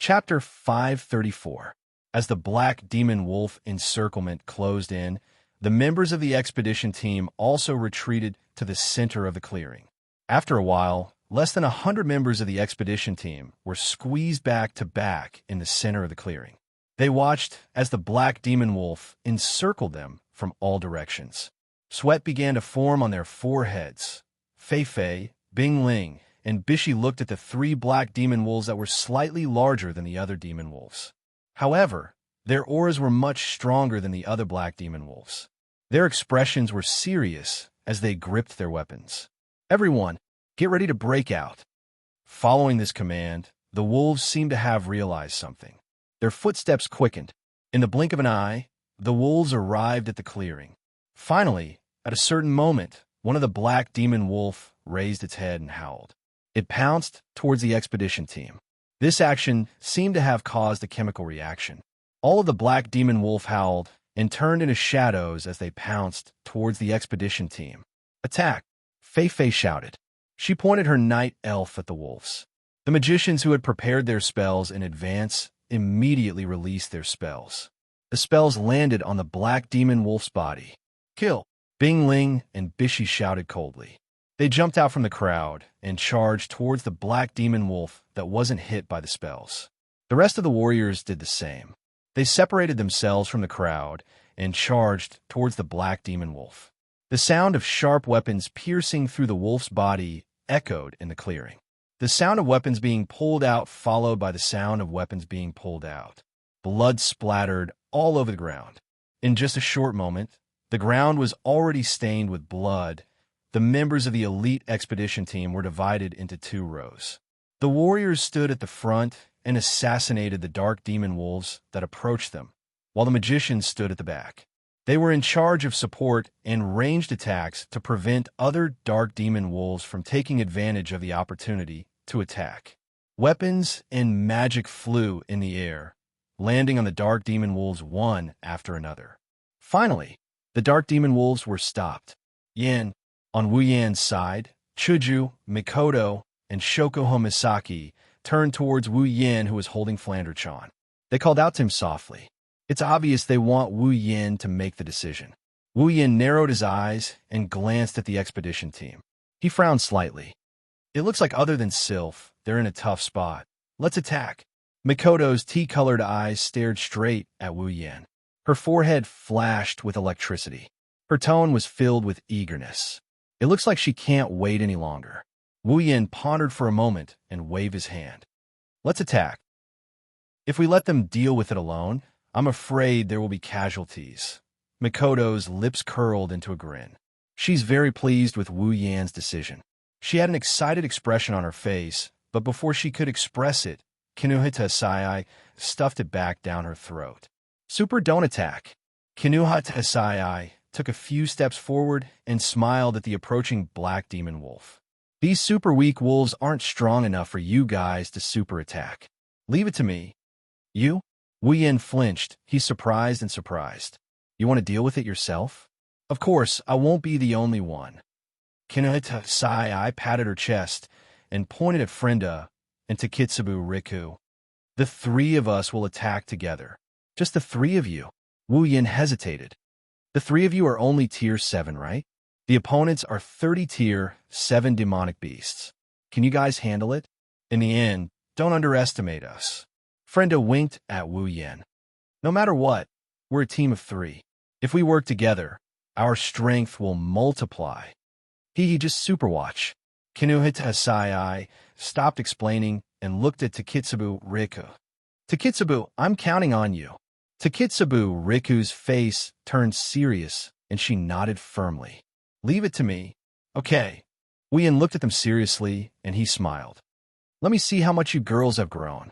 Chapter 534. As the black demon wolf encirclement closed in, the members of the expedition team also retreated to the center of the clearing. After a while, less than 100 members of the expedition team were squeezed back to back in the center of the clearing. They watched as the black demon wolf encircled them from all directions. Sweat began to form on their foreheads. Fei Fei, Bing Ling, and Bishi looked at the three black demon wolves that were slightly larger than the other demon wolves. However, their auras were much stronger than the other black demon wolves. Their expressions were serious as they gripped their weapons. Everyone, get ready to break out. Following this command, the wolves seemed to have realized something. Their footsteps quickened. In the blink of an eye, the wolves arrived at the clearing. Finally, at a certain moment, one of the black demon wolf raised its head and howled. It pounced towards the expedition team. This action seemed to have caused a chemical reaction. All of the black demon wolf howled and turned into shadows as they pounced towards the expedition team. Attack! Fei Fei shouted. She pointed her night elf at the wolves. The magicians who had prepared their spells in advance immediately released their spells. The spells landed on the black demon wolf's body. Kill! Bing Ling and Bishi shouted coldly. They jumped out from the crowd and charged towards the black demon wolf that wasn't hit by the spells. The rest of the warriors did the same. They separated themselves from the crowd and charged towards the black demon wolf. The sound of sharp weapons piercing through the wolf's body echoed in the clearing. The sound of weapons being pulled out followed by the sound of weapons being pulled out. Blood splattered all over the ground. In just a short moment, the ground was already stained with blood. The members of the elite expedition team were divided into two rows. The warriors stood at the front and assassinated the dark demon wolves that approached them, while the magicians stood at the back. They were in charge of support and ranged attacks to prevent other dark demon wolves from taking advantage of the opportunity to attack. Weapons and magic flew in the air, landing on the dark demon wolves one after another. Finally, the dark demon wolves were stopped. Yan, on Wu Yan's side, Chuju, Mikoto, and Shokoho Misaki turned towards Wu Yan, who was holding Flanderchan. They called out to him softly. It's obvious they want Wu Yan to make the decision. Wu Yan narrowed his eyes and glanced at the expedition team. He frowned slightly. It looks like other than Sylph, they're in a tough spot. Let's attack. Mikoto's tea-colored eyes stared straight at Wu Yan. Her forehead flashed with electricity. Her tone was filled with eagerness. It looks like she can't wait any longer. Wu Yan pondered for a moment and waved his hand. Let's attack. If we let them deal with it alone, I'm afraid there will be casualties. Mikoto's lips curled into a grin. She's very pleased with Wu Yan's decision. She had an excited expression on her face, but before she could express it, Kinuhita Sai stuffed it back down her throat. Super, don't attack. Kinuhita Sai took a few steps forward and smiled at the approaching black demon wolf. These super weak wolves aren't strong enough for you guys to super attack. Leave it to me. You? Wu Yan flinched. He's surprised and surprised. You want to deal with it yourself? Of course, I won't be the only one. Kinuhita Sai patted her chest and pointed at Frenda and Takitsubu Riku. The three of us will attack together. Just the three of you. Wu Yan hesitated. The three of you are only tier 7, right? The opponents are 30 tier 7 demonic beasts. Can you guys handle it? In the end, don't underestimate us. Frenda winked at Wu Yan. No matter what, we're a team of 3. If we work together, our strength will multiply. He just superwatch. Kinuhita Sai stopped explaining and looked at Takitsubu Riku. Takitsubu, I'm counting on you. Takitsubu Riku's face turned serious and she nodded firmly. Leave it to me. Okay. Wu Yan looked at them seriously and he smiled. Let me see how much you girls have grown.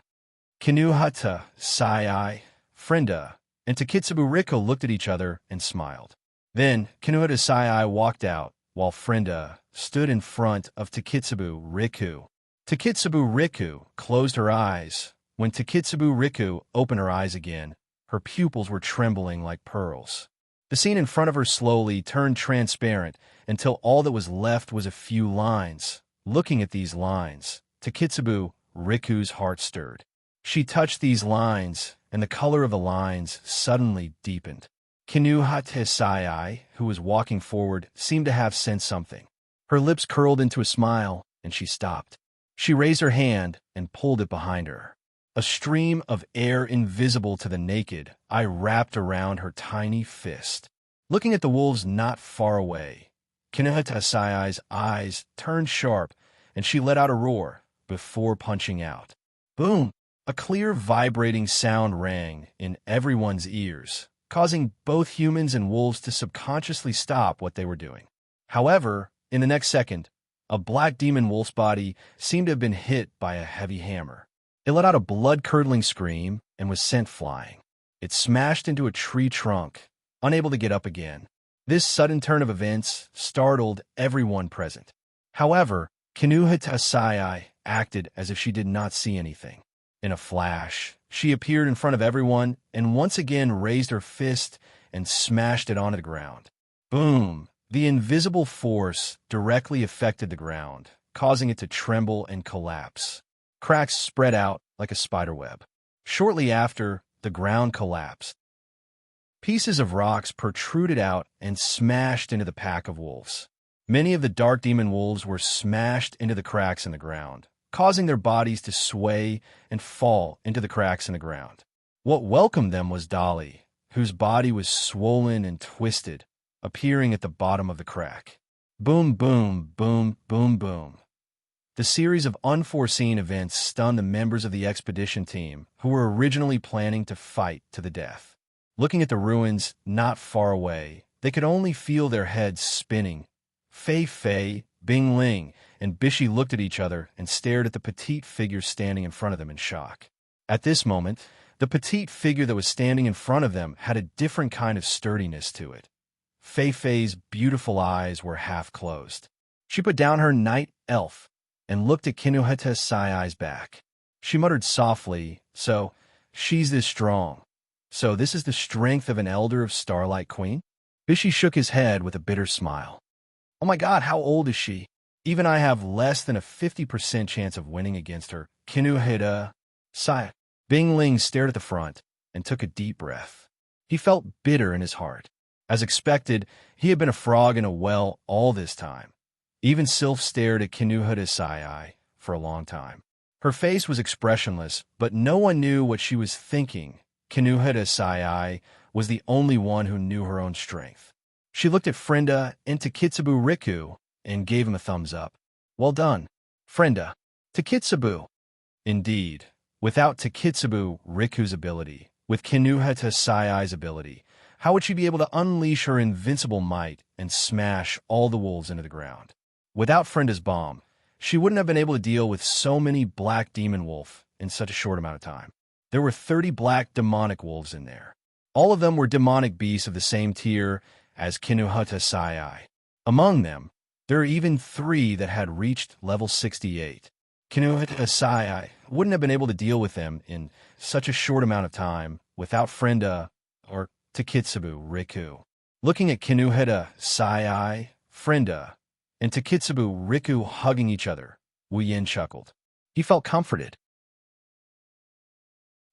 Kinuhita Sai, Frenda, and Takitsubu Riku looked at each other and smiled. Then Kinuhita Sai walked out while Frenda stood in front of Takitsubu Riku. Takitsubu Riku closed her eyes. When Takitsubu Riku opened her eyes again, her pupils were trembling like pearls. The scene in front of her slowly turned transparent until all that was left was a few lines. Looking at these lines, Takitsubu Riku's heart stirred. She touched these lines, and the color of the lines suddenly deepened. Kinuhatesai, who was walking forward, seemed to have sensed something. Her lips curled into a smile, and she stopped. She raised her hand and pulled it behind her. A stream of air invisible to the naked eye wrapped around her tiny fist. Looking at the wolves not far away, Kinuhatesai's eyes turned sharp, and she let out a roar before punching out. Boom! A clear, vibrating sound rang in everyone's ears, causing both humans and wolves to subconsciously stop what they were doing. However, in the next second, a black demon wolf's body seemed to have been hit by a heavy hammer. It let out a blood-curdling scream and was sent flying. It smashed into a tree trunk, unable to get up again. This sudden turn of events startled everyone present. However, Kinuhatesai acted as if she did not see anything. In a flash, she appeared in front of everyone and once again raised her fist and smashed it onto the ground. Boom! The invisible force directly affected the ground, causing it to tremble and collapse. Cracks spread out like a spiderweb. Shortly after, the ground collapsed. Pieces of rocks protruded out and smashed into the pack of wolves. Many of the dark demon wolves were smashed into the cracks in the ground, causing their bodies to sway and fall into the cracks in the ground. What welcomed them was Dolly, whose body was swollen and twisted, appearing at the bottom of the crack. Boom, boom, boom, boom, boom. The series of unforeseen events stunned the members of the expedition team, who were originally planning to fight to the death. Looking at the ruins not far away, they could only feel their heads spinning. Fei, Bing Ling, and Bishi looked at each other and stared at the petite figure standing in front of them in shock. At this moment, the petite figure that was standing in front of them had a different kind of sturdiness to it. Fei's beautiful eyes were half closed. She put down her night elf and looked at Kinuhatesai's back. She muttered softly, "So, she's this strong. So this is the strength of an elder of Starlight Queen?" Bishi shook his head with a bitter smile. "Oh my god, how old is she? Even I have less than a 50% chance of winning against her." Kinuhatesai. Bing Ling stared at the front and took a deep breath. He felt bitter in his heart. As expected, he had been a frog in a well all this time. Even Sylph stared at Kinuhatesai for a long time. Her face was expressionless, but no one knew what she was thinking. Kinuhatesai was the only one who knew her own strength. She looked at Frenda and Takitsubu Riku and gave him a thumbs up. "Well done, Frenda." Takitsubu. Indeed, without Takitsubu Riku's ability, with Kinuhatesai's ability, how would she be able to unleash her invincible might and smash all the wolves into the ground? Without Frenda's bomb, she wouldn't have been able to deal with so many black demon wolf in such a short amount of time. There were 30 black demonic wolves in there. All of them were demonic beasts of the same tier as Kinuhatesai. Among them, there are even 3 that had reached level 68. Kinuhatesai wouldn't have been able to deal with them in such a short amount of time without Frenda or Takitsubu Riku. Looking at Kinuhatesai, Frenda, and Takitsubu Riku hugging each other, Wu Yin chuckled. He felt comforted.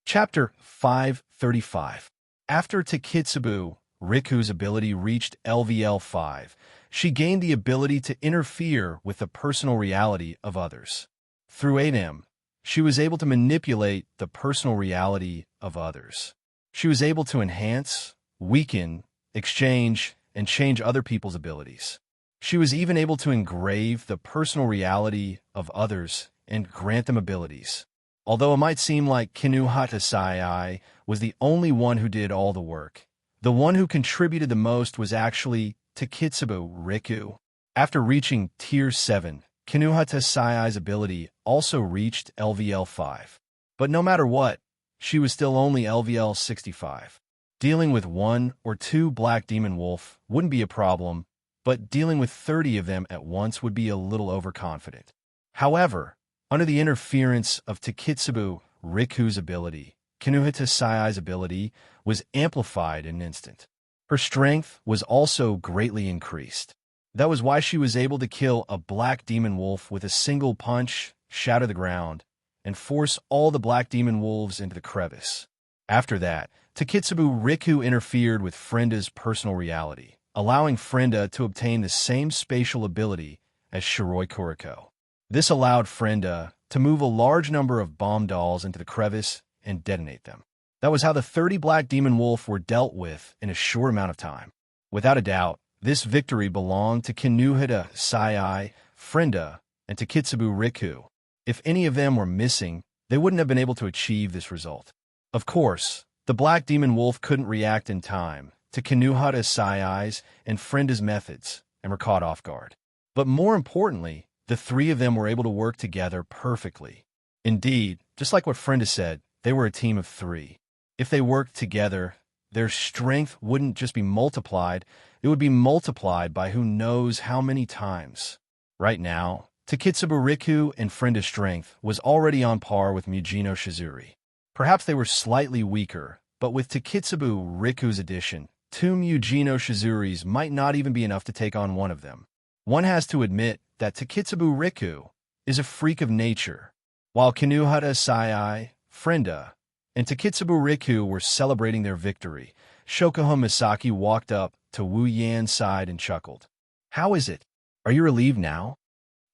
Chapter 535. After Takitsubu Riku's ability reached LVL 5, she gained the ability to interfere with the personal reality of others. Through 8M, she was able to manipulate the personal reality of others. She was able to enhance, weaken, exchange, and change other people's abilities. She was even able to engrave the personal reality of others and grant them abilities. Although it might seem like Kinuhatesai was the only one who did all the work, the one who contributed the most was actually Takitsubu Riku. After reaching Tier 7, Kinuhatesai's ability also reached LVL 5. But no matter what, she was still only LVL 65. Dealing with 1 or 2 black demon wolf wouldn't be a problem, but dealing with 30 of them at once would be a little overconfident. However, under the interference of Takitsubu Riku's ability, Kinuhatesai's ability was amplified in an instant. Her strength was also greatly increased. That was why she was able to kill a black demon wolf with a single punch, shatter the ground, and force all the black demon wolves into the crevice. After that, Takitsubu Riku interfered with Frenda's personal reality, allowing Frenda to obtain the same spatial ability as Shiroi Kuriko. This allowed Frenda to move a large number of bomb dolls into the crevice and detonate them. That was how the 30 black demon wolf were dealt with in a short amount of time. Without a doubt, this victory belonged to Kinuhida Sai, Frenda, and Takitsubu Riku. If any of them were missing, they wouldn't have been able to achieve this result. Of course, the black demon wolf couldn't react in time to Kinuhida Sai's and Frenda's methods and were caught off guard. But more importantly, the three of them were able to work together perfectly. Indeed, just like what Frenda said, they were a team of three. If they worked together, their strength wouldn't just be multiplied, it would be multiplied by who knows how many times. Right now, Takitsubu Riku and Frenda's strength was already on par with Mujino Shizuri. Perhaps they were slightly weaker, but with Takitsubu Riku's addition, 2 Mujino Shizuris might not even be enough to take on one of them. One has to admit that Takitsubu Riku is a freak of nature. While Kinuhida Sai, Frenda, and Takitsubu Riku were celebrating their victory, Shokuho Misaki walked up to Wu Yan's side and chuckled. "How is it? Are you relieved now?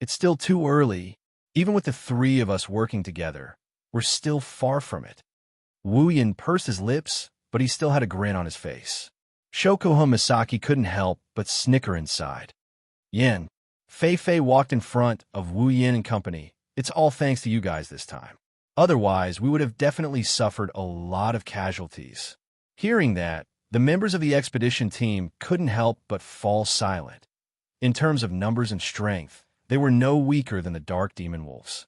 It's still too early. Even with the three of us working together, we're still far from it." Wu Yan pursed his lips, but he still had a grin on his face. Shokuho Misaki couldn't help but snicker inside. "Yin." Fei Fei walked in front of Wu Yan and company. "It's all thanks to you guys this time. Otherwise, we would have definitely suffered a lot of casualties." Hearing that, the members of the expedition team couldn't help but fall silent. In terms of numbers and strength, they were no weaker than the Dark Demon Wolves.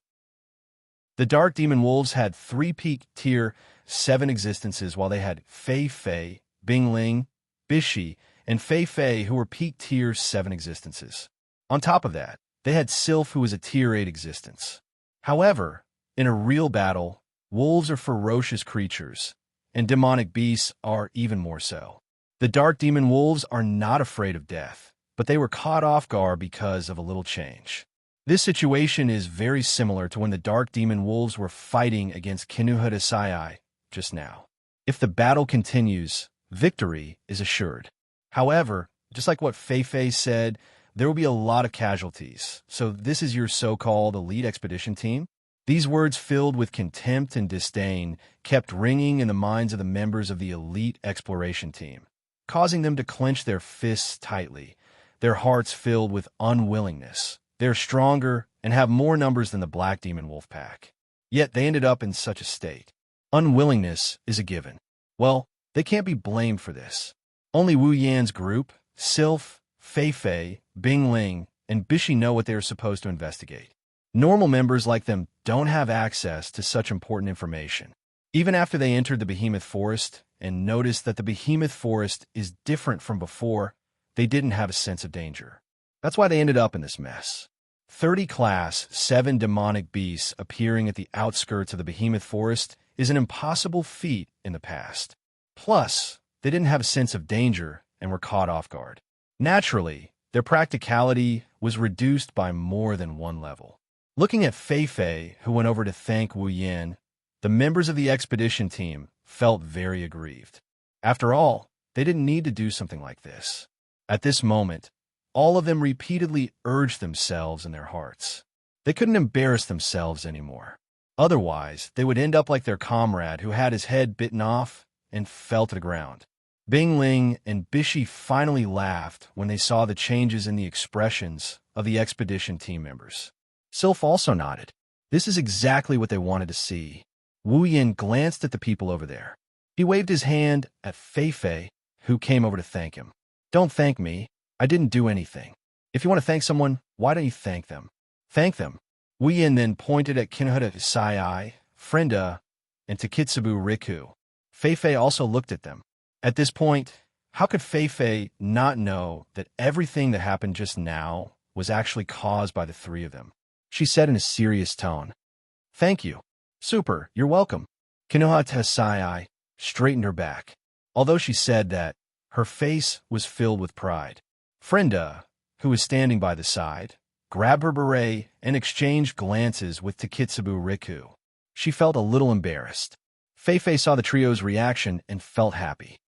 The Dark Demon Wolves had 3 peak tier 7 existences, while they had Fei Fei, Bingling, Bishi, and Fei Fei, who were peak tier 7 existences. On top of that, they had Sylph, who was a tier 8 existence. However, in a real battle, wolves are ferocious creatures, and demonic beasts are even more so. The Dark Demon Wolves are not afraid of death, but they were caught off guard because of a little change. This situation is very similar to when the Dark Demon Wolves were fighting against Kinuhida Sai just now. If the battle continues, victory is assured. However, just like what Fei Fei said, there will be a lot of casualties. So this is your so-called elite expedition team? These words, filled with contempt and disdain, kept ringing in the minds of the members of the elite exploration team, causing them to clench their fists tightly, their hearts filled with unwillingness. They're stronger and have more numbers than the Black Demon Wolf Pack. Yet they ended up in such a state. Unwillingness is a given. Well, they can't be blamed for this. Only Wu Yan's group, Sylph, Fei Fei, Bingling, and Bishi know what they are supposed to investigate. Normal members like them don't have access to such important information. Even after they entered the Behemoth Forest and noticed that the Behemoth Forest is different from before, they didn't have a sense of danger. That's why they ended up in this mess. 30 class 7 demonic beasts appearing at the outskirts of the Behemoth Forest is an impossible feat in the past. Plus, they didn't have a sense of danger and were caught off guard. Naturally, their practicality was reduced by more than one level. Looking at Fei Fei, who went over to thank Wu Yan, the members of the expedition team felt very aggrieved. After all, they didn't need to do something like this. At this moment, all of them repeatedly urged themselves in their hearts. They couldn't embarrass themselves anymore. Otherwise, they would end up like their comrade who had his head bitten off and fell to the ground. Bingling and Bishi finally laughed when they saw the changes in the expressions of the expedition team members. Sylph also nodded. This is exactly what they wanted to see. Wu Yan glanced at the people over there. He waved his hand at Fei Fei, who came over to thank him. "Don't thank me. I didn't do anything. If you want to thank someone, why don't you thank them?" "Thank them." Wu Yan then pointed at Kinuhida Sai, Frenda, and Takitsubu Riku. Fei Fei also looked at them. At this point, how could Fei Fei not know that everything that happened just now was actually caused by the three of them? She said in a serious tone, "Thank you." "Super, you're welcome." Kinuhida Sai straightened her back. Although she said that, her face was filled with pride. Frenda, who was standing by the side, grabbed her beret and exchanged glances with Takitsubu Riku. She felt a little embarrassed. Fei Fei saw the trio's reaction and felt happy.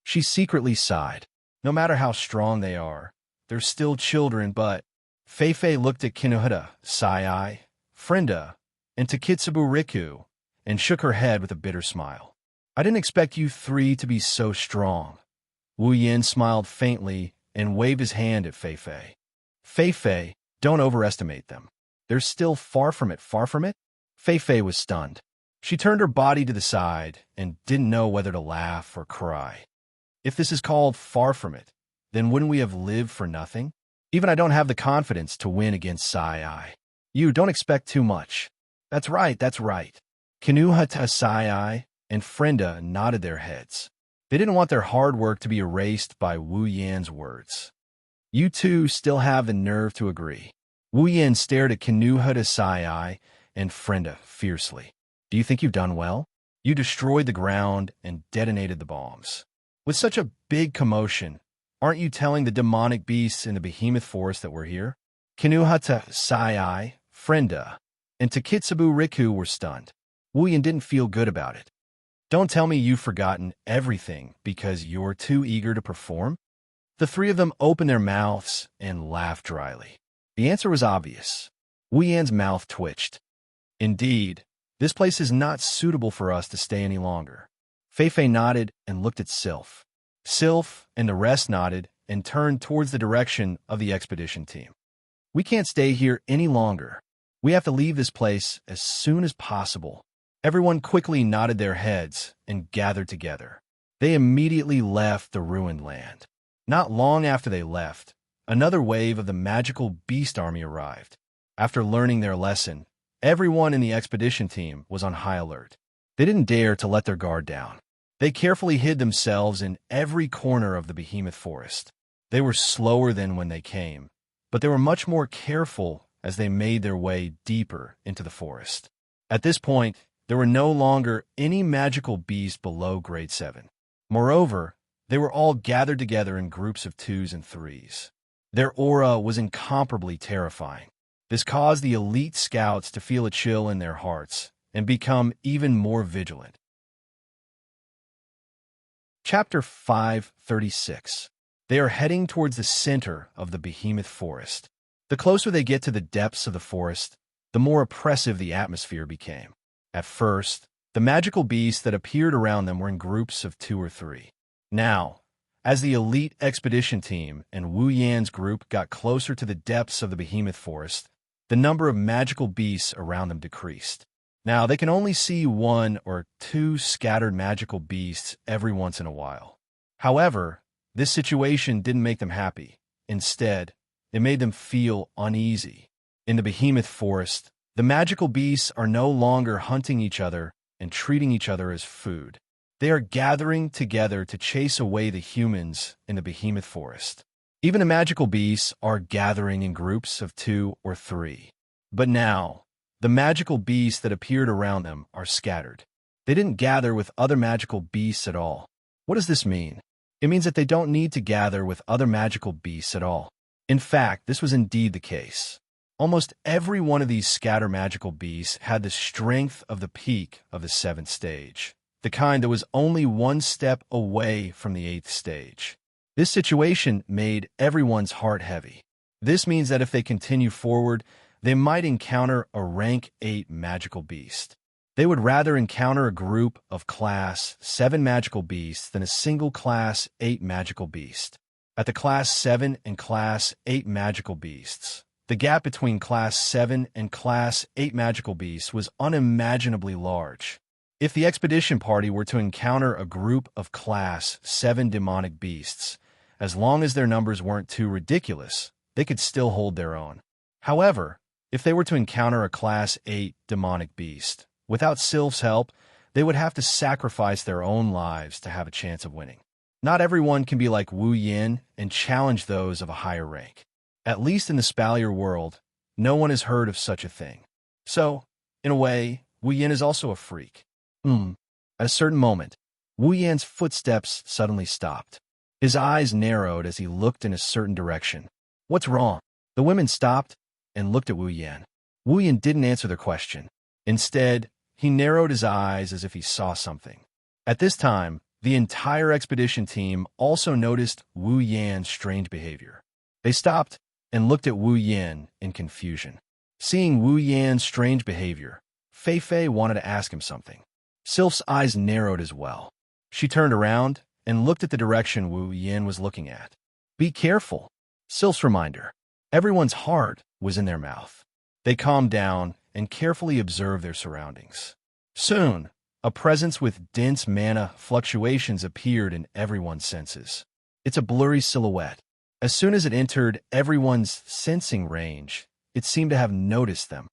She secretly sighed. No matter how strong they are, they're still children, but... Fei Fei looked at Kinuhata, Sai, Frenda, and Takitsubu Riku, and shook her head with a bitter smile. I didn't expect you three to be so strong. Wu Yin smiled faintly and waved his hand at Fei Fei. Fei Fei, don't overestimate them. They're still far from it, far from it? Fei Fei was stunned. She turned her body to the side and didn't know whether to laugh or cry. If this is called far from it, then wouldn't we have lived for nothing? Even I don't have the confidence to win against Sai. You don't expect too much. That's right, that's right. Kinuhata, Sai, and Frenda nodded their heads. They didn't want their hard work to be erased by Wu Yan's words. You two still have the nerve to agree. Wu Yan stared at Kinuhata, Sai, and Frenda fiercely. Do you think you've done well? You destroyed the ground and detonated the bombs. With such a big commotion, aren't you telling the demonic beasts in the behemoth forest that we're here? Kinuhata, Sai, Frenda, and Takitsubu Riku were stunned. Wu Yan didn't feel good about it. Don't tell me you've forgotten everything because you're too eager to perform? The three of them opened their mouths and laughed dryly. The answer was obvious. Wu Yan's mouth twitched. Indeed, this place is not suitable for us to stay any longer. Fei Fei nodded and looked at Sylph. Sylph and the rest nodded and turned towards the direction of the expedition team. We can't stay here any longer. We have to leave this place as soon as possible. Everyone quickly nodded their heads and gathered together. They immediately left the ruined land. Not long after they left, another wave of the magical beast army arrived. After learning their lesson, everyone in the expedition team was on high alert. They didn't dare to let their guard down. They carefully hid themselves in every corner of the behemoth forest. They were slower than when they came, but they were much more careful as they made their way deeper into the forest. At this point, there were no longer any magical beasts below grade 7. Moreover, they were all gathered together in groups of 2s and 3s. Their aura was incomparably terrifying. This caused the elite scouts to feel a chill in their hearts and become even more vigilant. Chapter 536. They are heading towards the center of the behemoth forest. The closer they get to the depths of the forest, the more oppressive the atmosphere became. At first, the magical beasts that appeared around them were in groups of 2 or 3. Now, as the elite expedition team and Wu Yan's group got closer to the depths of the behemoth forest, the number of magical beasts around them decreased. Now, they can only see 1 or 2 scattered magical beasts every once in a while. However, this situation didn't make them happy. Instead, it made them feel uneasy. In the behemoth forest, the magical beasts are no longer hunting each other and treating each other as food. They are gathering together to chase away the humans in the behemoth forest. Even the magical beasts are gathering in groups of 2 or 3. But now, the magical beasts that appeared around them are scattered. They didn't gather with other magical beasts at all. What does this mean? It means that they don't need to gather with other magical beasts at all. In fact, this was indeed the case. Almost every one of these scatter magical beasts had the strength of the peak of the 7th stage, the kind that was only 1 step away from the 8th stage. This situation made everyone's heart heavy. This means that if they continue forward, they might encounter a rank 8 magical beast. They would rather encounter a group of class 7 magical beasts than a single class 8 magical beast. At the class 7 and class 8 magical beasts, the gap between class 7 and class 8 magical beasts was unimaginably large. If the expedition party were to encounter a group of class 7 demonic beasts, as long as their numbers weren't too ridiculous, they could still hold their own. However, if they were to encounter a class 8 demonic beast, without Sylph's help, they would have to sacrifice their own lives to have a chance of winning. Not everyone can be like Wu Yin and challenge those of a higher rank. At least in the Spalier world, no one has heard of such a thing. So, in a way, Wu Yin is also a freak. At a certain moment, Wu Yan's footsteps suddenly stopped. His eyes narrowed as he looked in a certain direction. What's wrong? The women stopped and looked at Wu Yan. Wu Yan didn't answer their question. Instead, he narrowed his eyes as if he saw something. At this time, the entire expedition team also noticed Wu Yan's strange behavior. They stopped and looked at Wu Yan in confusion. Seeing Wu Yan's strange behavior, Fei Fei wanted to ask him something. Sylph's eyes narrowed as well. She turned around and looked at the direction Wu Yan was looking at. Be careful, Sylph's reminder. Everyone's heart was in their mouth. They calmed down and carefully observed their surroundings. Soon, a presence with dense mana fluctuations appeared in everyone's senses. It's a blurry silhouette. As soon as it entered everyone's sensing range, it seemed to have noticed them.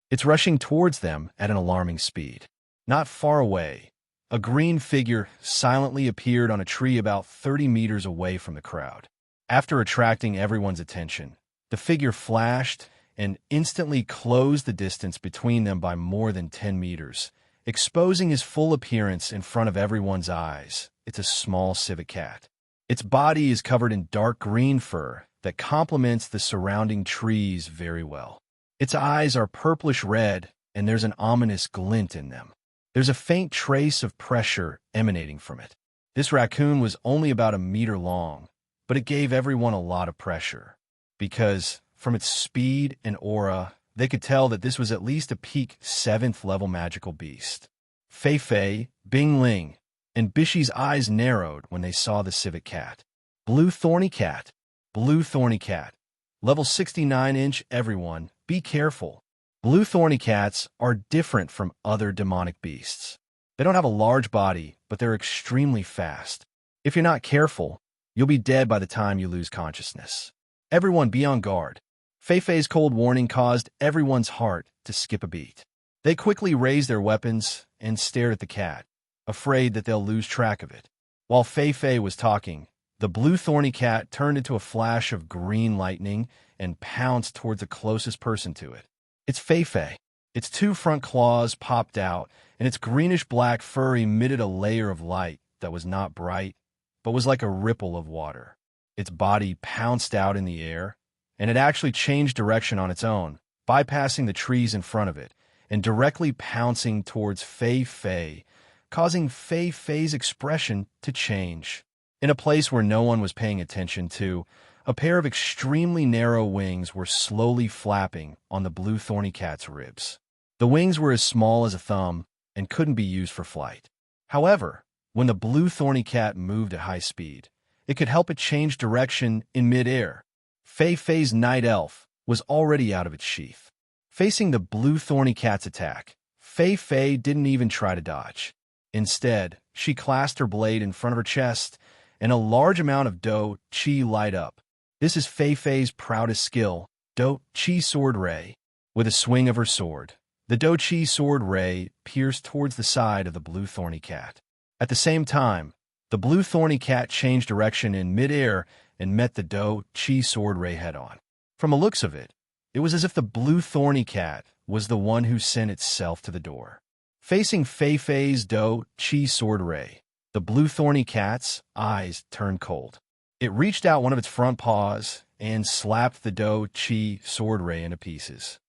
It's rushing towards them at an alarming speed. Not far away, a green figure silently appeared on a tree about 30 meters away from the crowd. After attracting everyone's attention, the figure flashed and instantly closed the distance between them by more than 10 meters, exposing his full appearance in front of everyone's eyes. It's a small civet cat. Its body is covered in dark green fur that complements the surrounding trees very well. Its eyes are purplish red, and there's an ominous glint in them. There's a faint trace of pressure emanating from it. This raccoon was only about a meter long, but it gave everyone a lot of pressure, because from its speed and aura, they could tell that this was at least a peak 7th level magical beast. Fei Fei, Bing Ling, and Bishi's eyes narrowed when they saw the civet cat. Blue thorny cat. Blue thorny cat. Level 69-inch, everyone, be careful. Blue thorny cats are different from other demonic beasts. They don't have a large body, but they're extremely fast. If you're not careful, you'll be dead by the time you lose consciousness. Everyone be on guard. Fei Fei's cold warning caused everyone's heart to skip a beat. They quickly raised their weapons and stared at the cat, afraid that they'll lose track of it. While Fei Fei was talking, the blue thorny cat turned into a flash of green lightning and pounced towards the closest person to it. It's Fei Fei. Its 2 front claws popped out, and its greenish-black fur emitted a layer of light that was not bright, but was like a ripple of water. Its body pounced out in the air, and it actually changed direction on its own, bypassing the trees in front of it, and directly pouncing towards Fei Fei, causing Fei Fei's expression to change. In a place where no one was paying attention to, a pair of extremely narrow wings were slowly flapping on the blue thorny cat's ribs. The wings were as small as a thumb and couldn't be used for flight. However, when the blue thorny cat moved at high speed, it could help it change direction in mid-air. Fei Fei's night elf was already out of its sheath. Facing the blue thorny cat's attack, Fei Fei didn't even try to dodge. Instead, she clasped her blade in front of her chest, and a large amount of Do Chi light up. This is Fei Fei's proudest skill, Do Chi Sword Ray. With a swing of her sword, the Do Chi Sword Ray pierced towards the side of the blue thorny cat. At the same time, the blue thorny cat changed direction in mid-air and met the Do Chi Sword Ray head-on. From the looks of it, it was as if the blue thorny cat was the one who sent itself to the door. Facing Fei Fei's Do Chi Sword Ray, the blue thorny cat's eyes turned cold. It reached out one of its front paws and slapped the Do Chi Sword Ray into pieces.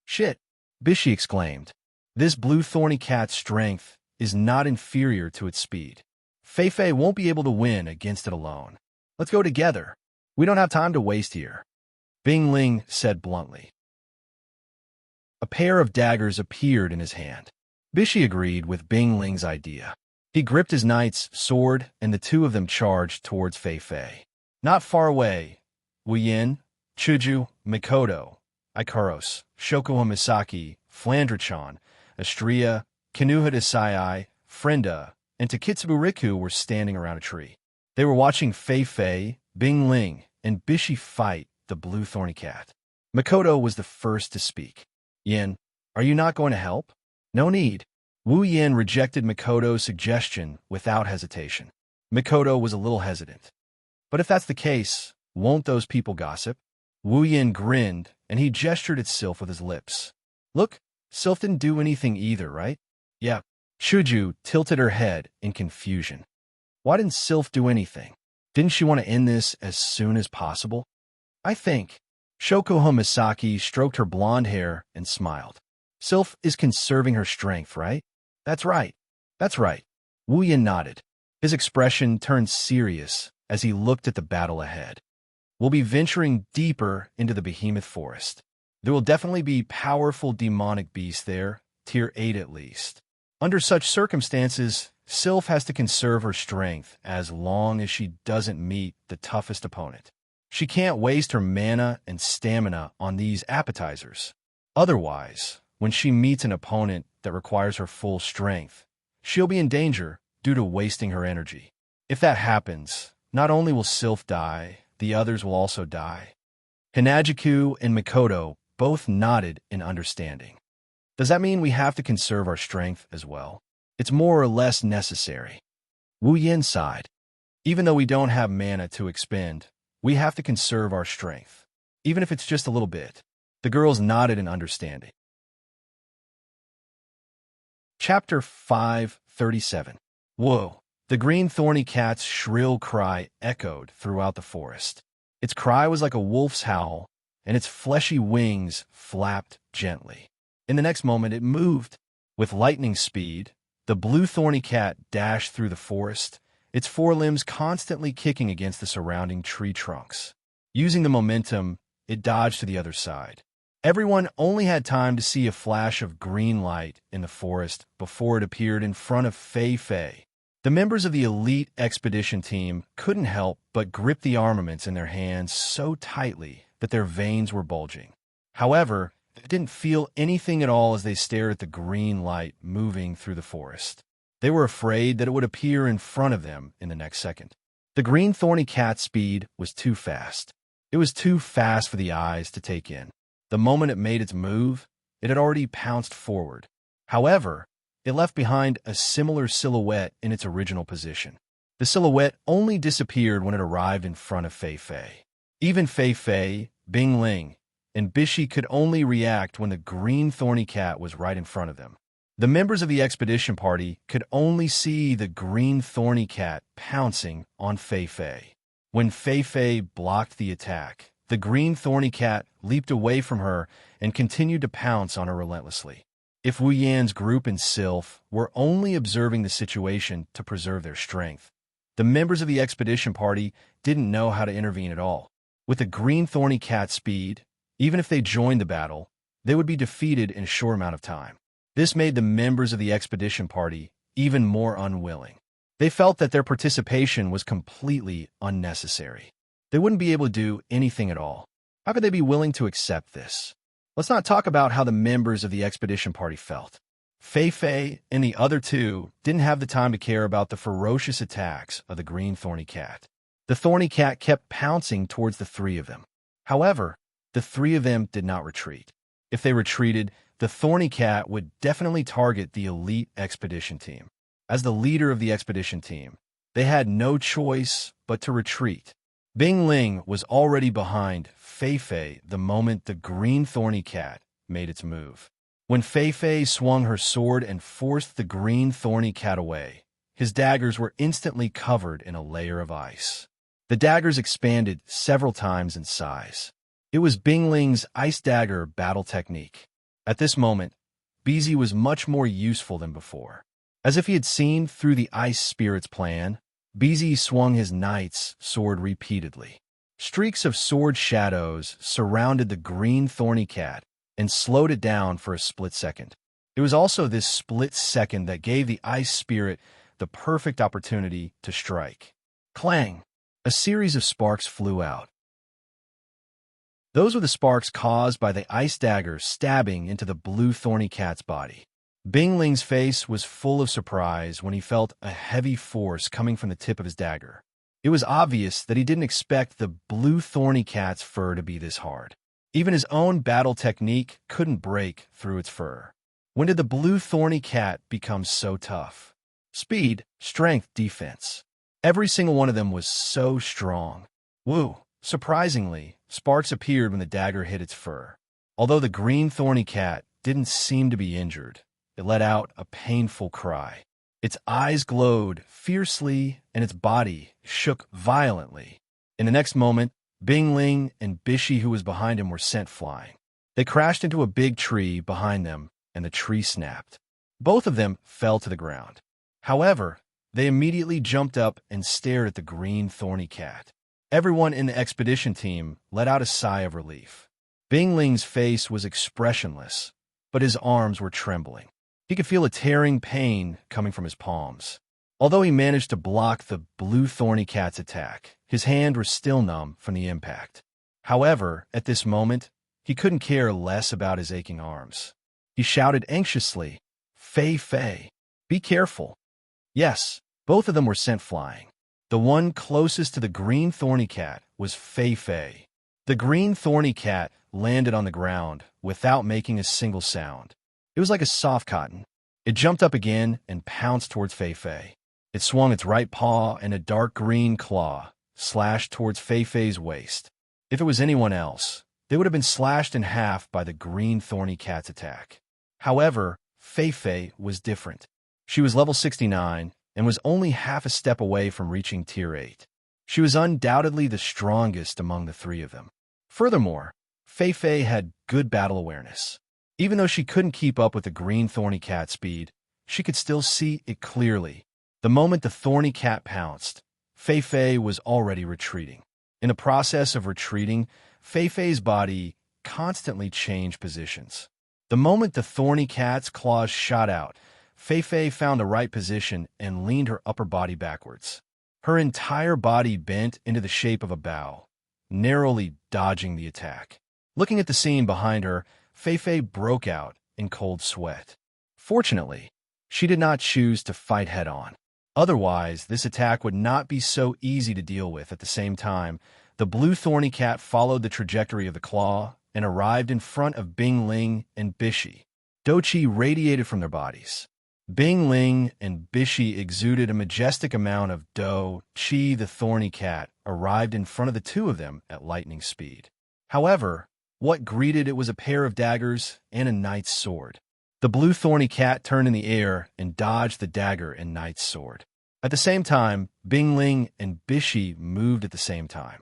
Shit, Bishi exclaimed. This blue thorny cat's strength is not inferior to its speed. Fei Fei won't be able to win against it alone. Let's go together. We don't have time to waste here, Bing Ling said bluntly. A pair of daggers appeared in his hand. Bishi agreed with Bing Ling's idea. He gripped his knight's sword, and the two of them charged towards Fei Fei. Not far away, Wu Yin, Chuju, Mikoto, Ikaros, Shokuha Misaki, Flandrachan, Astria, Kinuha Desai, Frenda, and Takitsubu Riku were standing around a tree. They were watching Fei Fei, Bing Ling, and Bishi fight the blue thorny cat. Mikoto was the first to speak. Yin, are you not going to help? No need. Wu Yin rejected Mikoto's suggestion without hesitation. Mikoto was a little hesitant. But if that's the case, won't those people gossip? Wu Yin grinned, and he gestured at Sylph with his lips. Look, Sylph didn't do anything either, right? Yeah. Chuju tilted her head in confusion. Why didn't Sylph do anything? Didn't she want to end this as soon as possible? I think. Shokuha Misaki stroked her blonde hair and smiled. Sylph is conserving her strength, right? That's right. That's right. Wu Yin nodded. His expression turned serious as he looked at the battle ahead. We'll be venturing deeper into the behemoth forest. There will definitely be powerful demonic beasts there, tier 8 at least. Under such circumstances, Sylph has to conserve her strength as long as she doesn't meet the toughest opponent. She can't waste her mana and stamina on these appetizers. Otherwise, when she meets an opponent that requires her full strength, she'll be in danger due to wasting her energy. If that happens, not only will Sylph die, the others will also die. Hinajiku and Mikoto both nodded in understanding. Does that mean we have to conserve our strength as well? It's more or less necessary. Wu Yin sighed. Even though we don't have mana to expend, we have to conserve our strength, even if it's just a little bit. The girls nodded in understanding. Chapter 537. Whoa! The green thorny cat's shrill cry echoed throughout the forest. Its cry was like a wolf's howl, and its fleshy wings flapped gently. In the next moment, it moved. With lightning speed, the blue thorny cat dashed through the forest, its forelimbs constantly kicking against the surrounding tree trunks. Using the momentum, it dodged to the other side. Everyone only had time to see a flash of green light in the forest before it appeared in front of Fei Fei. The members of the elite expedition team couldn't help but grip the armaments in their hands so tightly that their veins were bulging. However, they didn't feel anything at all as they stared at the green light moving through the forest. They were afraid that it would appear in front of them in the next second. The green thorny cat's speed was too fast. It was too fast for the eyes to take in. The moment it made its move, it had already pounced forward. However, it left behind a similar silhouette in its original position. The silhouette only disappeared when it arrived in front of Fei Fei. Even Fei Fei, Bing Ling, and Bishi could only react when the green thorny cat was right in front of them. The members of the expedition party could only see the green thorny cat pouncing on Fei Fei. When Fei Fei blocked the attack, the green thorny cat leaped away from her and continued to pounce on her relentlessly. If Wu Yan's group and Sylph were only observing the situation to preserve their strength, the members of the expedition party didn't know how to intervene at all. With the green thorny cat's speed, even if they joined the battle, they would be defeated in a short amount of time. This made the members of the expedition party even more unwilling. They felt that their participation was completely unnecessary. They wouldn't be able to do anything at all. How could they be willing to accept this? Let's not talk about how the members of the expedition party felt. Fei Fei and the other two didn't have the time to care about the ferocious attacks of the green thorny cat. The thorny cat kept pouncing towards the three of them. However, the three of them did not retreat. If they retreated, the thorny cat would definitely target the elite expedition team. As the leader of the expedition team, they had no choice but to retreat. Bing Ling was already behind Fei Fei the moment the green thorny cat made its move. When Fei Fei swung her sword and forced the green thorny cat away, his daggers were instantly covered in a layer of ice. The daggers expanded several times in size. It was Bing Ling's ice dagger battle technique. At this moment, BZ was much more useful than before. As if he had seen through the ice spirit's plan, BZ swung his knight's sword repeatedly. Streaks of sword shadows surrounded the green thorny cat and slowed it down for a split second. It was also this split second that gave the ice spirit the perfect opportunity to strike. Clang! A series of sparks flew out. Those were the sparks caused by the ice dagger stabbing into the blue thorny cat's body. Bing Ling's face was full of surprise when he felt a heavy force coming from the tip of his dagger. It was obvious that he didn't expect the blue thorny cat's fur to be this hard. Even his own battle technique couldn't break through its fur. When did the blue thorny cat become so tough? Speed, strength, defense. Every single one of them was so strong. Woo! Surprisingly, sparks appeared when the dagger hit its fur. Although the green thorny cat didn't seem to be injured, it let out a painful cry. Its eyes glowed fiercely and its body shook violently. In the next moment, Bing Ling and Bishi, who was behind him, were sent flying. They crashed into a big tree behind them and the tree snapped. Both of them fell to the ground. However, they immediately jumped up and stared at the green thorny cat. Everyone in the expedition team let out a sigh of relief. Bing Ling's face was expressionless, but his arms were trembling. He could feel a tearing pain coming from his palms. Although he managed to block the blue thorny cat's attack, his hand was still numb from the impact. However, at this moment, he couldn't care less about his aching arms. He shouted anxiously, "Fei Fei, be careful." Yes, both of them were sent flying. The one closest to the green thorny cat was Fei Fei. The green thorny cat landed on the ground without making a single sound. It was like a soft cotton. It jumped up again and pounced towards Fei Fei. It swung its right paw and a dark green claw slashed towards Fei Fei's waist. If it was anyone else, they would have been slashed in half by the green thorny cat's attack. However, Fei Fei was different. She was level 69 and was only half a step away from reaching Tier 8. She was undoubtedly the strongest among the three of them. Furthermore, Fei Fei had good battle awareness. Even though she couldn't keep up with the green thorny cat's speed, she could still see it clearly. The moment the thorny cat pounced, Fei Fei was already retreating. In the process of retreating, Fei Fei's body constantly changed positions. The moment the thorny cat's claws shot out, Fei Fei found the right position and leaned her upper body backwards. Her entire body bent into the shape of a bow, narrowly dodging the attack. Looking at the scene behind her, Fei Fei broke out in cold sweat. Fortunately, she did not choose to fight head-on. Otherwise, this attack would not be so easy to deal with. At the same time, the blue thorny cat followed the trajectory of the claw and arrived in front of Bing Ling and Bishi. Doqi radiated from their bodies. Bing Ling and Bishi exuded a majestic amount of Qi. The thorny cat arrived in front of the two of them at lightning speed. However, what greeted it was a pair of daggers and a knight's sword. The blue thorny cat turned in the air and dodged the dagger and knight's sword. At the same time, Bing Ling and Bishi moved at the same time.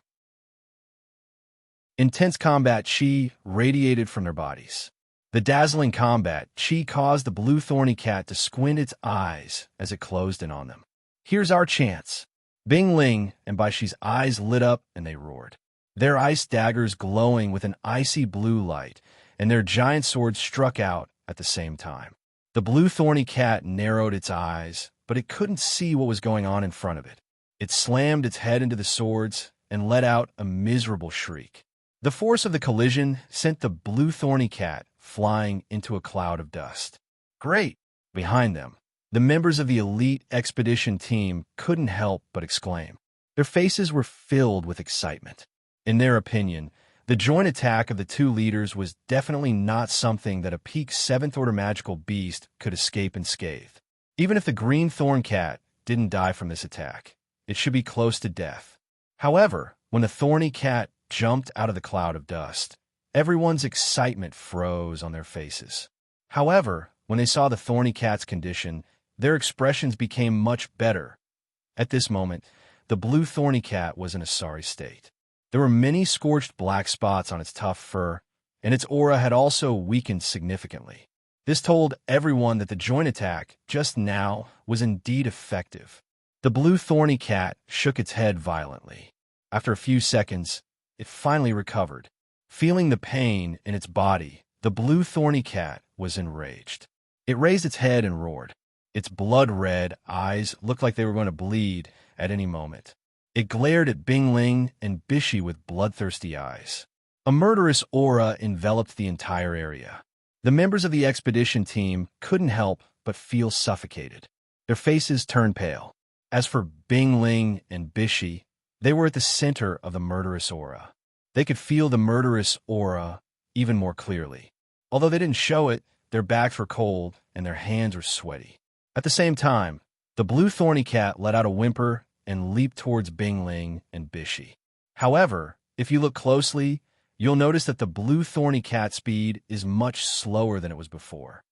Intense combat Qi radiated from their bodies. The dazzling combat Qi caused the blue thorny cat to squint its eyes as it closed in on them. "Here's our chance." Bing Ling and Bishi's eyes lit up and they roared. Their ice daggers glowing with an icy blue light, and their giant swords struck out at the same time. The blue thorny cat narrowed its eyes, but it couldn't see what was going on in front of it. It slammed its head into the swords and let out a miserable shriek. The force of the collision sent the blue thorny cat flying into a cloud of dust. "Great!" Behind them, the members of the elite expedition team couldn't help but exclaim. Their faces were filled with excitement. In their opinion, the joint attack of the two leaders was definitely not something that a peak 7th order magical beast could escape unscathed. Even if the green thorn cat didn't die from this attack, it should be close to death. However, when the thorny cat jumped out of the cloud of dust, everyone's excitement froze on their faces. However, when they saw the thorny cat's condition, their expressions became much better. At this moment, the blue thorny cat was in a sorry state. There were many scorched black spots on its tough fur, and its aura had also weakened significantly. This told everyone that the joint attack just now was indeed effective. The blue thorny cat shook its head violently. After a few seconds, it finally recovered. Feeling the pain in its body, the blue thorny cat was enraged. It raised its head and roared. Its blood-red eyes looked like they were going to bleed at any moment. It glared at Bing Ling and Bishi with bloodthirsty eyes. A murderous aura enveloped the entire area. The members of the expedition team couldn't help but feel suffocated. Their faces turned pale. As for Bing Ling and Bishi, they were at the center of the murderous aura. They could feel the murderous aura even more clearly. Although they didn't show it, their backs were cold and their hands were sweaty. At the same time, the blue thorny cat let out a whimper and leaped towards Bing Ling and Bishi. However, if you look closely, you'll notice that the blue thorny cat's speed is much slower than it was before.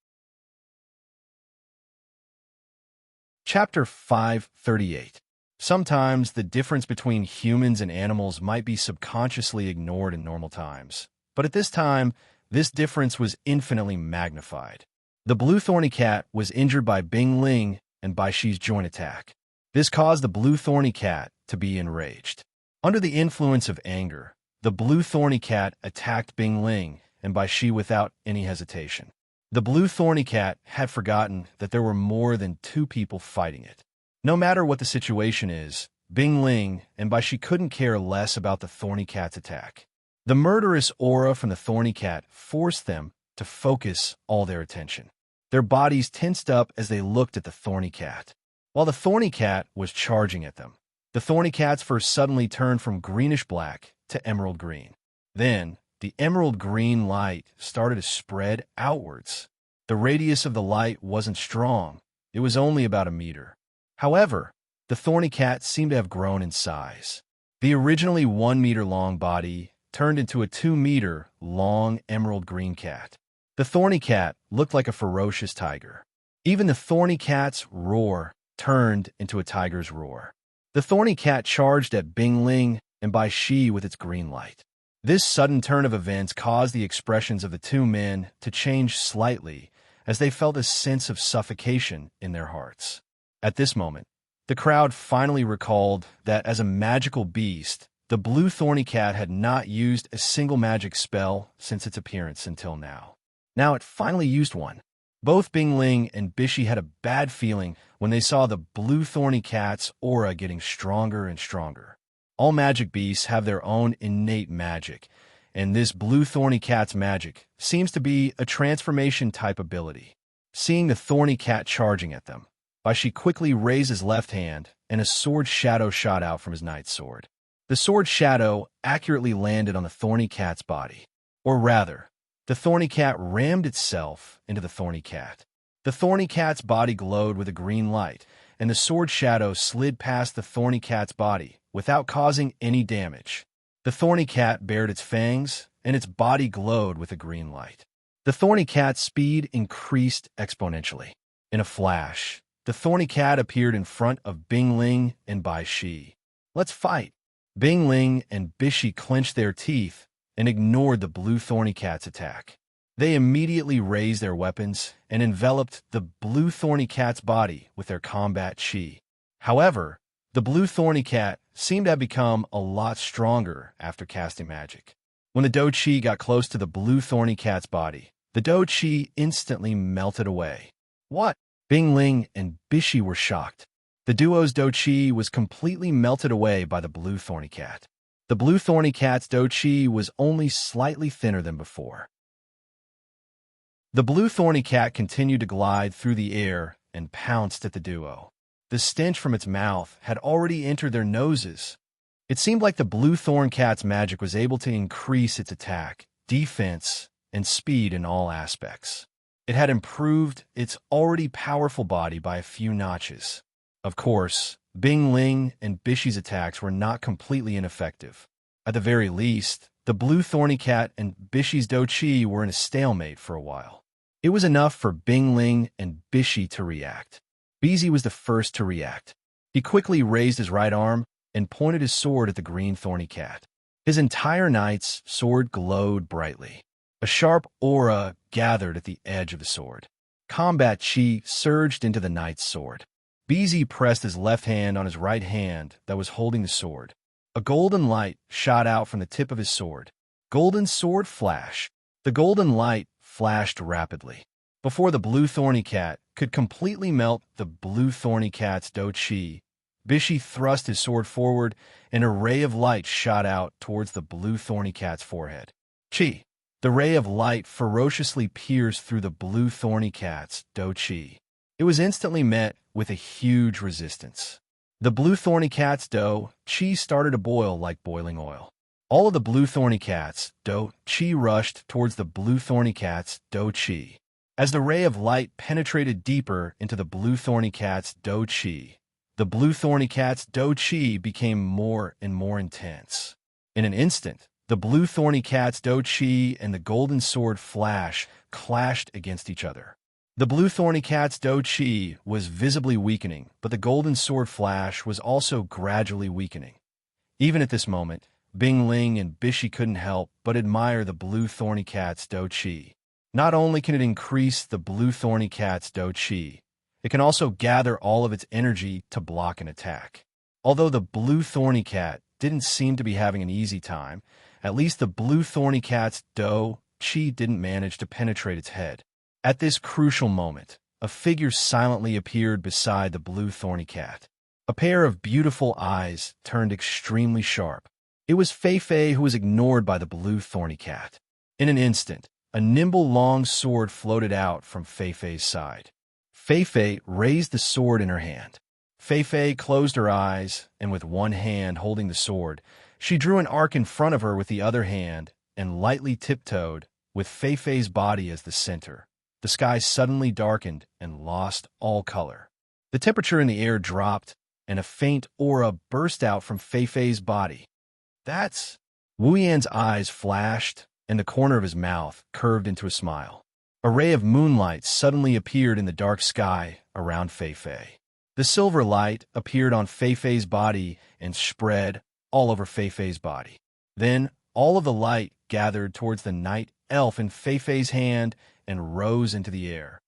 Chapter 538. Sometimes the difference between humans and animals might be subconsciously ignored in normal times, but at this time, this difference was infinitely magnified. The blue thorny cat was injured by Bing Ling and Bai Shi's joint attack. This caused the blue thorny cat to be enraged. Under the influence of anger, the blue thorny cat attacked Bing Ling and Bai Shi without any hesitation. The blue thorny cat had forgotten that there were more than two people fighting it. No matter what the situation is, Bing Ling and Bai Shi couldn't care less about the thorny cat's attack. The murderous aura from the thorny cat forced them to focus all their attention. Their bodies tensed up as they looked at the thorny cat. While the thorny cat was charging at them, the thorny cat's fur suddenly turned from greenish-black to emerald green. Then, the emerald green light started to spread outwards. The radius of the light wasn't strong. It was only about a meter. However, the thorny cat seemed to have grown in size. The originally 1 meter long body turned into a 2 meter long emerald green cat. The thorny cat looked like a ferocious tiger. Even the thorny cat's roar turned into a tiger's roar. The thorny cat charged at Bing Ling and Bai Shi with its green light. This sudden turn of events caused the expressions of the two men to change slightly as they felt a sense of suffocation in their hearts. At this moment, the crowd finally recalled that as a magical beast, the blue thorny cat had not used a single magic spell since its appearance until now. Now it finally used one. Both Bing Ling and Bishi had a bad feeling when they saw the blue thorny cat's aura getting stronger and stronger. All magic beasts have their own innate magic, and this blue thorny cat's magic seems to be a transformation type ability. Seeing the thorny cat charging at them, Bai Shi quickly raised his left hand and a sword shadow shot out from his knight's sword. The sword shadow accurately landed on the thorny cat's body. Or rather, the thorny cat rammed itself into the thorny cat. The thorny cat's body glowed with a green light, and the sword shadow slid past the thorny cat's body without causing any damage. The thorny cat bared its fangs, and its body glowed with a green light. The thorny cat's speed increased exponentially. In a flash, the thorny cat appeared in front of Bing Ling and Bai Shi. "Let's fight!" Bing Ling and Bishi clenched their teeth and ignored the blue thorny cat's attack. They immediately raised their weapons and enveloped the blue thorny cat's body with their combat chi. However, the blue thorny cat seemed to have become a lot stronger after casting magic. When the Do Chi got close to the blue thorny cat's body, the Do Chi instantly melted away. What? Bing Ling and Bishi were shocked. The duo's Do Chi was completely melted away by the blue thorny cat. The blue thorny cat's Do Chi was only slightly thinner than before. The blue thorny cat continued to glide through the air and pounced at the duo. The stench from its mouth had already entered their noses. It seemed like the blue thorn cat's magic was able to increase its attack, defense, and speed in all aspects. It had improved its already powerful body by a few notches. Of course, Bing Ling and Bishi's attacks were not completely ineffective. At the very least, the blue thorny cat and Bishi's Do Chi were in a stalemate for a while. It was enough for Bing Ling and Bishi to react. Bizi was the first to react. He quickly raised his right arm and pointed his sword at the green thorny cat. His entire knight's sword glowed brightly. A sharp aura gathered at the edge of the sword. Combat chi surged into the knight's sword. Bizi pressed his left hand on his right hand that was holding the sword. A golden light shot out from the tip of his sword. Golden sword flash. The golden light flashed rapidly. Before the blue thorny cat could completely melt the blue thorny cat's Do Chi, Bishi thrust his sword forward, and a ray of light shot out towards the blue thorny cat's forehead. Chi. The ray of light ferociously pierced through the blue thorny cat's Do Chi. It was instantly met with a huge resistance. The blue thorny cat's Do Chi started to boil like boiling oil. All of the blue thorny cat's Do Chi rushed towards the blue thorny cat's Do Chi. As the ray of light penetrated deeper into the blue thorny cat's Do Chi, the blue thorny cat's Do Chi became more and more intense. In an instant, the blue thorny cat's Do Chi and the golden sword flash clashed against each other. The blue thorny cat's Do Chi was visibly weakening, but the golden sword flash was also gradually weakening. Even at this moment, Bing Ling and Bishi couldn't help but admire the blue thorny cat's Do Chi. Not only can it increase the blue thorny cat's do chi, it can also gather all of its energy to block an attack. Although the blue thorny cat didn't seem to be having an easy time, at least the blue thorny cat's do chi didn't manage to penetrate its head. At this crucial moment, a figure silently appeared beside the blue thorny cat. A pair of beautiful eyes turned extremely sharp. It was Fei Fei, who was ignored by the blue thorny cat. In an instant, a nimble long sword floated out from Fei Fei's side. Fei Fei raised the sword in her hand. Fei Fei closed her eyes, and with one hand holding the sword, she drew an arc in front of her with the other hand and lightly tiptoed, with Fei Fei's body as the center. The sky suddenly darkened and lost all color. The temperature in the air dropped, and a faint aura burst out from Fei Fei's body. That's... Wu Yan's eyes flashed, and the corner of his mouth curved into a smile. A ray of moonlight suddenly appeared in the dark sky around Fei Fei. The silver light appeared on Fei Fei's body and spread all over Fei Fei's body. Then, all of the light gathered towards the night elf in Fei Fei's hand and rose into the air.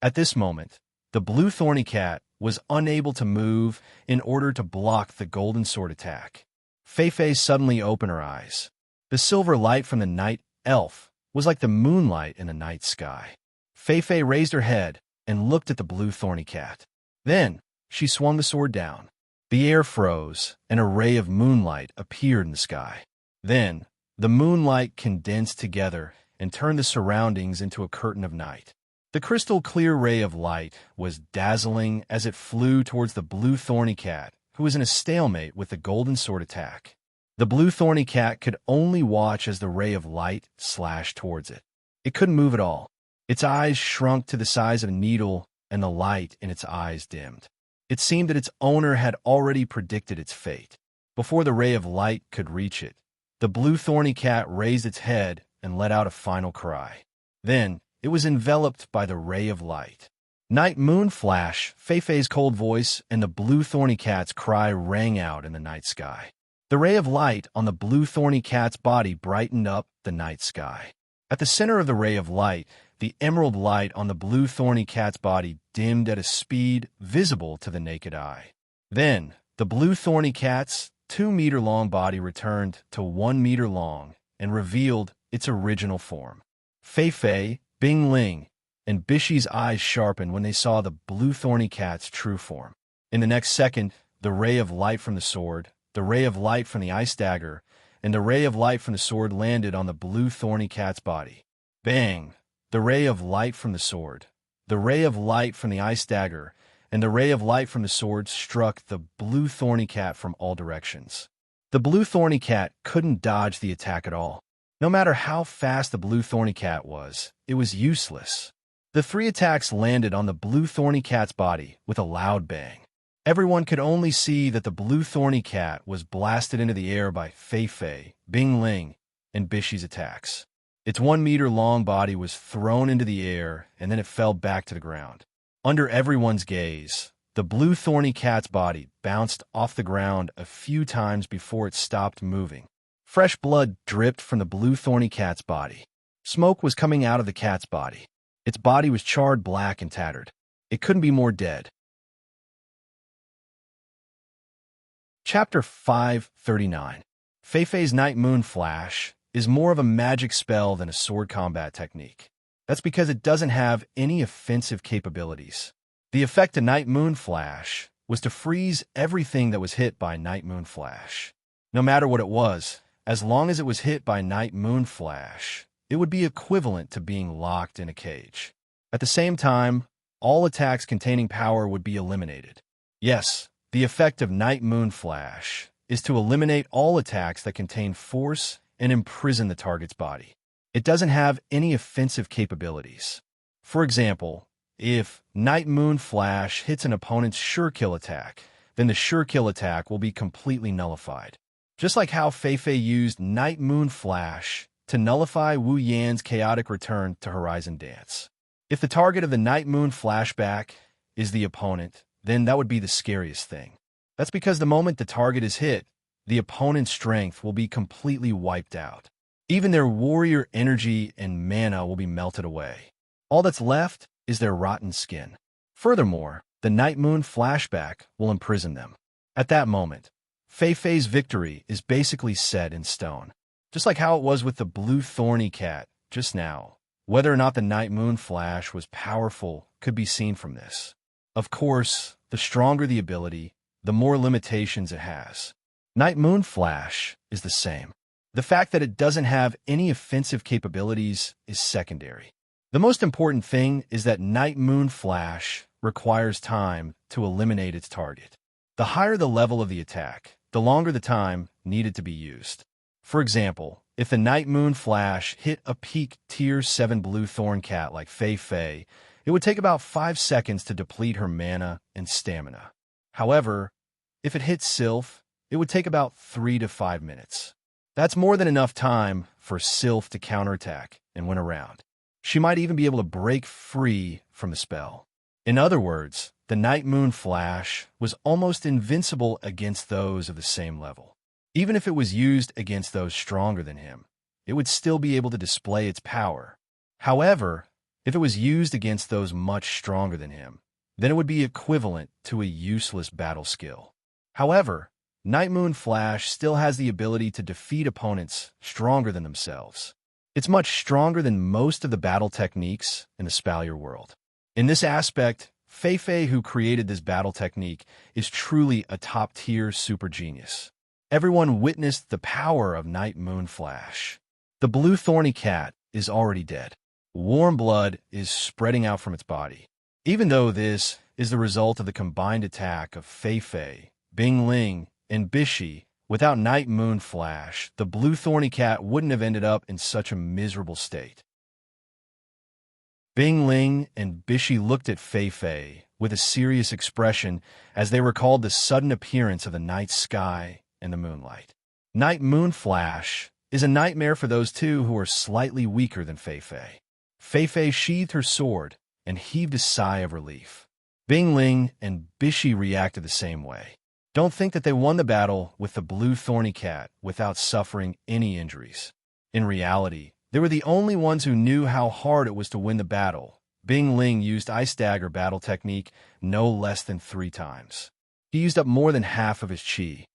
At this moment, the blue thorny cat was unable to move in order to block the golden sword attack. Fei Fei suddenly opened her eyes. The silver light from the night elf was like the moonlight in the night sky. Fei Fei raised her head and looked at the blue thorny cat. Then, she swung the sword down. The air froze, and a ray of moonlight appeared in the sky. Then, the moonlight condensed together and turned the surroundings into a curtain of night. The crystal-clear ray of light was dazzling as it flew towards the blue thorny cat, who was in a stalemate with the golden sword attack. The blue thorny cat could only watch as the ray of light slashed towards it. It couldn't move at all. Its eyes shrunk to the size of a needle, and the light in its eyes dimmed. It seemed that its owner had already predicted its fate. Before the ray of light could reach it, the blue thorny cat raised its head and let out a final cry. Then, it was enveloped by the ray of light. Night moon flash, Fei Fei's cold voice, and the blue thorny cat's cry rang out in the night sky. The ray of light on the blue thorny cat's body brightened up the night sky. At the center of the ray of light, the emerald light on the blue thorny cat's body dimmed at a speed visible to the naked eye. Then, the blue thorny cat's 2-meter-long body returned to 1 meter long and revealed its original form. Fei Fei, Bing Ling, and Bishi's eyes sharpened when they saw the blue thorny cat's true form. In the next second, the ray of light from the sword, the ray of light from the ice dagger, and the ray of light from the sword landed on the blue thorny cat's body. Bang! The ray of light from the sword, the ray of light from the ice dagger, and the ray of light from the sword struck the blue thorny cat from all directions. The blue thorny cat couldn't dodge the attack at all. No matter how fast the blue thorny cat was, it was useless. The 3 attacks landed on the blue thorny cat's body with a loud bang. Everyone could only see that the blue thorny cat was blasted into the air by Fei Fei, Bing Ling, and Bishi's attacks. Its 1-meter-long body was thrown into the air, and then it fell back to the ground. Under everyone's gaze, the blue thorny cat's body bounced off the ground a few times before it stopped moving. Fresh blood dripped from the blue thorny cat's body. Smoke was coming out of the cat's body. Its body was charred black and tattered. It couldn't be more dead. Chapter 539. Fei Fei's Night Moon Flash is more of a magic spell than a sword combat technique. That's because it doesn't have any offensive capabilities. The effect of Night Moon Flash was to freeze everything that was hit by Night Moon Flash. No matter what it was, as long as it was hit by Night Moon Flash, it would be equivalent to being locked in a cage. At the same time, all attacks containing power would be eliminated. Yes, the effect of Night Moon Flash is to eliminate all attacks that contain force and imprison the target's body. It doesn't have any offensive capabilities. For example, if Night Moon Flash hits an opponent's sure kill attack, then the sure kill attack will be completely nullified. Just like how Fei Fei used Night Moon Flash to nullify Wu Yan's chaotic return to Horizon Dance. If the target of the Night Moon flashback is the opponent, then that would be the scariest thing. That's because the moment the target is hit, the opponent's strength will be completely wiped out. Even their warrior energy and mana will be melted away. All that's left is their rotten skin. Furthermore, the Night Moon flashback will imprison them. At that moment, Fei Fei's victory is basically set in stone. Just like how it was with the blue thorny cat just now. Whether or not the Night Moon flash was powerful could be seen from this. Of course, the stronger the ability, the more limitations it has. Night Moon flash is the same. The fact that it doesn't have any offensive capabilities is secondary. The most important thing is that Night Moon flash requires time to eliminate its target. The higher the level of the attack, the longer the time needed to be used. For example, if the Night Moon flash hit a peak tier 7 blue thorn cat like Fei Fei, it would take about 5 seconds to deplete her mana and stamina. However, if it hit Sylph, it would take about 3 to 5 minutes. That's more than enough time for Sylph to counterattack and win a round. She might even be able to break free from the spell. In other words, the Night Moon flash was almost invincible against those of the same level. Even if it was used against those stronger than him, it would still be able to display its power. However, if it was used against those much stronger than him, then it would be equivalent to a useless battle skill. However, Night Moon flash still has the ability to defeat opponents stronger than themselves. It's much stronger than most of the battle techniques in the Spalier world. In this aspect, Fei Fei, who created this battle technique, is truly a top-tier super genius. Everyone witnessed the power of Night Moon flash. The blue thorny cat is already dead. Warm blood is spreading out from its body. Even though this is the result of the combined attack of Fei Fei, Bing Ling, and Bishi, without Night Moon flash, the blue thorny cat wouldn't have ended up in such a miserable state. Bing Ling and Bishi looked at Fei Fei with a serious expression as they recalled the sudden appearance of the night sky and the moonlight. Night Moon flash is a nightmare for those two who are slightly weaker than Fei Fei. Fei Fei sheathed her sword and heaved a sigh of relief. Bing Ling and Bishi reacted the same way. Don't think that they won the battle with the blue thorny cat without suffering any injuries. In reality, they were the only ones who knew how hard it was to win the battle. Bing Ling used Ice Dagger battle technique no less than 3 times. He used up more than half of his chi.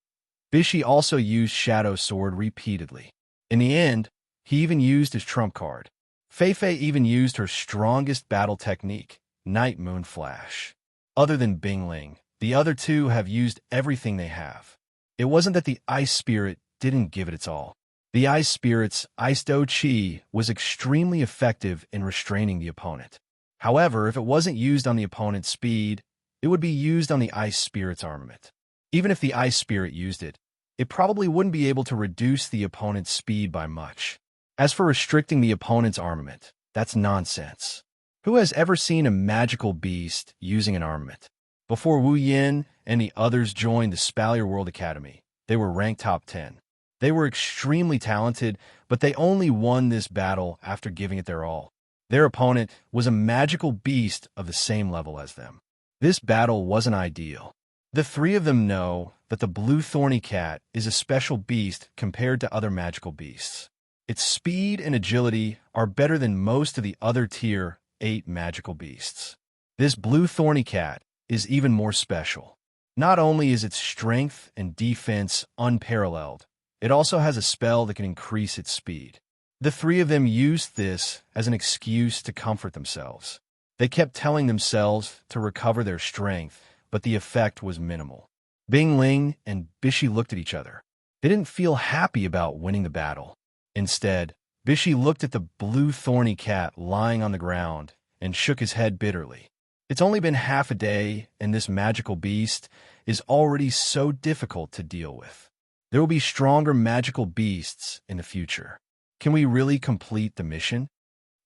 Bishi also used Shadow Sword repeatedly. In the end, he even used his trump card. Fei Fei even used her strongest battle technique, Night Moon flash. Other than Bing Ling, the other two have used everything they have. It wasn't that the Ice Spirit didn't give it its all. The Ice Spirit's Ice Do Chi was extremely effective in restraining the opponent. However, if it wasn't used on the opponent's speed, it would be used on the Ice Spirit's armament. Even if the Ice Spirit used it, it probably wouldn't be able to reduce the opponent's speed by much. As for restricting the opponent's armament, that's nonsense. Who has ever seen a magical beast using an armament? Before Wu Yin and the others joined the Spalier World Academy, they were ranked top 10. They were extremely talented, but they only won this battle after giving it their all. Their opponent was a magical beast of the same level as them. This battle wasn't ideal. The 3 of them know that the blue thorny cat is a special beast compared to other magical beasts. Its speed and agility are better than most of the other tier 8 magical beasts. This blue thorny cat is even more special. Not only is its strength and defense unparalleled, it also has a spell that can increase its speed. The 3 of them used this as an excuse to comfort themselves. They kept telling themselves to recover their strength, but the effect was minimal. Bing Ling and Bishi looked at each other. They didn't feel happy about winning the battle. Instead, Bishi looked at the blue thorny cat lying on the ground and shook his head bitterly. It's only been half a day, and this magical beast is already so difficult to deal with. There will be stronger magical beasts in the future. Can we really complete the mission?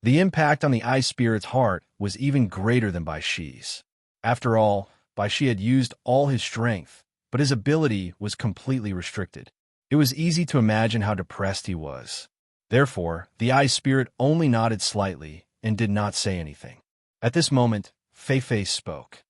The impact on the Ice Spirit's heart was even greater than Bai Shi's. After all, Bai Shi had used all his strength, but his ability was completely restricted. It was easy to imagine how depressed he was. Therefore, the Ice Spirit only nodded slightly and did not say anything. At this moment, Fei Fei spoke.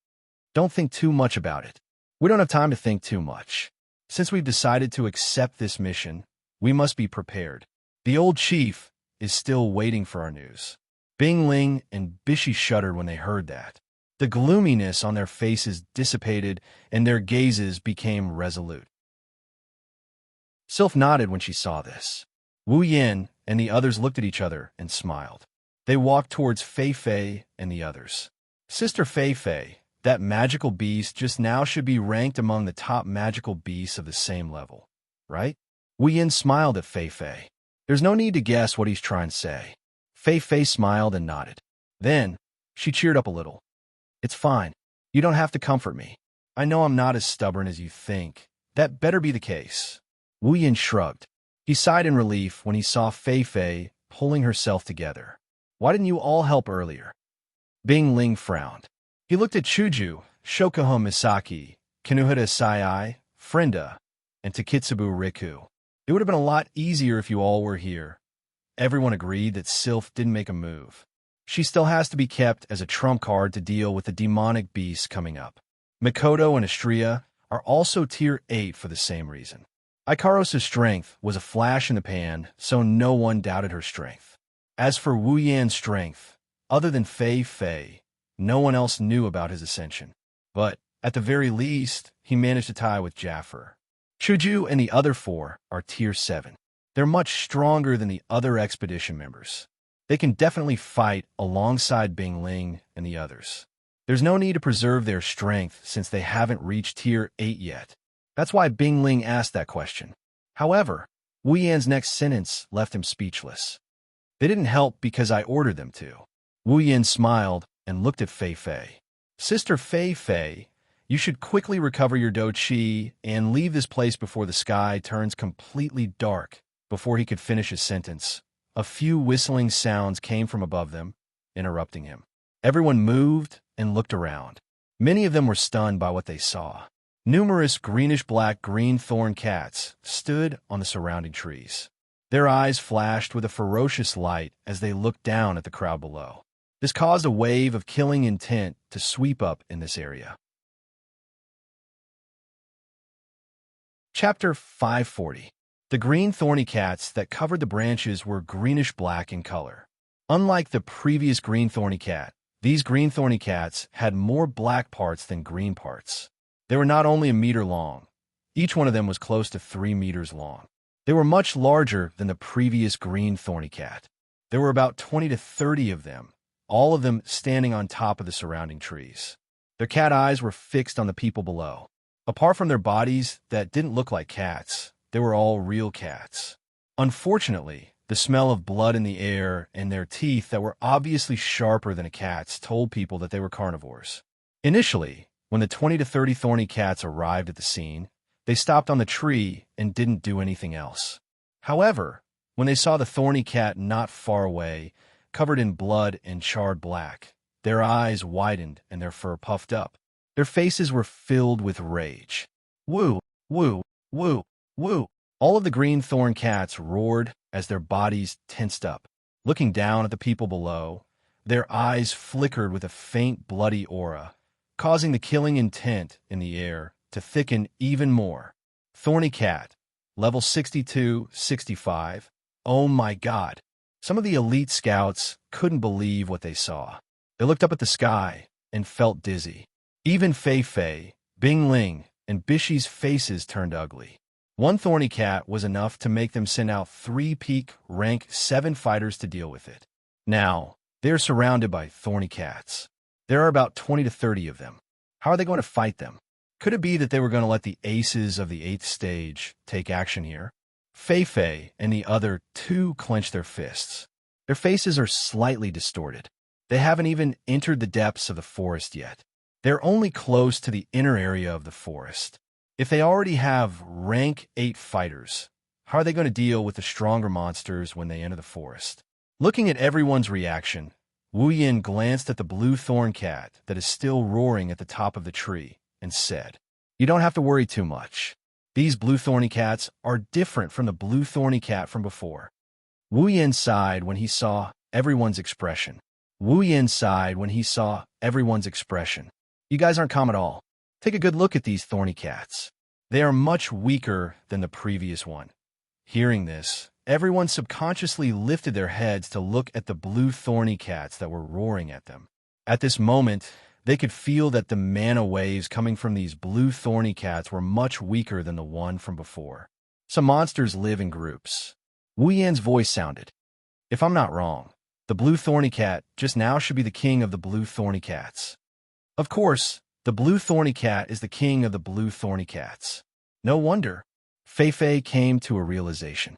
Don't think too much about it. We don't have time to think too much. Since we've decided to accept this mission, we must be prepared. The old chief is still waiting for our news. Bing Ling and Bishi shuddered when they heard that. The gloominess on their faces dissipated, and their gazes became resolute. Sylph nodded when she saw this. Wu Yin and the others looked at each other and smiled. They walked towards Fei Fei and the others. Sister Fei Fei, that magical beast just now should be ranked among the top magical beasts of the same level, right? Wu Yin smiled at Fei Fei. There's no need to guess what he's trying to say. Fei Fei smiled and nodded. Then, she cheered up a little. It's fine. You don't have to comfort me. I know I'm not as stubborn as you think. That better be the case. Wu Yin shrugged. He sighed in relief when he saw Fei Fei pulling herself together. Why didn't you all help earlier? Bing Ling frowned. He looked at Chuju, Shokuho Misaki, Kinuhara Sai, Frenda, and Takitsubu Riku. It would have been a lot easier if you all were here. Everyone agreed that Sylph didn't make a move. She still has to be kept as a trump card to deal with the demonic beasts coming up. Mikoto and Astria are also tier 8 for the same reason. Ikaros' strength was a flash in the pan, so no one doubted her strength. As for Wu Yan's strength, other than Fei Fei, no one else knew about his ascension. But, at the very least, he managed to tie with Jaffer. Chuju and the other 4 are tier 7. They're much stronger than the other expedition members. They can definitely fight alongside Bing Ling and the others. There's no need to preserve their strength since they haven't reached tier 8 yet. That's why Bing Ling asked that question. However, Wu Yan's next sentence left him speechless. They didn't help because I ordered them to. Wu Yan smiled and looked at Fei Fei. Sister Fei Fei, you should quickly recover your Do Chi and leave this place before the sky turns completely dark. Before he could finish his sentence, a few whistling sounds came from above them, interrupting him. Everyone moved and looked around. Many of them were stunned by what they saw. Numerous greenish-black green thorn cats stood on the surrounding trees. Their eyes flashed with a ferocious light as they looked down at the crowd below. This caused a wave of killing intent to sweep up in this area. Chapter 540. The green thorny cats that covered the branches were greenish-black in color. Unlike the previous green thorny cat, these green thorny cats had more black parts than green parts. They were not only a meter long. Each one of them was close to 3 meters long. They were much larger than the previous green thorny cat. There were about 20 to 30 of them, all of them standing on top of the surrounding trees. Their cat eyes were fixed on the people below. Apart from their bodies that didn't look like cats, they were all real cats. Unfortunately, the smell of blood in the air and their teeth that were obviously sharper than a cat's told people that they were carnivores. Initially, when the 20 to 30 thorny cats arrived at the scene, they stopped on the tree and didn't do anything else. However, when they saw the thorny cat not far away, covered in blood and charred black, their eyes widened and their fur puffed up. Their faces were filled with rage. Woo, woo, woo, woo. All of the green thorn cats roared as their bodies tensed up. Looking down at the people below, their eyes flickered with a faint bloody aura, causing the killing intent in the air to thicken even more. Thorny cat, level 62-65. Oh my god. Some of the elite scouts couldn't believe what they saw. They looked up at the sky and felt dizzy. Even Fei Fei, Bing Ling, and Bishi's faces turned ugly. One thorny cat was enough to make them send out 3 peak rank 7 fighters to deal with it. Now, they're surrounded by thorny cats. There are about 20 to 30 of them. How are they going to fight them? Could it be that they were going to let the aces of the 8th stage take action here? Fei Fei and the other 2 clench their fists. Their faces are slightly distorted. They haven't even entered the depths of the forest yet. They're only close to the inner area of the forest. If they already have rank 8 fighters, how are they going to deal with the stronger monsters when they enter the forest? Looking at everyone's reaction, Wu Yin glanced at the blue thorn cat that is still roaring at the top of the tree and said, "You don't have to worry too much. These blue thorny cats are different from the blue thorny cat from before." Wu Yin sighed when he saw everyone's expression. Wu Yin sighed when he saw everyone's expression. You guys aren't calm at all. Take a good look at these thorny cats. They are much weaker than the previous one. Hearing this, everyone subconsciously lifted their heads to look at the blue thorny cats that were roaring at them. At this moment, they could feel that the mana waves coming from these blue thorny cats were much weaker than the one from before. Some monsters live in groups. Wu Yan's voice sounded. If I'm not wrong, the blue thorny cat just now should be the king of the blue thorny cats. Of course, the blue thorny cat is the king of the blue thorny cats. No wonder. Fei Fei came to a realization.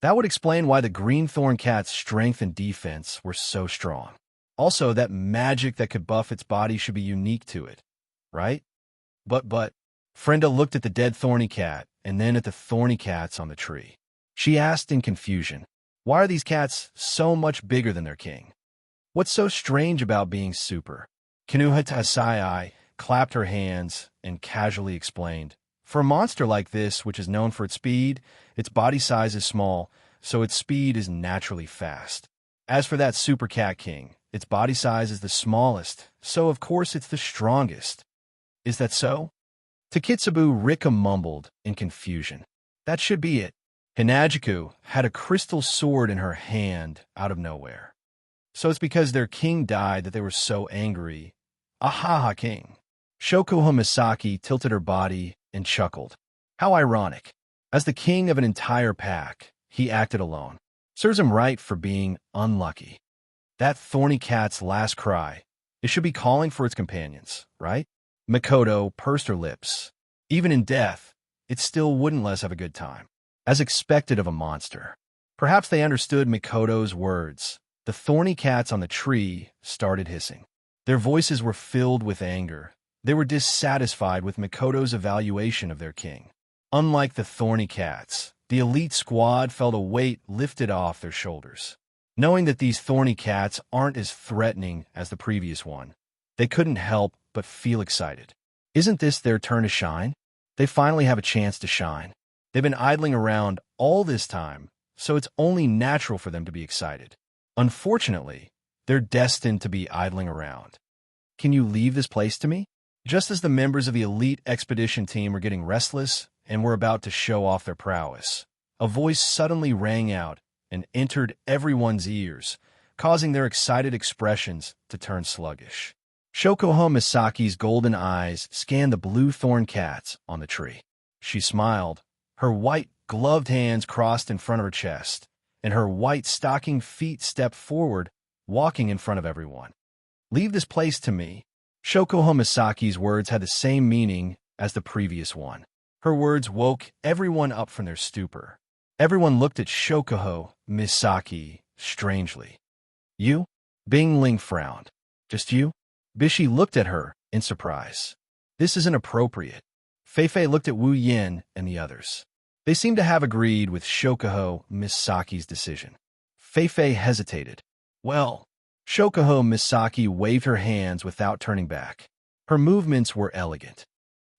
That would explain why the green thorn cat's strength and defense were so strong. Also, that magic that could buff its body should be unique to it, right? But, Frenda looked at the dead thorny cat and then at the thorny cats on the tree. She asked in confusion, why are these cats so much bigger than their king? What's so strange about being super? Kanuhatasai clapped her hands and casually explained, for a monster like this, which is known for its speed, its body size is small, so its speed is naturally fast. As for that super cat king, its body size is the smallest, so of course it's the strongest. Is that so? To Kitsubu, Rika mumbled in confusion. That should be it. Hinajiku had a crystal sword in her hand out of nowhere. So it's because their king died that they were so angry. Ahaha, king. Shokuho Misaki tilted her body and chuckled. How ironic. As the king of an entire pack, he acted alone. Serves him right for being unlucky. That thorny cat's last cry. It should be calling for its companions, right? Mikoto pursed her lips. Even in death, it still wouldn't let us have a good time. As expected of a monster. Perhaps they understood Mikoto's words. The thorny cats on the tree started hissing. Their voices were filled with anger. They were dissatisfied with Mikoto's evaluation of their king. Unlike the thorny cats, the elite squad felt a weight lifted off their shoulders. Knowing that these thorny cats aren't as threatening as the previous one, they couldn't help but feel excited. Isn't this their turn to shine? They finally have a chance to shine. They've been idling around all this time, so it's only natural for them to be excited. Unfortunately, they're destined to be idling around. Can you leave this place to me? Just as the members of the elite expedition team were getting restless and were about to show off their prowess, a voice suddenly rang out and entered everyone's ears, causing their excited expressions to turn sluggish. Shokuho Misaki's golden eyes scanned the blue thorn cats on the tree. She smiled, her white, gloved hands crossed in front of her chest, and her white stocking feet stepped forward, walking in front of everyone. Leave this place to me. Shokuho Misaki's words had the same meaning as the previous one. Her words woke everyone up from their stupor. Everyone looked at Shokuho Misaki strangely. You? Bing Ling frowned. Just you? Bishi looked at her in surprise. This isn't appropriate. Fei Fei looked at Wu Yin and the others. They seemed to have agreed with Shokuho Misaki's decision. Fei Fei hesitated. Well, Shokuho Misaki waved her hands without turning back. Her movements were elegant.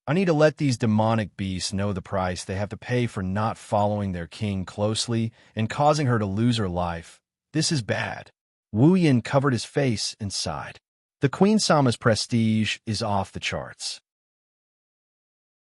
I need to let these demonic beasts know the price they have to pay for not following their king closely and causing her to lose her life. This is bad. Wu Yin covered his face and sighed. The Queen Sama's prestige is off the charts.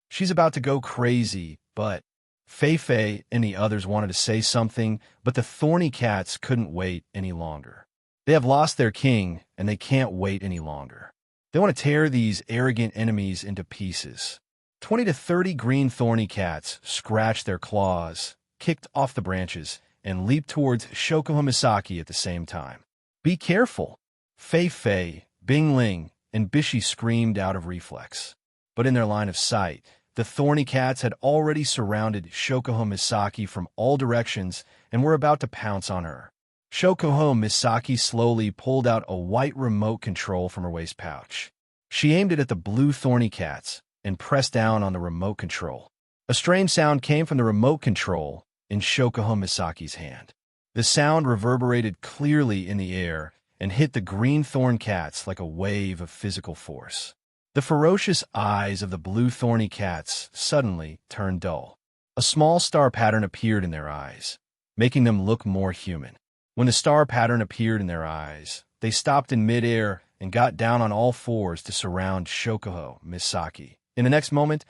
She's about to go crazy, but Fei Fei and the others wanted to say something, but the thorny cats couldn't wait any longer. They have lost their king, and they can't wait any longer. They want to tear these arrogant enemies into pieces. 20 to 30 green thorny cats scratched their claws, kicked off the branches, and leaped towards Shokuho Misaki at the same time. Be careful! Fei Fei, Bing Ling, and Bishi screamed out of reflex. But in their line of sight, the thorny cats had already surrounded Shokuho Misaki from all directions and were about to pounce on her. Shokuho Misaki slowly pulled out a white remote control from her waist pouch. She aimed it at the blue thorny cats and pressed down on the remote control. A strange sound came from the remote control in Shokuho Misaki's hand. The sound reverberated clearly in the air and hit the green thorn cats like a wave of physical force. The ferocious eyes of the blue thorny cats suddenly turned dull. A small star pattern appeared in their eyes, making them look more human. When the star pattern appeared in their eyes, they stopped in midair and got down on all fours to surround Shokuho Misaki. In the next moment,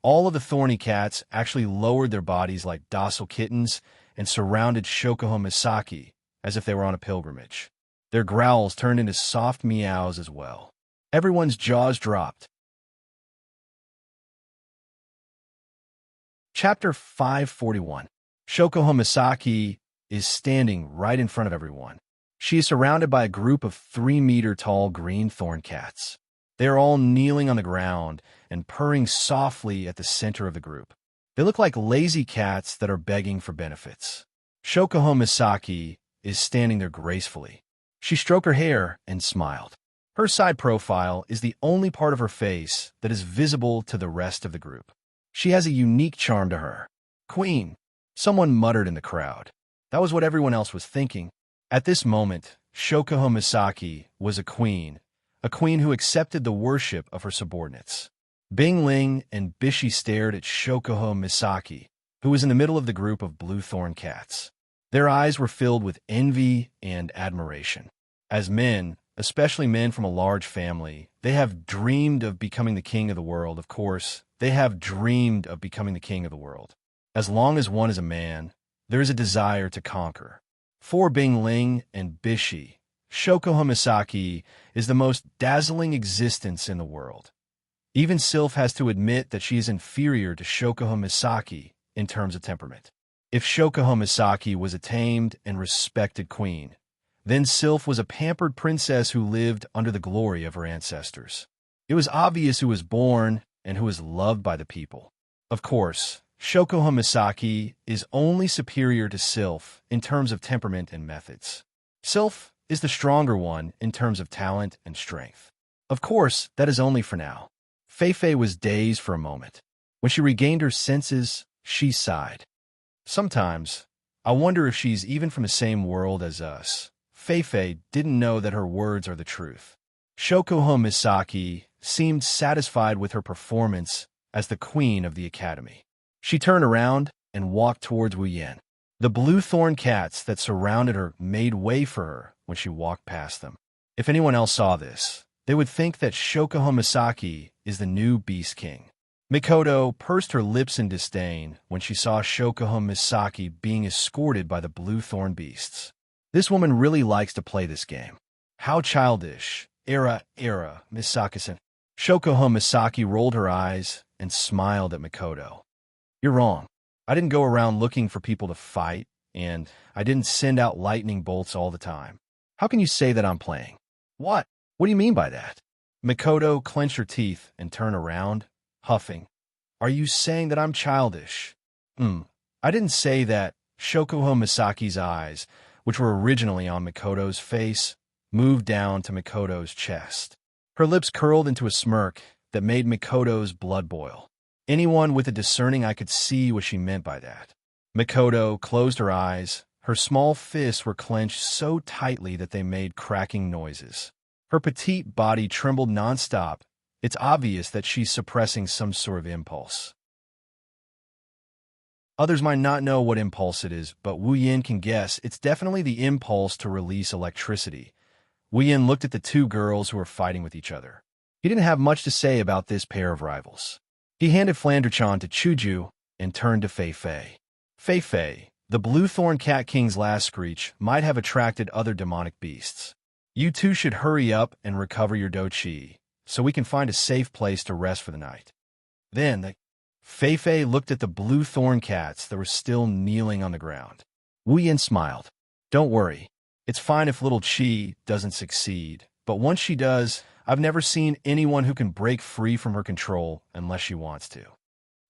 All of the thorny cats actually lowered their bodies like docile kittens and surrounded Shokuho Misaki as if they were on a pilgrimage. Their growls turned into soft meows as well. Everyone's jaws dropped. Chapter 541. Shokuho Misaki is standing right in front of everyone. She is surrounded by a group of 3-meter-tall green thorn cats. They are all kneeling on the ground and purring softly at the center of the group. They look like lazy cats that are begging for benefits. Shokuho Misaki is standing there gracefully. She stroked her hair and smiled. Her side profile is the only part of her face that is visible to the rest of the group. She has a unique charm to her. Queen, someone muttered in the crowd. That was what everyone else was thinking. At this moment, Shokuho Misaki was a queen who accepted the worship of her subordinates. Bing Ling and Bishi stared at Shokuho Misaki, who was in the middle of the group of blue thorn cats. Their eyes were filled with envy and admiration. As men, especially men from a large family, they have dreamed of becoming the king of the world. Of course, they have dreamed of becoming the king of the world. As long as one is a man, there is a desire to conquer. For Bing Ling and Bishi, Shokuho Misaki is the most dazzling existence in the world. Even Sylph has to admit that she is inferior to Shokuho Misaki in terms of temperament. If Shokuho Misaki was a tamed and respected queen, then Sylph was a pampered princess who lived under the glory of her ancestors. It was obvious who was born and who was loved by the people. Of course, Shokuho Misaki is only superior to Sylph in terms of temperament and methods. Sylph is the stronger one in terms of talent and strength. Of course, that is only for now. Fei was dazed for a moment. When she regained her senses, she sighed. Sometimes, I wonder if she's even from the same world as us. Fei didn't know that her words are the truth. Shokuho Misaki seemed satisfied with her performance as the queen of the academy. She turned around and walked towards Wu Yan. The blue thorn cats that surrounded her made way for her when she walked past them. If anyone else saw this, they would think that Shokuho Misaki is the new Beast King. Mikoto pursed her lips in disdain when she saw Shokuho Misaki being escorted by the blue thorn beasts. This woman really likes to play this game. How childish. Misaki-san. Shokuho Misaki rolled her eyes and smiled at Mikoto. You're wrong. I didn't go around looking for people to fight, and I didn't send out lightning bolts all the time. How can you say that I'm playing? What? What do you mean by that? Mikoto clenched her teeth and turned around, huffing. Are you saying that I'm childish? I didn't say that. Shokuho Misaki's eyes, which were originally on Mikoto's face, moved down to Mikoto's chest. Her lips curled into a smirk that made Mikoto's blood boil. Anyone with a discerning eye could see what she meant by that. Mikoto closed her eyes. Her small fists were clenched so tightly that they made cracking noises. Her petite body trembled nonstop. It's obvious that she's suppressing some sort of impulse. Others might not know what impulse it is, but Wu Yin can guess it's definitely the impulse to release electricity. Wu Yin looked at the two girls who were fighting with each other. He didn't have much to say about this pair of rivals. He handed Flander-chan to Chuju and turned to Fei. Fei, the Blue Thorn Cat King's last screech might have attracted other demonic beasts. You two should hurry up and recover your do-chi, so we can find a safe place to rest for the night. Then, Fei looked at the blue thorn cats that were still kneeling on the ground. Wu Yin smiled. Don't worry. It's fine if little Chi doesn't succeed, but once she does, I've never seen anyone who can break free from her control unless she wants to.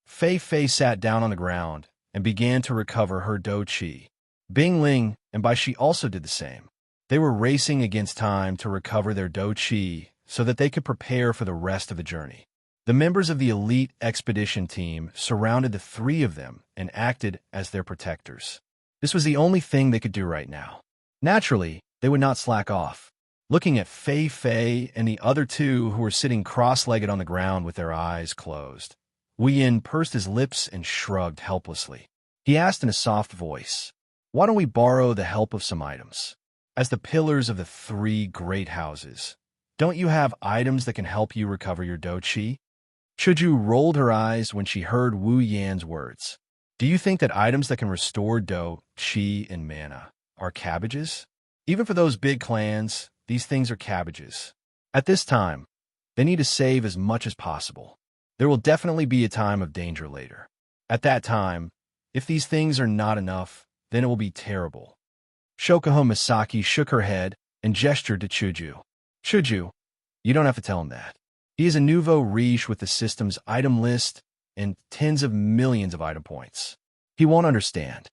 Fei sat down on the ground and began to recover her do-chi. Bing Ling and Bai Shi also did the same. They were racing against time to recover their do-chi so that they could prepare for the rest of the journey. The members of the elite expedition team surrounded the three of them and acted as their protectors. This was the only thing they could do right now. Naturally, they would not slack off. Looking at Fei and the other two who were sitting cross-legged on the ground with their eyes closed, Wu Yin pursed his lips and shrugged helplessly. He asked in a soft voice, "Why don't we borrow the help of some items? As the pillars of the three great houses, don't you have items that can help you recover your do-chi?" Chuju rolled her eyes when she heard Wu Yan's words. Do you think that items that can restore dough, chi, and mana are cabbages? Even for those big clans, these things are cabbages. At this time, they need to save as much as possible. There will definitely be a time of danger later. At that time, if these things are not enough, then it will be terrible. Shokuho Misaki shook her head and gestured to Chuju. Chuju, you don't have to tell him that. He is a nouveau riche with the system's item list and tens of millions of item points. He won't understand.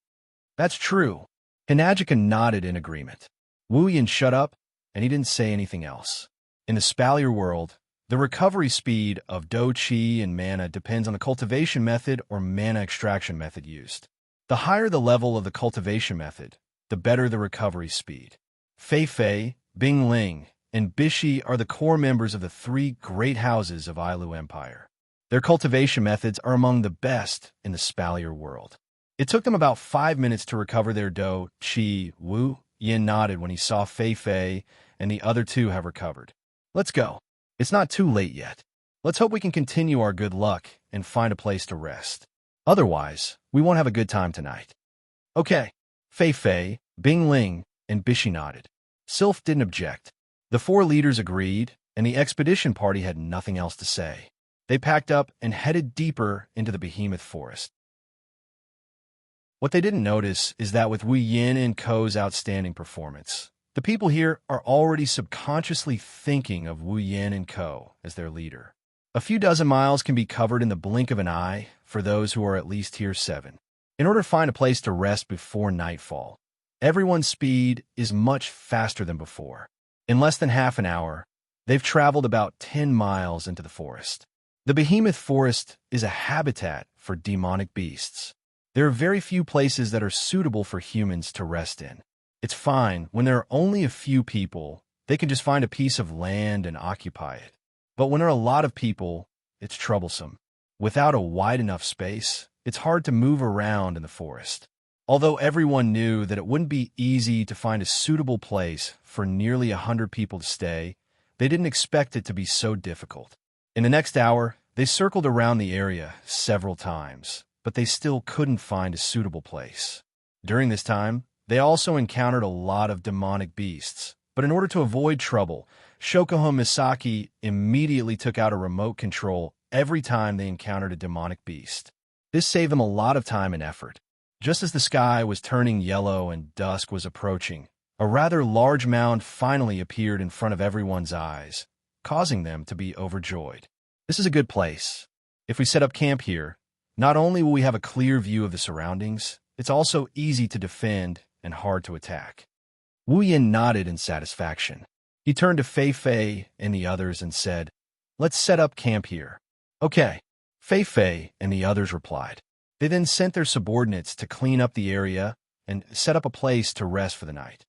That's true. Hinajika nodded in agreement. Wu Yin shut up, and he didn't say anything else. In the Spalier world, the recovery speed of dough, chi, and mana depends on the cultivation method or mana extraction method used. The higher the level of the cultivation method, the better the recovery speed. Fei Fei, Bing Ling, and Bishi are the core members of the three great houses of Ailu Empire. Their cultivation methods are among the best in the Spalier world. It took them about 5 minutes to recover their dough, chi. Wu Yin nodded when he saw Fei Fei and the other two have recovered. Let's go. It's not too late yet. Let's hope we can continue our good luck and find a place to rest. Otherwise, we won't have a good time tonight. Okay. Fei Fei, Bing Ling, and Bishi nodded. Sylph didn't object. The 4 leaders agreed, and the expedition party had nothing else to say. They packed up and headed deeper into the behemoth forest. What they didn't notice is that with Wu Yin and Ko's outstanding performance, the people here are already subconsciously thinking of Wu Yin and Ko as their leader. A few dozen miles can be covered in the blink of an eye for those who are at least Tier 7. In order to find a place to rest before nightfall, everyone's speed is much faster than before. In less than half an hour, they've traveled about 10 miles into the forest. The behemoth forest is a habitat for demonic beasts. There are very few places that are suitable for humans to rest in. It's fine when there are only a few people, they can just find a piece of land and occupy it. But when there are a lot of people, it's troublesome. Without a wide enough space, it's hard to move around in the forest. Although everyone knew that it wouldn't be easy to find a suitable place for nearly 100 people to stay, they didn't expect it to be so difficult. In the next hour, they circled around the area several times, but they still couldn't find a suitable place. During this time, they also encountered a lot of demonic beasts, but in order to avoid trouble, Shokuho Misaki immediately took out a remote control every time they encountered a demonic beast. This saved them a lot of time and effort. Just as the sky was turning yellow and dusk was approaching, a rather large mound finally appeared in front of everyone's eyes, causing them to be overjoyed. This is a good place. If we set up camp here, not only will we have a clear view of the surroundings, it's also easy to defend and hard to attack. Wu Yin nodded in satisfaction. He turned to Fei Fei and the others and said, "Let's set up camp here." Okay, Fei Fei and the others replied. They then sent their subordinates to clean up the area and set up a place to rest for the night.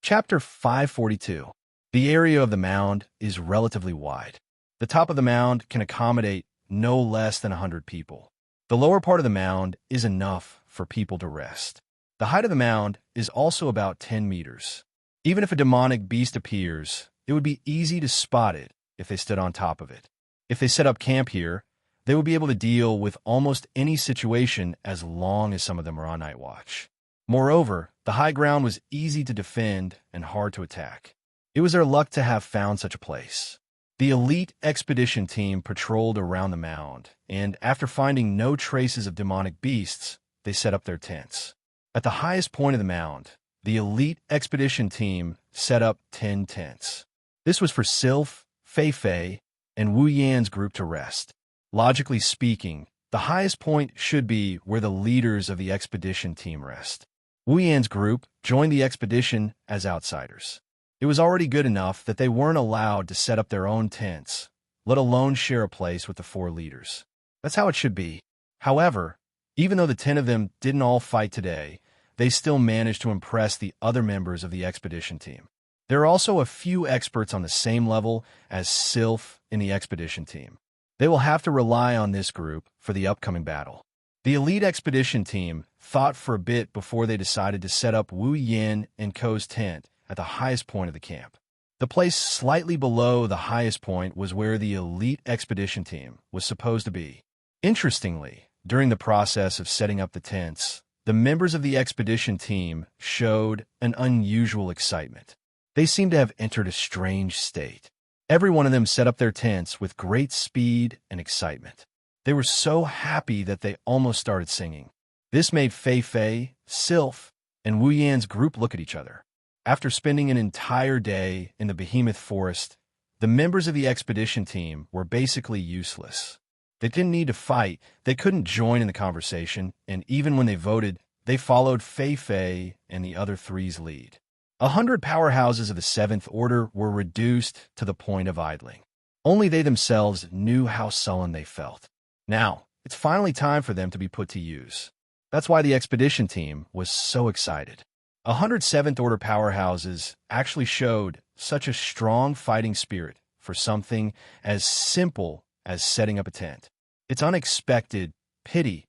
Chapter 542. The area of the mound is relatively wide. The top of the mound can accommodate no less than 100 people. The lower part of the mound is enough for people to rest. The height of the mound is also about 10 meters. Even if a demonic beast appears, it would be easy to spot it if they stood on top of it. If they set up camp here, they would be able to deal with almost any situation as long as some of them are on night watch. Moreover, the high ground was easy to defend and hard to attack. It was their luck to have found such a place. The elite expedition team patrolled around the mound, and after finding no traces of demonic beasts, they set up their tents. At the highest point of the mound, the elite expedition team set up 10 tents. This was for Sylph, Fei Fei, and Wu Yan's group to rest. Logically speaking, the highest point should be where the leaders of the expedition team rest. Wu Yan's group joined the expedition as outsiders. It was already good enough that they weren't allowed to set up their own tents, let alone share a place with the 4 leaders. That's how it should be. However, even though the 10 of them didn't all fight today, they still managed to impress the other members of the expedition team. There are also a few experts on the same level as Sylph in the expedition team. They will have to rely on this group for the upcoming battle. The elite expedition team thought for a bit before they decided to set up Wu Yin and Ko's tent at the highest point of the camp. The place slightly below the highest point was where the elite expedition team was supposed to be. Interestingly, during the process of setting up the tents, the members of the expedition team showed an unusual excitement. They seemed to have entered a strange state. Every one of them set up their tents with great speed and excitement. They were so happy that they almost started singing. This made Fei Fei, Sylph, and Wu Yan's group look at each other. After spending an entire day in the behemoth forest, the members of the expedition team were basically useless. They didn't need to fight, they couldn't join in the conversation, and even when they voted, they followed Fei Fei and the other three's lead. 100 powerhouses of the Seventh Order were reduced to the point of idling. Only they themselves knew how sullen they felt. Now, it's finally time for them to be put to use. That's why the expedition team was so excited. 100 Seventh Order powerhouses actually showed such a strong fighting spirit for something as simple as setting up a tent. It's unexpected pity.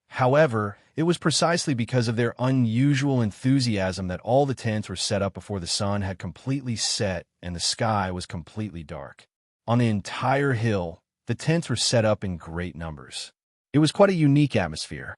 However, it was precisely because of their unusual enthusiasm that all the tents were set up before the sun had completely set and the sky was completely dark. On the entire hill, the tents were set up in great numbers. It was quite a unique atmosphere.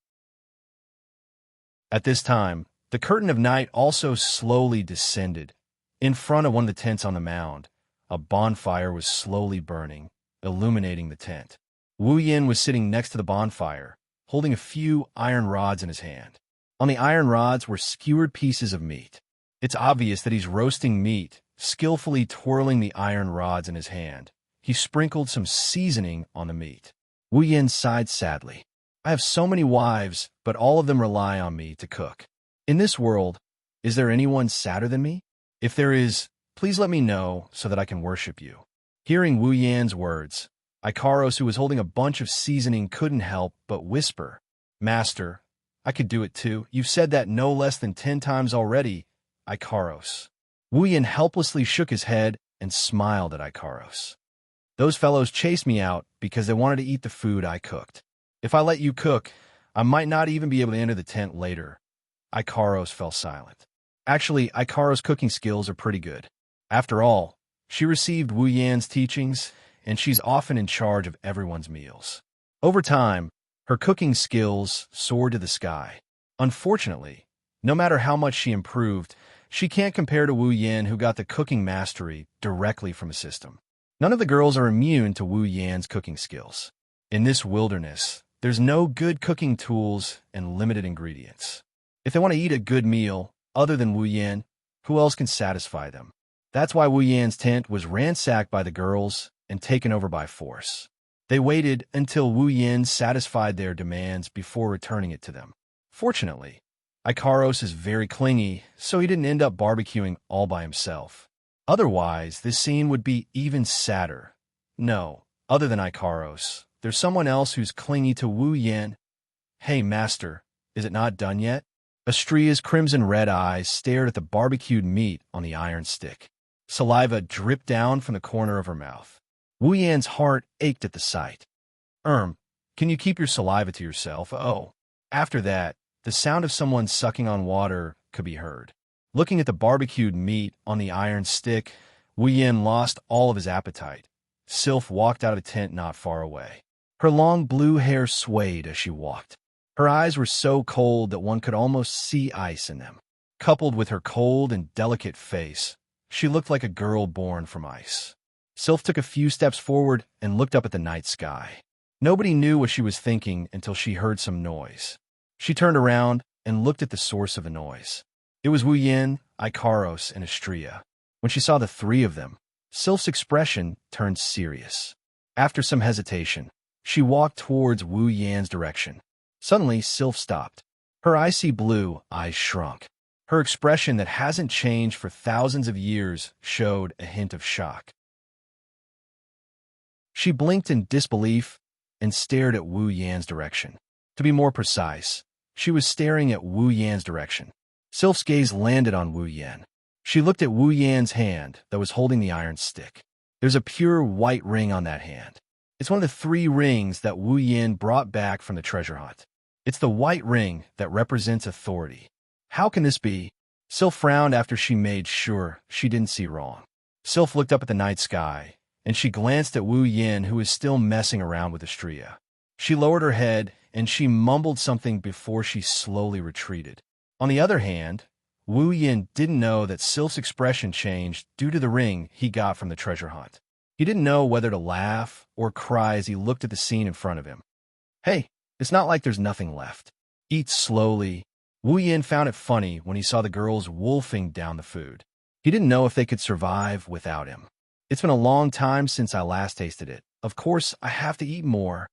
At this time, the curtain of night also slowly descended. In front of one of the tents on the mound, a bonfire was slowly burning, illuminating the tent. Wu Yan was sitting next to the bonfire, holding a few iron rods in his hand. On the iron rods were skewered pieces of meat. It's obvious that he's roasting meat, skillfully twirling the iron rods in his hand. He sprinkled some seasoning on the meat. Wu Yan sighed sadly. I have so many wives, but all of them rely on me to cook. In this world, is there anyone sadder than me? If there is, please let me know so that I can worship you. Hearing Wu Yan's words, Ikaros, who was holding a bunch of seasoning, couldn't help but whisper, Master, I could do it too. You've said that no less than 10 times already, Ikaros. Wu Yan helplessly shook his head and smiled at Ikaros. Those fellows chased me out because they wanted to eat the food I cooked. If I let you cook, I might not even be able to enter the tent later. Ikaros fell silent. Actually, Ikaros' cooking skills are pretty good. After all, she received Wu Yan's teachings, and she's often in charge of everyone's meals. Over time, her cooking skills soared to the sky. Unfortunately, no matter how much she improved, she can't compare to Wu Yan, who got the cooking mastery directly from a system. None of the girls are immune to Wu Yan's cooking skills. In this wilderness, there's no good cooking tools and limited ingredients. If they want to eat a good meal, other than Wu Yan, who else can satisfy them? That's why Wu Yan's tent was ransacked by the girls and taken over by force. They waited until Wu Yan satisfied their demands before returning it to them. Fortunately, Ikaros is very clingy, so he didn't end up barbecuing all by himself. Otherwise, this scene would be even sadder. No, other than Ikaros, there's someone else who's clingy to Wu Yan. Hey, Master, is it not done yet? Astria's crimson-red eyes stared at the barbecued meat on the iron stick. Saliva dripped down from the corner of her mouth. Wu Yan's heart ached at the sight. Can you keep your saliva to yourself? Oh. After that, the sound of someone sucking on water could be heard. Looking at the barbecued meat on the iron stick, Wu Yan lost all of his appetite. Sylph walked out of the tent not far away. Her long blue hair swayed as she walked. Her eyes were so cold that one could almost see ice in them. Coupled with her cold and delicate face, she looked like a girl born from ice. Sylph took a few steps forward and looked up at the night sky. Nobody knew what she was thinking until she heard some noise. She turned around and looked at the source of the noise. It was Wu Yan, Ikaros, and Astria. When she saw the three of them, Sylph's expression turned serious. After some hesitation, she walked towards Wu Yan's direction. Suddenly, Sylph stopped. Her icy blue eyes shrunk. Her expression that hasn't changed for thousands of years showed a hint of shock. She blinked in disbelief and stared at Wu Yan's direction. To be more precise, she was staring at Wu Yan's direction. Sylph's gaze landed on Wu Yan. She looked at Wu Yan's hand that was holding the iron stick. There's a pure white ring on that hand. It's one of the 3 rings that Wu Yan brought back from the treasure hunt. It's the white ring that represents authority. How can this be? Sylph frowned after she made sure she didn't see wrong. Sylph looked up at the night sky, and she glanced at Wu Yin, who was still messing around with Estrella. She lowered her head, and she mumbled something before she slowly retreated. On the other hand, Wu Yin didn't know that Sylph's expression changed due to the ring he got from the treasure hunt. He didn't know whether to laugh or cry as he looked at the scene in front of him. Hey, it's not like there's nothing left. Eat slowly. Wu Yin found it funny when he saw the girls wolfing down the food. He didn't know if they could survive without him. It's been a long time since I last tasted it. Of course, I have to eat more.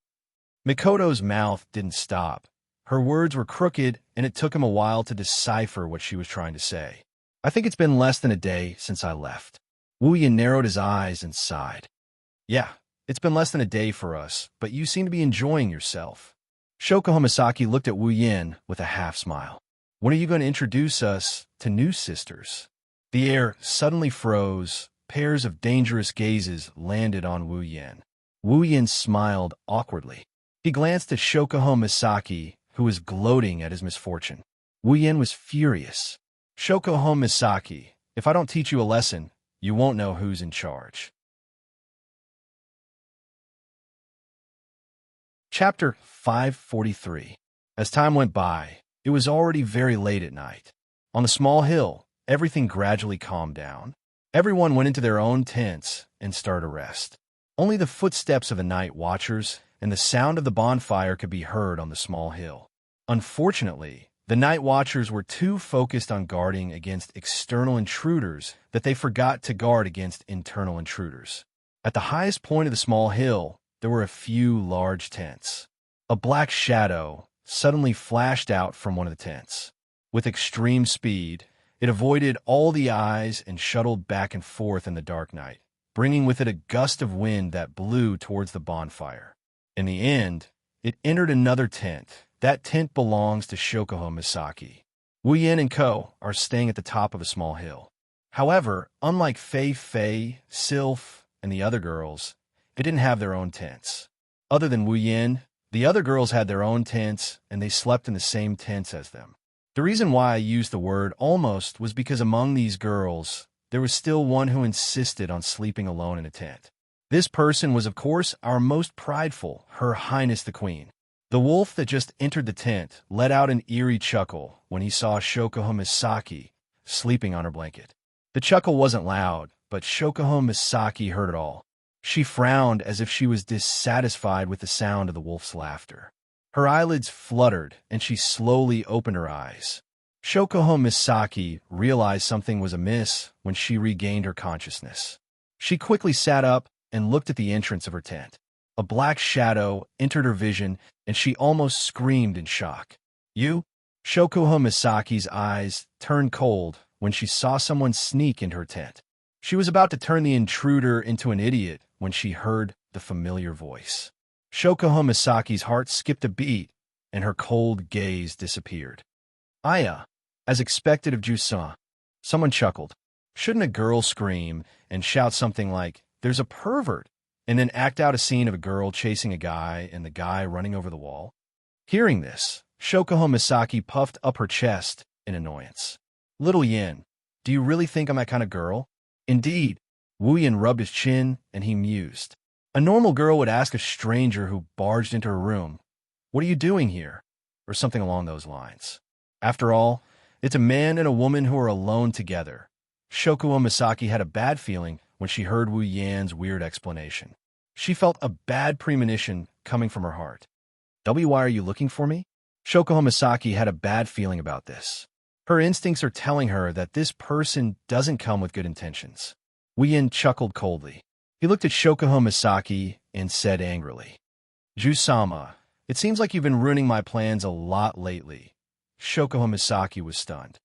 Mikoto's mouth didn't stop. Her words were crooked, and it took him a while to decipher what she was trying to say. I think it's been less than a day since I left. Wu Yin narrowed his eyes and sighed. Yeah, it's been less than a day for us, but you seem to be enjoying yourself. Shoko Hamasaki looked at Wu Yin with a half-smile. When are you going to introduce us to new sisters? The air suddenly froze. Pairs of dangerous gazes landed on Wu Yin. Wu Yin smiled awkwardly. He glanced at Shokuho Misaki, who was gloating at his misfortune. Wu Yin was furious. Shokuho Misaki, if I don't teach you a lesson, you won't know who's in charge. Chapter 543. As time went by, it was already very late at night. On the small hill, everything gradually calmed down. Everyone went into their own tents and started to rest. Only the footsteps of the night watchers and the sound of the bonfire could be heard on the small hill. Unfortunately, the night watchers were too focused on guarding against external intruders that they forgot to guard against internal intruders. At the highest point of the small hill, there were a few large tents. A black shadow suddenly flashed out from one of the tents. With extreme speed, it avoided all the eyes and shuttled back and forth in the dark night, bringing with it a gust of wind that blew towards the bonfire. In the end, it entered another tent. That tent belongs to Shokuho Misaki. Wu Yin and Co. are staying at the top of a small hill. However, unlike Fei, Sylph, and the other girls, they didn't have their own tents. Other than Wu Yin, the other girls had their own tents, and they slept in the same tents as them. The reason why I used the word almost was because among these girls, there was still one who insisted on sleeping alone in a tent. This person was, of course, our most prideful, Her Highness the Queen. The wolf that just entered the tent let out an eerie chuckle when he saw Shokuho Misaki sleeping on her blanket. The chuckle wasn't loud, but Shokuho Misaki heard it all. She frowned as if she was dissatisfied with the sound of the wolf's laughter. Her eyelids fluttered, and she slowly opened her eyes. Shokuho Misaki realized something was amiss when she regained her consciousness. She quickly sat up and looked at the entrance of her tent. A black shadow entered her vision, and she almost screamed in shock. You? Shokuho Misaki's eyes turned cold when she saw someone sneak into her tent. She was about to turn the intruder into an idiot when she heard the familiar voice. Shokuho Misaki's heart skipped a beat, and her cold gaze disappeared. Aya, as expected of Jusan. Someone chuckled. Shouldn't a girl scream and shout something like, "There's a pervert," and then act out a scene of a girl chasing a guy and the guy running over the wall? Hearing this, Shokuho Misaki puffed up her chest in annoyance. Little Yin, do you really think I'm that kind of girl? Indeed. Wu Yin rubbed his chin, and he mused. A normal girl would ask a stranger who barged into her room, "What are you doing here?" or something along those lines. After all, it's a man and a woman who are alone together. Shokuho Misaki had a bad feeling when she heard Wu Yan's weird explanation. She felt a bad premonition coming from her heart. Why are you looking for me? Shokuho Misaki had a bad feeling about this. Her instincts are telling her that this person doesn't come with good intentions. Wu Yan chuckled coldly. He looked at Shokuho Misaki and said angrily, "Jusama, it seems like you've been ruining my plans a lot lately." Shokuho Misaki was stunned.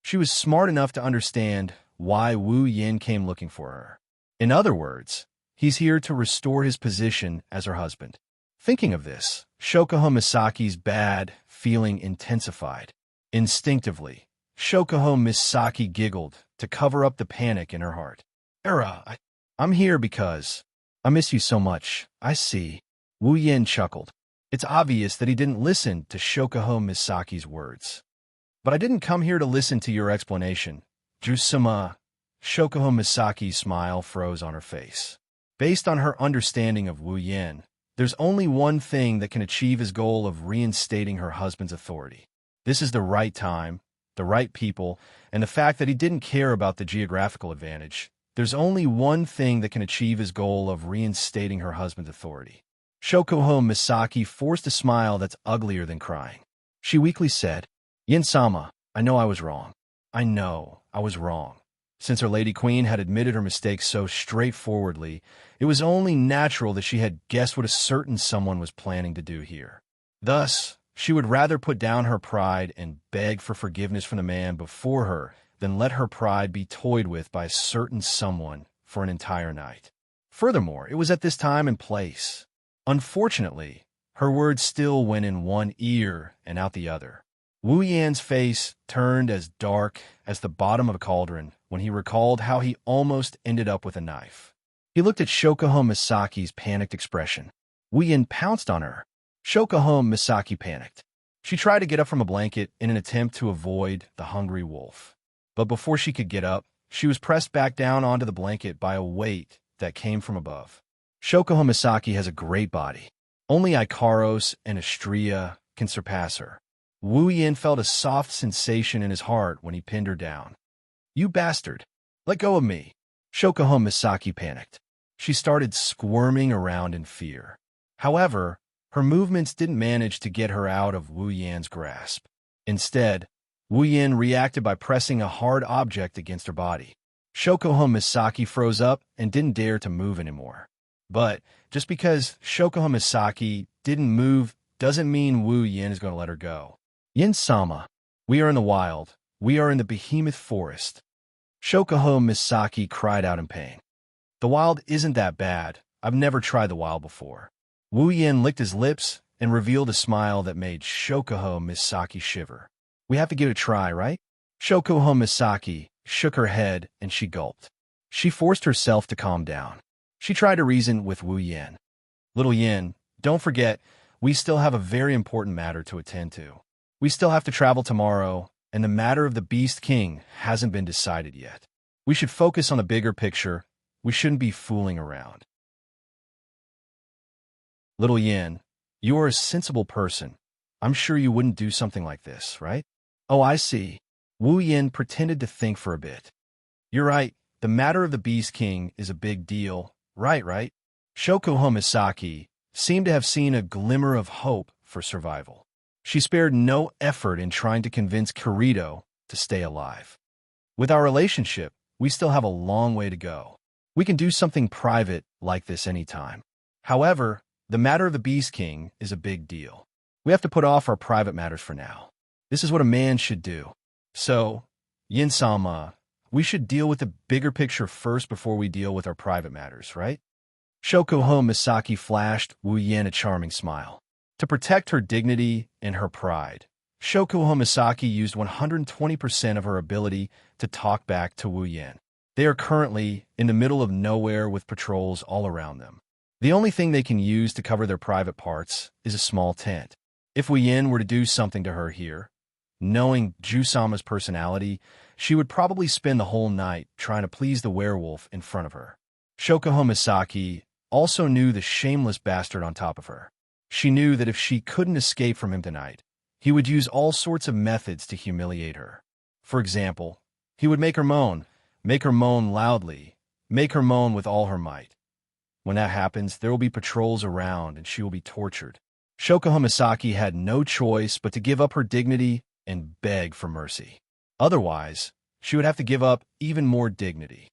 She was smart enough to understand why Wu Yin came looking for her. In other words, he's here to restore his position as her husband. Thinking of this, Shokuho Misaki's bad feeling intensified. Instinctively, Shokuho Misaki giggled to cover up the panic in her heart. I'm here because I miss you so much. I see. Wu Yin chuckled. It's obvious that he didn't listen to Shokuho Misaki's words. But I didn't come here to listen to your explanation. Jusama, Shokoko Misaki's smile froze on her face. Based on her understanding of Wu Yin, there's only one thing that can achieve his goal of reinstating her husband's authority. This is the right time, the right people, and the fact that he didn't care about the geographical advantage. There's only one thing that can achieve his goal of reinstating her husband's authority. Shokoko Misaki forced a smile that's uglier than crying. She weakly said, Yin-sama, I know I was wrong. I know I was wrong. Since her Lady Queen had admitted her mistake so straightforwardly, it was only natural that she had guessed what a certain someone was planning to do here. Thus, she would rather put down her pride and beg for forgiveness from the man before her than let her pride be toyed with by a certain someone for an entire night. Furthermore, it was at this time and place. Unfortunately, her words still went in one ear and out the other. Wu Yan's face turned as dark as the bottom of a cauldron when he recalled how he almost ended up with a knife. He looked at Shokoko Misaki's panicked expression. Wu Yan pounced on her. Shokoko Misaki panicked. She tried to get up from a blanket in an attempt to avoid the hungry wolf. But before she could get up, she was pressed back down onto the blanket by a weight that came from above. Shokoko Misaki has a great body. Only Ikaros and Astria can surpass her. Wu Yan felt a soft sensation in his heart when he pinned her down. You bastard! Let go of me! Shokoko Misaki panicked. She started squirming around in fear. However, her movements didn't manage to get her out of Wu Yan's grasp. Instead, Wu Yan reacted by pressing a hard object against her body. Shokoko Misaki froze up and didn't dare to move anymore. But just because Shokoko Misaki didn't move doesn't mean Wu Yan is going to let her go. Yin-sama, we are in the wild. We are in the behemoth forest. Shokoko Misaki cried out in pain. The wild isn't that bad. I've never tried the wild before. Wu Yan licked his lips and revealed a smile that made Shokoko Misaki shiver. We have to give it a try, right? Shokoko Misaki shook her head and she gulped. She forced herself to calm down. She tried to reason with Wu Yan. Little Yin, don't forget, we still have a very important matter to attend to. We still have to travel tomorrow, and the matter of the Beast King hasn't been decided yet. We should focus on the bigger picture. We shouldn't be fooling around. Little Yin, you are a sensible person. I'm sure you wouldn't do something like this, right? Oh, I see. Wu Yin pretended to think for a bit. You're right. The matter of the Beast King is a big deal. Right? Shokoko Misaki seemed to have seen a glimmer of hope for survival. She spared no effort in trying to convince Kirito to stay alive. With our relationship, we still have a long way to go. We can do something private like this anytime. However, the matter of the Beast King is a big deal. We have to put off our private matters for now. This is what a man should do. So, Yin-sama, we should deal with the bigger picture first before we deal with our private matters, right? Shokoko Misaki flashed Wu Yan a charming smile. To protect her dignity and her pride, Shokoko Misaki used 120% of her ability to talk back to Wu Yan. They are currently in the middle of nowhere with patrols all around them. The only thing they can use to cover their private parts is a small tent. If Wu Yan were to do something to her here, knowing Ju-sama's personality, she would probably spend the whole night trying to please the werewolf in front of her. Shokoko Misaki also knew the shameless bastard on top of her. She knew that if she couldn't escape from him tonight, he would use all sorts of methods to humiliate her. For example, he would make her moan loudly, make her moan with all her might. When that happens, there will be patrols around and she will be tortured. Shokoko Misaki had no choice but to give up her dignity and beg for mercy. Otherwise, she would have to give up even more dignity.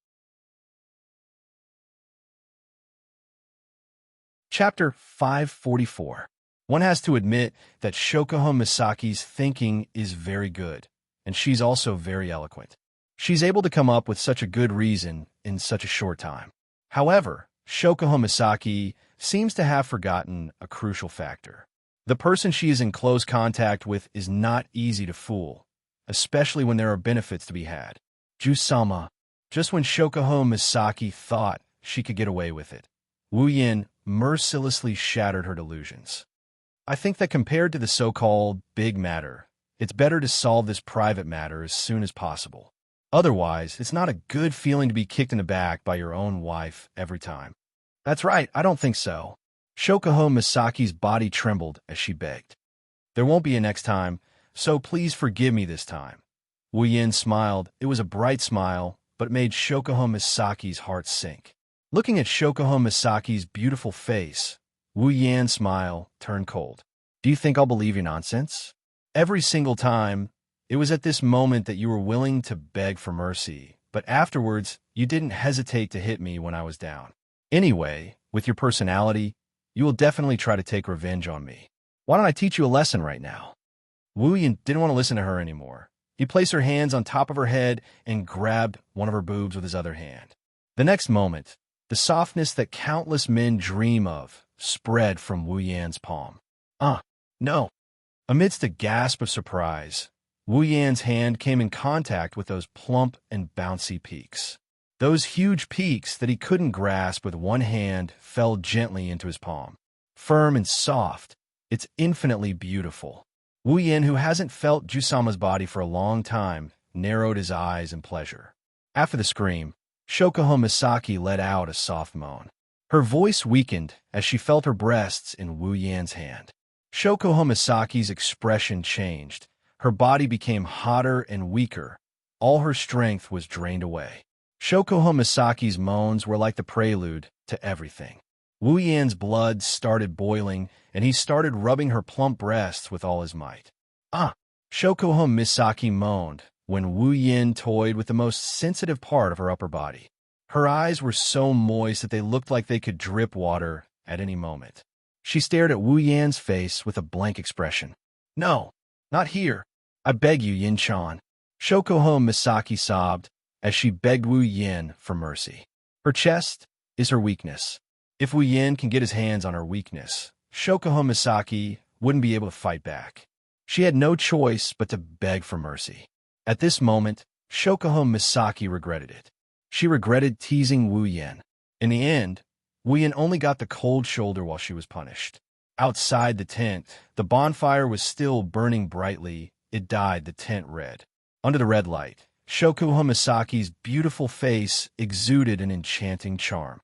Chapter 544. One has to admit that Shokoko Misaki's thinking is very good, and she's also very eloquent. She's able to come up with such a good reason in such a short time. However, Shokoko Misaki seems to have forgotten a crucial factor. The person she is in close contact with is not easy to fool, especially when there are benefits to be had. Ju-sama. Just when Shokoko Misaki thought she could get away with it, Wu Yan mercilessly shattered her delusions. I think that compared to the so-called big matter, it's better to solve this private matter as soon as possible. Otherwise, it's not a good feeling to be kicked in the back by your own wife every time. That's right, I don't think so. Shokuho Misaki's body trembled as she begged. There won't be a next time, so please forgive me this time. Wu Yin smiled. It was a bright smile, but it made Shokuho Misaki's heart sink. Looking at Shokuho Misaki's beautiful face, Wu Yan's smile turned cold. Do you think I'll believe your nonsense? Every single time, it was at this moment that you were willing to beg for mercy, but afterwards, you didn't hesitate to hit me when I was down. Anyway, with your personality, you will definitely try to take revenge on me. Why don't I teach you a lesson right now? Wu Yan didn't want to listen to her anymore. He placed her hands on top of her head and grabbed one of her boobs with his other hand. The next moment, the softness that countless men dream of spread from Wu Yan's palm. No. Amidst a gasp of surprise, Wu Yan's hand came in contact with those plump and bouncy peaks. Those huge peaks that he couldn't grasp with one hand fell gently into his palm. Firm and soft, it's infinitely beautiful. Wu Yan, who hasn't felt Jusama's body for a long time, narrowed his eyes in pleasure. After the scream, Shokuho Misaki let out a soft moan. Her voice weakened as she felt her breasts in Wu Yan's hand. Shokuho Misaki's expression changed. Her body became hotter and weaker. All her strength was drained away. Shokuho Misaki's moans were like the prelude to everything. Wu Yan's blood started boiling, and he started rubbing her plump breasts with all his might. Shokuho Misaki moaned when Wu Yan toyed with the most sensitive part of her upper body. Her eyes were so moist that they looked like they could drip water at any moment. She stared at Wu Yan's face with a blank expression. No, not here. I beg you, Yin-chan. Shokuho Misaki sobbed as she begged Wu Yan for mercy. Her chest is her weakness. If Wu Yan can get his hands on her weakness, Shokuho Misaki wouldn't be able to fight back. She had no choice but to beg for mercy. At this moment, Shokuho Misaki regretted it. She regretted teasing Wu Yan. In the end, Wu Yan only got the cold shoulder while she was punished. Outside the tent, the bonfire was still burning brightly. It dyed the tent red. Under the red light, Shokuho Misaki's beautiful face exuded an enchanting charm.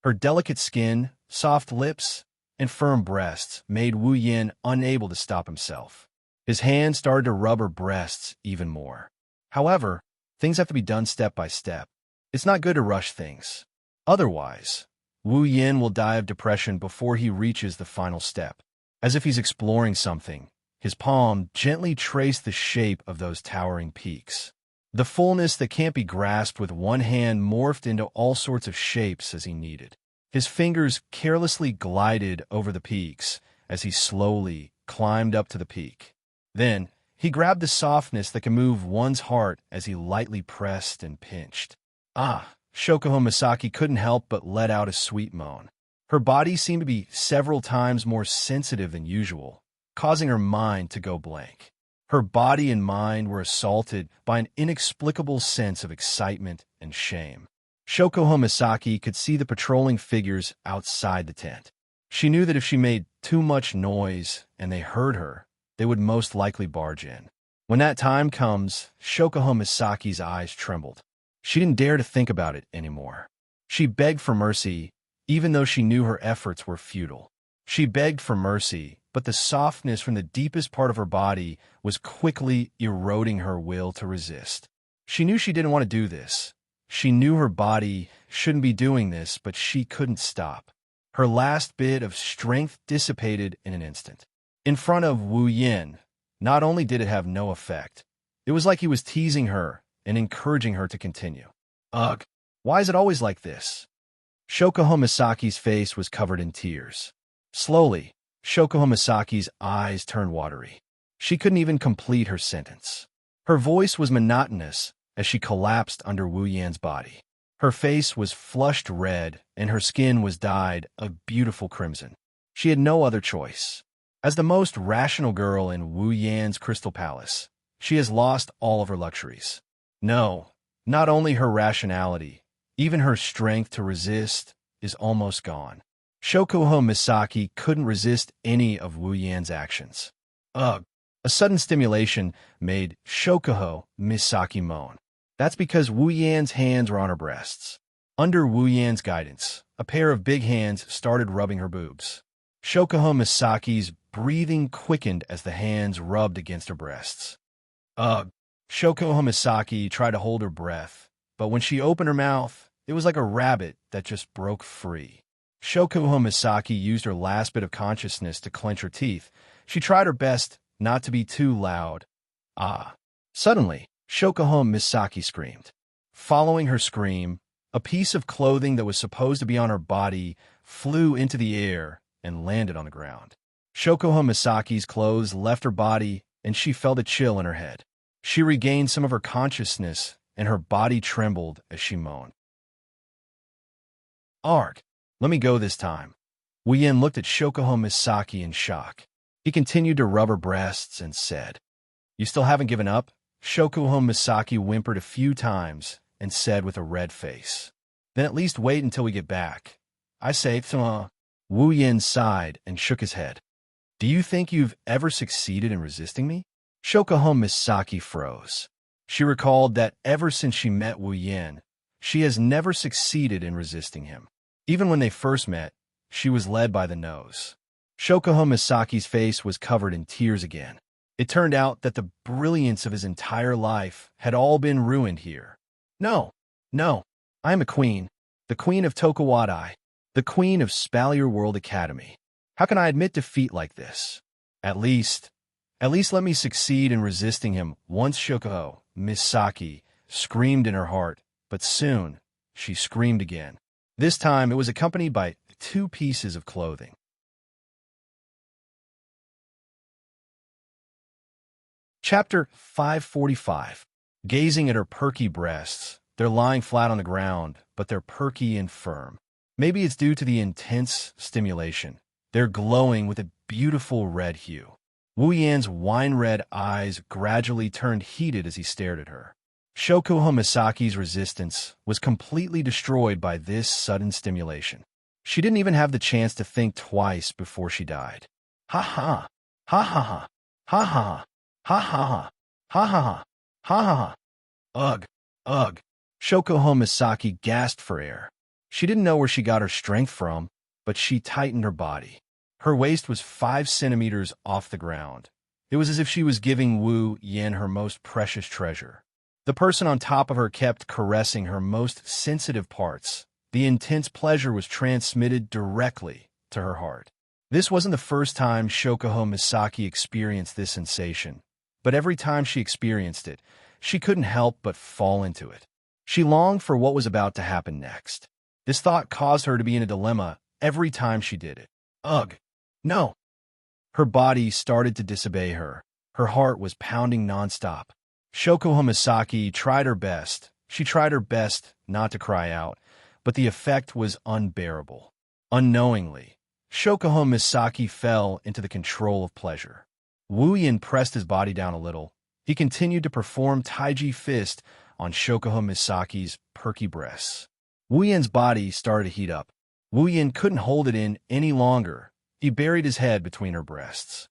Her delicate skin, soft lips, and firm breasts made Wu Yan unable to stop himself. His hand started to rub her breasts even more. However, things have to be done step by step. It's not good to rush things. Otherwise, Wu Yan will die of depression before he reaches the final step. As if he's exploring something, his palm gently traced the shape of those towering peaks. The fullness that can't be grasped with one hand morphed into all sorts of shapes as he needed. His fingers carelessly glided over the peaks as he slowly climbed up to the peak. Then, he grabbed the softness that can move one's heart as he lightly pressed and pinched. Shokuho Misaki couldn't help but let out a sweet moan. Her body seemed to be several times more sensitive than usual, causing her mind to go blank. Her body and mind were assaulted by an inexplicable sense of excitement and shame. Shokuho Misaki could see the patrolling figures outside the tent. She knew that if she made too much noise and they heard her, they would most likely barge in. When that time comes, Shokuho Misaki's eyes trembled. She didn't dare to think about it anymore. She begged for mercy, even though she knew her efforts were futile. She begged for mercy, but the softness from the deepest part of her body was quickly eroding her will to resist. She knew she didn't want to do this. She knew her body shouldn't be doing this, but she couldn't stop. Her last bit of strength dissipated in an instant. In front of Wu Yan, not only did it have no effect, it was like he was teasing her and encouraging her to continue. Ugh, why is it always like this? Shokuho Misaki's face was covered in tears. Slowly, Shokuho Misaki's eyes turned watery. She couldn't even complete her sentence. Her voice was monotonous as she collapsed under Wu Yan's body. Her face was flushed red, and her skin was dyed a beautiful crimson. She had no other choice. As the most rational girl in Wu Yan's crystal palace, she has lost all of her luxuries. No, not only her rationality, even her strength to resist is almost gone. Shokuho Misaki couldn't resist any of Wu Yan's actions. Ugh, A sudden stimulation made Shokuho Misaki moan. That's because Wu Yan's hands were on her breasts. Under Wu Yan's guidance, a pair of big hands started rubbing her boobs. Shokuho Misaki's breathing quickened as the hands rubbed against her breasts. Ugh. Shokuho Misaki tried to hold her breath, but when she opened her mouth, it was like a rabbit that just broke free. Shokuho Misaki used her last bit of consciousness to clench her teeth. She tried her best not to be too loud. Ah. Suddenly, Shokuho Misaki screamed. Following her scream, a piece of clothing that was supposed to be on her body flew into the air and landed on the ground. Shokuho Misaki's clothes left her body, and she felt a chill in her head. She regained some of her consciousness, and her body trembled as she moaned. Arg, let me go this time. Wu Yan looked at Shokuho Misaki in shock. He continued to rub her breasts and said, You still haven't given up? Shokuho Misaki whimpered a few times and said with a red face, Then at least wait until we get back. I say, Wu Yan sighed and shook his head. Do you think you've ever succeeded in resisting me? Shokuho Misaki froze. She recalled that ever since she met Wu Yan, she has never succeeded in resisting him. Even when they first met, she was led by the nose. Shokuho Misaki's face was covered in tears again. It turned out that the brilliance of his entire life had all been ruined here. No, I am a queen, the queen of Tokuwadai, the queen of Spalier World Academy. How can I admit defeat like this? At least let me succeed in resisting him once. Shokuho Misaki screamed in her heart, but soon she screamed again. This time it was accompanied by 2 pieces of clothing. Chapter 545. Gazing at her perky breasts, they're lying flat on the ground, but they're perky and firm. Maybe it's due to the intense stimulation. They're glowing with a beautiful red hue. Wu Yan's wine-red eyes gradually turned heated as he stared at her. Shokuho Misaki's resistance was completely destroyed by this sudden stimulation. She didn't even have the chance to think twice before she died. Ha ha, ha ha ha, ha ha ha, ha ha ha, ha ha ha, ha ha. Ugh, ugh. Shokuho Misaki gasped for air. She didn't know where she got her strength from, but she tightened her body. Her waist was 5 centimeters off the ground. It was as if she was giving Wu Yan her most precious treasure. The person on top of her kept caressing her most sensitive parts. The intense pleasure was transmitted directly to her heart. This wasn't the first time Shokuho Misaki experienced this sensation, but every time she experienced it, she couldn't help but fall into it. She longed for what was about to happen next. This thought caused her to be in a dilemma every time she did it. Ugh, no. Her body started to disobey her. Her heart was pounding nonstop. Shokuho Misaki tried her best. She tried her best not to cry out, but the effect was unbearable. Unknowingly, Shokuho Misaki fell into the control of pleasure. Wu Yan pressed his body down a little. He continued to perform Taiji fist on Shokuho Misaki's perky breasts. Wu Yan's body started to heat up. Wu Yan couldn't hold it in any longer. He buried his head between her breasts.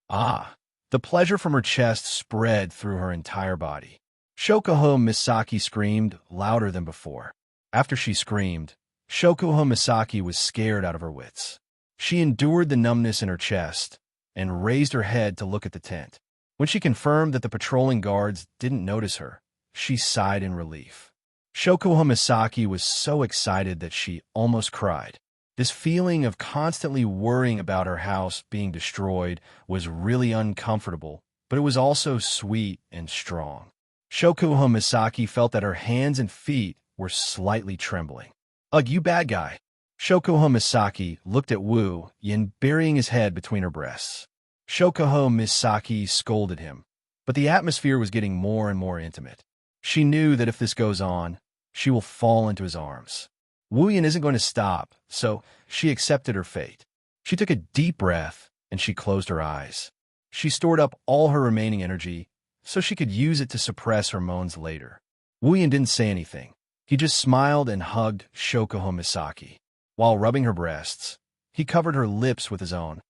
Ah! The pleasure from her chest spread through her entire body. Shokuho Misaki screamed louder than before. After she screamed, Shokuho Misaki was scared out of her wits. She endured the numbness in her chest and raised her head to look at the tent. When she confirmed that the patrolling guards didn't notice her, she sighed in relief. Shokuho Misaki was so excited that she almost cried. This feeling of constantly worrying about her house being destroyed was really uncomfortable, but it was also sweet and strong. Shokuho Misaki felt that her hands and feet were slightly trembling. Ugh, you bad guy. Shokuho Misaki looked at Wu Yan burying his head between her breasts. Shokuho Misaki scolded him, but the atmosphere was getting more and more intimate. She knew that if this goes on, she will fall into his arms. Wu Yan isn't going to stop, so she accepted her fate. She took a deep breath, and she closed her eyes. She stored up all her remaining energy, so she could use it to suppress her moans later. Wu Yan didn't say anything. He just smiled and hugged Shokuho Misaki. While rubbing her breasts, he covered her lips with his own.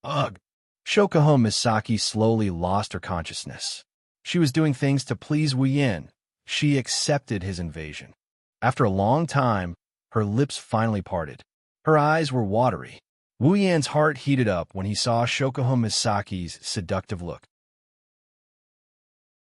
Ugh! Shokuho Misaki slowly lost her consciousness. She was doing things to please Wu Yin. She accepted his invasion. After a long time, her lips finally parted. Her eyes were watery. Wu Yan's heart heated up when he saw Shokuho Misaki's seductive look.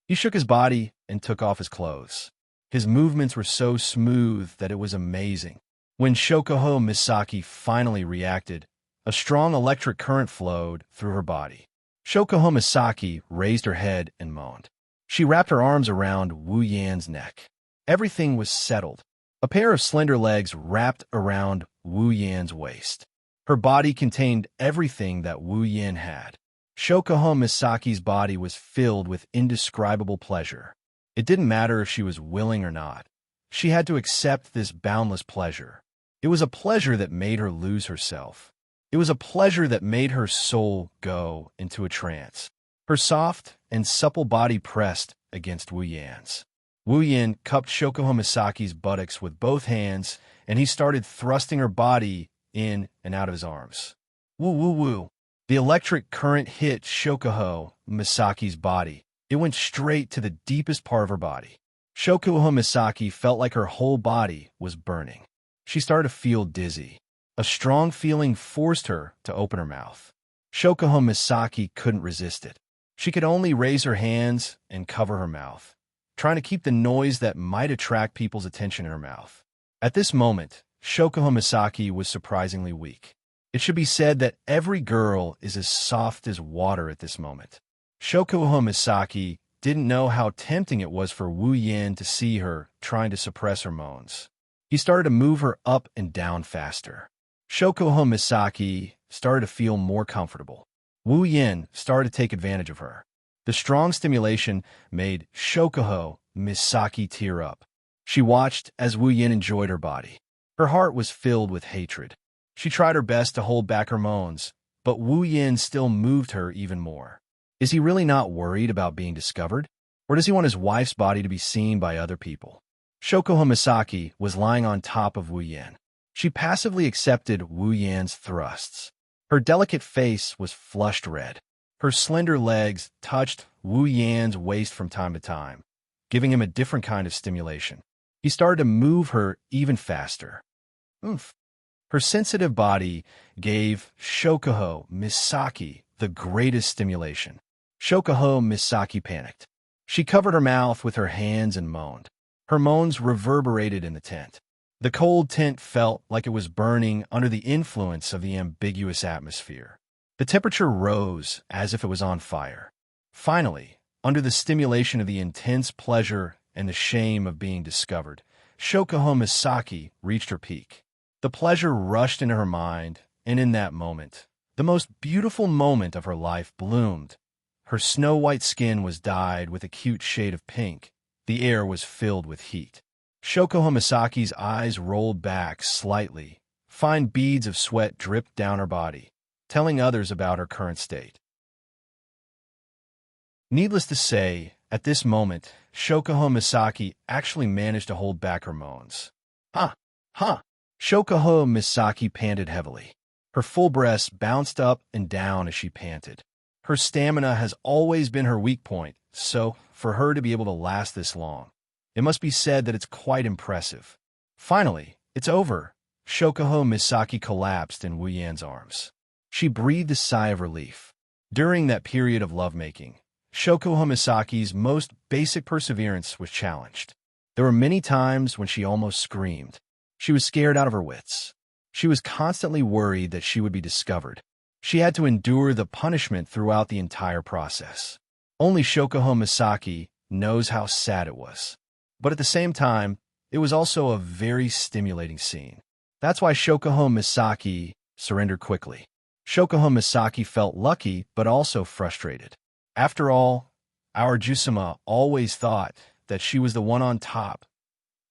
He shook his body and took off his clothes. His movements were so smooth that it was amazing. When Shokuho Misaki finally reacted, a strong electric current flowed through her body. Shokuho Misaki raised her head and moaned. She wrapped her arms around Wu Yan's neck. Everything was settled. A pair of slender legs wrapped around Wu Yan's waist. Her body contained everything that Wu Yan had. Shokuho Misaki's body was filled with indescribable pleasure. It didn't matter if she was willing or not. She had to accept this boundless pleasure. It was a pleasure that made her lose herself. It was a pleasure that made her soul go into a trance. Her soft and supple body pressed against Wu Yan's. Wu Yan cupped Shokuho Misaki's buttocks with both hands, and he started thrusting her body in and out of his arms. Woo, woo, woo. The electric current hit Shokuho Misaki's body. It went straight to the deepest part of her body. Shokuho Misaki felt like her whole body was burning. She started to feel dizzy. A strong feeling forced her to open her mouth. Shokuho Misaki couldn't resist it. She could only raise her hands and cover her mouth, trying to keep the noise that might attract people's attention in her mouth. At this moment, Shokuho Misaki was surprisingly weak. It should be said that every girl is as soft as water at this moment. Shokuho Misaki didn't know how tempting it was for Wu Yan to see her trying to suppress her moans. He started to move her up and down faster. Shokuho Misaki started to feel more comfortable. Wu Yan started to take advantage of her. The strong stimulation made Shokuho Misaki tear up. She watched as Wu Yan enjoyed her body. Her heart was filled with hatred. She tried her best to hold back her moans, but Wu Yan still moved her even more. Is he really not worried about being discovered? Or does he want his wife's body to be seen by other people? Shokuho Misaki was lying on top of Wu Yan. She passively accepted Wu Yan's thrusts. Her delicate face was flushed red. Her slender legs touched Wu Yan's waist from time to time, giving him a different kind of stimulation. He started to move her even faster. Oomph. Her sensitive body gave Shokuho Misaki the greatest stimulation. Shokuho Misaki panicked. She covered her mouth with her hands and moaned. Her moans reverberated in the tent. The cold tent felt like it was burning under the influence of the ambiguous atmosphere. The temperature rose as if it was on fire. Finally, under the stimulation of the intense pleasure and the shame of being discovered, Shokuho Misaki reached her peak. The pleasure rushed into her mind, and in that moment, the most beautiful moment of her life bloomed. Her snow-white skin was dyed with a cute shade of pink. The air was filled with heat. Shokuho Misaki's eyes rolled back slightly. Fine beads of sweat dripped down her body, telling others about her current state. Needless to say, at this moment, Shokuho Misaki actually managed to hold back her moans. Ha! Ha! Shokuho Misaki panted heavily. Her full breasts bounced up and down as she panted. Her stamina has always been her weak point, so for her to be able to last this long, it must be said that it's quite impressive. Finally, it's over. Shokuho Misaki collapsed in Wu Yan's arms. She breathed a sigh of relief. During that period of lovemaking, Shokuho Misaki's most basic perseverance was challenged. There were many times when she almost screamed. She was scared out of her wits. She was constantly worried that she would be discovered. She had to endure the punishment throughout the entire process. Only Shokuho Misaki knows how sad it was. But at the same time, it was also a very stimulating scene. That's why Shokuho Misaki surrendered quickly. Shokuho Misaki felt lucky, but also frustrated. After all, our Jusuma always thought that she was the one on top.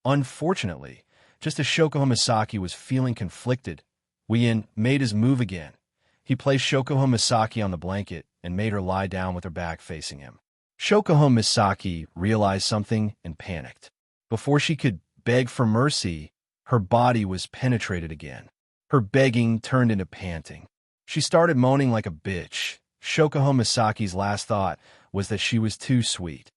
Unfortunately, just as Shokuho Misaki was feeling conflicted, Wu Yan made his move again. He placed Shokuho Misaki on the blanket and made her lie down with her back facing him. Shokuho Misaki realized something and panicked. Before she could beg for mercy, her body was penetrated again. Her begging turned into panting. She started moaning like a bitch, Shokoko Misaki's last thought was that she was too sweet.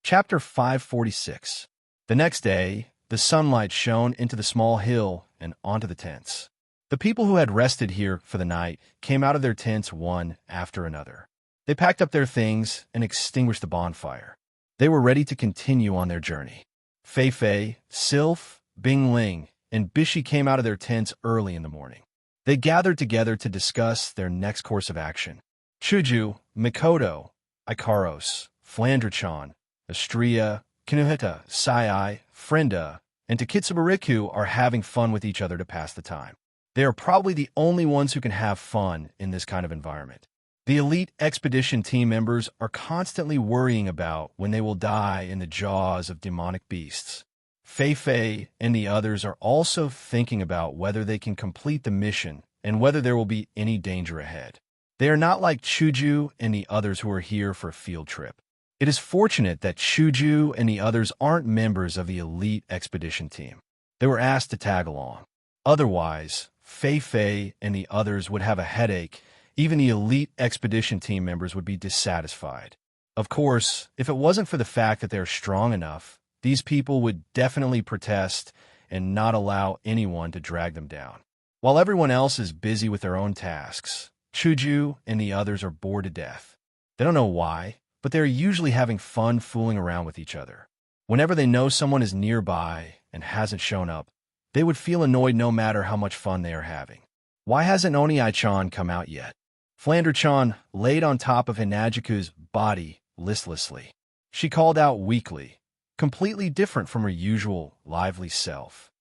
Chapter 546. The next day, the sunlight shone into the small hill and onto the tents. The people who had rested here for the night came out of their tents one after another. They packed up their things and extinguished the bonfire. They were ready to continue on their journey. Fei Fei, Sylph, Bing Ling, and Bishi came out of their tents early in the morning. They gathered together to discuss their next course of action. Chuju, Mikoto, Ikaros, Flandre-chan, Astria, Kinuhita, Sai, Frenda, and Takitsubariku are having fun with each other to pass the time. They are probably the only ones who can have fun in this kind of environment. The elite expedition team members are constantly worrying about when they will die in the jaws of demonic beasts. Fei Fei and the others are also thinking about whether they can complete the mission and whether there will be any danger ahead. They are not like Chuju and the others who are here for a field trip. It is fortunate that Chuju and the others aren't members of the elite expedition team. They were asked to tag along. Otherwise, Fei Fei and the others would have a headache. Even the elite expedition team members would be dissatisfied. Of course, if it wasn't for the fact that they're strong enough, these people would definitely protest and not allow anyone to drag them down. While everyone else is busy with their own tasks, Chuju and the others are bored to death. They don't know why, but they're usually having fun fooling around with each other. Whenever they know someone is nearby and hasn't shown up, they would feel annoyed no matter how much fun they are having. Why hasn't Oni-chan come out yet? Flandre-chan laid on top of Hinajiku's body listlessly. She called out weakly, completely different from her usual lively self.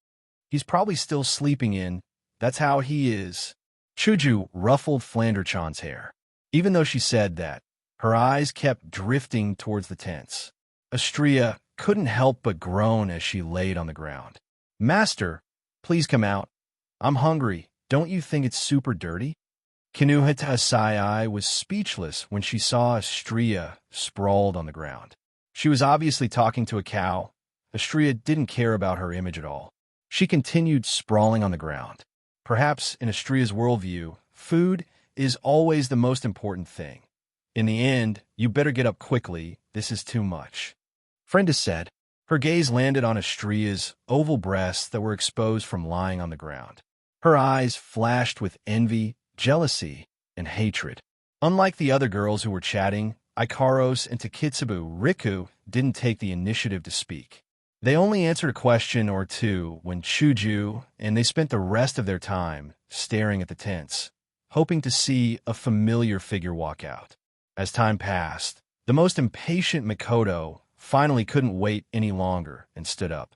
He's probably still sleeping in. That's how he is. Chuju ruffled Flandre-chan's hair. Even though she said that, her eyes kept drifting towards the tents. Astria couldn't help but groan as she laid on the ground. Master, please come out. I'm hungry. Don't you think it's super dirty? Kinuhita Sai was speechless when she saw Astria sprawled on the ground. She was obviously talking to a cow. Astria didn't care about her image at all. She continued sprawling on the ground. Perhaps in Astria's worldview, food is always the most important thing. In the end, you better get up quickly. This is too much. Frenda said. Her gaze landed on Astria's oval breasts that were exposed from lying on the ground. Her eyes flashed with envy, jealousy, and hatred. Unlike the other girls who were chatting, Ikaros and Takitsubariku didn't take the initiative to speak. They only answered a question or two when Chuju, and they spent the rest of their time staring at the tents, hoping to see a familiar figure walk out. As time passed, the most impatient Mikoto finally couldn't wait any longer and stood up.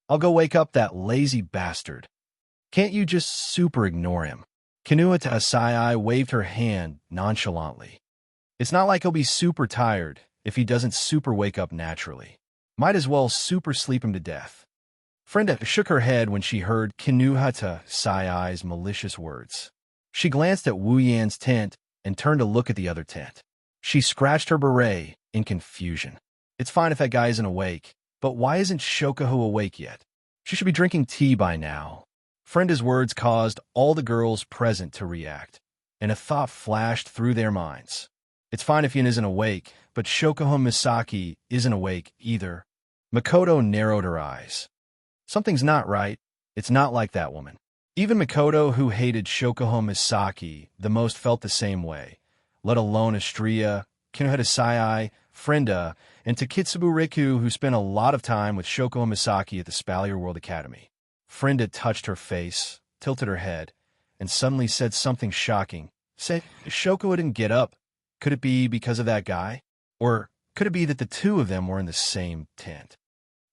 I'll go wake up that lazy bastard. Can't you just super ignore him? Kinuhita Sai waved her hand nonchalantly. It's not like he'll be super tired if he doesn't super wake up naturally. Might as well super sleep him to death. Frenda shook her head when she heard Kinuhita Sai's malicious words. She glanced at Wu Yan's tent and turned to look at the other tent. She scratched her beret in confusion. It's fine if that guy isn't awake, but why isn't Shokoko awake yet? She should be drinking tea by now. Frenda's words caused all the girls present to react, and a thought flashed through their minds. It's fine if Yin isn't awake, but Shokoko Misaki isn't awake either. Mikoto narrowed her eyes. Something's not right. It's not like that woman. Even Mikoto, who hated Shokoko Misaki the most, felt the same way, let alone Astria, Kinuhita Sai, Frenda, and Takitsubariku, who spent a lot of time with Shokoko Misaki at the Spalier World Academy. Frenda touched her face, tilted her head, and suddenly said something shocking. Say, Shoko didn't get up. Could it be because of that guy? Or could it be that the two of them were in the same tent?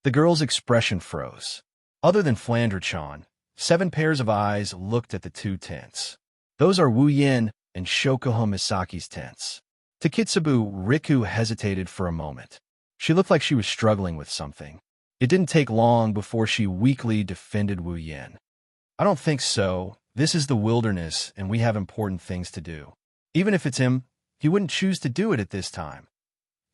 The girl's expression froze. Other than Flandre-chan, 7 pairs of eyes looked at the 2 tents. Those are Wu Yin and Shokoko Misaki's tents. Takitsubariku hesitated for a moment. She looked like she was struggling with something. It didn't take long before she weakly defended Wu Yin. I don't think so. This is the wilderness, and we have important things to do. Even if it's him, he wouldn't choose to do it at this time.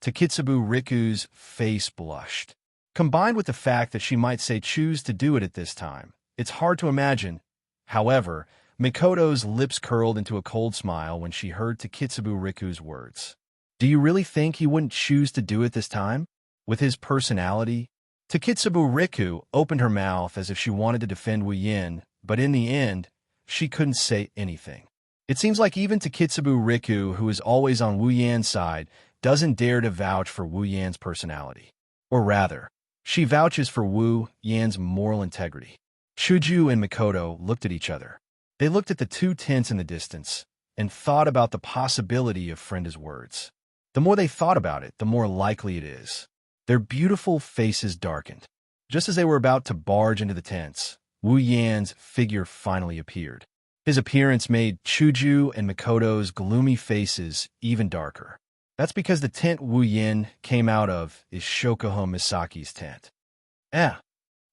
Takitsubariku face blushed. Combined with the fact that she might say choose to do it at this time, it's hard to imagine. However, Mikoto's lips curled into a cold smile when she heard Takitsubu Riku's words. Do you really think he wouldn't choose to do it this time? With his personality? Takitsubu Riku opened her mouth as if she wanted to defend Wu Yin, but in the end, she couldn't say anything. It seems like even Takitsubu Riku, who is always on Wu Yan's side, doesn't dare to vouch for Wu Yan's personality. Or rather, she vouches for Wu Yan's moral integrity. Chuju and Mikoto looked at each other. They looked at the two tents in the distance and thought about the possibility of Frenda's words. The more they thought about it, the more likely it is. Their beautiful faces darkened. Just as they were about to barge into the tents, Wu Yan's figure finally appeared. His appearance made Chuju and Mikoto's gloomy faces even darker. That's because the tent Wu Yin came out of is Shokuho Misaki's tent.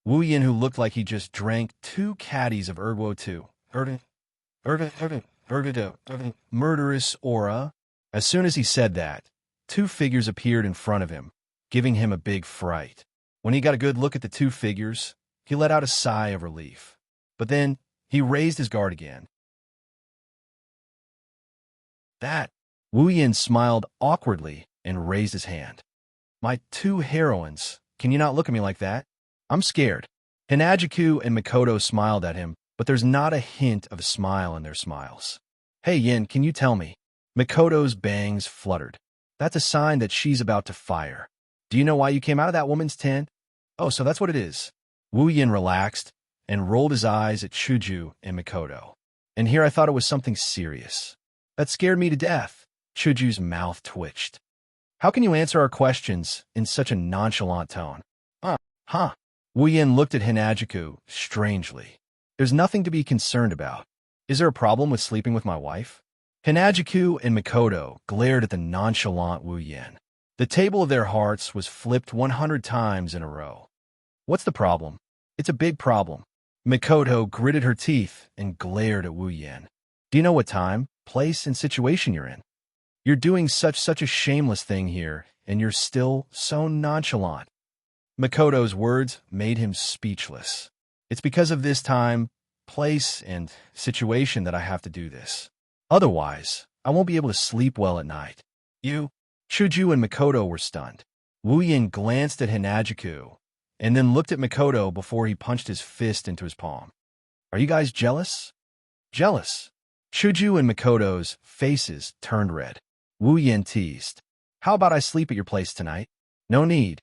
Wu Yin, who looked like he just drank 2 caddies of Erguo 2. Murderous aura. As soon as he said that, 2 figures appeared in front of him, giving him a big fright. When he got a good look at the 2 figures, he let out a sigh of relief. But then, he raised his guard again. That. Wu Yin smiled awkwardly and raised his hand. My 2 heroines, can you not look at me like that? I'm scared. Hinajiku and Mikoto smiled at him, but there's not a hint of a smile in their smiles. Hey Yin, can you tell me? Mikoto's bangs fluttered. That's a sign that she's about to fire. Do you know why you came out of that woman's tent? Oh, so that's what it is. Wu Yin relaxed and rolled his eyes at Chuju and Mikoto. And here I thought it was something serious. That scared me to death. Chuju's mouth twitched. How can you answer our questions in such a nonchalant tone? Huh. Wu Yin looked at Hinajiku strangely. There's nothing to be concerned about. Is there a problem with sleeping with my wife? Hinajiku and Mikoto glared at the nonchalant Wu Yin. The table of their hearts was flipped 100 times in a row. What's the problem? It's a big problem. Mikoto gritted her teeth and glared at Wu Yin. Do you know what time, place, and situation you're in? You're doing such a shameless thing here, and you're still so nonchalant. Mikoto's words made him speechless. It's because of this time, place, and situation that I have to do this. Otherwise, I won't be able to sleep well at night. You? Chuju and Mikoto were stunned. Wu Yin glanced at Hinajiku, and then looked at Mikoto before he punched his fist into his palm. Are you guys jealous? Jealous? Chuju and Mikoto's faces turned red. Wu Yin teased. How about I sleep at your place tonight? No need.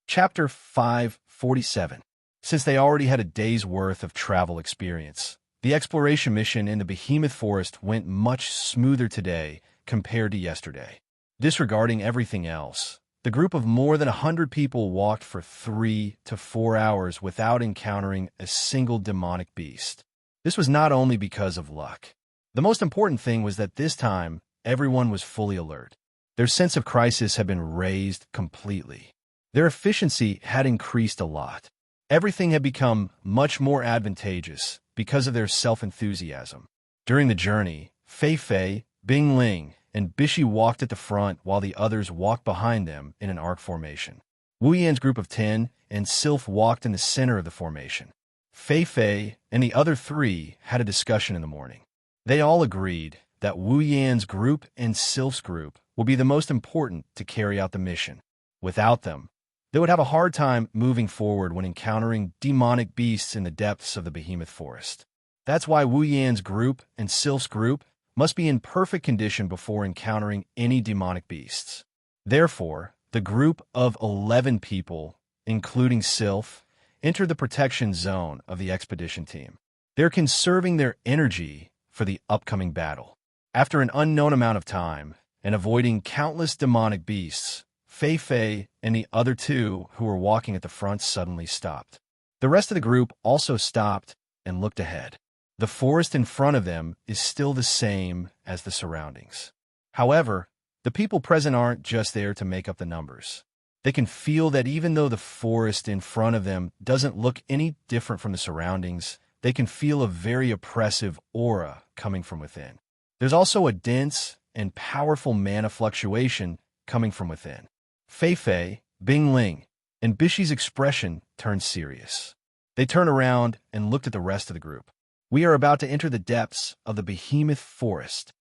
Chapter 547. Since they already had a day's worth of travel experience, the exploration mission in the Behemoth Forest went much smoother today compared to yesterday. Disregarding everything else, the group of more than 100 people walked for 3 to 4 hours without encountering a single demonic beast. This was not only because of luck. The most important thing was that this time, everyone was fully alert. Their sense of crisis had been raised completely. Their efficiency had increased a lot. Everything had become much more advantageous because of their self-enthusiasm. During the journey, Fei Fei, Bing Ling, and Bishi walked at the front while the others walked behind them in an arc formation. Wu Yan's group of 10 and Sylph walked in the center of the formation. Fei Fei and the other 3 had a discussion in the morning. They all agreed that Wu Yan's group and Sylph's group will be the most important to carry out the mission. Without them, they would have a hard time moving forward when encountering demonic beasts in the depths of the Behemoth Forest. That's why Wu Yan's group and Sylph's group must be in perfect condition before encountering any demonic beasts. Therefore, the group of 11 people, including Sylph, entered the protection zone of the expedition team. They're conserving their energy for the upcoming battle. After an unknown amount of time, and avoiding countless demonic beasts, Fei Fei and the other 2 who were walking at the front suddenly stopped. The rest of the group also stopped and looked ahead. The forest in front of them is still the same as the surroundings. However, the people present aren't just there to make up the numbers. They can feel that even though the forest in front of them doesn't look any different from the surroundings, they can feel a very oppressive aura coming from within. There's also a dense and powerful mana fluctuation coming from within. Fei Fei, Bing Ling, and Bishi's expression turned serious. They turned around and looked at the rest of the group. We are about to enter the depths of the behemoth forest.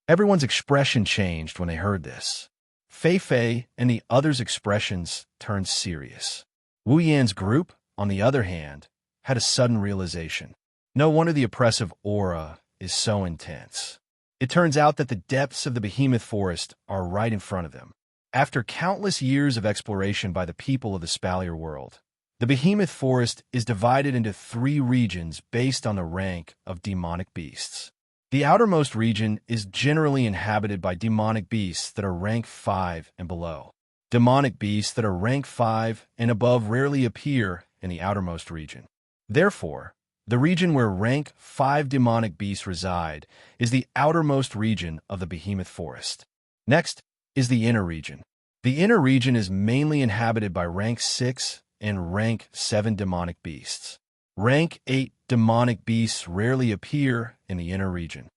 Everyone's expression changed when they heard this. Fei Fei and the others' expressions turned serious. Wu Yan's group, on the other hand, had a sudden realization. No wonder the oppressive aura is so intense. It turns out that the depths of the behemoth forest are right in front of them. After countless years of exploration by the people of the Spalier world, the behemoth forest is divided into 3 regions based on the rank of demonic beasts. The outermost region is generally inhabited by demonic beasts that are rank 5 and below. Demonic beasts that are rank 5 and above rarely appear in the outermost region. Therefore, the region where rank 5 demonic beasts reside is the outermost region of the behemoth forest. Next is the inner region. The inner region is mainly inhabited by rank 6 and rank 7 demonic beasts. Rank 8 demonic beasts rarely appear in the inner region.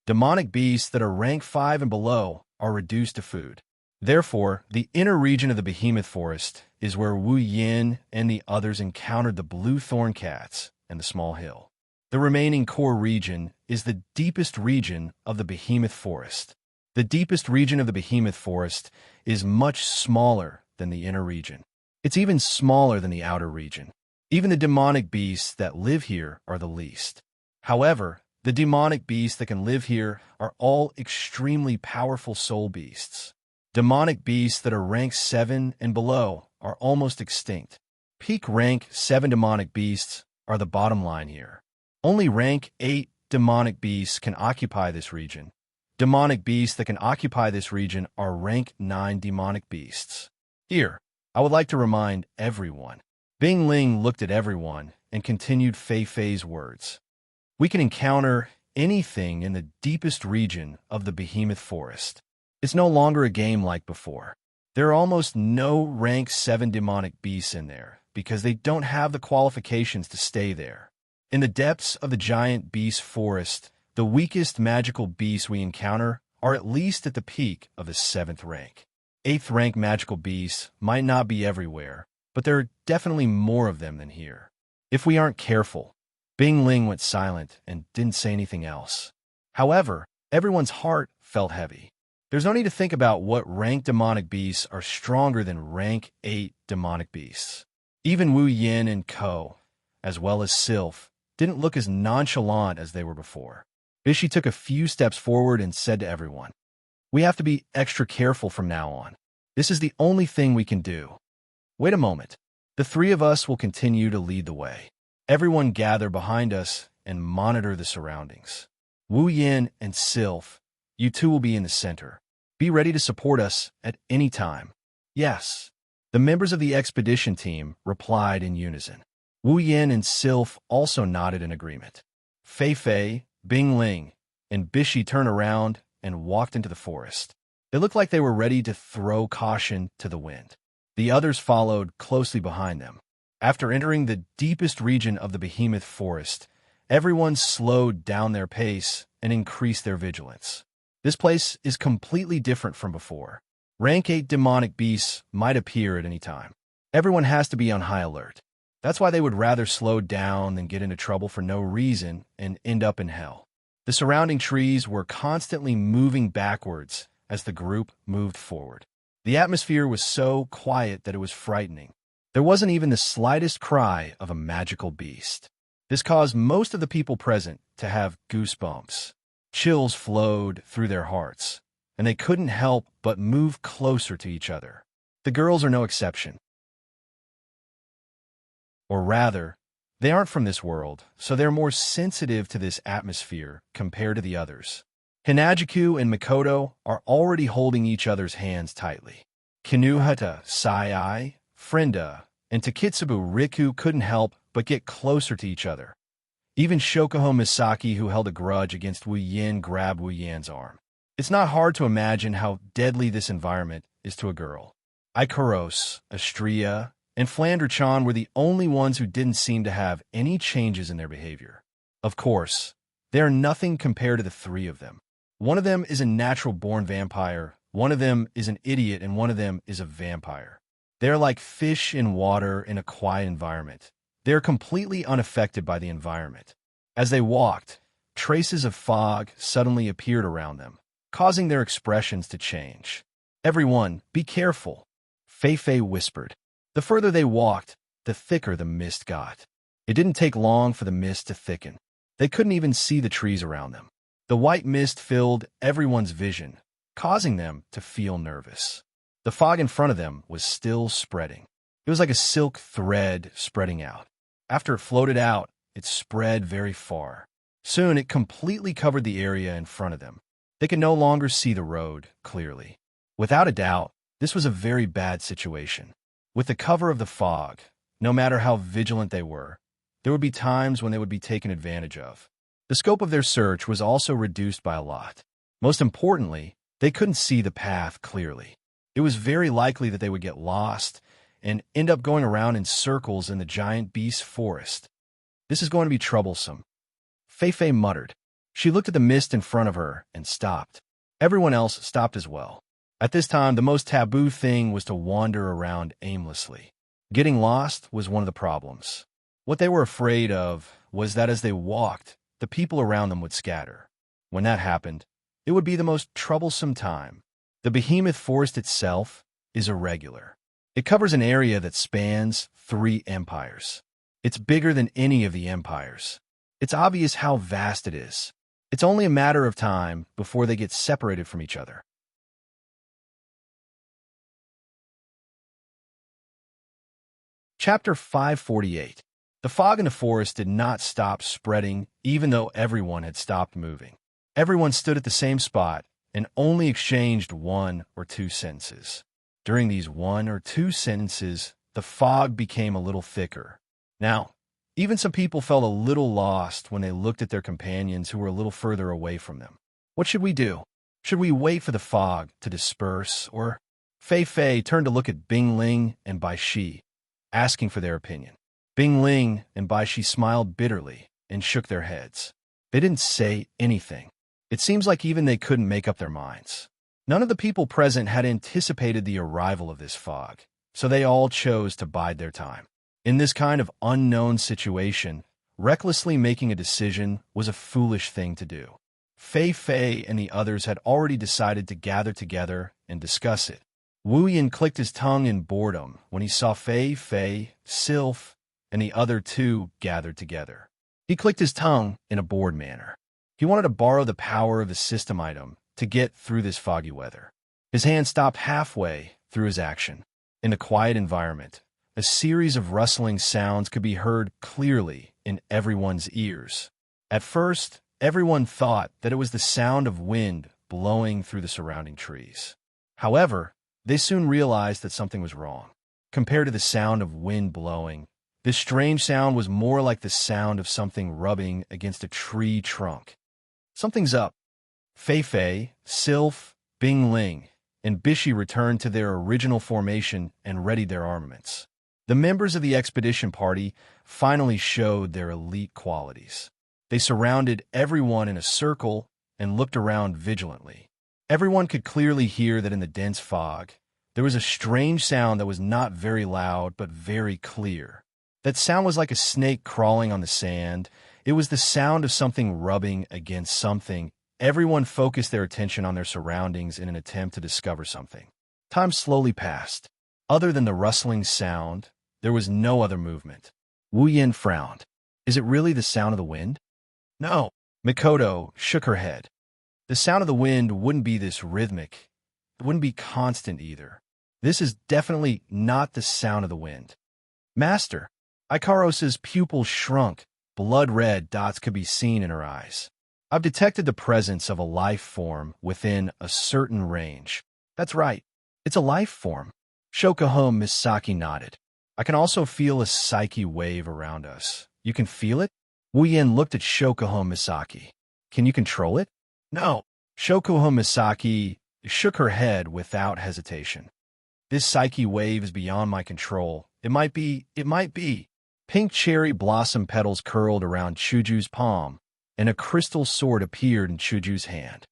Demonic beasts that are rank 5 and below are reduced to food. Therefore, the inner region of the behemoth forest is where Wu Yin and the others encountered the blue thorn cats and the small hill. The remaining core region is the deepest region of the behemoth forest. The deepest region of the behemoth forest is much smaller than the inner region. It's even smaller than the outer region. Even the demonic beasts that live here are the least. However, the demonic beasts that can live here are all extremely powerful soul beasts. Demonic beasts that are rank 7 and below are almost extinct. Peak rank 7 demonic beasts are the bottom line here. Only rank 8 demonic beasts can occupy this region. Demonic beasts that can occupy this region are rank 9 demonic beasts. Here, I would like to remind everyone. Bing Ling looked at everyone and continued Fei Fei's words. We can encounter anything in the deepest region of the behemoth forest. It's no longer a game like before. There are almost no rank 7 demonic beasts in there because they don't have the qualifications to stay there. In the depths of the giant beast forest, the weakest magical beasts we encounter are at least at the peak of the 7th rank. 8th rank magical beasts might not be everywhere, but there are definitely more of them than here. If we aren't careful, Bing Ling went silent and didn't say anything else. However, everyone's heart felt heavy. There's no need to think about what rank demonic beasts are stronger than rank 8 demonic beasts. Even Wu Yin and Ko, as well as Sylph, didn't look as nonchalant as they were before. Bishi took a few steps forward and said to everyone, "We have to be extra careful from now on. This is the only thing we can do. Wait a moment. The 3 of us will continue to lead the way. Everyone gather behind us and monitor the surroundings. Wu Yin and Sylph, you 2 will be in the center. Be ready to support us at any time." Yes. The members of the expedition team replied in unison. Wu Yin and Sylph also nodded in agreement. Fei Fei, Bing Ling, and Bishi turned around and walked into the forest. They looked like they were ready to throw caution to the wind. The others followed closely behind them. After entering the deepest region of the behemoth forest, everyone slowed down their pace and increased their vigilance. This place is completely different from before. Rank 8 demonic beasts might appear at any time. Everyone has to be on high alert. That's why they would rather slow down than get into trouble for no reason and end up in hell. The surrounding trees were constantly moving backwards as the group moved forward. The atmosphere was so quiet that it was frightening. There wasn't even the slightest cry of a magical beast. This caused most of the people present to have goosebumps. Chills flowed through their hearts, and they couldn't help but move closer to each other. The girls are no exception. Or rather, they aren't from this world, so they're more sensitive to this atmosphere compared to the others. Hinajiku and Mikoto are already holding each other's hands tightly. Kinuhata, Sai, Frenda, and Takitsubu Riku couldn't help but get closer to each other. Even Shokuho Misaki, who held a grudge against Wu Yin, grabbed Wu Yan's arm. It's not hard to imagine how deadly this environment is to a girl. Ikaros, Astria, and Flandre-chan were the only ones who didn't seem to have any changes in their behavior. Of course, They are nothing compared to the three of them. One of them is a natural-born vampire, one of them is an idiot, and one of them is a vampire. They are like fish in water in a quiet environment. They are completely unaffected by the environment. As they walked, traces of fog suddenly appeared around them, causing their expressions to change. "Everyone, be careful," Fei whispered. The further they walked, the thicker the mist got. It didn't take long for the mist to thicken. They couldn't even see the trees around them. The white mist filled everyone's vision, causing them to feel nervous. The fog in front of them was still spreading. It was like a silk thread spreading out. After it floated out, it spread very far. Soon it completely covered the area in front of them. They could no longer see the road clearly. Without a doubt, this was a very bad situation. With the cover of the fog, no matter how vigilant they were, there would be times when they would be taken advantage of. The scope of their search was also reduced by a lot. Most importantly, they couldn't see the path clearly. It was very likely that they would get lost and end up going around in circles in the giant beast forest. "This is going to be troublesome," Fei muttered. She looked at the mist in front of her and stopped. Everyone else stopped as well. At this time, the most taboo thing was to wander around aimlessly. Getting lost was one of the problems. What they were afraid of was that as they walked, the people around them would scatter. When that happened, it would be the most troublesome time. The behemoth forest itself is irregular. It covers an area that spans 3 empires. It's bigger than any of the empires. It's obvious how vast it is. It's only a matter of time before they get separated from each other. Chapter 548. The fog in the forest did not stop spreading, even though everyone had stopped moving. Everyone stood at the same spot and only exchanged 1 or 2 sentences. During these 1 or 2 sentences, the fog became a little thicker. Now, even some people felt a little lost when they looked at their companions who were a little further away from them. What should we do? Should we wait for the fog to disperse, or? Fei turned to look at Bing Ling and Bai Shi, asking for their opinion. Bing Ling and Bai Shi smiled bitterly and shook their heads. They didn't say anything. It seems like even they couldn't make up their minds. None of the people present had anticipated the arrival of this fog, so they all chose to bide their time. In this kind of unknown situation, recklessly making a decision was a foolish thing to do. Fei and the others had already decided to gather together and discuss it. Wu Yin clicked his tongue in boredom when he saw Fei, Sylph, and the other 2 gathered together. He clicked his tongue in a bored manner. He wanted to borrow the power of the system item to get through this foggy weather. His hand stopped halfway through his action. In the quiet environment, a series of rustling sounds could be heard clearly in everyone's ears. At first, everyone thought that it was the sound of wind blowing through the surrounding trees. However, they soon realized that something was wrong. Compared to the sound of wind blowing, this strange sound was more like the sound of something rubbing against a tree trunk. Something's up. Fei, Sylph, Bing Ling, and Bishi returned to their original formation and readied their armaments. The members of the expedition party finally showed their elite qualities. They surrounded everyone in a circle and looked around vigilantly. Everyone could clearly hear that in the dense fog, there was a strange sound that was not very loud but very clear. That sound was like a snake crawling on the sand. It was the sound of something rubbing against something. Everyone focused their attention on their surroundings in an attempt to discover something. Time slowly passed. Other than the rustling sound, there was no other movement. Wu Yin frowned. Is it really the sound of the wind? No. Mikoto shook her head. The sound of the wind wouldn't be this rhythmic. It wouldn't be constant either. This is definitely not the sound of the wind. Master, Ikaros's pupils shrunk. Blood-red dots could be seen in her eyes. I've detected the presence of a life form within a certain range. That's right. It's a life form. Shokuho Misaki nodded. I can also feel a psyche wave around us. You can feel it? Wu Yin looked at Shokuho Misaki. Can you control it? No. Shokuho Misaki shook her head without hesitation. This psyche wave is beyond my control. It might be. Pink cherry blossom petals curled around Chuju's palm, and a crystal sword appeared in Chuju's hand.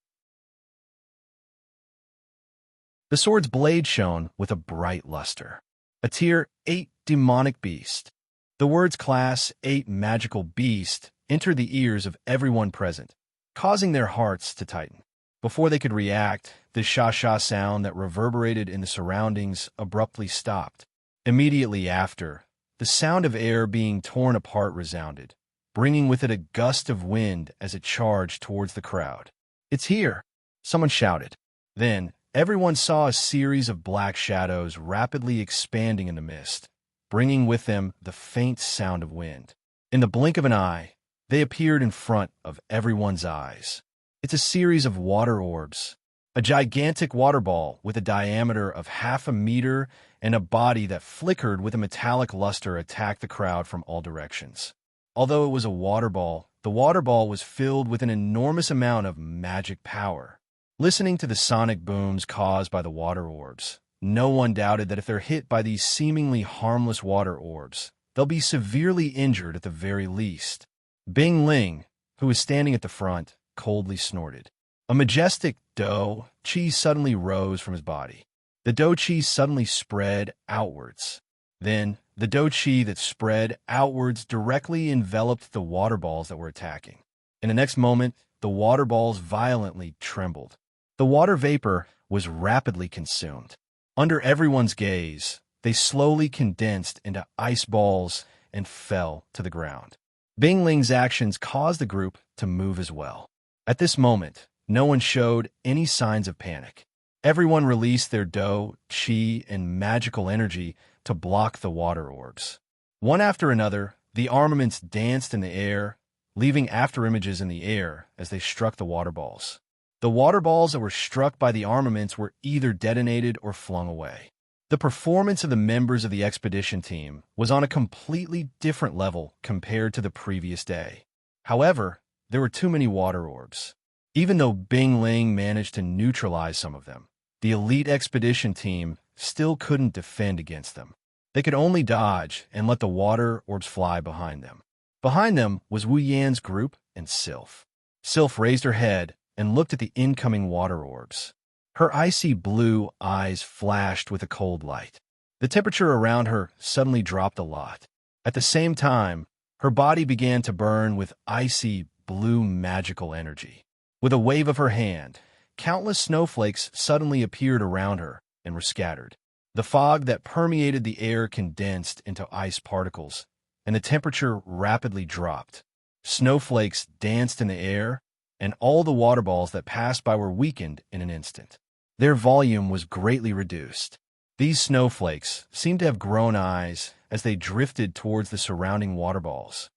The sword's blade shone with a bright luster. A Tier 8 demonic beast. The words Class 8 magical beast entered the ears of everyone present, causing their hearts to tighten. Before they could react, the sha-sha sound that reverberated in the surroundings abruptly stopped. Immediately after, the sound of air being torn apart resounded, bringing with it a gust of wind as it charged towards the crowd. "It's here!" someone shouted. Then, everyone saw a series of black shadows rapidly expanding in the mist, bringing with them the faint sound of wind. In the blink of an eye, they appeared in front of everyone's eyes. It's a series of water orbs. A gigantic water ball with a diameter of 0.5 meter and a body that flickered with a metallic luster attacked the crowd from all directions. Although it was a water ball, the water ball was filled with an enormous amount of magic power. Listening to the sonic booms caused by the water orbs, no one doubted that if they're hit by these seemingly harmless water orbs, they'll be severely injured at the very least. Bing Ling, who was standing at the front, coldly snorted. A majestic dough cheese suddenly rose from his body. The dough cheese suddenly spread outwards. Then, the dough cheese that spread outwards directly enveloped the water balls that were attacking. In the next moment, the water balls violently trembled. The water vapor was rapidly consumed. Under everyone's gaze, they slowly condensed into ice balls and fell to the ground. Bing Ling's actions caused the group to move as well. At this moment, no one showed any signs of panic. Everyone released their dough, chi, and magical energy to block the water orbs. One after another, the armaments danced in the air, leaving afterimages in the air as they struck the water balls. The water balls that were struck by the armaments were either detonated or flung away. The performance of the members of the expedition team was on a completely different level compared to the previous day. However, there were too many water orbs. Even though Bing Ling managed to neutralize some of them, the elite expedition team still couldn't defend against them. They could only dodge and let the water orbs fly behind them. Behind them was Wu Yan's group and Sylph. Sylph raised her head and looked at the incoming water orbs. Her icy blue eyes flashed with a cold light. The temperature around her suddenly dropped a lot. At the same time, her body began to burn with icy blue magical energy. With a wave of her hand, countless snowflakes suddenly appeared around her and were scattered. The fog that permeated the air condensed into ice particles, and the temperature rapidly dropped. Snowflakes danced in the air, and all the water balls that passed by were weakened in an instant. Their volume was greatly reduced. These snowflakes seemed to have grown eyes as they drifted towards the surrounding water balls.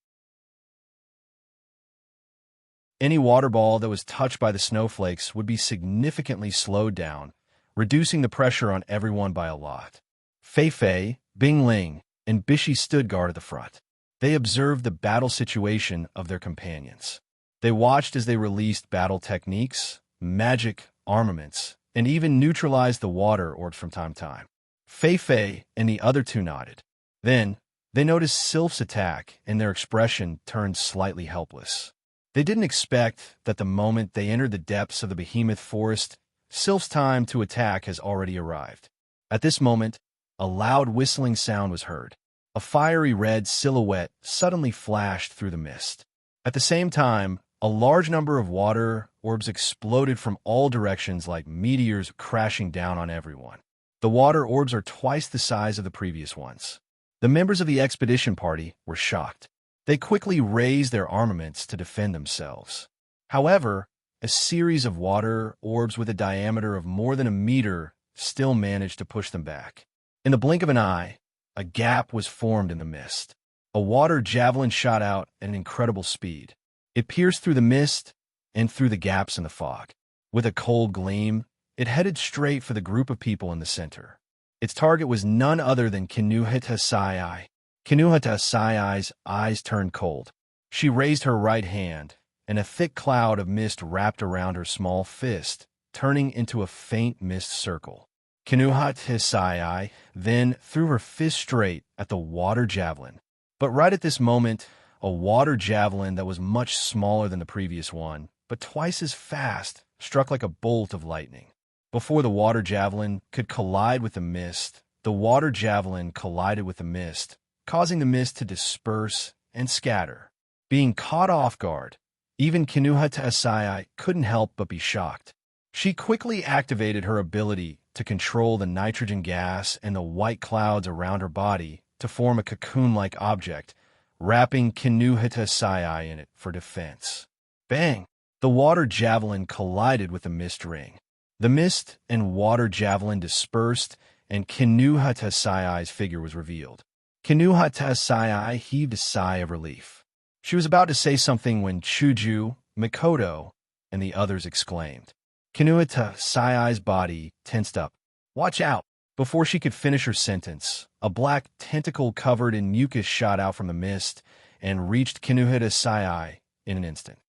Any water ball that was touched by the snowflakes would be significantly slowed down, reducing the pressure on everyone by a lot. Fei Fei, Bing Ling, and Bishi stood guard at the front. They observed the battle situation of their companions. They watched as they released battle techniques, magic armaments, and even neutralized the water orbs from time to time. Fei Fei and the other two nodded. Then, they noticed Sylph's attack, and their expression turned slightly helpless. They didn't expect that the moment they entered the depths of the behemoth forest, Sylph's time to attack has already arrived. At this moment, a loud whistling sound was heard. A fiery red silhouette suddenly flashed through the mist. At the same time, a large number of water orbs exploded from all directions like meteors crashing down on everyone. The water orbs are twice the size of the previous ones. The members of the expedition party were shocked. They quickly raised their armaments to defend themselves. However, a series of water orbs with a diameter of more than 1 meter still managed to push them back. In the blink of an eye, a gap was formed in the mist. A water javelin shot out at an incredible speed. It pierced through the mist and through the gaps in the fog. With a cold gleam, it headed straight for the group of people in the center. Its target was none other than Kinuhata Sai. Kinuhata Sai's eyes turned cold. She raised her right hand, and a thick cloud of mist wrapped around her small fist, turning into a faint mist circle. Kinuhata Sai then threw her fist straight at the water javelin. But right at this moment, a water javelin that was much smaller than the previous one, but twice as fast, struck like a bolt of lightning. Before the water javelin could collide with the mist, the water javelin collided with the mist, causing the mist to disperse and scatter. Being caught off guard, even Kinuhata Asai couldn't help but be shocked. She quickly activated her ability to control the nitrogen gas and the white clouds around her body to form a cocoon-like object, wrapping Kinuhata Asai in it for defense. Bang! The water javelin collided with the mist ring. The mist and water javelin dispersed, and Kinuhata Asai's figure was revealed. Kinuhata Asai heaved a sigh of relief. She was about to say something when Chuju, Mikoto, and the others exclaimed. Kinuhata Asai's body tensed up. "Watch out!" Before she could finish her sentence, a black tentacle covered in mucus shot out from the mist and reached Kinuhata Asai in an instant.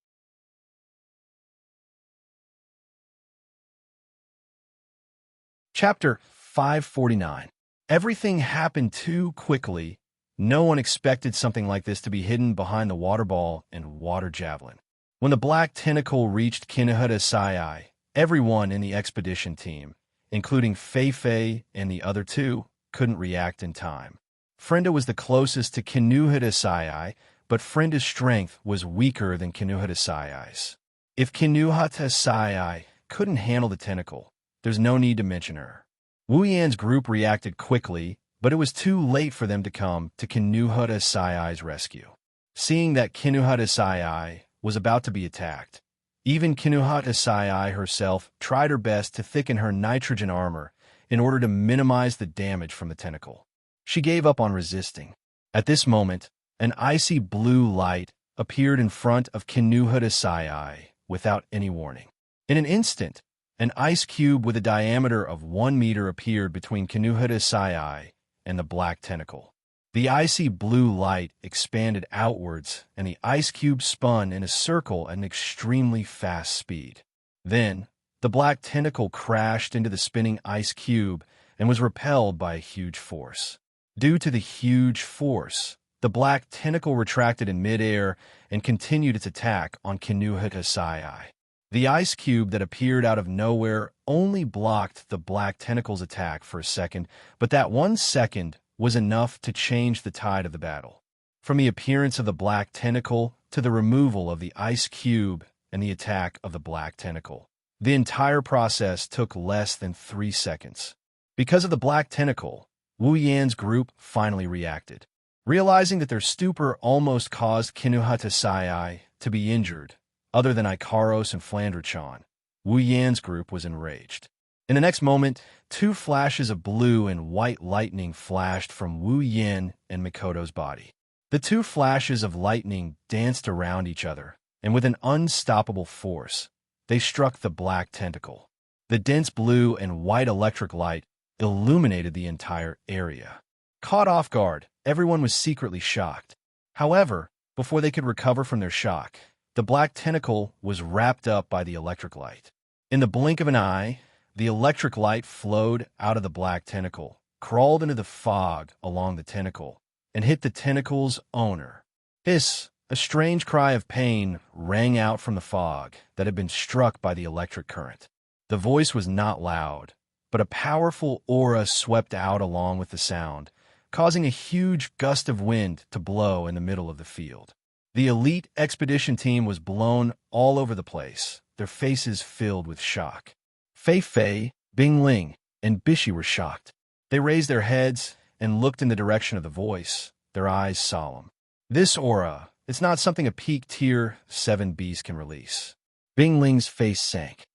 Chapter 549. Everything happened too quickly. No one expected something like this to be hidden behind the water ball and water javelin. When the black tentacle reached Kinuhata Asai, everyone in the expedition team, including Fei and the other two, couldn't react in time. Frenda was the closest to Kinuhata Asai, but Frenda's strength was weaker than Kinuhata Asai's. If Kinuhata Asai couldn't handle the tentacle, there's no need to mention her. Wu Yan's group reacted quickly, but it was too late for them to come to Kinuhata Asai's rescue. Seeing that Kinuhata Asai was about to be attacked, even Kinuhata Asai herself tried her best to thicken her nitrogen armor in order to minimize the damage from the tentacle. She gave up on resisting. At this moment, an icy blue light appeared in front of Kinuhata Asai without any warning. In an instant, an ice cube with a diameter of 1 meter appeared between Kinuhata Asai and the black tentacle. The icy blue light expanded outwards, and the ice cube spun in a circle at an extremely fast speed. Then, the black tentacle crashed into the spinning ice cube and was repelled by a huge force. Due to the huge force, the black tentacle retracted in midair and continued its attack on Kinuhata Asai. The ice cube that appeared out of nowhere only blocked the black tentacle's attack for a second, but that 1 second was enough to change the tide of the battle. From the appearance of the black tentacle to the removal of the ice cube and the attack of the black tentacle, the entire process took less than 3 seconds. Because of the black tentacle, Wu Yan's group finally reacted. Realizing that their stupor almost caused Kinuhata Asai to be injured, other than Ikaros and Flandre-chan, Wu Yan's group was enraged. In the next moment, 2 flashes of blue and white lightning flashed from Wu Yan and Mikoto's body. The 2 flashes of lightning danced around each other, and with an unstoppable force, they struck the black tentacle. The dense blue and white electric light illuminated the entire area. Caught off guard, everyone was secretly shocked. However, before they could recover from their shock, the black tentacle was wrapped up by the electric light. In the blink of an eye, the electric light flowed out of the black tentacle, crawled into the fog along the tentacle, and hit the tentacle's owner. Hiss! A strange cry of pain rang out from the fog that had been struck by the electric current. The voice was not loud, but a powerful aura swept out along with the sound, causing a huge gust of wind to blow in the middle of the field. The elite expedition team was blown all over the place, their faces filled with shock. Fei, Bingling, and Bishi were shocked. They raised their heads and looked in the direction of the voice, their eyes solemn. This aura, it's not something a peak tier 7 beast can release. Bingling's face sank.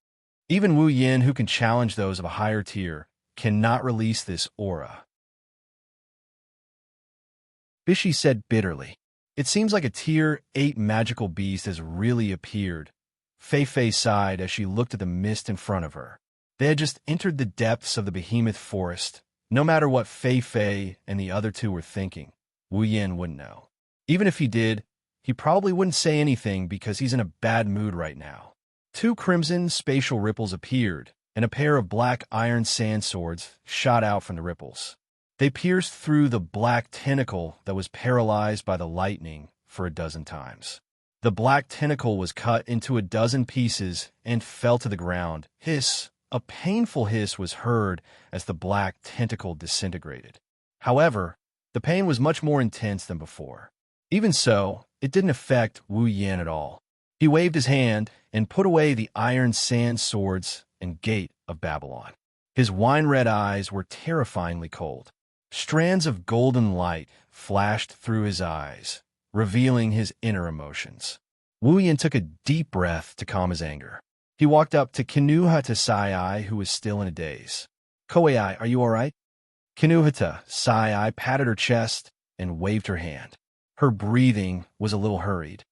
Even Wu Yin, who can challenge those of a higher tier, cannot release this aura. Bishi said bitterly, "It seems like a tier 8 magical beast has really appeared." Fei sighed as she looked at the mist in front of her. They had just entered the depths of the behemoth forest. No matter what Fei and the other two were thinking, Wu Yin wouldn't know. Even if he did, he probably wouldn't say anything because he's in a bad mood right now. 2 crimson spatial ripples appeared, and a pair of black iron sand swords shot out from the ripples. They pierced through the black tentacle that was paralyzed by the lightning, for a dozen times. The black tentacle was cut into a dozen pieces and fell to the ground. Hiss! A painful hiss was heard as the black tentacle disintegrated. However, the pain was much more intense than before. Even so, it didn't affect Wu Yan at all. He waved his hand and put away the iron sand swords and gate of Babylon. His wine-red eyes were terrifyingly cold. Strands of golden light flashed through his eyes, revealing his inner emotions. Wu Yan took a deep breath to calm his anger. He walked up to Kinuhata Sai, who was still in a daze. "Koei, are you all right?" Kinuhata Sai patted her chest and waved her hand. Her breathing was a little hurried.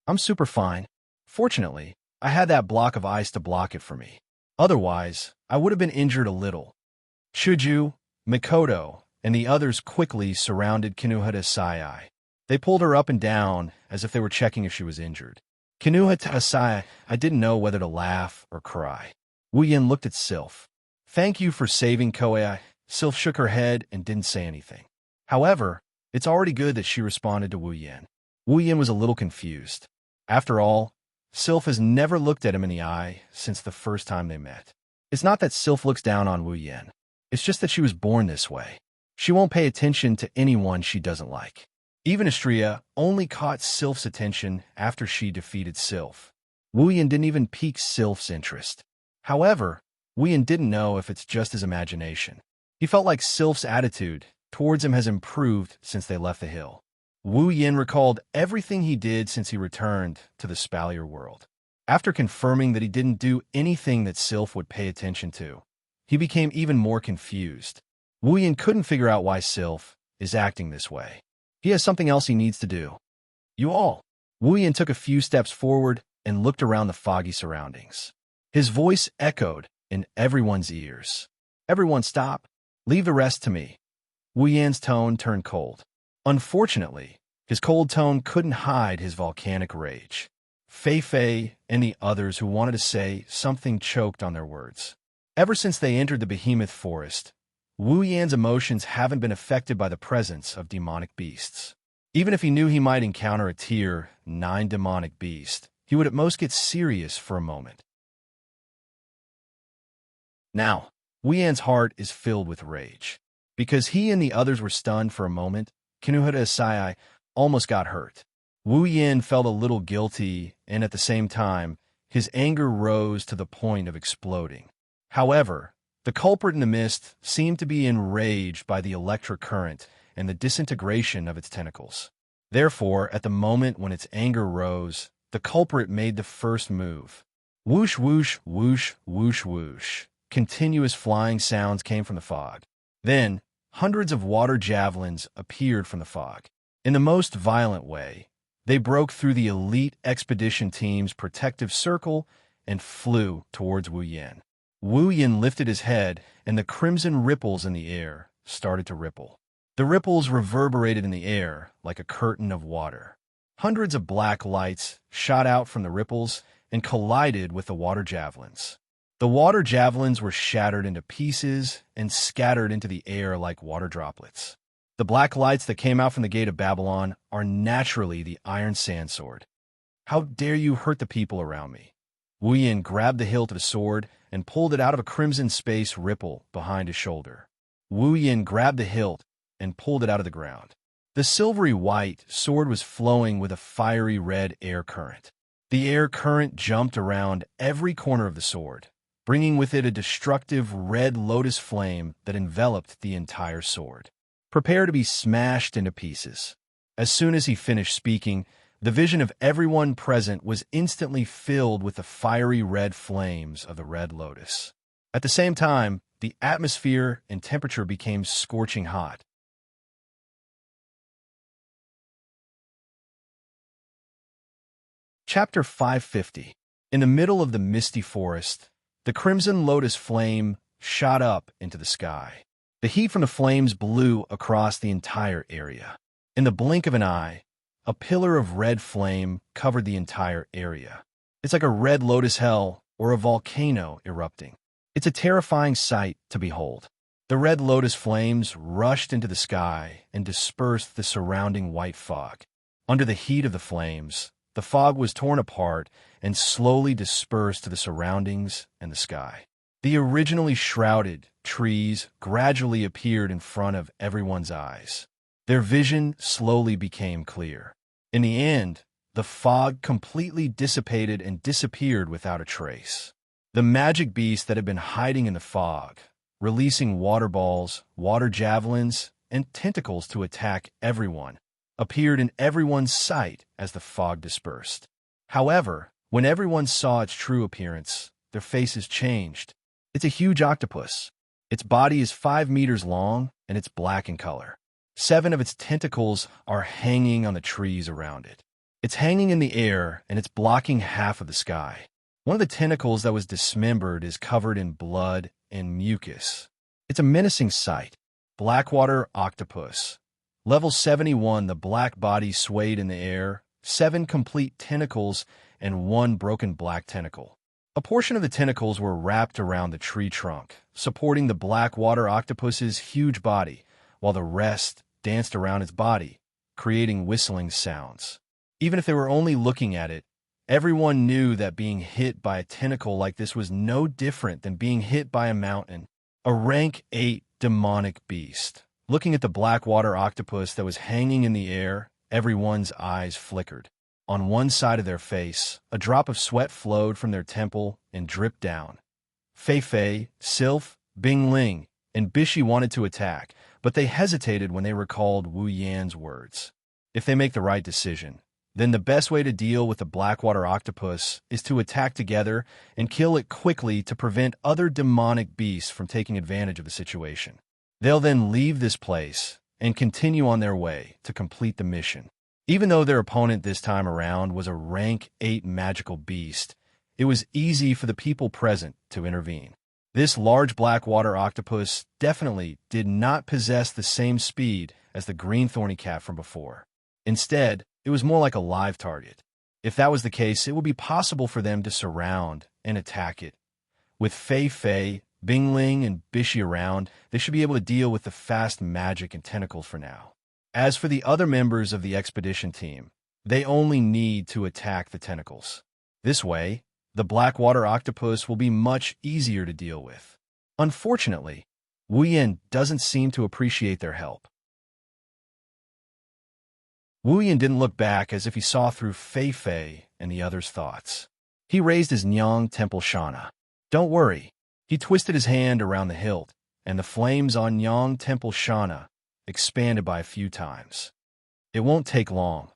"I'm super fine. Fortunately, I had that block of ice to block it for me. Otherwise, I would have been injured a little." Chuju, Mikoto, and the others quickly surrounded Kinuhata Sai. They pulled her up and down as if they were checking if she was injured. Kinuhata Sai, I didn't know whether to laugh or cry. Wu Yan looked at Sylph. "Thank you for saving Koei." Sylph shook her head and didn't say anything. However, it's already good that she responded to Wu Yan. Wu Yan was a little confused. After all, Sylph has never looked at him in the eye since the first time they met. It's not that Sylph looks down on Wu Yan. It's just that she was born this way. She won't pay attention to anyone she doesn't like. Even Astria only caught Sylph's attention after she defeated Sylph. Wu Yan didn't even pique Sylph's interest. However, Wu Yan didn't know if it's just his imagination. He felt like Sylph's attitude towards him has improved since they left the hill. Wu Yan recalled everything he did since he returned to the Spalier world. After confirming that he didn't do anything that Sylph would pay attention to, he became even more confused. Wu Yan couldn't figure out why Sylph is acting this way. He has something else he needs to do. "You all." Wu Yan took a few steps forward and looked around the foggy surroundings. His voice echoed in everyone's ears. "Everyone stop. Leave the rest to me." Wu Yan's tone turned cold. Unfortunately, his cold tone couldn't hide his volcanic rage. Fei Fei and the others who wanted to say something choked on their words. Ever since they entered the behemoth forest, Wu Yan's emotions haven't been affected by the presence of demonic beasts. Even if he knew he might encounter a Tier 9 demonic beast, he would at most get serious for a moment. Now, Wu Yan's heart is filled with rage. Because he and the others were stunned for a moment, Kinuhata Sai almost got hurt. Wu Yan felt a little guilty, and at the same time, his anger rose to the point of exploding. However, the culprit in the mist seemed to be enraged by the electric current and the disintegration of its tentacles. Therefore, at the moment when its anger rose, the culprit made the first move. Whoosh, whoosh, whoosh, whoosh, whoosh. Continuous flying sounds came from the fog. Then, hundreds of water javelins appeared from the fog. In the most violent way, they broke through the elite expedition team's protective circle and flew towards Wu Yan. Wu Yan lifted his head, and the crimson ripples in the air started to ripple. The ripples reverberated in the air like a curtain of water. Hundreds of black lights shot out from the ripples and collided with the water javelins. The water javelins were shattered into pieces and scattered into the air like water droplets. The black lights that came out from the gate of Babylon are naturally the iron sand sword. "How dare you hurt the people around me?" Wu Yan grabbed the hilt of his sword and pulled it out of a crimson space ripple behind his shoulder. Wu Yan grabbed the hilt and pulled it out of the ground. The silvery white sword was flowing with a fiery red air current. The air current jumped around every corner of the sword, bringing with it a destructive red lotus flame that enveloped the entire sword. Prepare to be smashed into pieces. As soon as he finished speaking, the vision of everyone present was instantly filled with the fiery red flames of the red lotus. At the same time, the atmosphere and temperature became scorching hot. Chapter 550. In the middle of the misty forest, the crimson lotus flame shot up into the sky. The heat from the flames blew across the entire area. In the blink of an eye, a pillar of red flame covered the entire area. It's like a red lotus hell or a volcano erupting. It's a terrifying sight to behold. The red lotus flames rushed into the sky and dispersed the surrounding white fog. Under the heat of the flames, the fog was torn apart and slowly dispersed to the surroundings and the sky. The originally shrouded trees gradually appeared in front of everyone's eyes. Their vision slowly became clear. In the end, the fog completely dissipated and disappeared without a trace. The magic beast that had been hiding in the fog, releasing water balls, water javelins, and tentacles to attack everyone, appeared in everyone's sight as the fog dispersed. However, when everyone saw its true appearance, their faces changed. It's a huge octopus. Its body is 5 meters long, and it's black in color. 7 of its tentacles are hanging on the trees around it. It's hanging in the air, and it's blocking half of the sky. One of the tentacles that was dismembered is covered in blood and mucus. It's a menacing sight. Blackwater octopus. Level 71, the black body swayed in the air, 7 complete tentacles, and 1 broken black tentacle. A portion of the tentacles were wrapped around the tree trunk, supporting the blackwater octopus's huge body, while the rest danced around its body, creating whistling sounds. Even if they were only looking at it, everyone knew that being hit by a tentacle like this was no different than being hit by a mountain. A rank 8 demonic beast. Looking at the blackwater octopus that was hanging in the air, everyone's eyes flickered. On one side of their face, a drop of sweat flowed from their temple and dripped down. Fei Fei, Sylph, Bing Ling, and Bishi wanted to attack, but they hesitated when they recalled Wu Yan's words. If they make the right decision, then the best way to deal with the blackwater octopus is to attack together and kill it quickly to prevent other demonic beasts from taking advantage of the situation. They'll then leave this place and continue on their way to complete the mission. Even though their opponent this time around was a rank 8 magical beast, it was easy for the people present to intervene. This large blackwater octopus definitely did not possess the same speed as the green thorny cat from before. Instead, it was more like a live target. If that was the case, it would be possible for them to surround and attack it. With Fei Fei, Bing Ling, and Bishi around, they should be able to deal with the fast magic and tentacles for now. As for the other members of the expedition team, they only need to attack the tentacles. This way, the blackwater octopus will be much easier to deal with. Unfortunately, Wu Yan doesn't seem to appreciate their help. Wu Yan didn't look back as if he saw through Fei Fei and the others' thoughts. He raised his Nyang Temple Shana. Don't worry. He twisted his hand around the hilt, and the flames on Nyang Temple Shana expanded by a few times. It won't take long.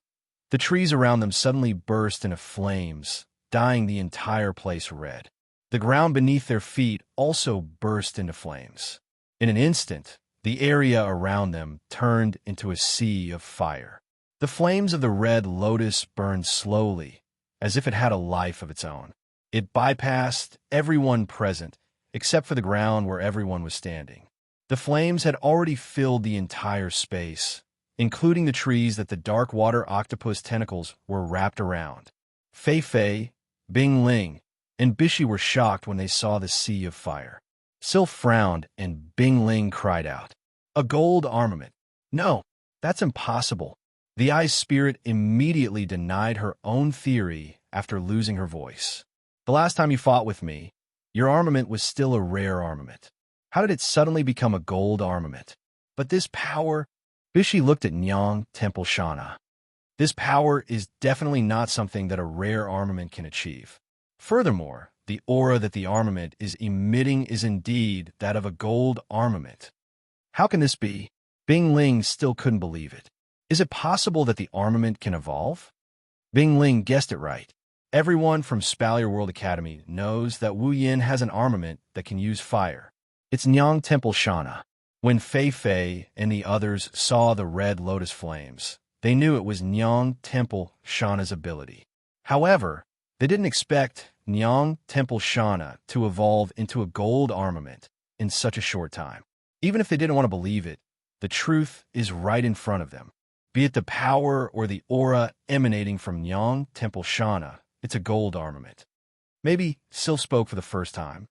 The trees around them suddenly burst into flames, dyeing the entire place red. The ground beneath their feet also burst into flames. In an instant, the area around them turned into a sea of fire. The flames of the red lotus burned slowly, as if it had a life of its own. It bypassed everyone present, except for the ground where everyone was standing. The flames had already filled the entire space, including the trees that the dark water octopus tentacles were wrapped around. Fei Fei, Bing Ling, and Bishi were shocked when they saw the sea of fire. Sylph frowned, and Bing Ling cried out, "A gold armament! No, that's impossible." The ice spirit immediately denied her own theory after losing her voice. "The last time you fought with me, your armament was still a rare armament. How did it suddenly become a gold armament? But this power..." Bishi looked at Nyang Temple Shana. "This power is definitely not something that a rare armament can achieve. Furthermore, the aura that the armament is emitting is indeed that of a gold armament. How can this be?" Bing Ling still couldn't believe it. Is it possible that the armament can evolve? Bing Ling guessed it right. Everyone from Spalier World Academy knows that Wu Yan has an armament that can use fire. It's Nyang Temple Shana. When Fei Fei and the others saw the red lotus flames, they knew it was Nyang Temple Shana's ability. However, they didn't expect Nyang Temple Shana to evolve into a gold armament in such a short time. Even if they didn't want to believe it, the truth is right in front of them. Be it the power or the aura emanating from Nyang Temple Shana, it's a gold armament. Maybe Sylph spoke for the first time.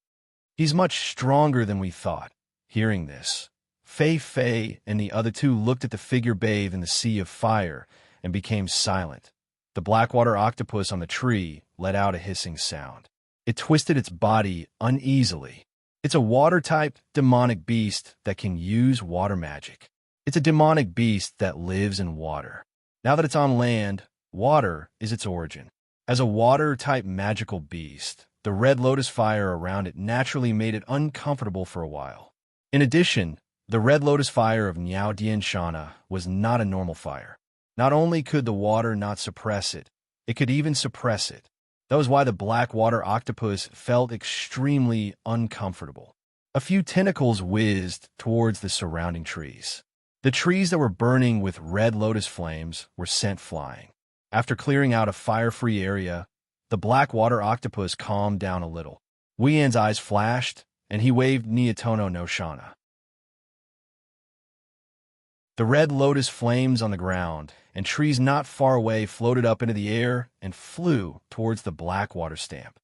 He's much stronger than we thought. Hearing this, Fei Fei and the other two looked at the figure bathed in the sea of fire and became silent. The blackwater octopus on the tree let out a hissing sound. It twisted its body uneasily. It's a water-type demonic beast that can use water magic. It's a demonic beast that lives in water. Now that it's on land, water is its origin. As a water-type magical beast, the red lotus fire around it naturally made it uncomfortable for a while. In addition, the red lotus fire of Niao Dian Shana was not a normal fire. Not only could the water not suppress it, it could even suppress it. That was why the black water octopus felt extremely uncomfortable. A few tentacles whizzed towards the surrounding trees. The trees that were burning with red lotus flames were sent flying. After clearing out a fire-free area, the black water octopus calmed down a little. Wu Yan's eyes flashed, and he waved Niatono no Shana. The red lotus flames on the ground and trees not far away floated up into the air and flew towards the black water stamp.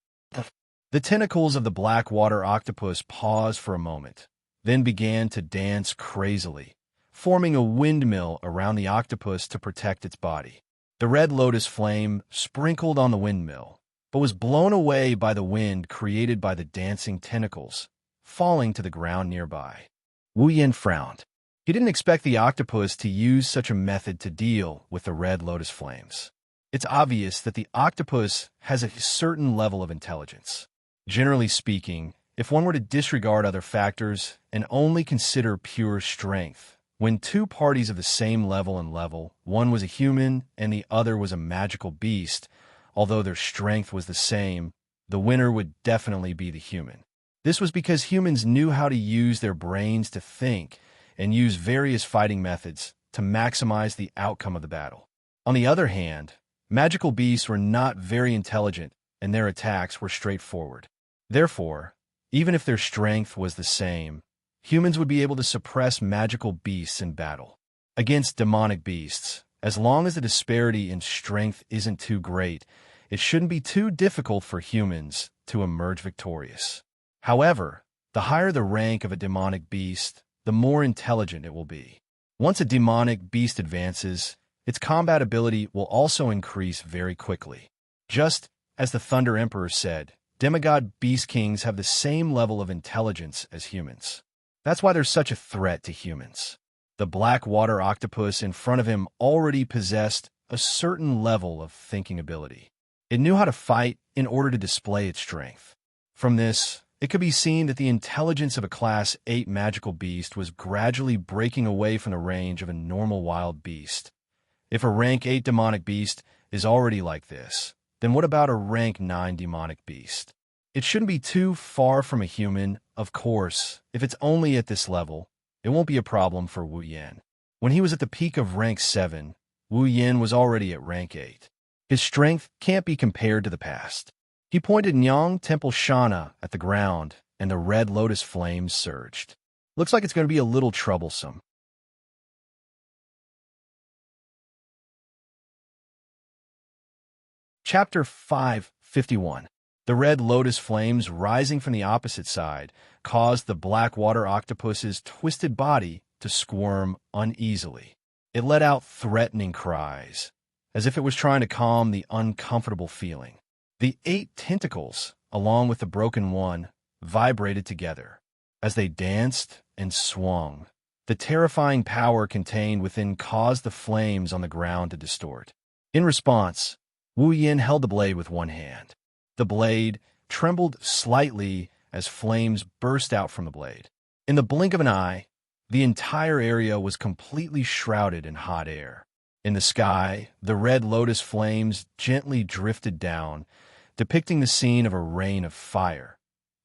The tentacles of the black water octopus paused for a moment, then began to dance crazily, forming a windmill around the octopus to protect its body. The red lotus flame sprinkled on the windmill, but was blown away by the wind created by the dancing tentacles, falling to the ground nearby. Wu Yan frowned. He didn't expect the octopus to use such a method to deal with the red lotus flames. It's obvious that the octopus has a certain level of intelligence. Generally speaking, if one were to disregard other factors and only consider pure strength, when two parties of the same level, one was a human and the other was a magical beast, although their strength was the same, the winner would definitely be the human. This was because humans knew how to use their brains to think and use various fighting methods to maximize the outcome of the battle. On the other hand, magical beasts were not very intelligent and their attacks were straightforward. Therefore, even if their strength was the same, humans would be able to suppress magical beasts in battle. Against demonic beasts, as long as the disparity in strength isn't too great, it shouldn't be too difficult for humans to emerge victorious. However, the higher the rank of a demonic beast, the more intelligent it will be. Once a demonic beast advances, its combat ability will also increase very quickly. Just as the Thunder Emperor said, demigod beast kings have the same level of intelligence as humans. That's why they're such a threat to humans. The black water octopus in front of him already possessed a certain level of thinking ability. It knew how to fight in order to display its strength. From this, it could be seen that the intelligence of a Class 8 magical beast was gradually breaking away from the range of a normal wild beast. If a Rank 8 demonic beast is already like this, then what about a Rank 9 demonic beast? It shouldn't be too far from a human, of course. If it's only at this level, it won't be a problem for Wu Yan. When he was at the peak of Rank 7, Wu Yan was already at Rank 8. His strength can't be compared to the past. He pointed Nyang Temple Shana at the ground, and the red lotus flames surged. Looks like it's going to be a little troublesome. Chapter 551. The red lotus flames rising from the opposite side caused the black water octopus's twisted body to squirm uneasily. It let out threatening cries, as if it was trying to calm the uncomfortable feeling. The 8 tentacles, along with the broken one, vibrated together. As they danced and swung, the terrifying power contained within caused the flames on the ground to distort. In response, Wu Yan held the blade with one hand. The blade trembled slightly as flames burst out from the blade. In the blink of an eye, the entire area was completely shrouded in hot air. In the sky, the red lotus flames gently drifted down, depicting the scene of a rain of fire.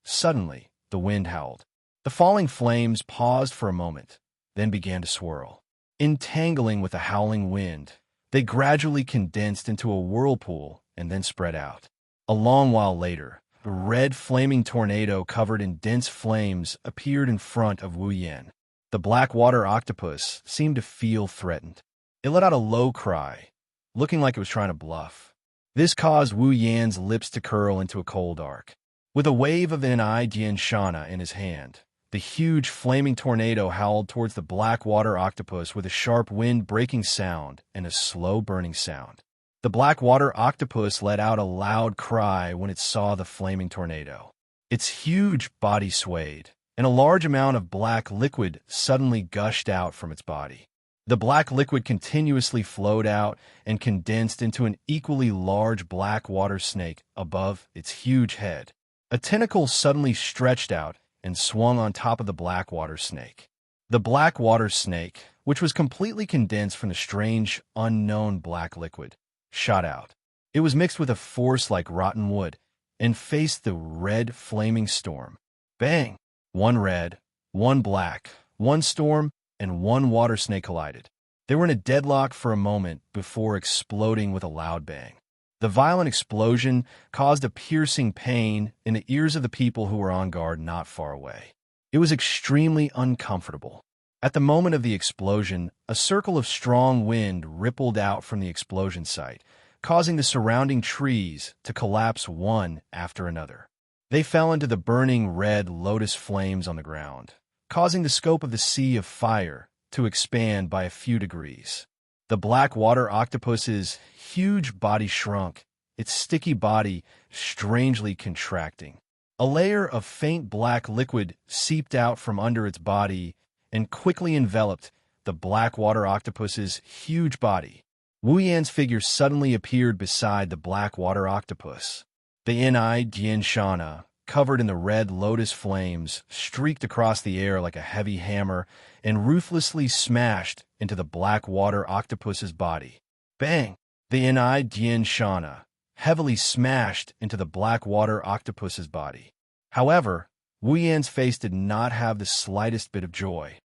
Suddenly, the wind howled. The falling flames paused for a moment, then began to swirl. Entangling with the howling wind, they gradually condensed into a whirlpool and then spread out. A long while later, a red flaming tornado covered in dense flames appeared in front of Wu Yan. The black water octopus seemed to feel threatened. It let out a low cry, looking like it was trying to bluff. This caused Wu Yan's lips to curl into a cold arc. With a wave of Niao Dian Shana in his hand, The huge flaming tornado howled towards the black water octopus with a sharp wind-breaking sound and a slow burning sound. The black water octopus let out a loud cry when it saw the flaming tornado. Its huge body swayed, and a large amount of black liquid suddenly gushed out from its body. The black liquid continuously flowed out and condensed into an equally large black water snake above its huge head. A tentacle suddenly stretched out and swung on top of the black water snake. The black water snake, which was completely condensed from the strange, unknown black liquid, shot out. It was mixed with a force like rotten wood and faced the red flaming storm. Bang! One red, one black, one storm, and one water snake collided. They were in a deadlock for a moment before exploding with a loud bang. The violent explosion caused a piercing pain in the ears of the people who were on guard not far away. It was extremely uncomfortable. At the moment of the explosion, a circle of strong wind rippled out from the explosion site, causing the surrounding trees to collapse one after another. They fell into the burning red lotus flames on the ground, causing the scope of the sea of fire to expand by a few degrees. The black water octopus's huge body shrunk, its sticky body strangely contracting. A layer of faint black liquid seeped out from under its body and quickly enveloped the black water octopus's huge body. Wu Yan's figure suddenly appeared beside the black water octopus. The Shana, covered in the red lotus flames, streaked across the air like a heavy hammer and ruthlessly smashed into the black water octopus's body. Bang! The Shana heavily smashed into the black water octopus's body. However, Wu Yan's face did not have the slightest bit of joy.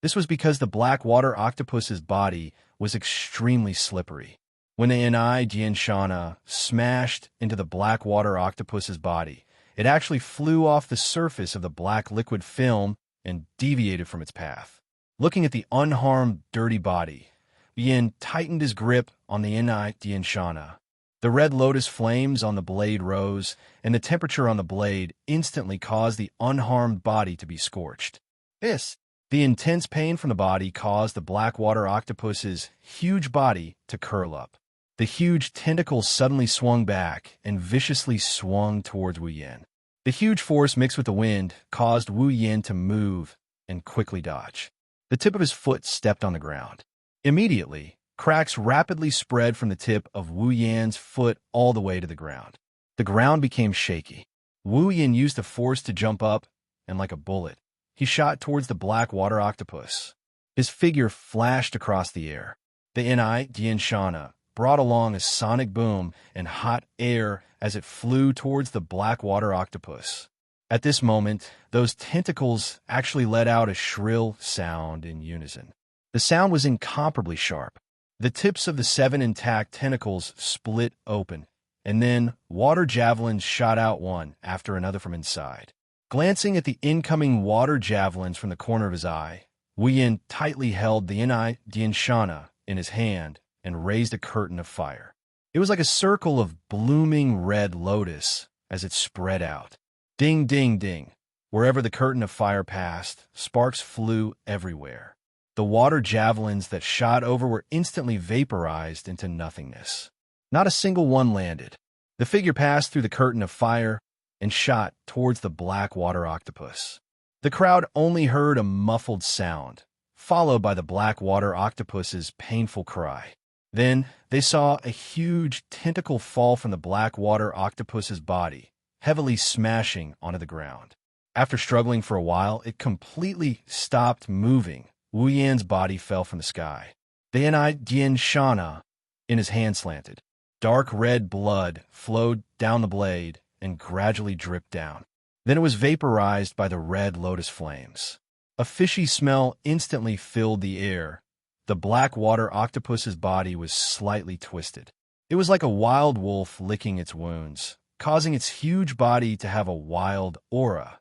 This was because the black water octopus's body was extremely slippery. When the Shana smashed into the black water octopus's body, it actually flew off the surface of the black liquid film and deviated from its path. Looking at the unharmed, dirty body, Yin tightened his grip on the Shana. The red lotus flames on the blade rose, and the temperature on the blade instantly caused the unharmed body to be scorched. The intense pain from the body caused the black water octopus's huge body to curl up. The huge tentacles suddenly swung back and viciously swung towards Wu Yan. The huge force mixed with the wind caused Wu Yan to move and quickly dodge. The tip of his foot stepped on the ground. Immediately, cracks rapidly spread from the tip of Wu Yan's foot all the way to the ground. The ground became shaky. Wu Yan used the force to jump up, and like a bullet, he shot towards the black water octopus. His figure flashed across the air. The Shana brought along a sonic boom and hot air as it flew towards the black water octopus. At this moment, those tentacles actually let out a shrill sound in unison. The sound was incomparably sharp. The tips of the 7 intact tentacles split open, and then water javelins shot out one after another from inside. Glancing at the incoming water javelins from the corner of his eye, Wu Yan tightly held the Shana in his hand and raised a curtain of fire. It was like a circle of blooming red lotus as it spread out. Ding, ding, ding. Wherever the curtain of fire passed, sparks flew everywhere. The water javelins that shot over were instantly vaporized into nothingness. Not a single one landed. The figure passed through the curtain of fire and shot towards the black water octopus. The crowd only heard a muffled sound, followed by the black water octopus's painful cry. Then they saw a huge tentacle fall from the black water octopus's body, heavily smashing onto the ground. After struggling for a while, it completely stopped moving. Wu Yan's body fell from the sky. The Shana in his hand slanted. Dark red blood flowed down the blade and gradually dripped down. Then it was vaporized by the red lotus flames. A fishy smell instantly filled the air. The black water octopus's body was slightly twisted. It was like a wild wolf licking its wounds, causing its huge body to have a wild aura.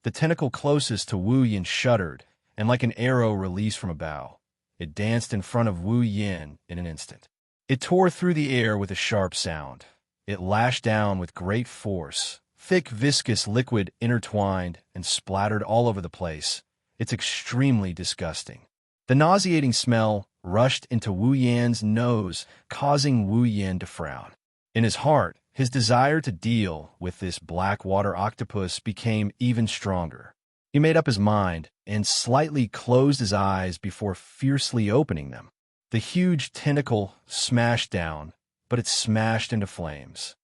The tentacle closest to Wu Yan shuddered, and like an arrow released from a bow, it danced in front of Wu Yan in an instant. It tore through the air with a sharp sound. It lashed down with great force, thick, viscous liquid intertwined and splattered all over the place. It's extremely disgusting. The nauseating smell rushed into Wu Yan's nose, causing Wu Yan to frown. In his heart, his desire to deal with this black water octopus became even stronger. He made up his mind and slightly closed his eyes before fiercely opening them. The huge tentacle smashed down, but it smashed into flames.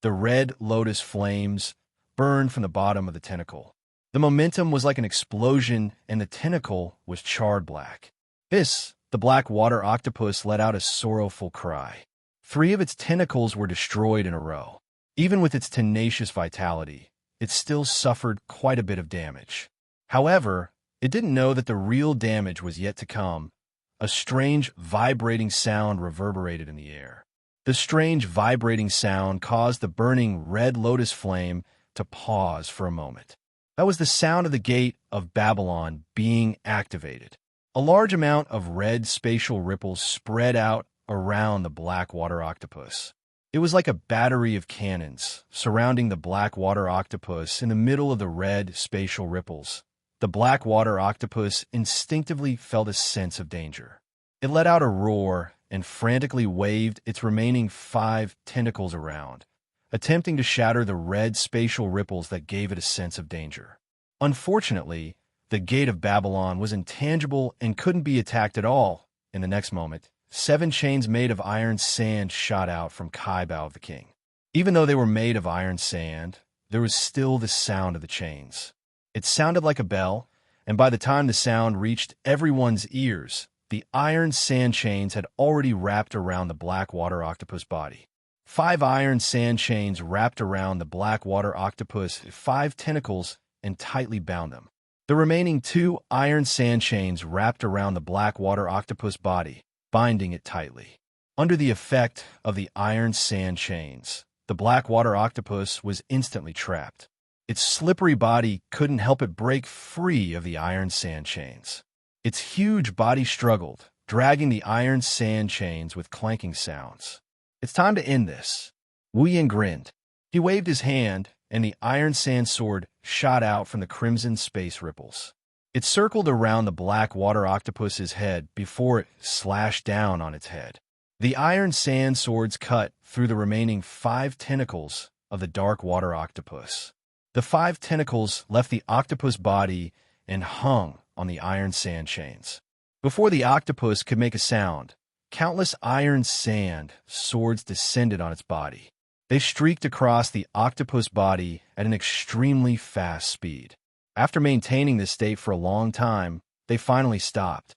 The red lotus flames burned from the bottom of the tentacle. The momentum was like an explosion, and the tentacle was charred black. The black water octopus let out a sorrowful cry. 3 of its tentacles were destroyed in a row. Even with its tenacious vitality, it still suffered quite a bit of damage. However, it didn't know that the real damage was yet to come. A strange, vibrating sound reverberated in the air. The strange, vibrating sound caused the burning red lotus flame to pause for a moment. That was the sound of the gate of Babylon being activated. A large amount of red spatial ripples spread out around the black water octopus. It was like a battery of cannons surrounding the black water octopus in the middle of the red spatial ripples. The black water octopus instinctively felt a sense of danger. It let out a roar and frantically waved its remaining 5 tentacles around, attempting to shatter the red spatial ripples that gave it a sense of danger. Unfortunately, the gate of Babylon was intangible and couldn't be attacked at all. In the next moment, 7 chains made of iron sand shot out from Kaibao of the king. Even though they were made of iron sand, there was still the sound of the chains. It sounded like a bell, and by the time the sound reached everyone's ears, the iron sand chains had already wrapped around the black water octopus body. 5 iron sand chains wrapped around the black water octopus 5 tentacles and tightly bound them. The remaining 2 iron sand chains wrapped around the black water octopus body, binding it tightly. Under the effect of the iron sand chains, the black water octopus was instantly trapped. Its slippery body couldn't help it break free of the iron sand chains. Its huge body struggled, dragging the iron sand chains with clanking sounds. It's time to end this. Wu Yan grinned. He waved his hand, and the iron sand sword shot out from the crimson space ripples. It circled around the black water octopus's head before it slashed down on its head. The iron sand swords cut through the remaining 5 tentacles of the dark water octopus. The 5 tentacles left the octopus body and hung on the iron sand chains. Before the octopus could make a sound, countless iron sand swords descended on its body. They streaked across the octopus body at an extremely fast speed. After maintaining this state for a long time, they finally stopped.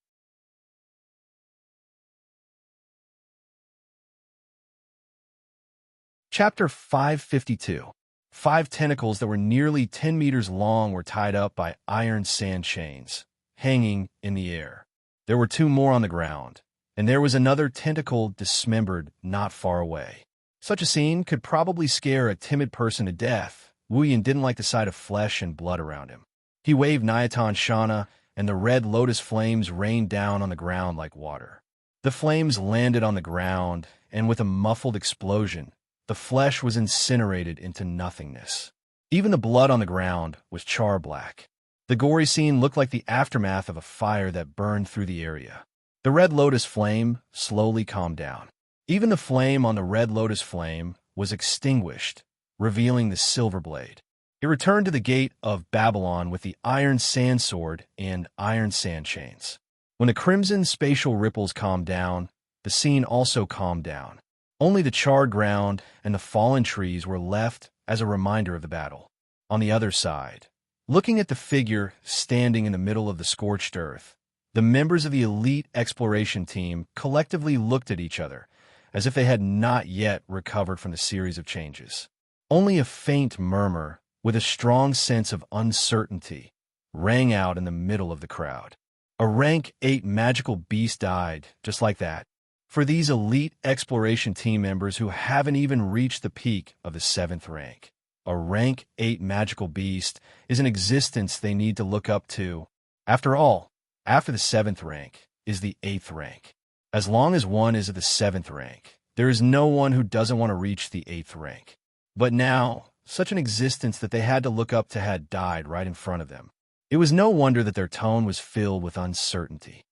Chapter 552. 5 tentacles that were nearly 10 meters long were tied up by iron sand chains, hanging in the air. There were 2 more on the ground, and there was another tentacle dismembered not far away. Such a scene could probably scare a timid person to death. Wu Yan didn't like the sight of flesh and blood around him. He waved Nayatan Shana, and the red lotus flames rained down on the ground like water. The flames landed on the ground, and with a muffled explosion, the flesh was incinerated into nothingness. Even the blood on the ground was char-black. The gory scene looked like the aftermath of a fire that burned through the area. The red lotus flame slowly calmed down. Even the flame on the red lotus flame was extinguished, revealing the silver blade. It returned to the gate of Babylon with the iron sand sword and iron sand chains. When the crimson spatial ripples calmed down, the scene also calmed down. Only the charred ground and the fallen trees were left as a reminder of the battle. On the other side, looking at the figure standing in the middle of the scorched earth, the members of the elite exploration team collectively looked at each other, as if they had not yet recovered from the series of changes. Only a faint murmur, with a strong sense of uncertainty, rang out in the middle of the crowd. A rank 8 magical beast died, just like that. For these elite exploration team members who haven't even reached the peak of the 7th rank, a rank 8 magical beast is an existence they need to look up to. After all, after the 7th rank is the 8th rank. As long as one is at the 7th rank, There is no one who doesn't want to reach the 8th rank. But now, such an existence that they had to look up to had died right in front of them. It was no wonder that their tone was filled with uncertainty.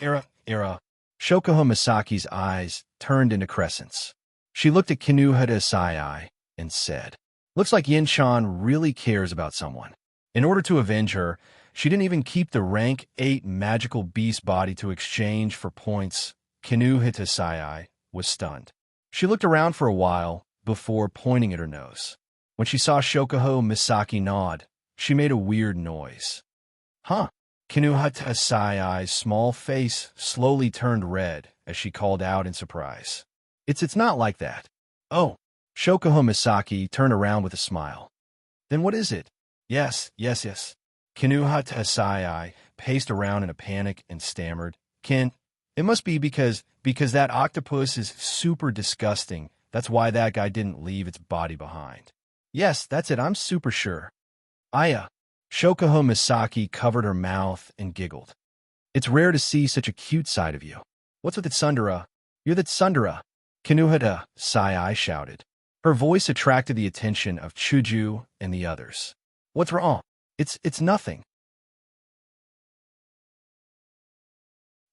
Era. Shokuho Misaki's eyes turned into crescents. She looked at Kinuhata Asai and said, "Looks like Yin-chan really cares about someone." In order to avenge her, she didn't even keep the rank 8 magical beast body to exchange for points. Kinuhata Asai was stunned. She looked around for a while before pointing at her nose. When she saw Shokuho Misaki nod, she made a weird noise. Huh? Kinuhata Asai's small face slowly turned red as she called out in surprise. It's not like that. Oh. Shokuho Misaki turned around with a smile. Then what is it? Yes. Kinuhata Asai paced around in a panic and stammered. It must be because that octopus is super disgusting. That's why that guy didn't leave its body behind. Yes, that's it. I'm super sure. Aya. Shokuho Misaki covered her mouth and giggled. It's rare to see such a cute side of you. What's with it, Sundara? You're that Sundara. Kinuhata Asai shouted. Her voice attracted the attention of Chuju and the others. What's wrong? It's nothing.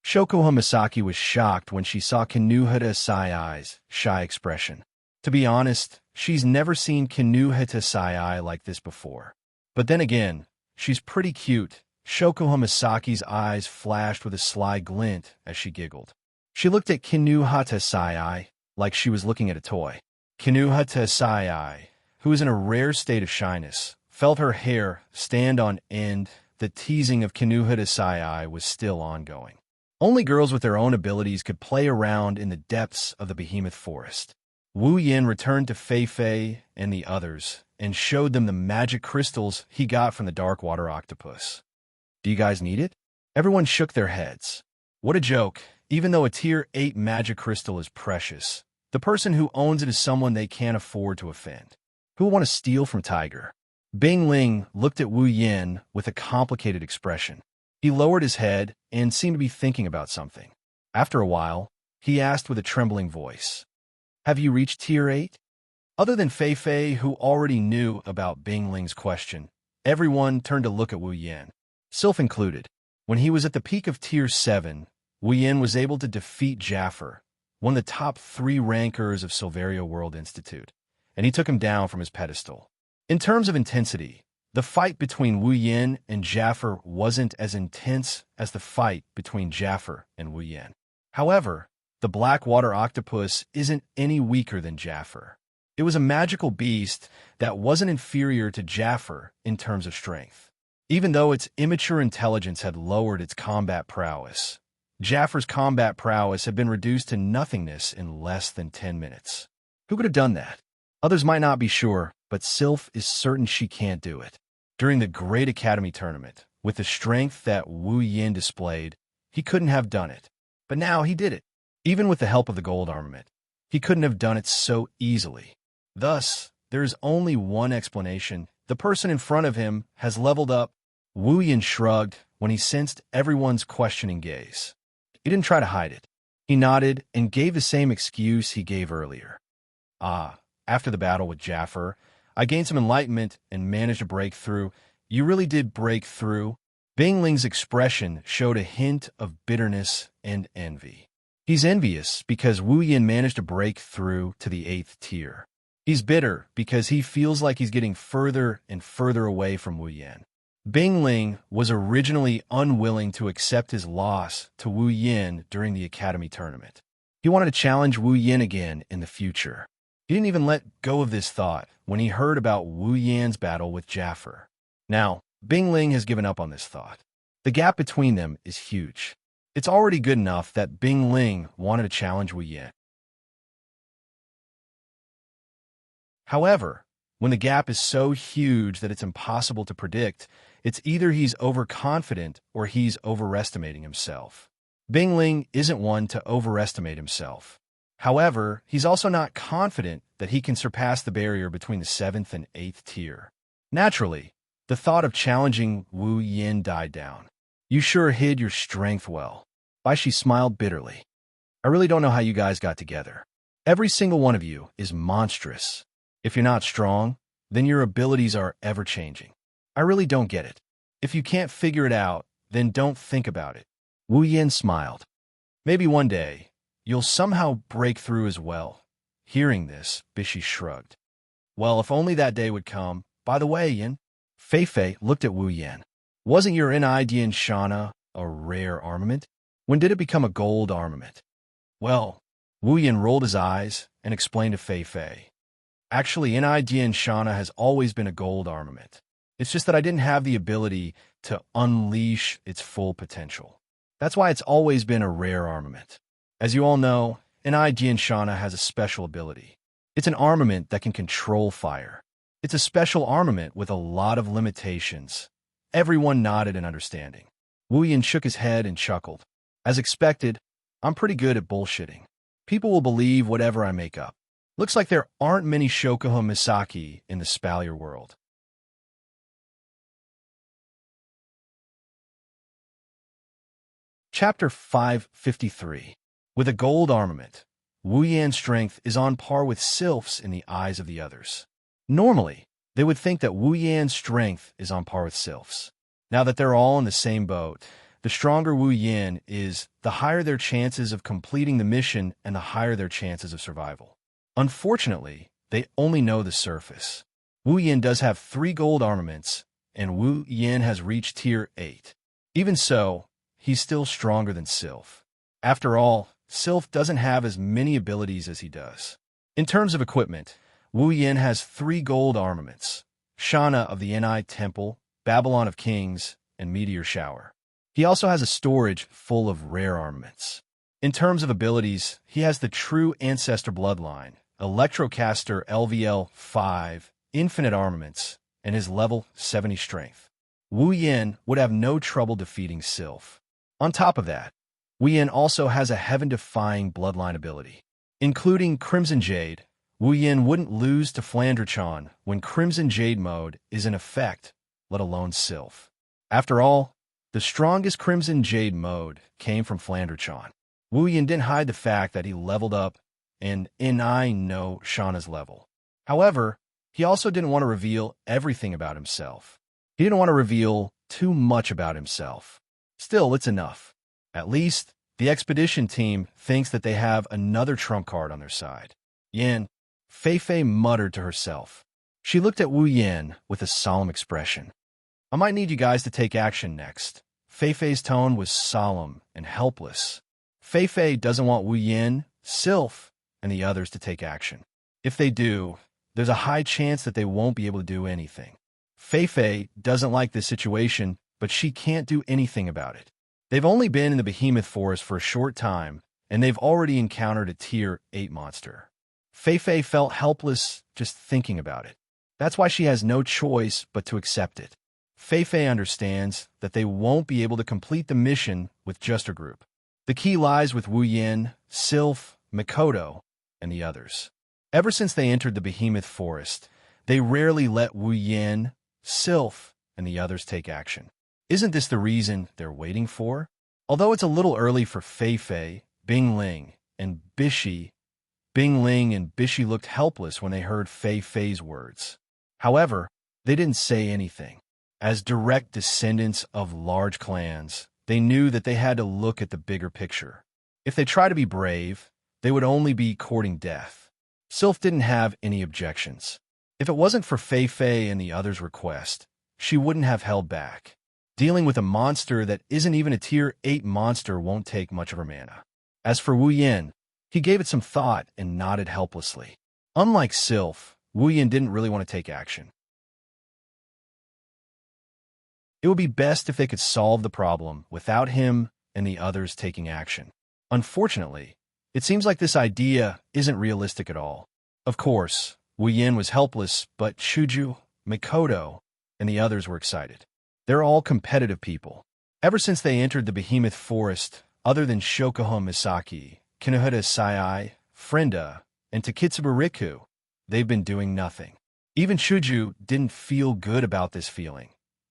Shokuho Misaki was shocked when she saw Kinuhata Asai's shy expression. To be honest, she's never seen Kinuhata Asai like this before. But then again, she's pretty cute. Shokuho Misaki's eyes flashed with a sly glint as she giggled. She looked at Kinuhata Asai like she was looking at a toy. Kinuhata Asai, who was in a rare state of shyness, felt her hair stand on end. The teasing of Kinuhata Asai was still ongoing. Only girls with their own abilities could play around in the depths of the behemoth forest. Wu Yin returned to Fei Fei and the others and showed them the magic crystals he got from the dark water octopus. Do you guys need it? Everyone shook their heads. What a joke. Even though a tier 8 magic crystal is precious, the person who owns it is someone they can't afford to offend. Who will want to steal from Tiger? Bing Ling looked at Wu Yin with a complicated expression. He lowered his head and seemed to be thinking about something. After a while, he asked with a trembling voice, "Have you reached tier 8? Other than Fei Fei, who already knew about Bing Ling's question, everyone turned to look at Wu Yin, Sylph included. When he was at the peak of tier 7, Wu Yin was able to defeat Jaffer, one of the top 3 rankers of Silveria World Institute, and he took him down from his pedestal. In terms of intensity, the fight between Wu Yin and Jaffer wasn't as intense as the fight between Jaffer and Wu Yin. However, the black water octopus isn't any weaker than Jaffer. It was a magical beast that wasn't inferior to Jaffer in terms of strength. Even though its immature intelligence had lowered its combat prowess, Jaffer's combat prowess had been reduced to nothingness in less than 10 minutes. Who could have done that? Others might not be sure, but Sylph is certain she can't do it. During the Great Academy tournament, with the strength that Wu Yin displayed, he couldn't have done it. But now he did it. Even with the help of the gold armament, he couldn't have done it so easily. Thus, there is only one explanation. The person in front of him has leveled up. Wu Yin shrugged when he sensed everyone's questioning gaze. He didn't try to hide it. He nodded and gave the same excuse he gave earlier. After the battle with Jaffer, I gained some enlightenment and managed to break through. You really did break through. Bing Ling's expression showed a hint of bitterness and envy. He's envious because Wu Yin managed to break through to the 8th tier. He's bitter because he feels like he's getting further and further away from Wu Yin. Bing Ling was originally unwilling to accept his loss to Wu Yin during the Academy tournament. He wanted to challenge Wu Yin again in the future. He didn't even let go of this thought when he heard about Wu Yan's battle with Jaffer. Now, Bing Ling has given up on this thought. The gap between them is huge. It's already good enough that Bing Ling wanted to challenge Wu Yin. However, when the gap is so huge that it's impossible to predict, it's either he's overconfident or he's overestimating himself. Bing Ling isn't one to overestimate himself. However, he's also not confident that he can surpass the barrier between the 7th and 8th tier. Naturally, the thought of challenging Wu Yin died down. You sure hid your strength well. Bai Shi smiled bitterly. I really don't know how you guys got together. Every single one of you is monstrous. If you're not strong, then your abilities are ever-changing. I really don't get it. If you can't figure it out, then don't think about it. Wu Yin smiled. Maybe one day, you'll somehow break through as well. Hearing this, Bishi shrugged. Well, if only that day would come. By the way, Yin. Fei Fei looked at Wu Yin. Wasn't your Nidian Shana a rare armament? When did it become a gold armament? Well, Wu Yin rolled his eyes and explained to Fei Fei. Actually, Nidian Shana has always been a gold armament. It's just that I didn't have the ability to unleash its full potential. That's why it's always been a rare armament. As you all know, Nidian Shana has a special ability. It's an armament that can control fire. It's a special armament with a lot of limitations. Everyone nodded in understanding. Wu Yin shook his head and chuckled. As expected, I'm pretty good at bullshitting. People will believe whatever I make up. Looks like there aren't many Shokuha Misaki in the Spalier world. Chapter 553. With a gold armament, Wu Yan's strength is on par with Sylph's in the eyes of the others. Normally, they would think that Wu Yan's strength is on par with Sylph's. Now that they're all in the same boat, the stronger Wu Yan is, the higher their chances of completing the mission and the higher their chances of survival. Unfortunately, they only know the surface. Wu Yan does have 3 gold armaments, and Wu Yan has reached tier 8. Even so, he's still stronger than Sylph. After all, Sylph doesn't have as many abilities as he does. In terms of equipment, Wu Yan has 3 gold armaments, Shana of the Ni Temple, Babylon of Kings, and Meteor Shower. He also has a storage full of rare armaments. In terms of abilities, he has the true Ancestor Bloodline, Electrocaster LVL 5, Infinite Armaments, and his level 70 strength. Wu Yan would have no trouble defeating Sylph. On top of that, Wu Yan also has a heaven-defying bloodline ability. Including Crimson Jade, Wu Yan wouldn't lose to Flandrechon when Crimson Jade mode is in effect, let alone Sylph. After all, the strongest Crimson Jade mode came from Flandrechon. Wu Yan didn't hide the fact that he leveled up and I know Shana's level. However, he also didn't want to reveal everything about himself. He didn't want to reveal too much about himself. Still, it's enough. At least, the expedition team thinks that they have another trump card on their side. Yin, Fei Fei muttered to herself. She looked at Wu Yan with a solemn expression. I might need you guys to take action next. Fei Fei's tone was solemn and helpless. Fei Fei doesn't want Wu Yan, Sylph, and the others to take action. If they do, there's a high chance that they won't be able to do anything. Fei Fei doesn't like this situation, but she can't do anything about it. They've only been in the Behemoth Forest for a short time, and they've already encountered a tier 8 monster. Fei Fei felt helpless just thinking about it. That's why she has no choice but to accept it. Fei Fei understands that they won't be able to complete the mission with just her group. The key lies with Wu Yan, Sylph, Mikoto, and the others. Ever since they entered the Behemoth Forest, they rarely let Wu Yan, Sylph, and the others take action. Isn't this the reason they're waiting for? Although it's a little early for Fei Fei, Bing Ling, and Bishi, Bing Ling and Bishi looked helpless when they heard Fei Fei's words. However, they didn't say anything. As direct descendants of large clans, they knew that they had to look at the bigger picture. If they tried to be brave, they would only be courting death. Sylph didn't have any objections. If it wasn't for Fei Fei and the others' request, she wouldn't have held back. Dealing with a monster that isn't even a tier 8 monster won't take much of her mana. As for Wu Yan, he gave it some thought and nodded helplessly. Unlike Sylph, Wu Yan didn't really want to take action. It would be best if they could solve the problem without him and the others taking action. Unfortunately, it seems like this idea isn't realistic at all. Of course, Wu Yan was helpless, but Shuju, Mikoto, and the others were excited. They're all competitive people. Ever since they entered the Behemoth Forest, other than Shokuha Misaki, Kinohita Sai, Frenda, and Takitsuba Riku, they've been doing nothing. Even Shuju didn't feel good about this feeling,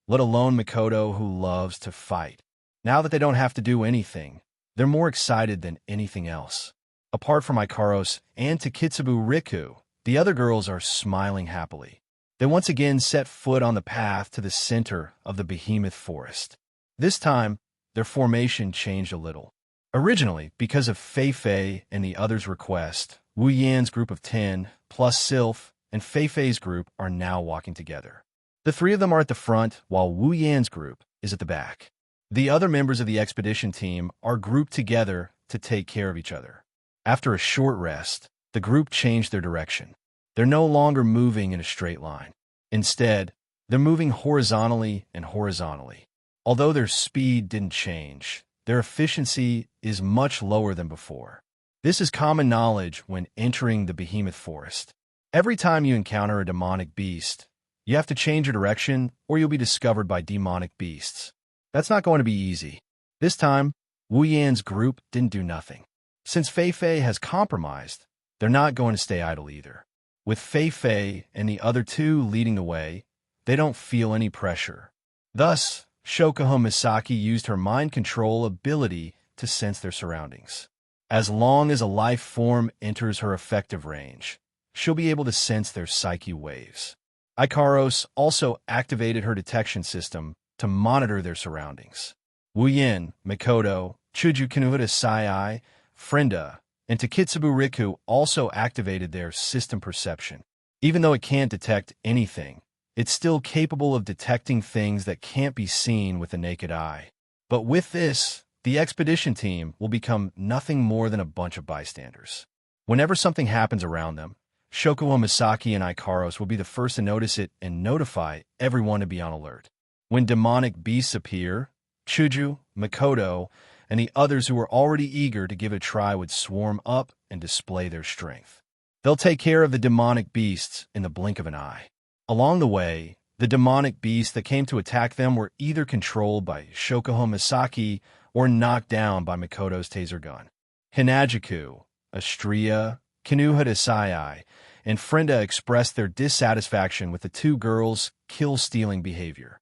let alone Mikoto, who loves to fight. Now that they don't have to do anything, they're more excited than anything else. Apart from Ikaros and Takitsubu Riku, the other girls are smiling happily. They once again set foot on the path to the center of the behemoth forest. This time, their formation changed a little. Originally, because of Fei and the others' request, Wu Yan's group of 10, plus Sylph, and Fei's group are now walking together. The three of them are at the front, while Wu Yan's group is at the back. The other members of the expedition team are grouped together to take care of each other. After a short rest, the group changed their direction. They're no longer moving in a straight line. Instead, they're moving horizontally and horizontally. Although their speed didn't change, their efficiency is much lower than before. This is common knowledge when entering the behemoth forest. Every time you encounter a demonic beast, you have to change your direction or you'll be discovered by demonic beasts. That's not going to be easy. This time, Wu Yan's group didn't do nothing. Since Fei has compromised, they're not going to stay idle either. With Fei and the other two leading the way, they don't feel any pressure. Thus, Shokuho Misaki used her mind control ability to sense their surroundings. As long as a life form enters her effective range, she'll be able to sense their psyche waves. Ikaros also activated her detection system to monitor their surroundings. Wu Yan, Mikoto, Chuju Kanuhita Sai, Frenda, and Takitsubu Riku also activated their system perception. Even though it can't detect anything, it's still capable of detecting things that can't be seen with the naked eye. But with this, the expedition team will become nothing more than a bunch of bystanders. Whenever something happens around them, Shokuo Misaki and Ikaros will be the first to notice it and notify everyone to be on alert. When demonic beasts appear, Chuju, Mikoto, and the others who were already eager to give it a try would swarm up and display their strength. They'll take care of the demonic beasts in the blink of an eye. Along the way, the demonic beasts that came to attack them were either controlled by Shokuho Misaki or knocked down by Mikoto's taser gun. Hinajiku, Astria, Kanuhita Sai, and Frenda expressed their dissatisfaction with the two girls' kill-stealing behavior.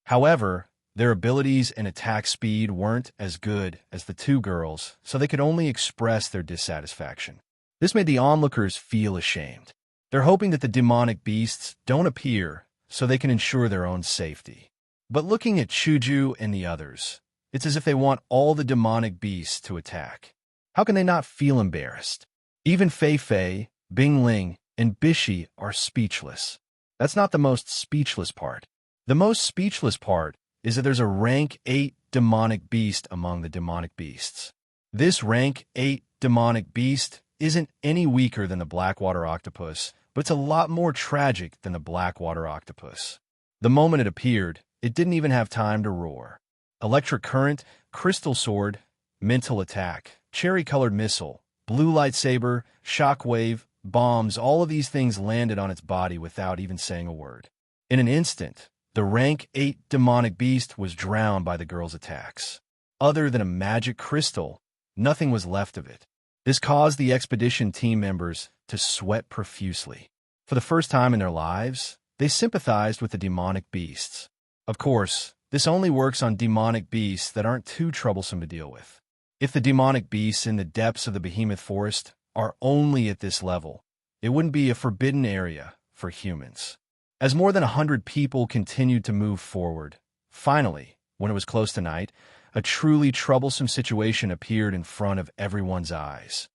However, their abilities and attack speed weren't as good as the two girls, so they could only express their dissatisfaction. This made the onlookers feel ashamed. They're hoping that the demonic beasts don't appear so they can ensure their own safety. But looking at Chuju and the others, it's as if they want all the demonic beasts to attack. How can they not feel embarrassed? Even Fei, Bingling, and Bishi are speechless. That's not the most speechless part. The most speechless part is that there's a rank 8 demonic beast among the demonic beasts. This rank 8 demonic beast isn't any weaker than the Blackwater octopus, but it's a lot more tragic than the Blackwater octopus. The moment it appeared, it didn't even have time to roar. Electric current, crystal sword, mental attack, cherry-colored missile, blue lightsaber, shockwave, bombs, all of these things landed on its body without even saying a word. In an instant, the rank 8 demonic beast was drowned by the girl's attacks. Other than a magic crystal, nothing was left of it. This caused the expedition team members to sweat profusely. For the first time in their lives, they sympathized with the demonic beasts. Of course, this only works on demonic beasts that aren't too troublesome to deal with. If the demonic beasts in the depths of the behemoth forest are only at this level, it wouldn't be a forbidden area for humans. As more than 100 people continued to move forward, finally, when it was close to night, a truly troublesome situation appeared in front of everyone's eyes.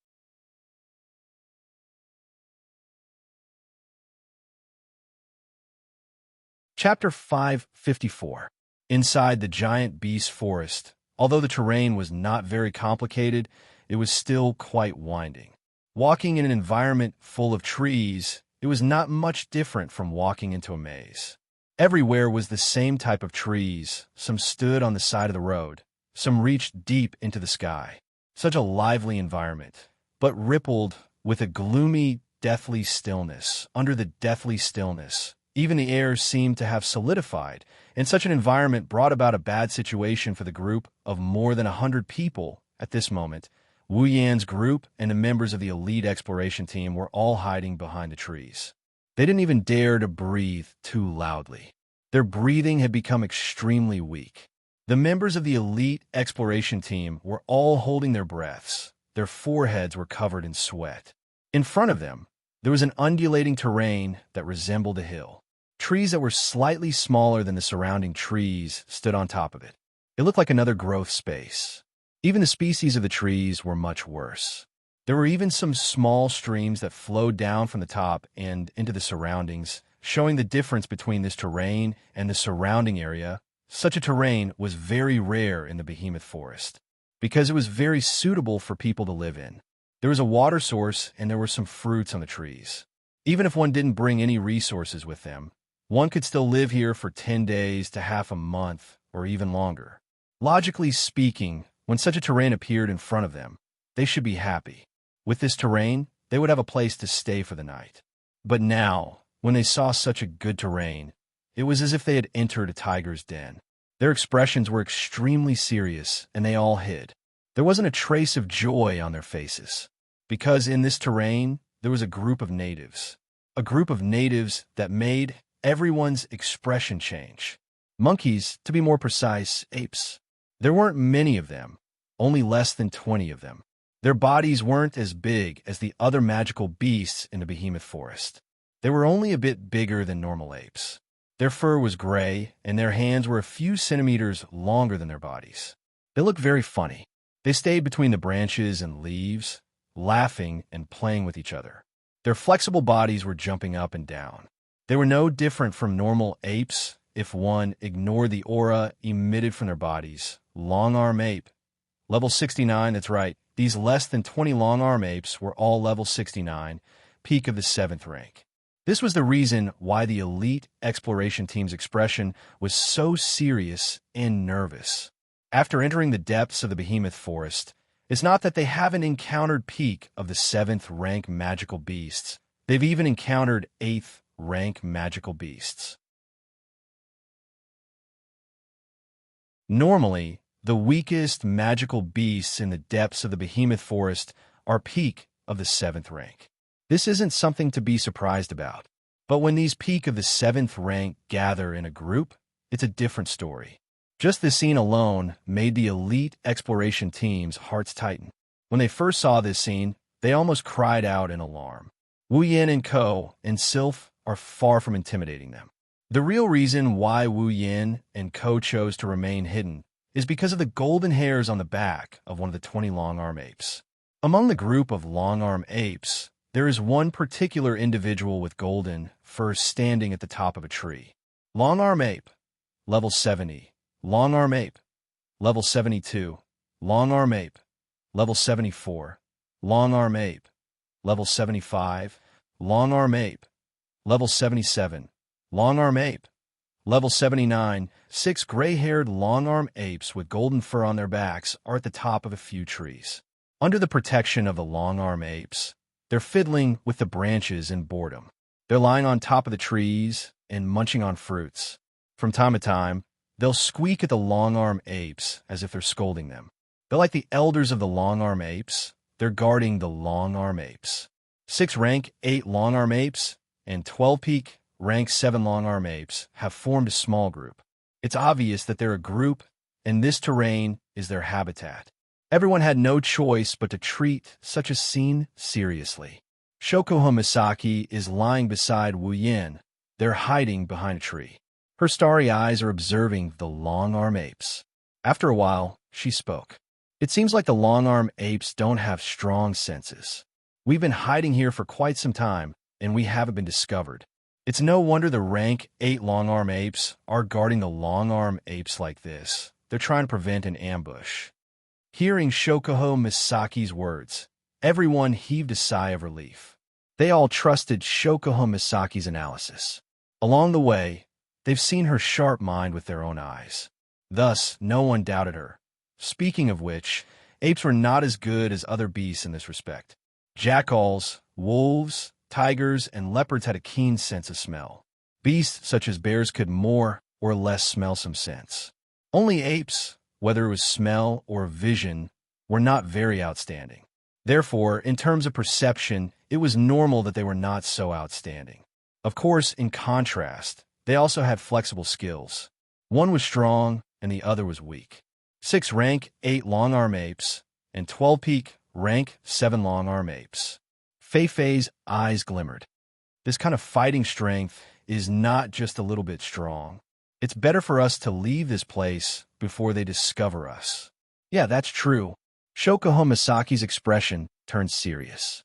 Chapter 554. Inside the giant beast forest, although the terrain was not very complicated, it was still quite winding. Walking in an environment full of trees, it was not much different from walking into a maze. Everywhere was the same type of trees. Some stood on the side of the road. Some reached deep into the sky. Such a lively environment, but rippled with a gloomy, deathly stillness. Under the deathly stillness, even the air seemed to have solidified, and such an environment brought about a bad situation for the group of more than 100 people at this moment. Wu Yan's group and the members of the elite exploration team were all hiding behind the trees. They didn't even dare to breathe too loudly. Their breathing had become extremely weak. The members of the elite exploration team were all holding their breaths. Their foreheads were covered in sweat. In front of them, there was an undulating terrain that resembled a hill. Trees that were slightly smaller than the surrounding trees stood on top of it. It looked like another growth space. Even the species of the trees were much worse. There were even some small streams that flowed down from the top and into the surroundings, showing the difference between this terrain and the surrounding area. Such a terrain was very rare in the behemoth forest, because it was very suitable for people to live in. There was a water source and there were some fruits on the trees. Even if one didn't bring any resources with them, one could still live here for 10 days to half a month or even longer. Logically speaking, when such a terrain appeared in front of them, they should be happy. With this terrain, they would have a place to stay for the night. But now, when they saw such a good terrain, it was as if they had entered a tiger's den. Their expressions were extremely serious, and they all hid. There wasn't a trace of joy on their faces, because in this terrain, there was a group of natives. A group of natives that made everyone's expression change. Monkeys, to be more precise, apes. There weren't many of them, only less than 20 of them. Their bodies weren't as big as the other magical beasts in the behemoth forest. They were only a bit bigger than normal apes. Their fur was gray, and their hands were a few centimeters longer than their bodies. They looked very funny. They stayed between the branches and leaves, laughing and playing with each other. Their flexible bodies were jumping up and down. They were no different from normal apes if one ignored the aura emitted from their bodies. Long-arm ape. Level 69, that's right. These less than 20 long-arm apes were all level 69, peak of the 7th rank. This was the reason why the elite exploration team's expression was so serious and nervous. After entering the depths of the behemoth forest, it's not that they haven't encountered peak of the 7th rank magical beasts. They've even encountered 8th rank magical beasts. Normally, the weakest magical beasts in the depths of the behemoth forest are peak of the 7th rank. This isn't something to be surprised about. But when these peak of the 7th rank gather in a group, it's a different story. Just this scene alone made the elite exploration team's hearts tighten. When they first saw this scene, they almost cried out in alarm. Wu Yin and Ko and Sylph are far from intimidating them. The real reason why Wu Yin and Ko chose to remain hidden is because of the golden hairs on the back of one of the 20 long-arm apes. Among the group of long-arm apes, there is one particular individual with golden fur standing at the top of a tree. Long-arm ape, level 70. Long-arm ape, level 72. Long-arm ape, level 74. Long-arm ape, level 75. Long-arm ape, level 77. Long-arm ape, level 79. 6 gray-haired long-arm apes with golden fur on their backs are at the top of a few trees. Under the protection of the long-arm apes, they're fiddling with the branches in boredom. They're lying on top of the trees and munching on fruits. From time to time, they'll squeak at the long-arm apes as if they're scolding them. They're like the elders of the long-arm apes. They're guarding the long-arm apes. 6 rank 8 long-arm apes and 12 peak rank 7 long-arm apes have formed a small group. It's obvious that they're a group, and this terrain is their habitat. Everyone had no choice but to treat such a scene seriously. Shokuho Misaki is lying beside Wu Yin. They're hiding behind a tree. Her starry eyes are observing the long-arm apes. After a while, she spoke. It seems like the long-arm apes don't have strong senses. We've been hiding here for quite some time, and we haven't been discovered. It's no wonder the rank 8 long-arm apes are guarding the long-arm apes like this. They're trying to prevent an ambush. Hearing Shokuho Misaki's words, everyone heaved a sigh of relief. They all trusted Shokuho Misaki's analysis. Along the way, they've seen her sharp mind with their own eyes. Thus, no one doubted her. Speaking of which, apes were not as good as other beasts in this respect. Jackals, wolves, tigers, and leopards had a keen sense of smell. Beasts such as bears could more or less smell some sense. Only apes, whether it was smell or vision, were not very outstanding. Therefore, in terms of perception, it was normal that they were not so outstanding. Of course, in contrast, they also had flexible skills. One was strong and the other was weak. 6 rank 8 long-arm apes, and 12 peak rank 7 long-arm apes. Fei-Fei's eyes glimmered. This kind of fighting strength is not just a little bit strong. It's better for us to leave this place before they discover us. Yeah, that's true. Shokuho Misaki's expression turned serious.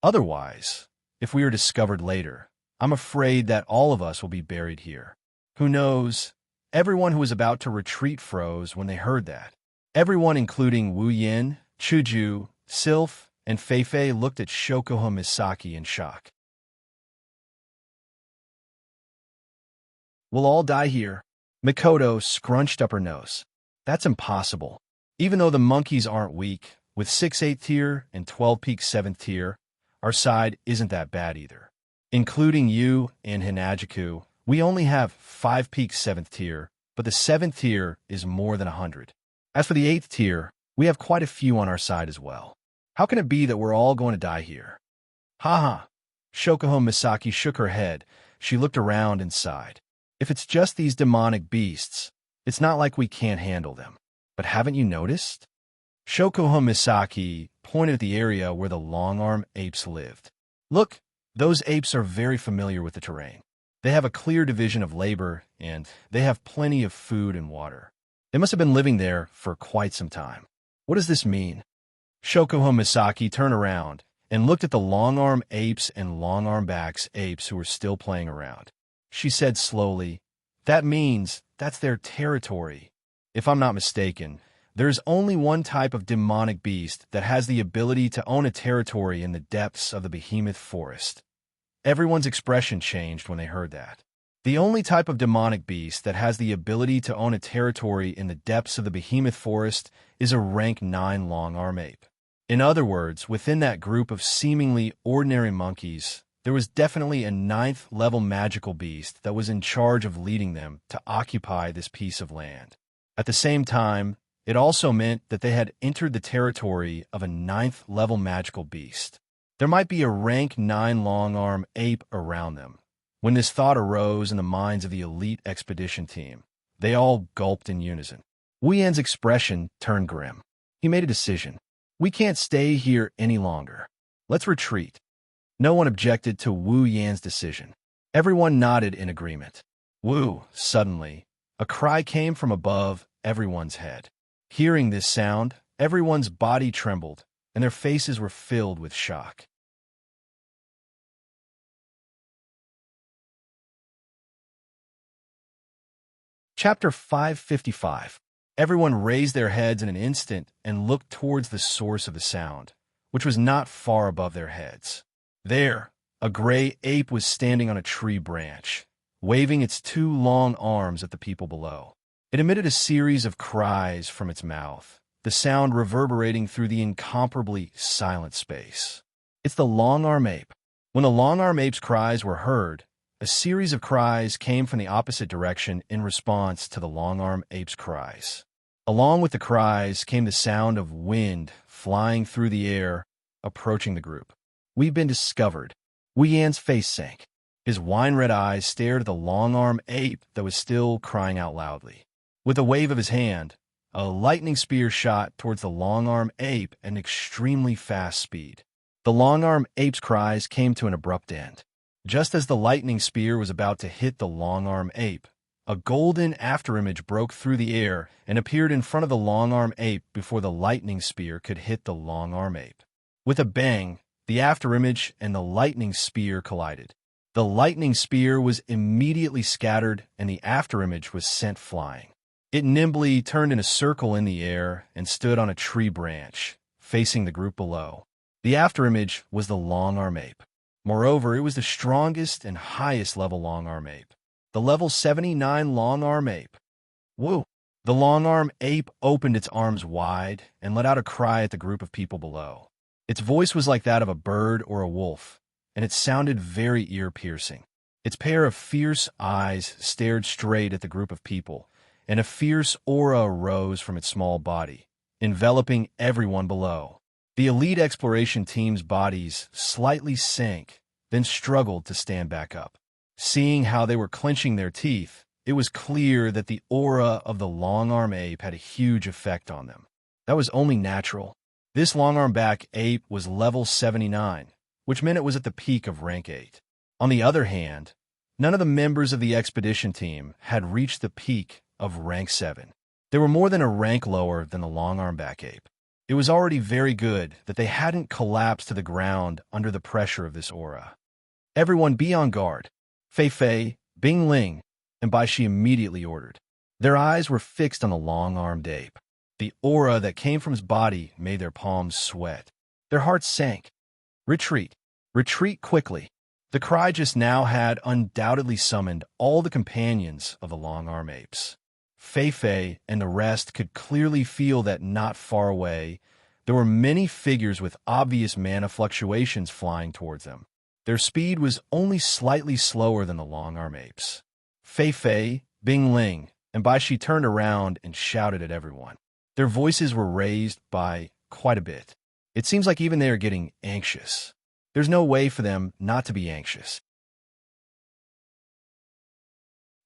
Otherwise, if we are discovered later, I'm afraid that all of us will be buried here. Who knows? Everyone who was about to retreat froze when they heard that. Everyone, including Wu Yin, Chuju, Sylph, and Fei-Fei, looked at Shokuho Misaki in shock. We'll all die here. Mikoto scrunched up her nose. That's impossible. Even though the monkeys aren't weak, with 6 8th tier and 12 peak 7th tier, our side isn't that bad either. Including you and Hinajiku, we only have 5 peak 7th tier, but the 7th tier is more than 100. As for the 8th tier, we have quite a few on our side as well. How can it be that we're all going to die here? Ha. Shokuho Misaki shook her head. She looked around and sighed. If it's just these demonic beasts, it's not like we can't handle them. But haven't you noticed? Shokuho Misaki pointed at the area where the long-arm apes lived. Look, those apes are very familiar with the terrain. They have a clear division of labor, and they have plenty of food and water. They must have been living there for quite some time. What does this mean? Shokuho Misaki turned around and looked at the long-arm apes and long-arm backs apes who were still playing around. She said slowly, "That means that's their territory. If I'm not mistaken, there's only one type of demonic beast that has the ability to own a territory in the depths of the behemoth forest." Everyone's expression changed when they heard that. The only type of demonic beast that has the ability to own a territory in the depths of the behemoth forest is a rank 9 long-arm ape. In other words, within that group of seemingly ordinary monkeys, there was definitely a 9th level magical beast that was in charge of leading them to occupy this piece of land. At the same time, it also meant that they had entered the territory of a 9th level magical beast. There might be a rank 9 long-arm ape around them. When this thought arose in the minds of the elite expedition team, they all gulped in unison. Wu Yan's expression turned grim. He made a decision. We can't stay here any longer. Let's retreat. No one objected to Wu Yan's decision. Everyone nodded in agreement. Wu, suddenly, a cry came from above everyone's head. Hearing this sound, everyone's body trembled, and their faces were filled with shock. Chapter 555. Everyone raised their heads in an instant and looked towards the source of the sound, which was not far above their heads. There, a gray ape was standing on a tree branch, waving its 2 long arms at the people below. It emitted a series of cries from its mouth, the sound reverberating through the incomparably silent space. It's the long-arm ape. When the long-arm ape's cries were heard, a series of cries came from the opposite direction in response to the long-arm ape's cries. Along with the cries came the sound of wind flying through the air, approaching the group. We've been discovered. Wu Yan's face sank. His wine-red eyes stared at the long-arm ape that was still crying out loudly. With a wave of his hand, a lightning spear shot towards the long-arm ape at an extremely fast speed. The long-arm ape's cries came to an abrupt end. Just as the lightning spear was about to hit the long-arm ape, a golden afterimage broke through the air and appeared in front of the long-arm ape before the lightning spear could hit the long-arm ape. With a bang, the afterimage and the lightning spear collided. The lightning spear was immediately scattered and the afterimage was sent flying. It nimbly turned in a circle in the air and stood on a tree branch, facing the group below. The afterimage was the long-arm ape. Moreover, it was the strongest and highest level long-arm ape, the level 79 long-arm ape. Woo! The long-arm ape opened its arms wide and let out a cry at the group of people below. Its voice was like that of a bird or a wolf, and it sounded very ear-piercing. Its pair of fierce eyes stared straight at the group of people, and a fierce aura arose from its small body, enveloping everyone below. The elite exploration team's bodies slightly sank, then struggled to stand back up. Seeing how they were clenching their teeth, it was clear that the aura of the long-arm ape had a huge effect on them. That was only natural. This long-arm-back ape was level 79, which meant it was at the peak of rank 8. On the other hand, none of the members of the expedition team had reached the peak of rank 7. They were more than a rank lower than the long-arm-back ape. It was already very good that they hadn't collapsed to the ground under the pressure of this aura. Everyone be on guard. Fei Fei, Bing Ling, and Bai Shi immediately ordered. Their eyes were fixed on the long-armed ape. The aura that came from his body made their palms sweat. Their hearts sank. Retreat. Retreat quickly. The cry just now had undoubtedly summoned all the companions of the long-arm apes. Fei Fei and the rest could clearly feel that not far away, there were many figures with obvious mana fluctuations flying towards them. Their speed was only slightly slower than the long-arm apes. Fei Fei, Bing Ling, and Bai Shi turned around and shouted at everyone. Their voices were raised by quite a bit. It seems like even they are getting anxious. There's no way for them not to be anxious.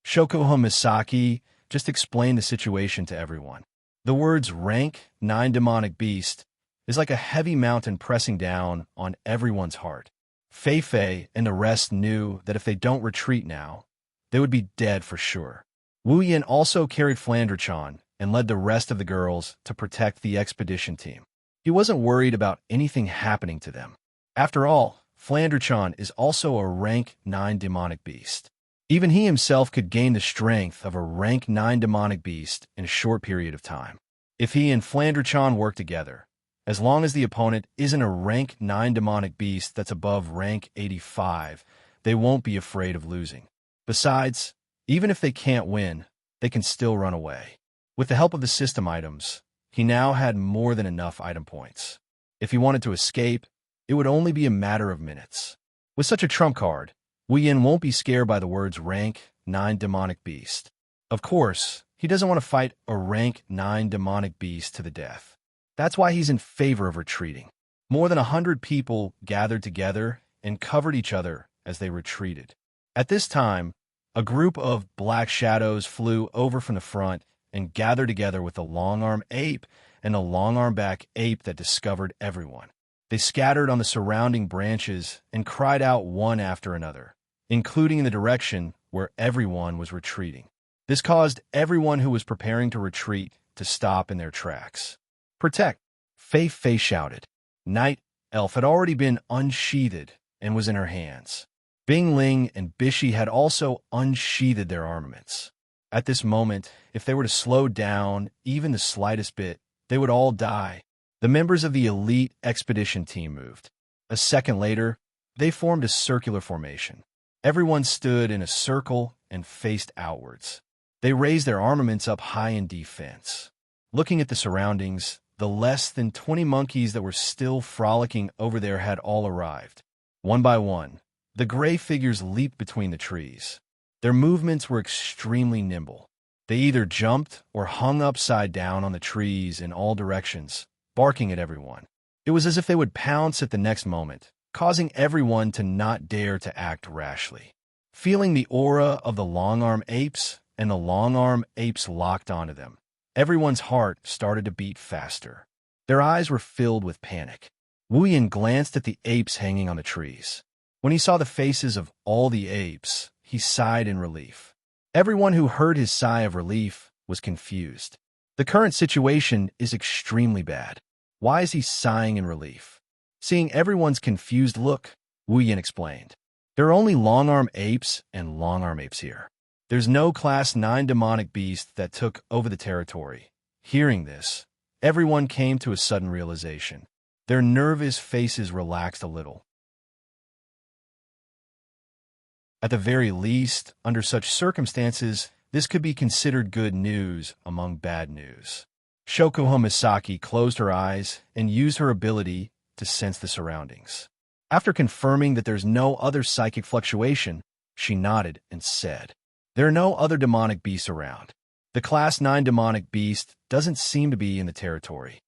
Shokuha Misaki just explained the situation to everyone. The words rank 9 demonic beast is like a heavy mountain pressing down on everyone's heart. Fei Fei and the rest knew that if they don't retreat now, they would be dead for sure. Wu Yin also carried Flandre-chan and led the rest of the girls to protect the expedition team. He wasn't worried about anything happening to them. After all, Flandre-chan is also a rank 9 demonic beast. Even he himself could gain the strength of a rank 9 demonic beast in a short period of time. If he and Flandre-chan work together, as long as the opponent isn't a rank 9 demonic beast that's above rank 85, they won't be afraid of losing. Besides, even if they can't win, they can still run away. With the help of the system items, he now had more than enough item points. If he wanted to escape, it would only be a matter of minutes. With such a trump card, Wu Yin won't be scared by the words rank 9 demonic beast. Of course, he doesn't want to fight a rank 9 demonic beast to the death. That's why he's in favor of retreating. More than 100 people gathered together and covered each other as they retreated. At this time, a group of black shadows flew over from the front and gathered together with the long-arm ape and the long-arm-back ape that discovered everyone. They scattered on the surrounding branches and cried out one after another, including in the direction where everyone was retreating. This caused everyone who was preparing to retreat to stop in their tracks. Protect! Fei Fei shouted. Night Elf had already been unsheathed and was in her hands. Bing Ling and Bishi had also unsheathed their armaments. At this moment, if they were to slow down even the slightest bit, they would all die. The members of the elite expedition team moved. A second later, they formed a circular formation. Everyone stood in a circle and faced outwards. They raised their armaments up high in defense. Looking at the surroundings, the less than 20 monkeys that were still frolicking over there had all arrived. One by one, the gray figures leaped between the trees. Their movements were extremely nimble. They either jumped or hung upside down on the trees in all directions, barking at everyone. It was as if they would pounce at the next moment, causing everyone to not dare to act rashly. Feeling the aura of the long-arm apes and the long-arm apes locked onto them, everyone's heart started to beat faster. Their eyes were filled with panic. Wu Yin glanced at the apes hanging on the trees. When he saw the faces of all the apes, he sighed in relief. Everyone who heard his sigh of relief was confused. The current situation is extremely bad. Why is he sighing in relief? Seeing everyone's confused look, Wu Yin explained. There are only long-arm apes and long-arm apes here. There's no Class 9 demonic beast that took over the territory. Hearing this, everyone came to a sudden realization. Their nervous faces relaxed a little. At the very least, under such circumstances, this could be considered good news among bad news. Shokuha Misaki closed her eyes and used her ability to sense the surroundings. After confirming that there's no other psychic fluctuation, she nodded and said, "There are no other demonic beasts around. The Class 9 demonic beast doesn't seem to be in the territory."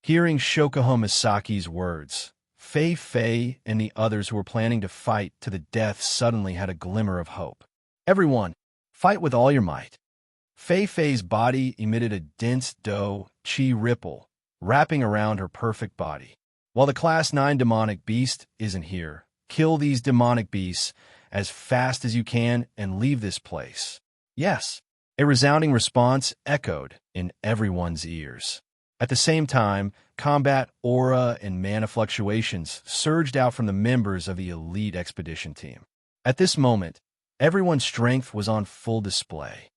Hearing Shokuha Misaki's words, Fei Fei and the others who were planning to fight to the death suddenly had a glimmer of hope. Everyone, Fight with all your might. Fei Fei's body emitted a dense dough chi ripple, wrapping around her perfect body. While the Class 9 demonic beast isn't here, kill these demonic beasts as fast as you can and leave this place. Yes, a resounding response echoed in everyone's ears. At the same time, combat aura and mana fluctuations surged out from the members of the elite expedition team. At this moment, everyone's strength was on full display.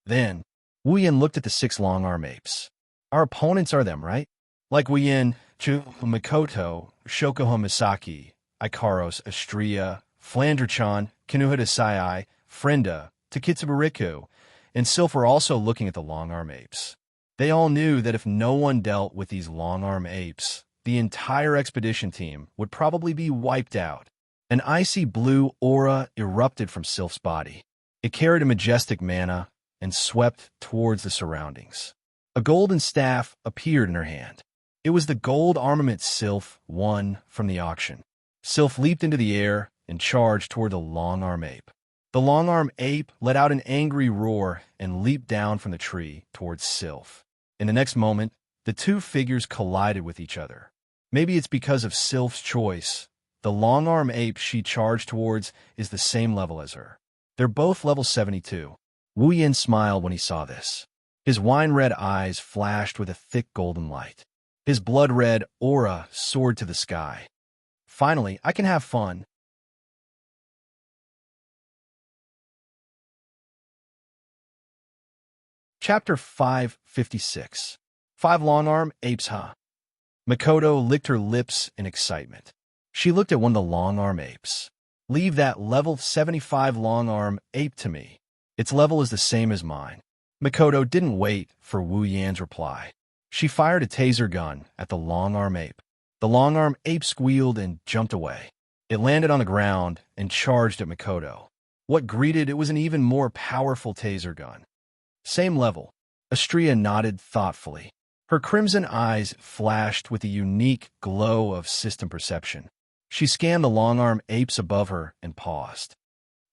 Then, Wu Yin looked at the 6 long-arm apes. Our opponents are them, right? Like Wu Yin, Makoto, Shokoho Misaki, Ikaros, Astria, Flandre-chan, Kinuhida Sai, Frenda, Takitsubariku, and Sylph were also looking at the long-arm apes. They all knew that if no one dealt with these long-arm apes, the entire expedition team would probably be wiped out. An icy blue aura erupted from Sylph's body. It carried a majestic mana and swept towards the surroundings. A golden staff appeared in her hand. It was the gold armament Sylph won from the auction. Sylph leaped into the air and charged toward the long-arm ape. The long-arm ape let out an angry roar and leaped down from the tree towards Sylph. In the next moment, the two figures collided with each other. Maybe it's because of Sylph's choice. The long-arm ape she charged towards is the same level as her. They're both level 72. Wu Yin smiled when he saw this. His wine-red eyes flashed with a thick golden light. His blood-red aura soared to the sky. Finally, I can have fun. Chapter 556. 5 long-arm apes, huh? Makoto licked her lips in excitement. She looked at one of the long-arm apes. Leave that level 75 long-arm ape to me. Its level is the same as mine. Makoto didn't wait for Wu Yan's reply. She fired a taser gun at the long-arm ape. The long-arm ape squealed and jumped away. It landed on the ground and charged at Makoto. What greeted it was an even more powerful taser gun. Same level. Astria nodded thoughtfully. Her crimson eyes flashed with a unique glow of system perception. She scanned the long-arm apes above her and paused.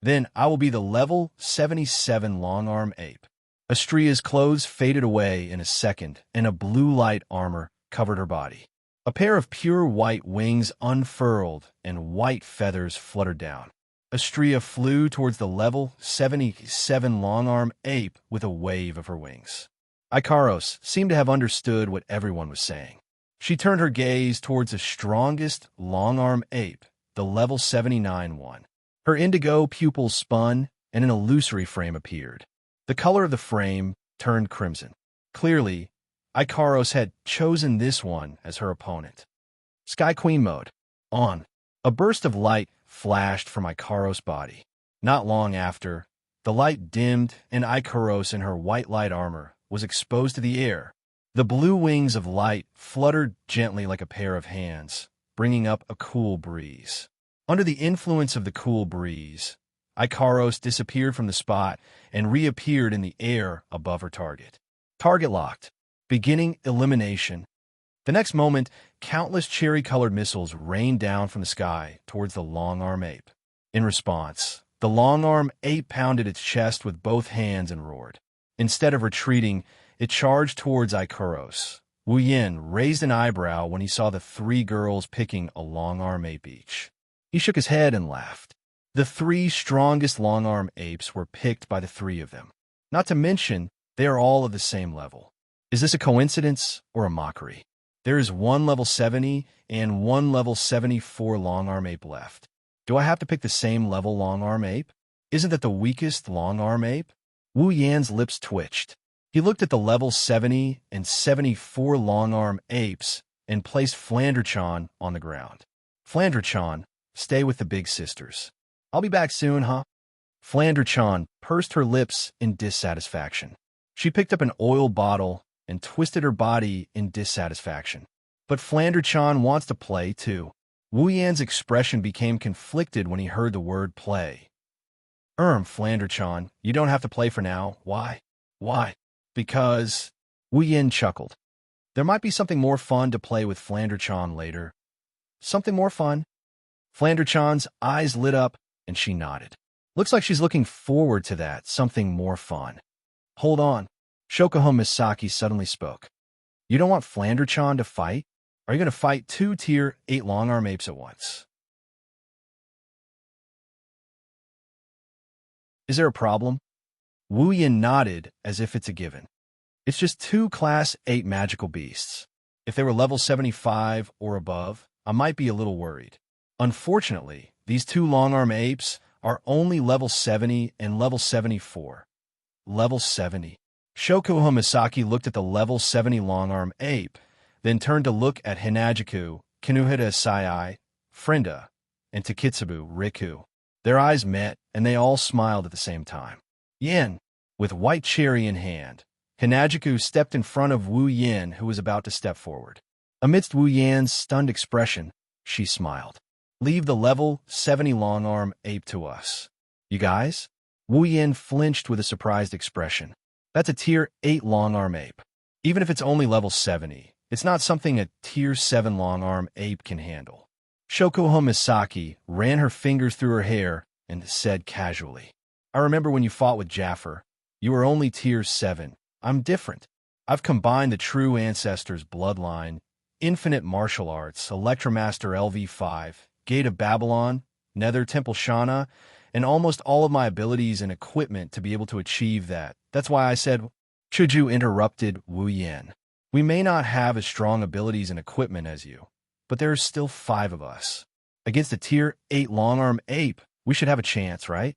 Then I will be the level 77 long-arm ape. Astria's clothes faded away in a second, and a blue light armor covered her body. A pair of pure white wings unfurled, and white feathers fluttered down. Astria flew towards the level 77 long-arm ape with a wave of her wings. Ikaros seemed to have understood what everyone was saying. She turned her gaze towards the strongest long-arm ape, the level 79 one. Her indigo pupils spun, and an illusory frame appeared. The color of the frame turned crimson. Clearly, Ikaros had chosen this one as her opponent. Sky Queen mode. On. A burst of light flashed from Ikaros' body. Not long after, the light dimmed and Ikaros in her white light armor was exposed to the air. The blue wings of light fluttered gently like a pair of hands, bringing up a cool breeze. Under the influence of the cool breeze, Ikaros disappeared from the spot and reappeared in the air above her target. Target locked. Beginning elimination. The next moment, countless cherry-colored missiles rained down from the sky towards the long-arm ape. In response, the long-arm ape pounded its chest with both hands and roared. Instead of retreating, it charged towards Ikaros. Wu Yin raised an eyebrow when he saw the 3 girls picking a long-arm ape each. He shook his head and laughed. The 3 strongest long-arm apes were picked by the 3 of them. Not to mention, they are all of the same level. Is this a coincidence or a mockery? There is 1 level 70 and 1 level 74 long-arm ape left. Do I have to pick the same level long-arm ape? Isn't that the weakest long-arm ape? Wu Yan's lips twitched. He looked at the level 70 and 74 long-arm apes and placed Flandre-chan on the ground. Flandre-chan, stay with the big sisters. I'll be back soon, huh? Flandre-chan pursed her lips in dissatisfaction. She picked up an oil bottle and twisted her body in dissatisfaction. But Flandre-chan wants to play, too. Wu Yan's expression became conflicted when he heard the word play. Flandre-chan, you don't have to play for now. Why? Why? Because... Wu Yan chuckled. There might be something more fun to play with Flandre-chan later. Something more fun? Flandre-chan's eyes lit up, and she nodded. Looks like she's looking forward to that, something more fun. Hold on. Shokuho Misaki suddenly spoke. You don't want Flander-chan to fight? Are you going to fight 2 Tier 8 long-arm apes at once? Is there a problem? Wu Yin nodded as if it's a given. It's just 2 Class 8 magical beasts. If they were level 75 or above, I might be a little worried. Unfortunately, these 2 long-arm apes are only level 70 and level 74. Level 70. Shokuho Misaki looked at the level 70 long-arm ape, then turned to look at Hinajiku, Kinuhita Sai, Frenda, and Takitsubu Riku. Their eyes met, and they all smiled at the same time. Yin, with white cherry in hand, Hinajiku stepped in front of Wu Yin, who was about to step forward. Amidst Wu Yan's stunned expression, she smiled. Leave the level 70 long-arm ape to us. You guys? Wu Yin flinched with a surprised expression. That's a Tier 8 long-arm ape. Even if it's only level 70, it's not something a Tier 7 long-arm ape can handle. Shokuho Misaki ran her fingers through her hair and said casually, I remember when you fought with Jaffer. You were only Tier 7. I'm different. I've combined the true ancestor's bloodline, infinite martial arts, Electromaster LV5, Gate of Babylon, Nether Temple Shana, and almost all of my abilities and equipment to be able to achieve that. That's why I said, Chuju interrupted Wu Yin. We may not have as strong abilities and equipment as you, but there are still 5 of us. Against a Tier 8 long-arm ape, we should have a chance, right?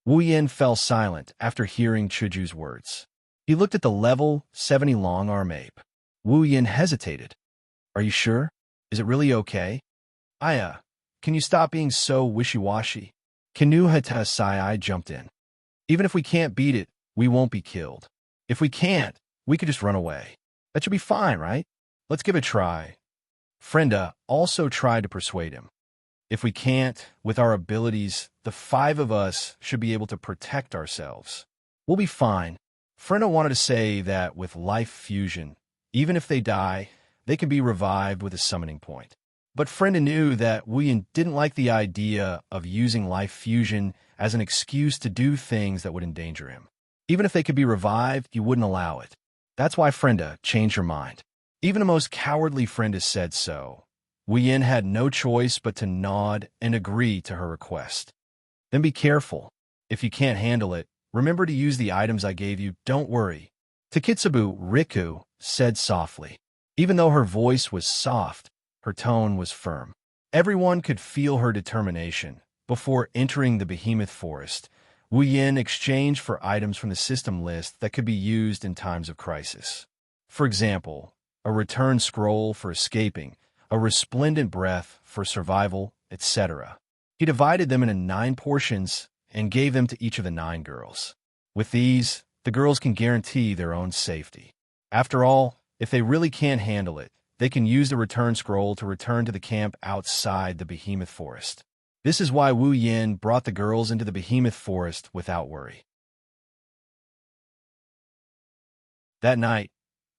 Wu Yin fell silent after hearing Chuju's words. He looked at the level 70 long-arm ape. Wu Yin hesitated. Are you sure? Is it really okay? Aya, can you stop being so wishy-washy? Kinuhita Sai jumped in. Even if we can't beat it, we won't be killed. If we can't, we could just run away. That should be fine, right? Let's give it a try. Frenda also tried to persuade him. If we can't, with our abilities, the 5 of us should be able to protect ourselves. We'll be fine. Frenda wanted to say that with life fusion, even if they die, they can be revived with a summoning point. But Frenda knew that Wu Yin didn't like the idea of using life fusion as an excuse to do things that would endanger him. Even if they could be revived, he wouldn't allow it. That's why Frenda changed her mind. Even the most cowardly Frenda said so. Wu Yin had no choice but to nod and agree to her request. Then be careful. If you can't handle it, remember to use the items I gave you, don't worry. Takitsubu Riku said softly. Even though her voice was soft, her tone was firm. Everyone could feel her determination. Before entering the behemoth forest, Wu Yin exchanged for items from the system list that could be used in times of crisis. For example, a return scroll for escaping, a resplendent breath for survival, etc. He divided them into 9 portions and gave them to each of the 9 girls. With these, the girls can guarantee their own safety. After all, if they really can't handle it, they can use the return scroll to return to the camp outside the behemoth forest. This is why Wu Yin brought the girls into the behemoth forest without worry. That night,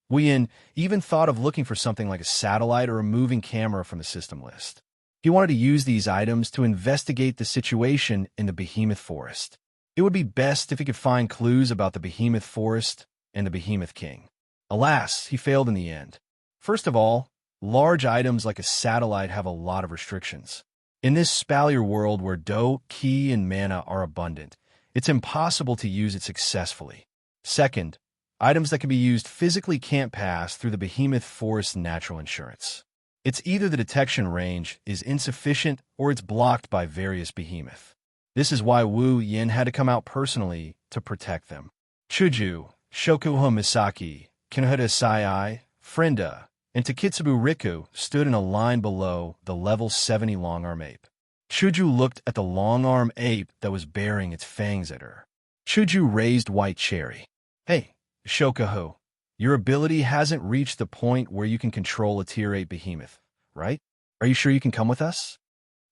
Wu Yin even thought of looking for something like a satellite or a moving camera from the system list. He wanted to use these items to investigate the situation in the behemoth forest. It would be best if he could find clues about the behemoth forest and the behemoth king. Alas, he failed in the end. First of all, large items like a satellite have a lot of restrictions. In this spalier world where dough, ki, and mana are abundant, it's impossible to use it successfully. Second, items that can be used physically can't pass through the behemoth forest natural insurance. It's either the detection range is insufficient or it's blocked by various behemoth. This is why Wu Yin had to come out personally to protect them. Chuju, Shokuho Misaki, Kinuhita Sai, Frenda, and Takitsubu Riku stood in a line below the level 70 long-arm ape. Chuju looked at the long-arm ape that was baring its fangs at her. Chuju raised White Cherry. Hey, Shokuho, your ability hasn't reached the point where you can control a Tier 8 behemoth, right? Are you sure you can come with us?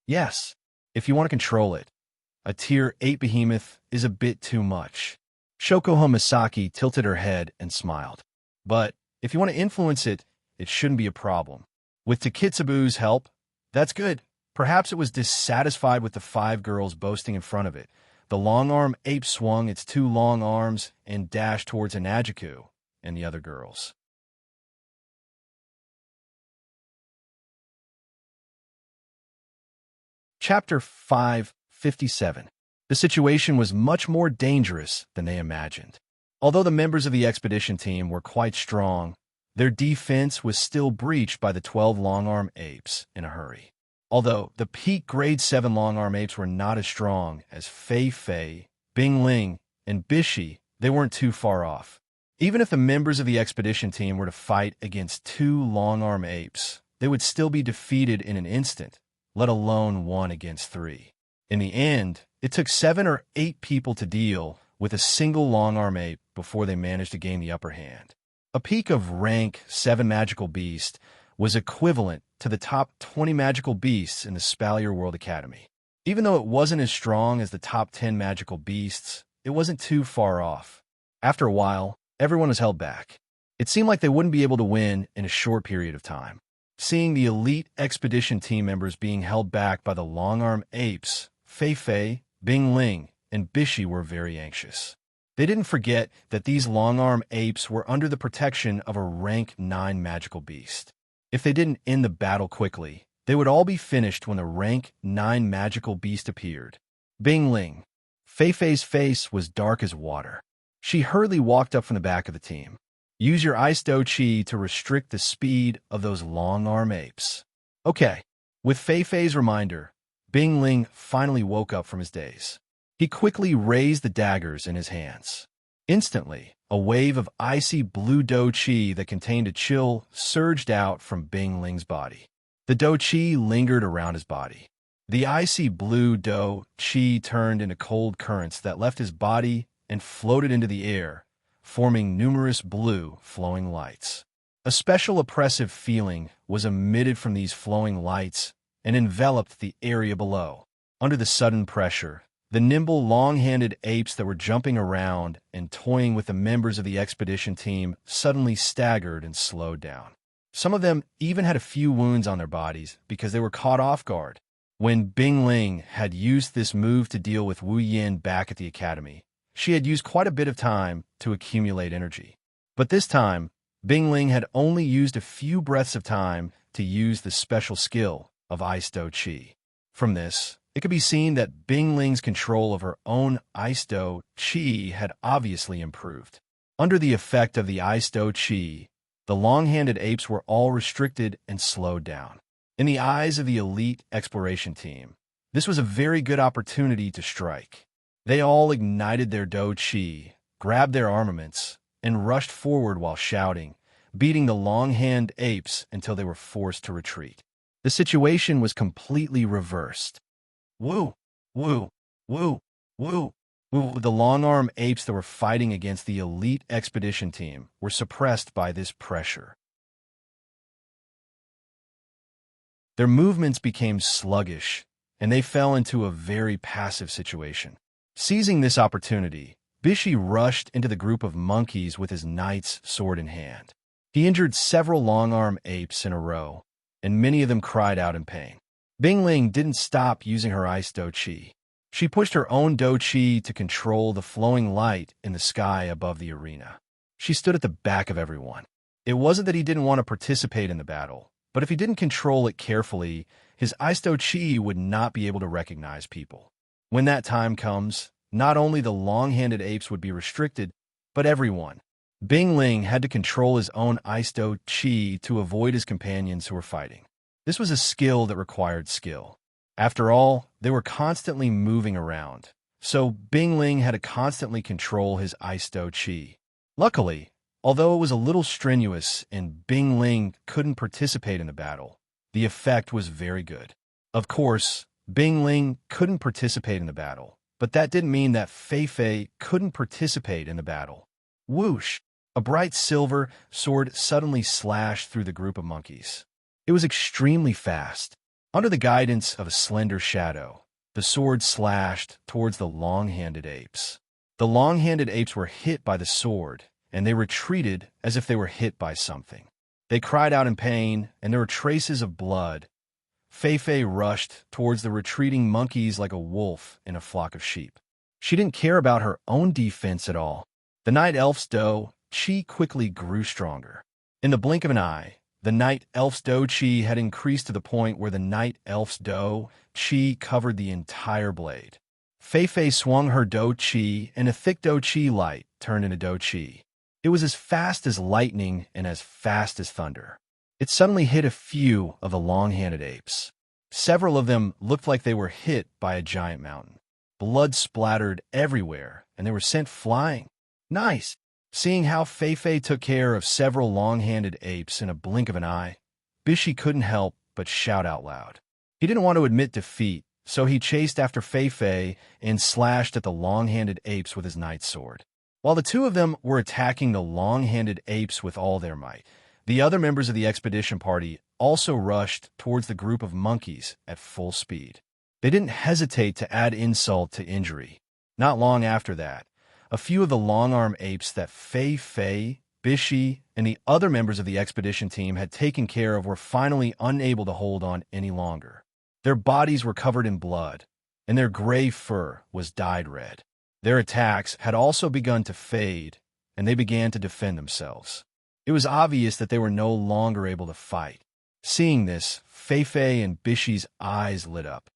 Yes, if you want to control it. A Tier 8 behemoth is a bit too much. Shokuho Misaki tilted her head and smiled. But if you want to influence it, it shouldn't be a problem. With Takitsubu's help, that's good. Perhaps it was dissatisfied with the 5 girls boasting in front of it, the long-armed ape swung its two long arms and dashed towards Inajiku and the other girls. Chapter 557. The situation was much more dangerous than they imagined. Although the members of the expedition team were quite strong, their defense was still breached by the 12 long-armed apes in a hurry. Although the peak grade 7 long-armed apes were not as strong as Fei Fei, Bing Ling, and Bishi, they weren't too far off. Even if the members of the expedition team were to fight against 2 long-armed apes, they would still be defeated in an instant, let alone 1 against 3. In the end, it took 7 or 8 people to deal with a single long-armed ape before they managed to gain the upper hand. A peak of rank 7 magical beast was equivalent to the top 20 magical beasts in the Spalier World Academy. Even though it wasn't as strong as the top 10 magical beasts, it wasn't too far off. After a while, everyone was held back. It seemed like they wouldn't be able to win in a short period of time. Seeing the elite expedition team members being held back by the long-armed apes, Fei Fei, Bing Ling, and Bishi were very anxious. They didn't forget that these long-armed apes were under the protection of a rank 9 magical beast. If they didn't end the battle quickly, they would all be finished when the rank 9 magical beast appeared. Bing Ling. Fei Fei's face was dark as water. She hurriedly walked up from the back of the team. Use your Ice Do Chi to restrict the speed of those long-armed apes. Okay. With Fei Fei's reminder, Bing Ling finally woke up from his daze. He quickly raised the daggers in his hands. Instantly, a wave of icy blue Do Chi that contained a chill surged out from Bing Ling's body. The Do Chi lingered around his body. The icy blue Do Chi turned into cold currents that left his body and floated into the air, forming numerous blue, flowing lights. A special oppressive feeling was emitted from these flowing lights and enveloped the area below. Under the sudden pressure, the nimble, long-handed apes that were jumping around and toying with the members of the expedition team suddenly staggered and slowed down. Some of them even had a few wounds on their bodies because they were caught off guard. When Bing Ling had used this move to deal with Wu Yin back at the academy, she had used quite a bit of time to accumulate energy. But this time, Bing Ling had only used a few breaths of time to use the special skill of Ice Do Chi. From this, it could be seen that Bing Ling's control of her own Ice Do Chi had obviously improved. Under the effect of the Ice Do Chi, the long-handed apes were all restricted and slowed down. In the eyes of the elite exploration team, this was a very good opportunity to strike. They all ignited their Do Chi, grabbed their armaments, and rushed forward while shouting, beating the long-handed apes until they were forced to retreat. The situation was completely reversed. Woo! Woo! Woo! Woo! Woo! The long-armed apes that were fighting against the elite expedition team were suppressed by this pressure. Their movements became sluggish, and they fell into a very passive situation. Seizing this opportunity, Bishi rushed into the group of monkeys with his knight's sword in hand. He injured several long-armed apes in a row, and many of them cried out in pain. Bing Ling didn't stop using her Ice Do Chi. She pushed her own Do Chi to control the flowing light in the sky above the arena. She stood at the back of everyone. It wasn't that he didn't want to participate in the battle, but if he didn't control it carefully, his Ice Do Chi would not be able to recognize people. When that time comes, not only the long-handed apes would be restricted, but everyone. Bing Ling had to control his own Ice Do Chi to avoid his companions who were fighting. This was a skill that required skill. After all, they were constantly moving around, so Bing Ling had to constantly control his Ice Do Chi. Luckily, although it was a little strenuous and Bing Ling couldn't participate in the battle, the effect was very good. Of course, Bing Ling couldn't participate in the battle, but that didn't mean that Fei Fei couldn't participate in the battle. Whoosh! A bright silver sword suddenly slashed through the group of monkeys. It was extremely fast. Under the guidance of a slender shadow, the sword slashed towards the long-handed apes. The long-handed apes were hit by the sword, and they retreated as if they were hit by something. They cried out in pain, and there were traces of blood. Fei Fei rushed towards the retreating monkeys like a wolf in a flock of sheep. She didn't care about her own defense at all. The night elf's dough chi quickly grew stronger. In the blink of an eye, the night elf's dough chi had increased to the point where the night elf's dough chi covered the entire blade. Fei Fei swung her dough chi, and a thick dough chi light turned into dough chi. It was as fast as lightning and as fast as thunder. It suddenly hit a few of the long-handed apes. Several of them looked like they were hit by a giant mountain. Blood splattered everywhere, and they were sent flying. Nice! Seeing how Fei Fei took care of several long-handed apes in a blink of an eye, Bishi couldn't help but shout out loud. He didn't want to admit defeat, so he chased after Fei Fei and slashed at the long-handed apes with his night sword. While the two of them were attacking the long-handed apes with all their might, the other members of the expedition party also rushed towards the group of monkeys at full speed. They didn't hesitate to add insult to injury. Not long after that, a few of the long-arm apes that Fei Fei, Bishi, and the other members of the expedition team had taken care of were finally unable to hold on any longer. Their bodies were covered in blood, and their gray fur was dyed red. Their attacks had also begun to fade, and they began to defend themselves. It was obvious that they were no longer able to fight. Seeing this, Fei Fei and Bishi's eyes lit up.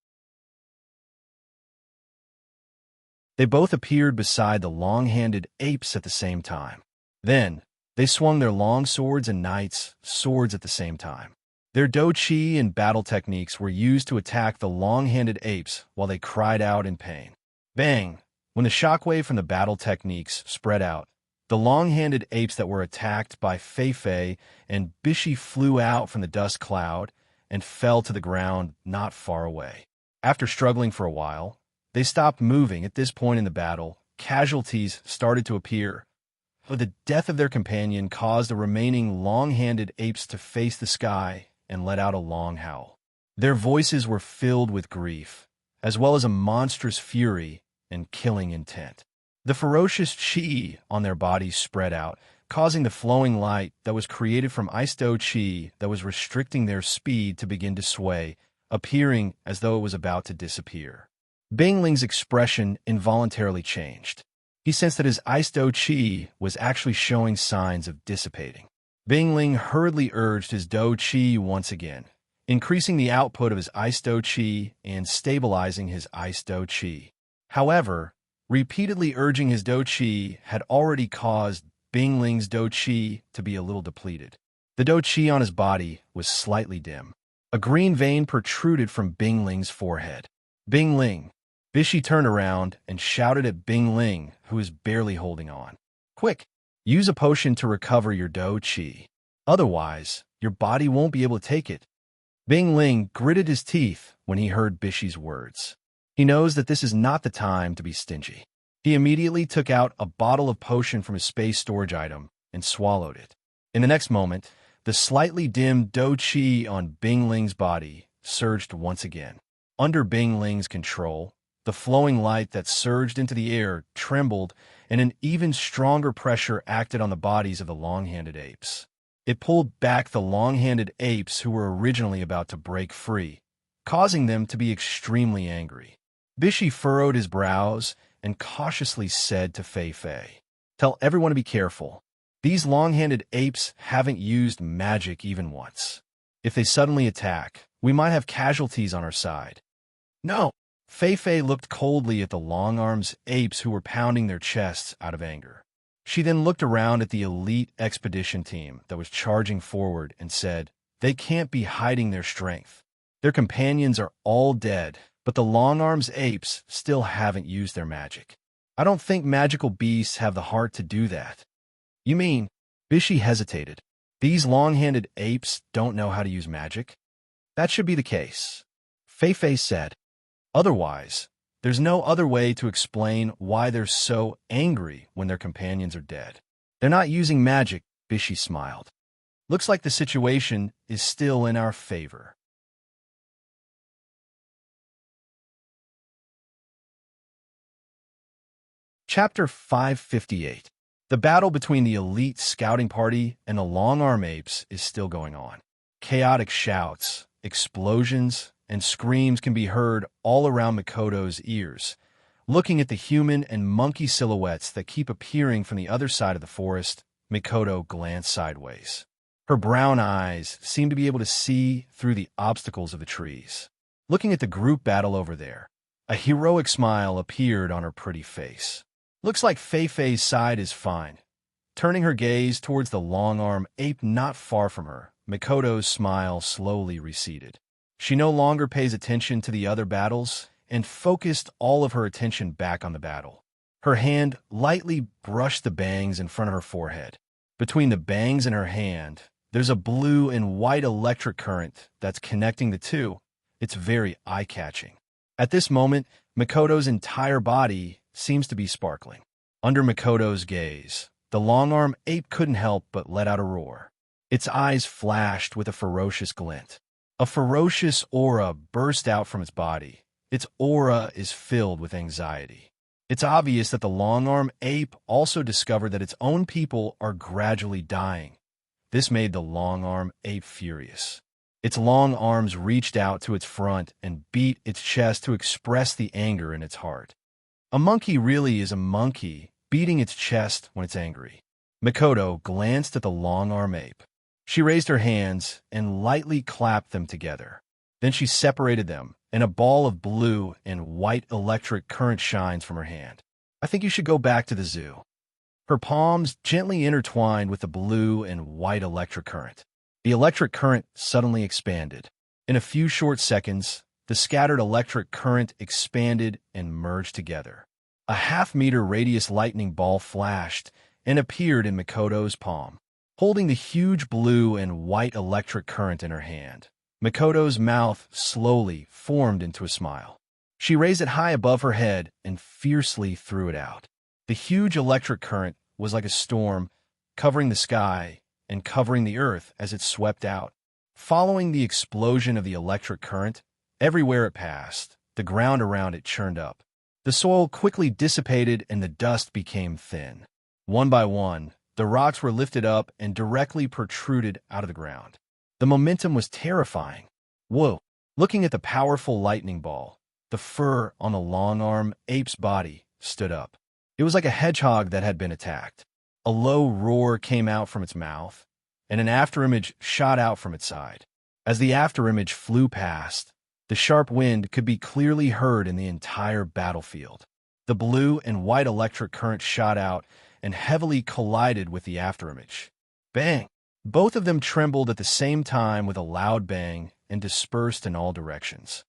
They both appeared beside the long-handed apes at the same time. Then, they swung their long swords and knights' swords at the same time. Their do-chi and battle techniques were used to attack the long-handed apes while they cried out in pain. Bang! When the shockwave from the battle techniques spread out, the long-handed apes that were attacked by Fei Fei and Bishi flew out from the dust cloud and fell to the ground not far away. After struggling for a while, they stopped moving. At this point in the battle, casualties started to appear. But the death of their companion caused the remaining long-handed apes to face the sky and let out a long howl. Their voices were filled with grief, as well as a monstrous fury and killing intent. The ferocious chi on their bodies spread out, causing the flowing light that was created from ice dough chi that was restricting their speed to begin to sway, appearing as though it was about to disappear. Bingling's expression involuntarily changed. He sensed that his ice dough chi was actually showing signs of dissipating. Bingling hurriedly urged his dough chi once again, increasing the output of his ice dough chi and stabilizing his ice dough chi. However, repeatedly urging his dough chi had already caused Bingling's dough chi to be a little depleted. The dough chi on his body was slightly dim. A green vein protruded from Bingling's forehead. Bingling! Bishi turned around and shouted at Bingling, who was barely holding on. Quick! Use a potion to recover your dough chi. Otherwise, your body won't be able to take it. Bingling gritted his teeth when he heard Bishi's words. He knows that this is not the time to be stingy. He immediately took out a bottle of potion from his space storage item and swallowed it. In the next moment, the slightly dimmed dough chi on Bingling's body surged once again. Under Bingling's control, the flowing light that surged into the air trembled, and an even stronger pressure acted on the bodies of the long-handed apes. It pulled back the long-handed apes who were originally about to break free, causing them to be extremely angry. Bishi furrowed his brows and cautiously said to Fei Fei, "Tell everyone to be careful. These long-handed apes haven't used magic even once. If they suddenly attack, we might have casualties on our side." "No!" Fei Fei looked coldly at the long-arms apes who were pounding their chests out of anger. She then looked around at the elite expedition team that was charging forward and said, "They can't be hiding their strength. Their companions are all dead, but the long-arms apes still haven't used their magic. I don't think magical beasts have the heart to do that." "You mean?" Bishi hesitated. "These long-handed apes don't know how to use magic?" "That should be the case," Fei Fei said. "Otherwise, there's no other way to explain why they're so angry when their companions are dead." "They're not using magic," Bishi smiled. "Looks like the situation is still in our favor." Chapter 558. The battle between the elite scouting party and the long-arm apes is still going on. Chaotic shouts, explosions, and screams can be heard all around Makoto's ears, Looking at the human and monkey silhouettes that keep appearing from the other side of the forest, Mikoto glanced sideways. Her brown eyes seemed to be able to see through the obstacles of the trees. Looking at the group battle over there, a heroic smile appeared on her pretty face. Looks like Fei-Fei's side is fine. Turning her gaze towards the long-armed ape not far from her, Mikoto's smile slowly receded. She no longer pays attention to the other battles and focused all of her attention back on the battle. Her hand lightly brushed the bangs in front of her forehead. Between the bangs and her hand, there's a blue and white electric current that's connecting the two. It's very eye-catching. At this moment, Mikoto's entire body seems to be sparkling. Under Mikoto's gaze, the long-armed ape couldn't help but let out a roar. Its eyes flashed with a ferocious glint. A ferocious aura burst out from its body. Its aura is filled with anxiety. It's obvious that the long-armed ape also discovered that its own people are gradually dying. This made the long-armed ape furious. Its long arms reached out to its front and beat its chest to express the anger in its heart. A monkey really is a monkey, beating its chest when it's angry. Mikoto glanced at the long-armed ape. She raised her hands and lightly clapped them together. Then she separated them, and a ball of blue and white electric current shines from her hand. I think you should go back to the zoo. Her palms gently intertwined with the blue and white electric current. The electric current suddenly expanded. In a few short seconds, the scattered electric current expanded and merged together. A half-meter radius lightning ball flashed and appeared in Mikoto's palm. Holding the huge blue and white electric current in her hand, Mikoto's mouth slowly formed into a smile. She raised it high above her head and fiercely threw it out. The huge electric current was like a storm, covering the sky and covering the earth as it swept out. Following the explosion of the electric current, everywhere it passed, the ground around it churned up. The soil quickly dissipated and the dust became thin. One by one, the rocks were lifted up and directly protruded out of the ground. The momentum was terrifying. Whoa! Looking at the powerful lightning ball, the fur on the long-armed ape's body stood up. It was like a hedgehog that had been attacked. A low roar came out from its mouth, and an afterimage shot out from its side. As the afterimage flew past, the sharp wind could be clearly heard in the entire battlefield. The blue and white electric current shot out and heavily collided with the afterimage. Bang! Both of them trembled at the same time with a loud bang and dispersed in all directions.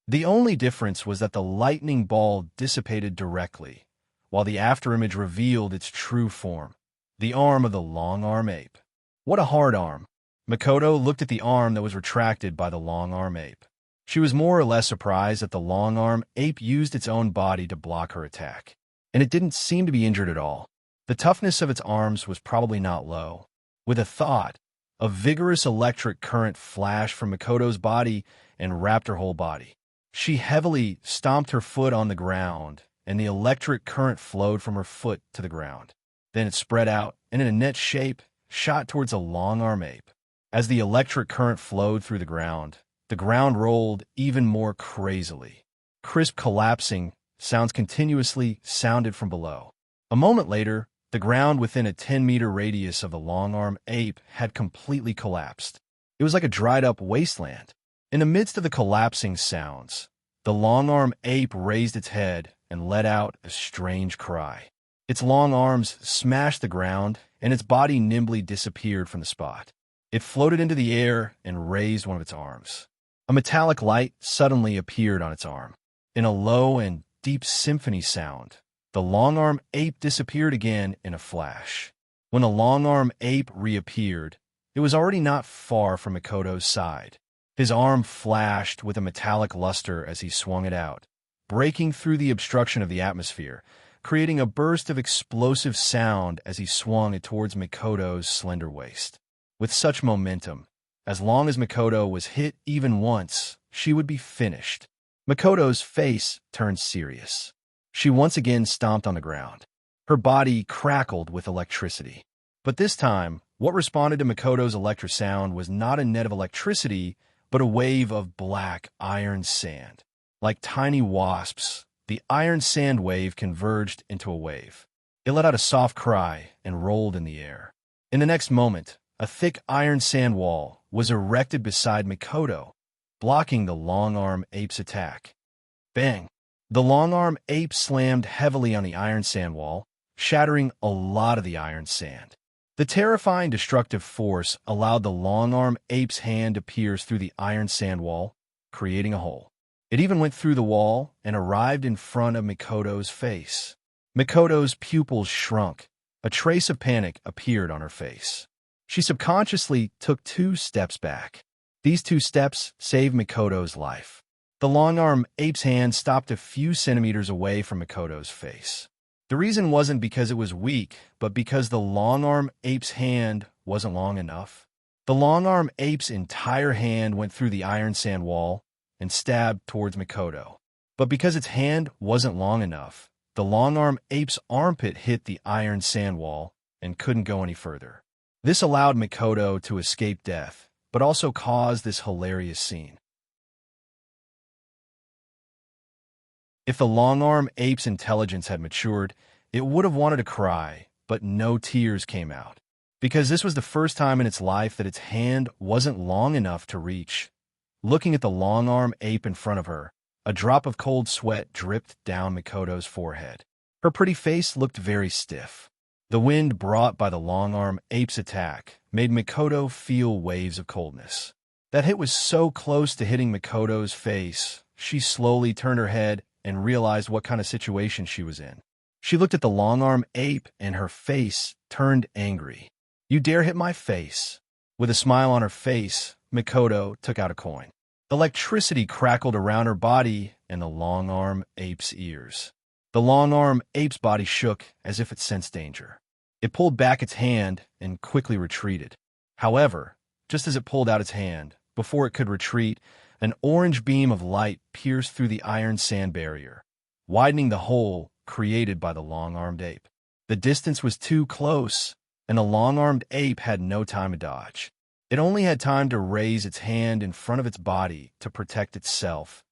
The only difference was that the lightning ball dissipated directly, while the afterimage revealed its true form, the arm of the long-armed ape. What a hard arm! Mikoto looked at the arm that was retracted by the long-armed ape. She was more or less surprised that the long-armed ape used its own body to block her attack, and it didn't seem to be injured at all. The toughness of its arms was probably not low. With a thought, a vigorous electric current flashed from Mikoto's body and wrapped her whole body. She heavily stomped her foot on the ground, and the electric current flowed from her foot to the ground. Then it spread out, and in a net shape, shot towards a long-armed ape. As the electric current flowed through the ground rolled even more crazily. Crisp collapsing sounds continuously sounded from below. A moment later, the ground within a 10-meter radius of the long-armed ape had completely collapsed. It was like a dried-up wasteland. In the midst of the collapsing sounds, the long-armed ape raised its head and let out a strange cry. Its long arms smashed the ground, and its body nimbly disappeared from the spot. It floated into the air and raised one of its arms. A metallic light suddenly appeared on its arm. In a low and deep symphony sound, the long-armed ape disappeared again in a flash. When the long-armed ape reappeared, it was already not far from Mikoto's side. His arm flashed with a metallic luster as he swung it out, breaking through the obstruction of the atmosphere, creating a burst of explosive sound as he swung it towards Mikoto's slender waist. With such momentum, as long as Mikoto was hit even once, she would be finished. Mikoto's face turned serious. She once again stomped on the ground. Her body crackled with electricity. But this time, what responded to Mikoto's electric sound was not a net of electricity, but a wave of black iron sand. Like tiny wasps, the iron sand wave converged into a wave. It let out a soft cry and rolled in the air. In the next moment, a thick iron sand wall was erected beside Mikoto, blocking the long-arm ape's attack. Bang! The long-arm ape slammed heavily on the iron sand wall, shattering a lot of the iron sand. The terrifying destructive force allowed the long-arm ape's hand to pierce through the iron sand wall, creating a hole. It even went through the wall and arrived in front of Mikoto's face. Mikoto's pupils shrunk. A trace of panic appeared on her face. She subconsciously took 2 steps back. These 2 steps saved Mikoto's life. The long-arm ape's hand stopped a few centimeters away from Mikoto's face. The reason wasn't because it was weak, but because the long-arm ape's hand wasn't long enough. The long-arm ape's entire hand went through the iron sand wall and stabbed towards Mikoto. But because its hand wasn't long enough, the long-arm ape's armpit hit the iron sand wall and couldn't go any further. This allowed Mikoto to escape death, but also caused this hilarious scene. If the long-arm ape's intelligence had matured, it would have wanted to cry, but no tears came out. Because this was the first time in its life that its hand wasn't long enough to reach. Looking at the long-arm ape in front of her, a drop of cold sweat dripped down Mikoto's forehead. Her pretty face looked very stiff. The wind brought by the long-arm ape's attack made Mikoto feel waves of coldness. That hit was so close to hitting Mikoto's face, she slowly turned her head and realized what kind of situation she was in. She looked at the long-arm ape and her face turned angry. "You dare hit my face?" With a smile on her face, Mikoto took out a coin. Electricity crackled around her body and the long-arm ape's ears. The long-arm ape's body shook as if it sensed danger. It pulled back its hand and quickly retreated. However, just as it pulled out its hand, before it could retreat, an orange beam of light pierced through the iron sand barrier, widening the hole created by the long-armed ape. The distance was too close, and the long-armed ape had no time to dodge. It only had time to raise its hand in front of its body to protect itself,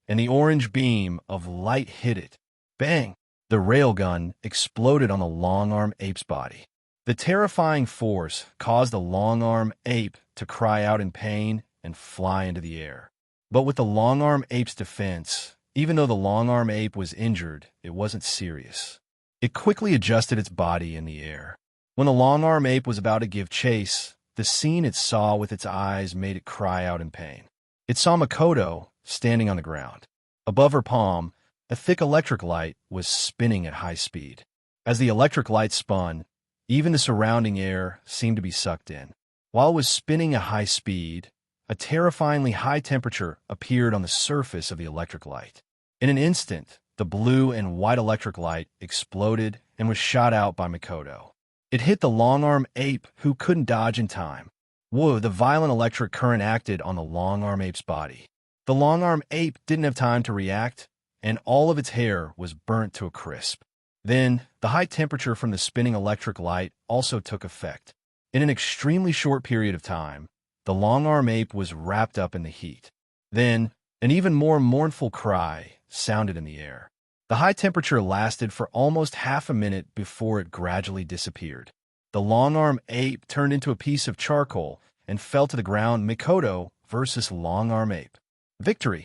and the orange beam of light hit it. Bang! The railgun exploded on the long-arm ape's body. The terrifying force caused the long-arm ape to cry out in pain and fly into the air. But with the long-arm ape's defense, even though the long-arm ape was injured, it wasn't serious. It quickly adjusted its body in the air. When the long-arm ape was about to give chase, the scene it saw with its eyes made it cry out in pain. It saw Mikoto standing on the ground. Above her palm, a thick electric light was spinning at high speed. As the electric light spun, even the surrounding air seemed to be sucked in. While it was spinning at high speed, a terrifyingly high temperature appeared on the surface of the electric light. In an instant, the blue and white electric light exploded and was shot out by Mikoto. It hit the long-arm ape, who couldn't dodge in time. Whoa, the violent electric current acted on the long-arm ape's body. The long-arm ape didn't have time to react, and all of its hair was burnt to a crisp. Then, the high temperature from the spinning electric light also took effect. In an extremely short period of time, the long-arm ape was wrapped up in the heat. Then, an even more mournful cry sounded in the air. The high temperature lasted for almost half a minute before it gradually disappeared. The long-arm ape turned into a piece of charcoal and fell to the ground. Mikoto versus long-arm ape. Victory!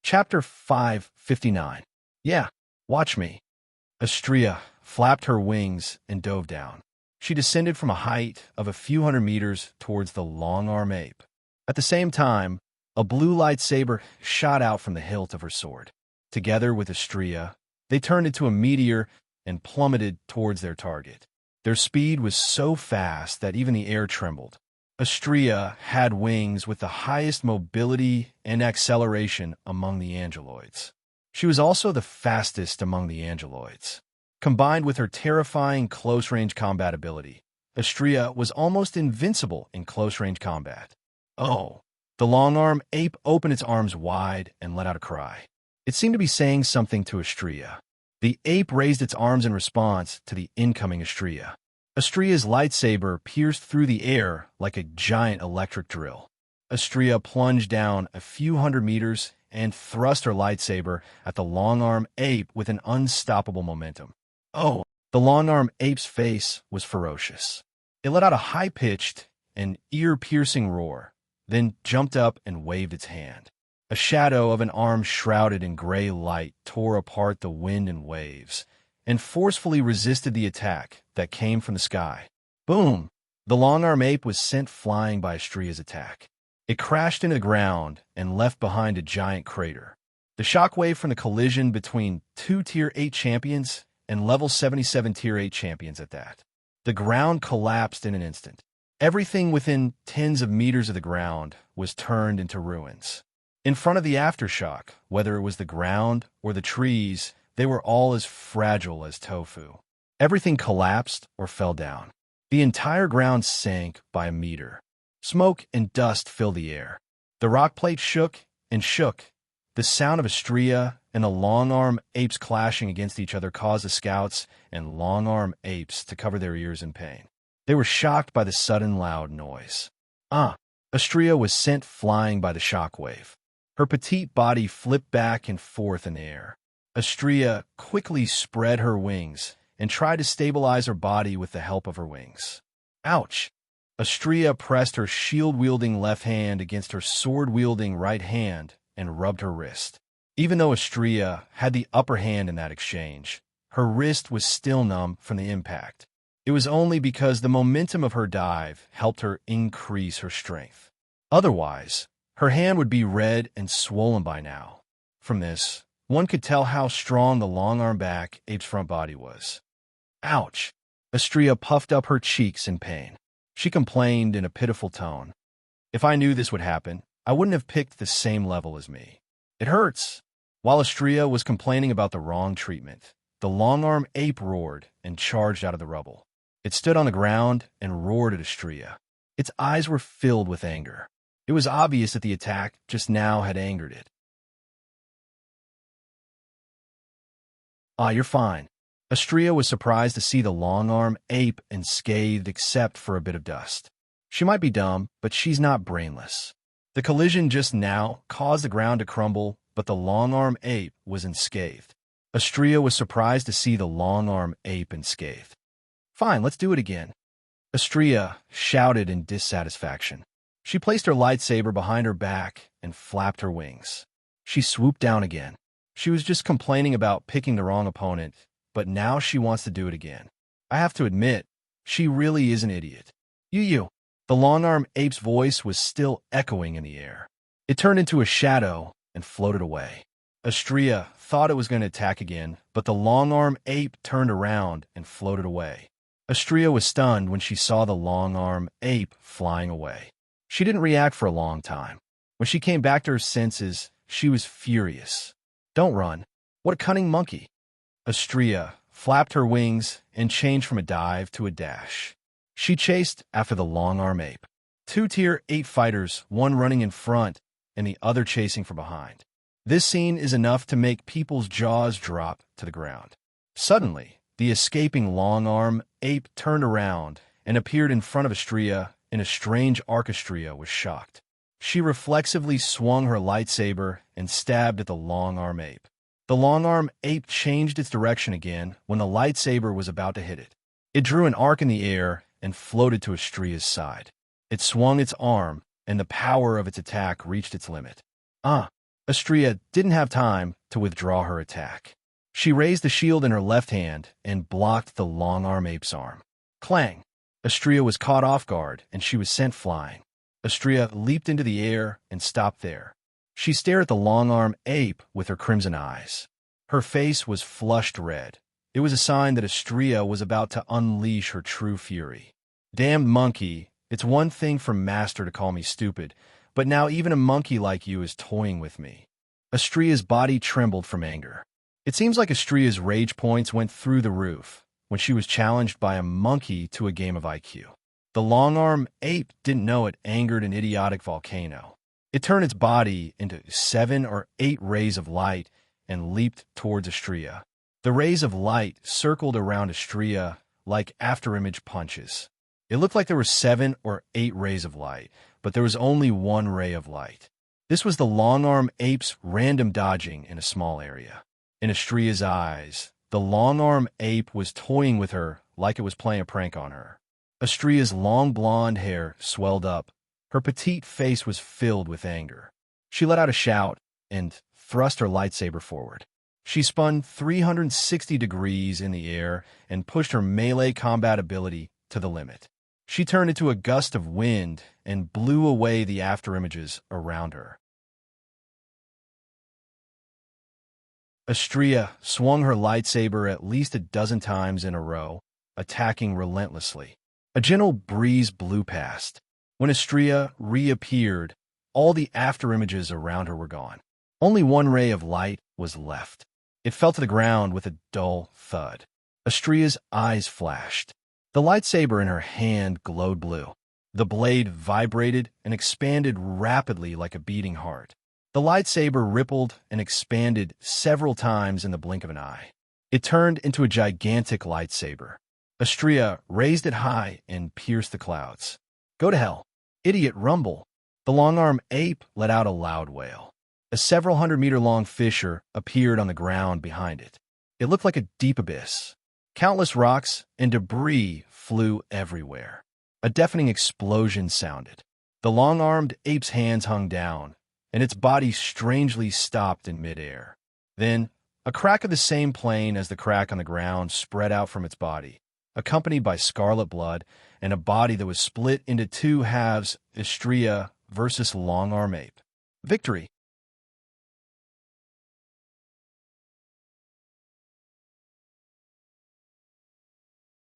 Chapter 559. Yeah, watch me. Astrea flapped her wings and dove down. She descended from a height of a few hundred meters towards the long-arm ape. At the same time, a blue lightsaber shot out from the hilt of her sword. Together with Astrea, they turned into a meteor and plummeted towards their target. Their speed was so fast that even the air trembled. Astrea had wings with the highest mobility and acceleration among the angeloids. She was also the fastest among the angeloids. Combined with her terrifying close-range combat ability, Astrea was almost invincible in close-range combat. Oh! The long-arm ape opened its arms wide and let out a cry. It seemed to be saying something to Astrea. The ape raised its arms in response to the incoming Astrea. Astrea's lightsaber pierced through the air like a giant electric drill. Astrea plunged down a few hundred meters and thrust her lightsaber at the long-arm ape with an unstoppable momentum. Oh! The long-arm ape's face was ferocious. It let out a high-pitched and ear-piercing roar, then jumped up and waved its hand. A shadow of an arm shrouded in gray light tore apart the wind and waves, and forcefully resisted the attack that came from the sky. Boom! The long-arm ape was sent flying by Astrea's attack. It crashed into the ground and left behind a giant crater. The shockwave from the collision between two Tier 8 champions and level 77 Tier 8 champions at that. The ground collapsed in an instant. Everything within tens of meters of the ground was turned into ruins. In front of the aftershock, whether it was the ground or the trees, they were all as fragile as tofu. Everything collapsed or fell down. The entire ground sank by a meter. Smoke and dust filled the air. The rock plate shook and shook. The sound of Astrea and the long-arm apes clashing against each other caused the scouts and long-arm apes to cover their ears in pain. They were shocked by the sudden loud noise. Astrea was sent flying by the shockwave. Her petite body flipped back and forth in the air. Astrea quickly spread her wings and tried to stabilize her body with the help of her wings. Ouch! Astrea pressed her shield-wielding left hand against her sword-wielding right hand and rubbed her wrist. Even though Astrea had the upper hand in that exchange, her wrist was still numb from the impact. It was only because the momentum of her dive helped her increase her strength. Otherwise, her hand would be red and swollen by now. From this, one could tell how strong the long-arm back ape's front body was. Ouch! Astrea puffed up her cheeks in pain. She complained in a pitiful tone. If I knew this would happen, I wouldn't have picked the same level as me. It hurts. While Astrea was complaining about the wrong treatment, the long-arm ape roared and charged out of the rubble. It stood on the ground and roared at Astrea. Its eyes were filled with anger. It was obvious that the attack just now had angered it. You're fine. Astrea was surprised to see the long-arm ape unscathed except for a bit of dust. She might be dumb, but she's not brainless. The collision just now caused the ground to crumble, but the long-arm ape was unscathed. Astrea was surprised to see the long-arm ape unscathed. Fine, let's do it again. Astrea shouted in dissatisfaction. She placed her lightsaber behind her back and flapped her wings. She swooped down again. She was just complaining about picking the wrong opponent, but now she wants to do it again. I have to admit, she really is an idiot. You. The long-arm ape's voice was still echoing in the air. It turned into a shadow and floated away. Astrea thought it was going to attack again, but the long-arm ape turned around and floated away. Astrea was stunned when she saw the long-arm ape flying away. She didn't react for a long time. When she came back to her senses, she was furious. Don't run. What a cunning monkey. Astrea flapped her wings and changed from a dive to a dash. She chased after the long-arm ape. Two Tier 8 fighters, one running in front and the other chasing from behind. This scene is enough to make people's jaws drop to the ground. Suddenly, the escaping long-arm ape turned around and appeared in front of Astrea in a strange arc. Astrea was shocked. She reflexively swung her lightsaber and stabbed at the long-arm ape. The long-arm ape changed its direction again when the lightsaber was about to hit it. It drew an arc in the air and floated to Astrea's side. It swung its arm, and the power of its attack reached its limit. Astrea didn't have time to withdraw her attack. She raised the shield in her left hand and blocked the long-arm ape's arm. Clang! Astrea was caught off guard, and she was sent flying. Astrea leaped into the air and stopped there. She stared at the long-arm ape with her crimson eyes. Her face was flushed red. It was a sign that Astrea was about to unleash her true fury. Damned monkey, it's one thing for Master to call me stupid, but now even a monkey like you is toying with me. Astrea's body trembled from anger. It seems like Astrea's rage points went through the roof when she was challenged by a monkey to a game of IQ. The long-arm ape didn't know it angered an idiotic volcano. It turned its body into 7 or 8 rays of light and leaped towards Astrea. The rays of light circled around Astrea like afterimage punches. It looked like there were 7 or 8 rays of light, but there was only one ray of light. This was the long-arm ape's random dodging in a small area. In Astrea's eyes, the long-arm ape was toying with her like it was playing a prank on her. Astrea's long blonde hair swelled up. Her petite face was filled with anger. She let out a shout and thrust her lightsaber forward. She spun 360 degrees in the air and pushed her melee combat ability to the limit. She turned into a gust of wind and blew away the afterimages around her. Astrea swung her lightsaber at least a dozen times in a row, attacking relentlessly. A gentle breeze blew past. When Astrea reappeared, all the afterimages around her were gone. Only one ray of light was left. It fell to the ground with a dull thud. Astrea's eyes flashed. The lightsaber in her hand glowed blue. The blade vibrated and expanded rapidly like a beating heart. The lightsaber rippled and expanded several times in the blink of an eye. It turned into a gigantic lightsaber. Astrea raised it high and pierced the clouds. "Go to hell, idiot Rumble!" The long-armed ape let out a loud wail. A several hundred-meter-long fissure appeared on the ground behind it. It looked like a deep abyss. Countless rocks and debris flew everywhere. A deafening explosion sounded. The long-armed ape's hands hung down, and its body strangely stopped in midair. Then, a crack of the same plane as the crack on the ground spread out from its body, accompanied by scarlet blood and a body that was split into 2 halves, Astrea versus long-arm ape. Victory!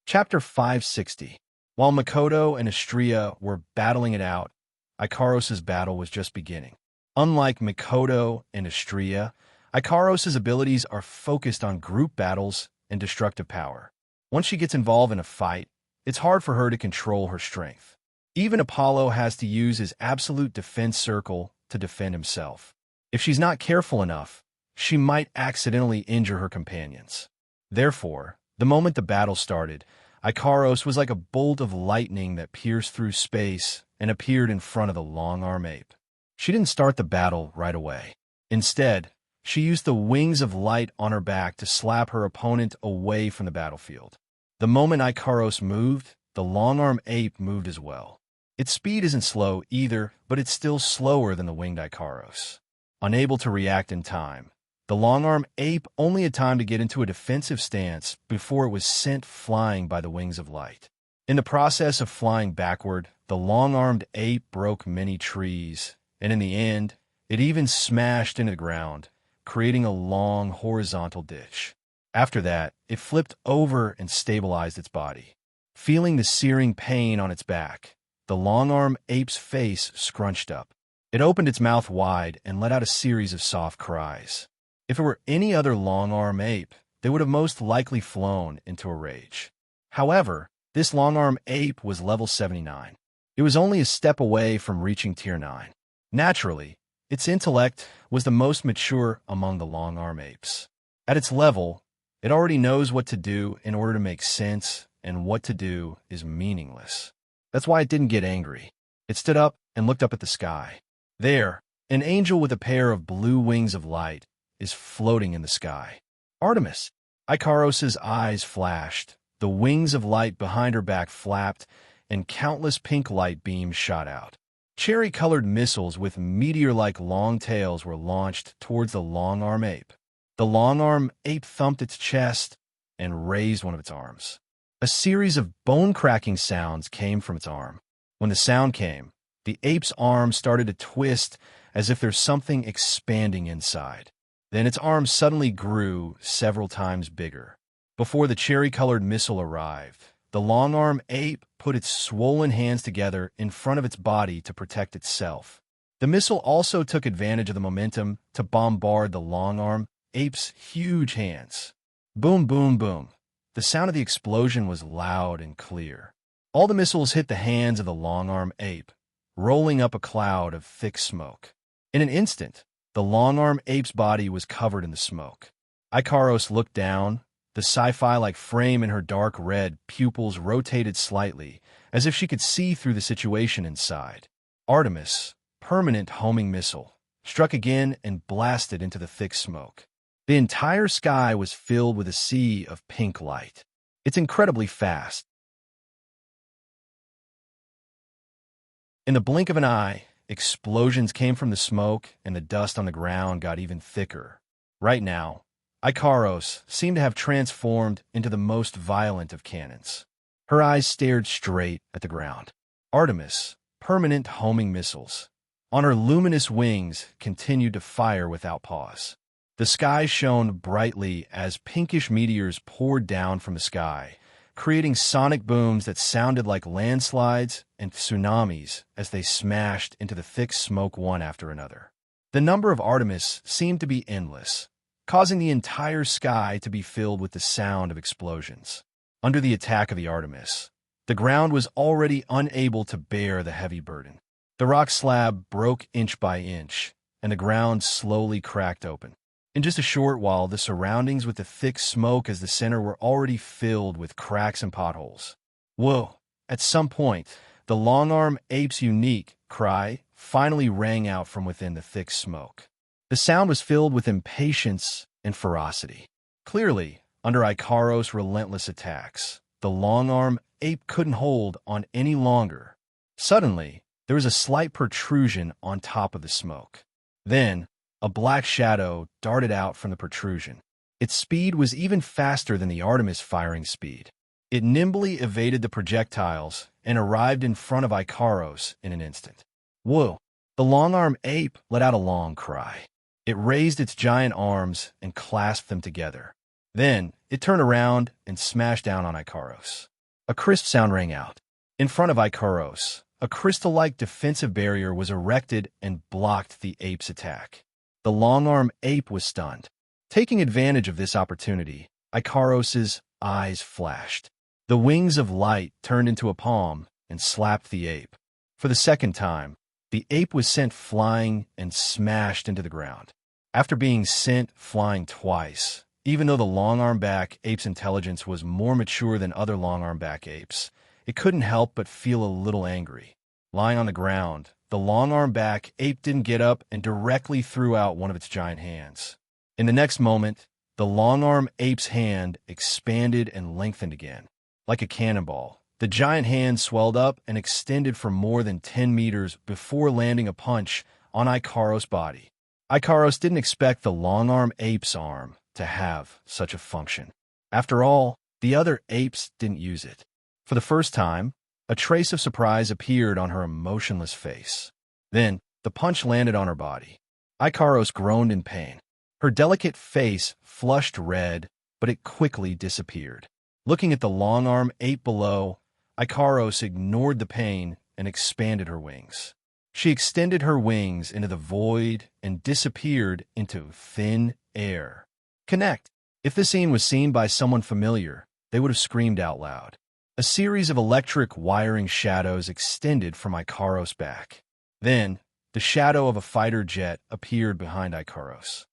Chapter 560. While Makoto and Astrea were battling it out, Ikaros' battle was just beginning. Unlike Makoto and Astrea, Ikaros' abilities are focused on group battles and destructive power. Once she gets involved in a fight, it's hard for her to control her strength. Even Apollo has to use his absolute defense circle to defend himself. If she's not careful enough, she might accidentally injure her companions. Therefore, the moment the battle started, Ikaros was like a bolt of lightning that pierced through space and appeared in front of the long-arm ape. She didn't start the battle right away. Instead, she used the wings of light on her back to slap her opponent away from the battlefield. The moment Ikaros moved, the long-arm ape moved as well. Its speed isn't slow either, but it's still slower than the winged Ikaros. Unable to react in time, the long-arm ape only had time to get into a defensive stance before it was sent flying by the wings of light. In the process of flying backward, the long-armed ape broke many trees, and in the end, it even smashed into the ground, creating a long horizontal ditch. After that, it flipped over and stabilized its body. Feeling the searing pain on its back, the long-armed ape's face scrunched up. It opened its mouth wide and let out a series of soft cries. If it were any other long-arm ape, they would have most likely flown into a rage. However, this long-arm ape was level 79. It was only a step away from reaching tier 9. Naturally, its intellect was the most mature among the long-arm apes. At its level, it already knows what to do in order to make sense, and what to do is meaningless. That's why it didn't get angry. It stood up and looked up at the sky. There, an angel with a pair of blue wings of light is floating in the sky. Artemis! Ikaros' eyes flashed, the wings of light behind her back flapped, and countless pink light beams shot out. Cherry-colored missiles with meteor-like long tails were launched towards the long-arm ape. The long-arm ape thumped its chest and raised one of its arms. A series of bone-cracking sounds came from its arm. When the sound came, the ape's arm started to twist as if there's something expanding inside. Then its arm suddenly grew several times bigger. Before the cherry-colored missile arrived, the long-arm ape put its swollen hands together in front of its body to protect itself. The missile also took advantage of the momentum to bombard the long-arm ape's huge hands. Boom, boom, boom. The sound of the explosion was loud and clear. All the missiles hit the hands of the long-arm ape, rolling up a cloud of thick smoke. In an instant, the long-arm ape's body was covered in the smoke. Ikaros looked down. The sci-fi-like frame in her dark red pupils rotated slightly, as if she could see through the situation inside. Artemis, permanent homing missile, struck again and blasted into the thick smoke. The entire sky was filled with a sea of pink light. It's incredibly fast. In the blink of an eye, explosions came from the smoke, and the dust on the ground got even thicker. Right now, Ikaros seemed to have transformed into the most violent of cannons. Her eyes stared straight at the ground. Artemis, permanent homing missiles, on her luminous wings, continued to fire without pause. The sky shone brightly as pinkish meteors poured down from the sky, creating sonic booms that sounded like landslides and tsunamis as they smashed into the thick smoke one after another. The number of Artemis seemed to be endless, causing the entire sky to be filled with the sound of explosions. Under the attack of the Artemis, the ground was already unable to bear the heavy burden. The rock slab broke inch by inch, and the ground slowly cracked open. In just a short while, the surroundings with the thick smoke as the center were already filled with cracks and potholes. Whoa! At some point, the long-arm ape's unique cry finally rang out from within the thick smoke. The sound was filled with impatience and ferocity. Clearly, under Ikaros' relentless attacks, the long-arm ape couldn't hold on any longer. Suddenly, there was a slight protrusion on top of the smoke. Then, a black shadow darted out from the protrusion. Its speed was even faster than the Artemis firing speed. It nimbly evaded the projectiles and arrived in front of Ikaros in an instant. Whoa! The long-arm ape let out a long cry. It raised its giant arms and clasped them together. Then, it turned around and smashed down on Ikaros. A crisp sound rang out. In front of Ikaros, a crystal-like defensive barrier was erected and blocked the ape's attack. The long-arm ape was stunned. Taking advantage of this opportunity, Ikaros' eyes flashed. The wings of light turned into a palm and slapped the ape. For the second time, the ape was sent flying and smashed into the ground. After being sent flying twice, even though the long-arm-back ape's intelligence was more mature than other long-arm-back apes, it couldn't help but feel a little angry. Lying on the ground, the long-arm-back ape didn't get up and directly threw out one of its giant hands. In the next moment, the long-arm ape's hand expanded and lengthened again. Like a cannonball, the giant hand swelled up and extended for more than 10 meters before landing a punch on Ikaros' body. Ikaros didn't expect the long-arm ape's arm to have such a function. After all, the other apes didn't use it. For the first time, a trace of surprise appeared on her emotionless face. Then, the punch landed on her body. Ikaros groaned in pain. Her delicate face flushed red, but it quickly disappeared. Looking at the long-arm ape below, Ikaros ignored the pain and expanded her wings. She extended her wings into the void and disappeared into thin air. Connect. If the scene was seen by someone familiar, they would have screamed out loud. A series of electric wiring shadows extended from Ikaros' back. Then, the shadow of a fighter jet appeared behind Ikaros.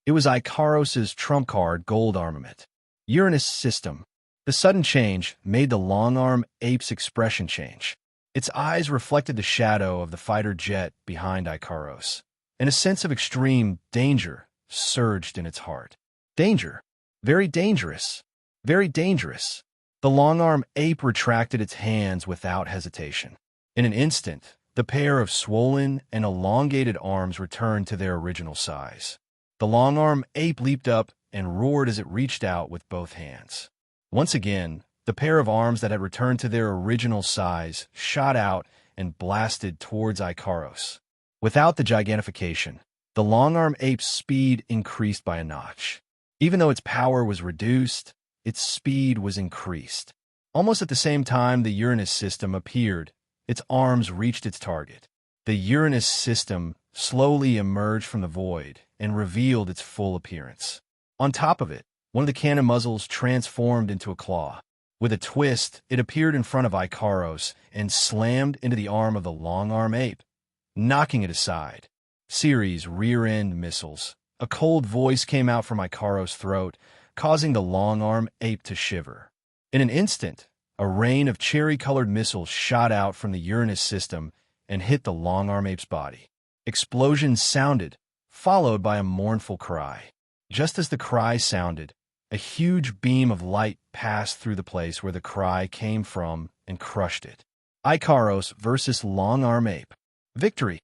It was Ikaros' trump card gold armament. Uranus system. The sudden change made the long-arm ape's expression change. Its eyes reflected the shadow of the fighter jet behind Ikaros, and a sense of extreme danger surged in its heart. Danger. Very dangerous. Very dangerous. The long-arm ape retracted its hands without hesitation. In an instant, the pair of swollen and elongated arms returned to their original size. The long-arm ape leaped up and roared as it reached out with both hands. Once again, the pair of arms that had returned to their original size shot out and blasted towards Ikaros. Without the gigantification, the long-arm ape's speed increased by a notch. Even though its power was reduced, its speed was increased. Almost at the same time the Uranus system appeared, its arms reached its target. The Uranus system slowly emerged from the void and revealed its full appearance. On top of it, one of the cannon muzzles transformed into a claw. With a twist, it appeared in front of Ikaros and slammed into the arm of the long-arm ape, knocking it aside. Series rear-end missiles. A cold voice came out from Ikaro's throat, causing the long-arm ape to shiver. In an instant, a rain of cherry-colored missiles shot out from the Uranus system and hit the long-arm ape's body. Explosions sounded, followed by a mournful cry. Just as the cry sounded, a huge beam of light passed through the place where the cry came from and crushed it. Ikaros versus long-arm ape. Victory.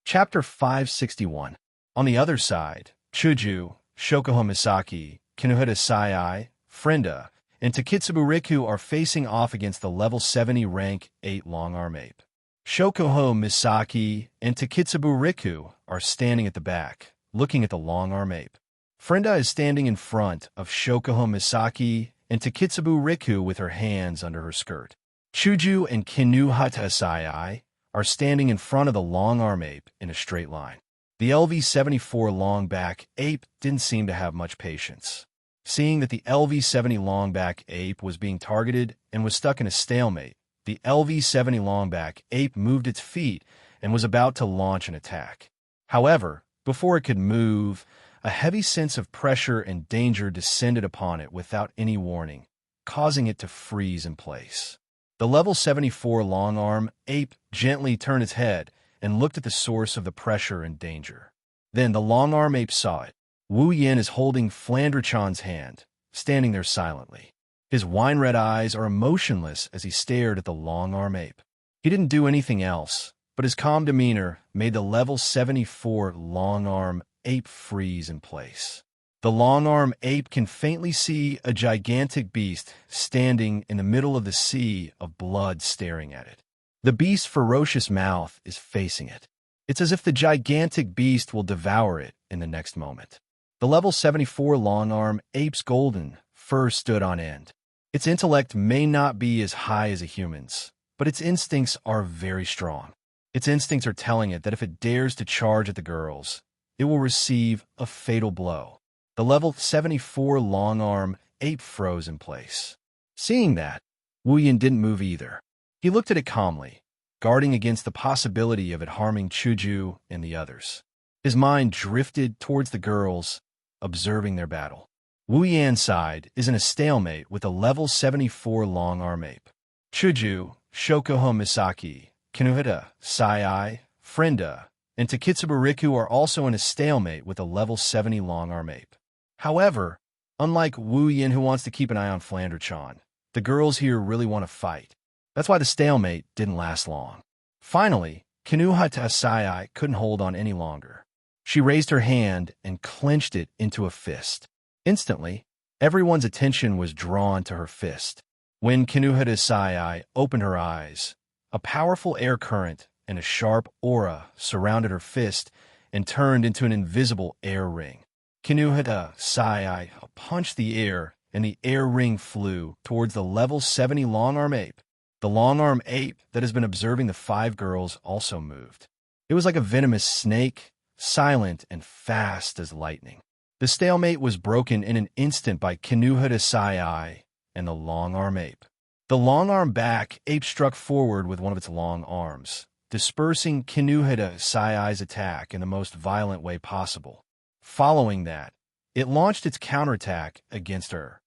Chapter 561. On the other side, Chuju, Shokuho Misaki, Kinuhita Sai, Frenda, and Takitsubu Riku are facing off against the level 70 rank 8 long-arm ape. Shokuho Misaki and Takitsubu Riku are standing at the back, looking at the long-arm ape. Frenda is standing in front of Shokuho Misaki and Takitsubu Riku with her hands under her skirt. Chuju and Kinuhita Sai are standing in front of the long-arm ape in a straight line. The LV-74 long-back ape didn't seem to have much patience. Seeing that the LV-70 long-back ape was being targeted and was stuck in a stalemate, the LV-70 long-back ape moved its feet and was about to launch an attack. However, before it could move, a heavy sense of pressure and danger descended upon it without any warning, causing it to freeze in place. The level 74 long-arm ape gently turned its head and looked at the source of the pressure and danger. Then the long-arm ape saw it. Wu Yin is holding Flandrechan's hand, standing there silently. His wine-red eyes are emotionless as he stared at the long-arm ape. He didn't do anything else, but his calm demeanor made the level 74 long-arm ape freeze in place. The long-arm ape can faintly see a gigantic beast standing in the middle of the sea of blood staring at it. The beast's ferocious mouth is facing it. It's as if the gigantic beast will devour it in the next moment. The level 74 long-arm ape's golden fur stood on end. Its intellect may not be as high as a human's, but its instincts are very strong. Its instincts are telling it that if it dares to charge at the girls, it will receive a fatal blow. The level 74 long-arm ape froze in place. Seeing that, Wu Yin didn't move either. He looked at it calmly, guarding against the possibility of it harming Chuju and the others. His mind drifted towards the girls, observing their battle. Wu Yan's side is in a stalemate with a level 74 long-arm ape. Chuju, Shokuho Misaki, Kinuhita, Sai, Frenda, and Takitsubu Riku are also in a stalemate with a level 70 long-arm ape. However, unlike Wu Yin, who wants to keep an eye on Flandrechan, the girls here really want to fight. That's why the stalemate didn't last long. Finally, Kinuhita Sai couldn't hold on any longer. She raised her hand and clenched it into a fist. Instantly, everyone's attention was drawn to her fist. When Kinuhita Sai opened her eyes, a powerful air current and a sharp aura surrounded her fist and turned into an invisible air ring. Kinuhita Sai punched the air, and the air ring flew towards the level 70 long-arm ape. The long-arm ape that has been observing the 5 girls also moved. It was like a venomous snake, silent and fast as lightning. The stalemate was broken in an instant by Kinuhita Sai and the long-arm ape. The long-arm back ape struck forward with one of its long arms, dispersing Kinuhita Sai's attack in the most violent way possible. Following that, it launched its counterattack against her.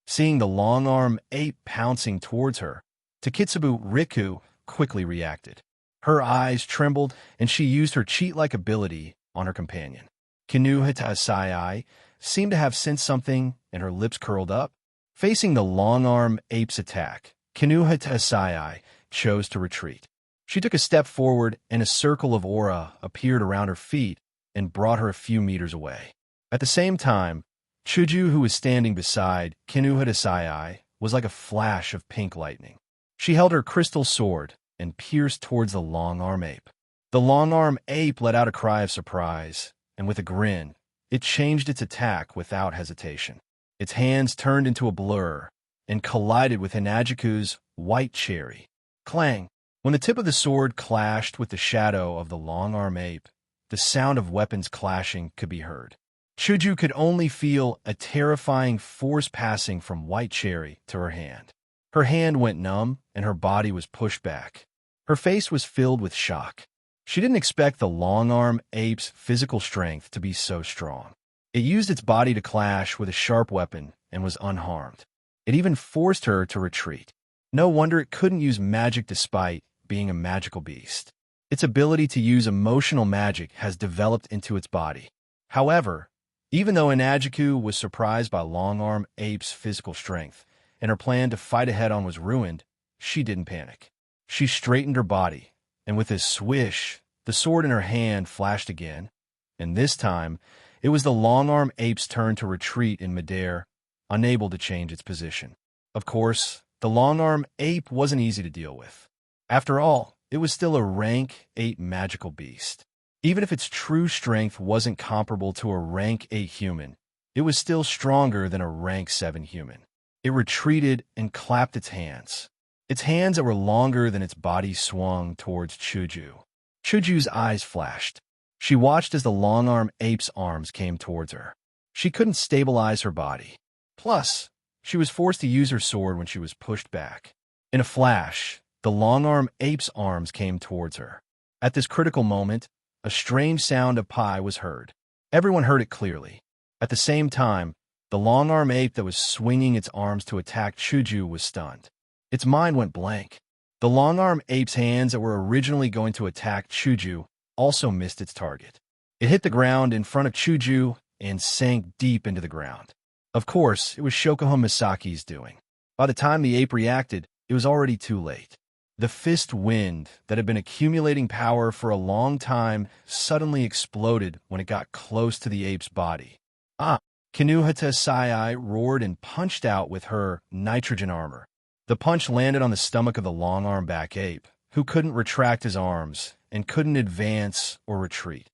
Seeing the long-arm ape pouncing towards her, Takitsubu Riku quickly reacted. Her eyes trembled, and she used her cheat-like ability on her companion. Kinuhita Sai seemed to have sensed something, and her lips curled up. Facing the long-arm ape's attack, Kinuhita Sai chose to retreat. She took a step forward, and a circle of aura appeared around her feet and brought her a few meters away. At the same time, Chuju, who was standing beside Kinuhita Sai, was like a flash of pink lightning. She held her crystal sword and pierced towards the long-arm ape. The long-arm ape let out a cry of surprise, and with a grin, it changed its attack without hesitation. Its hands turned into a blur and collided with Hinajiku's white cherry. Clang! When the tip of the sword clashed with the shadow of the long-arm ape, the sound of weapons clashing could be heard. Chuju could only feel a terrifying force passing from White Cherry to her hand. Her hand went numb, and her body was pushed back. Her face was filled with shock. She didn't expect the long-arm ape's physical strength to be so strong. It used its body to clash with a sharp weapon and was unharmed. It even forced her to retreat. No wonder it couldn't use magic despite being a magical beast. Its ability to use emotional magic has developed into its body. However, even though Inajiku was surprised by Long-Arm Ape's physical strength, and her plan to fight head-on was ruined, she didn't panic. She straightened her body, and with a swish, the sword in her hand flashed again, and this time, it was the Long-Arm Ape's turn to retreat in midair, unable to change its position. Of course, the Long-Arm Ape wasn't easy to deal with. After all, it was still a rank 8 magical beast. Even if its true strength wasn't comparable to a rank 8 human, it was still stronger than a rank 7 human. It retreated and clapped its hands. Its hands that were longer than its body swung towards Chuju. Chuju's eyes flashed. She watched as the long-arm ape's arms came towards her. She couldn't stabilize her body. Plus, she was forced to use her sword when she was pushed back. In a flash, the long-arm ape's arms came towards her. At this critical moment, a strange sound of pie was heard. Everyone heard it clearly. At the same time, the long-arm ape that was swinging its arms to attack Chuju was stunned. Its mind went blank. The long-arm ape's hands that were originally going to attack Chuju also missed its target. It hit the ground in front of Chuju and sank deep into the ground. Of course, it was Shokuho Misaki's doing. By the time the ape reacted, it was already too late. The fist wind that had been accumulating power for a long time suddenly exploded when it got close to the ape's body. Kinuhata Sai roared and punched out with her nitrogen armor. The punch landed on the stomach of the long-arm back ape, who couldn't retract his arms and couldn't advance or retreat.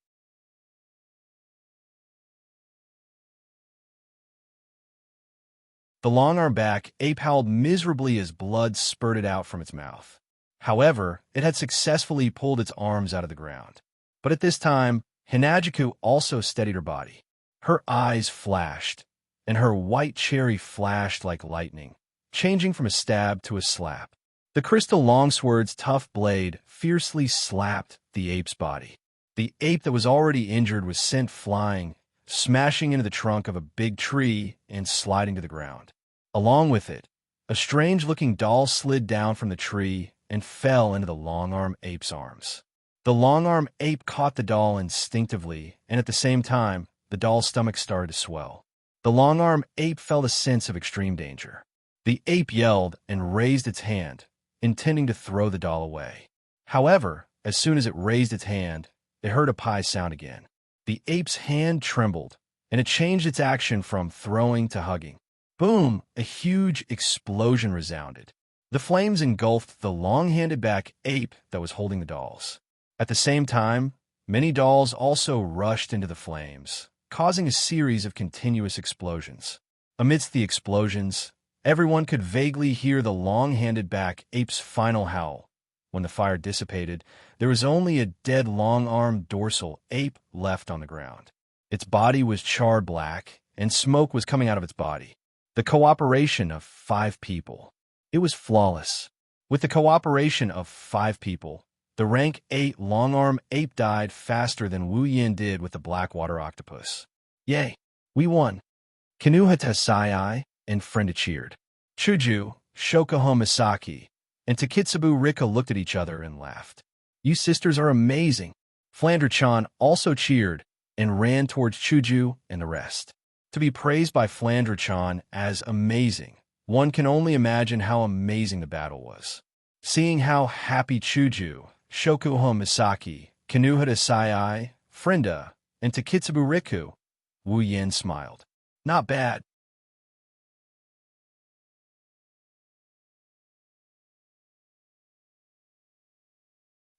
The long-arm back ape howled miserably as blood spurted out from its mouth. However, it had successfully pulled its arms out of the ground. But at this time, Hinajiku also steadied her body. Her eyes flashed, and her white cherry flashed like lightning, changing from a stab to a slap. The crystal longsword's tough blade fiercely slapped the ape's body. The ape that was already injured was sent flying, smashing into the trunk of a big tree and sliding to the ground. Along with it, a strange-looking doll slid down from the tree and fell into the long-arm ape's arms. The long-arm ape caught the doll instinctively, and at the same time, the doll's stomach started to swell. The long-arm ape felt a sense of extreme danger. The ape yelled and raised its hand, intending to throw the doll away. However, as soon as it raised its hand, it heard a pie sound again. The ape's hand trembled, and it changed its action from throwing to hugging. Boom! A huge explosion resounded. The flames engulfed the long-handed back ape that was holding the dolls. At the same time, many dolls also rushed into the flames, causing a series of continuous explosions. Amidst the explosions, everyone could vaguely hear the long-handed back ape's final howl. When the fire dissipated, there was only a dead long-armed dorsal ape left on the ground. Its body was charred black, and smoke was coming out of its body. The cooperation of 5 people. It was flawless. With the cooperation of 5 people, the rank 8 long-arm ape died faster than Wu Yin did with the Blackwater octopus. Yay! We won! Kinuhata Sai and Frenda cheered. Chuju, Shokuho Misaki, and Takitsubu Rika looked at each other and laughed. You sisters are amazing! Flandre-chan also cheered and ran towards Chuju and the rest. To be praised by Flandre-chan as amazing, one can only imagine how amazing the battle was. Seeing how happy Chuju, Shokuho Misaki, Kinuhata Sai, Frenda, and Takitsubu Riku, Wu Yin smiled. Not bad.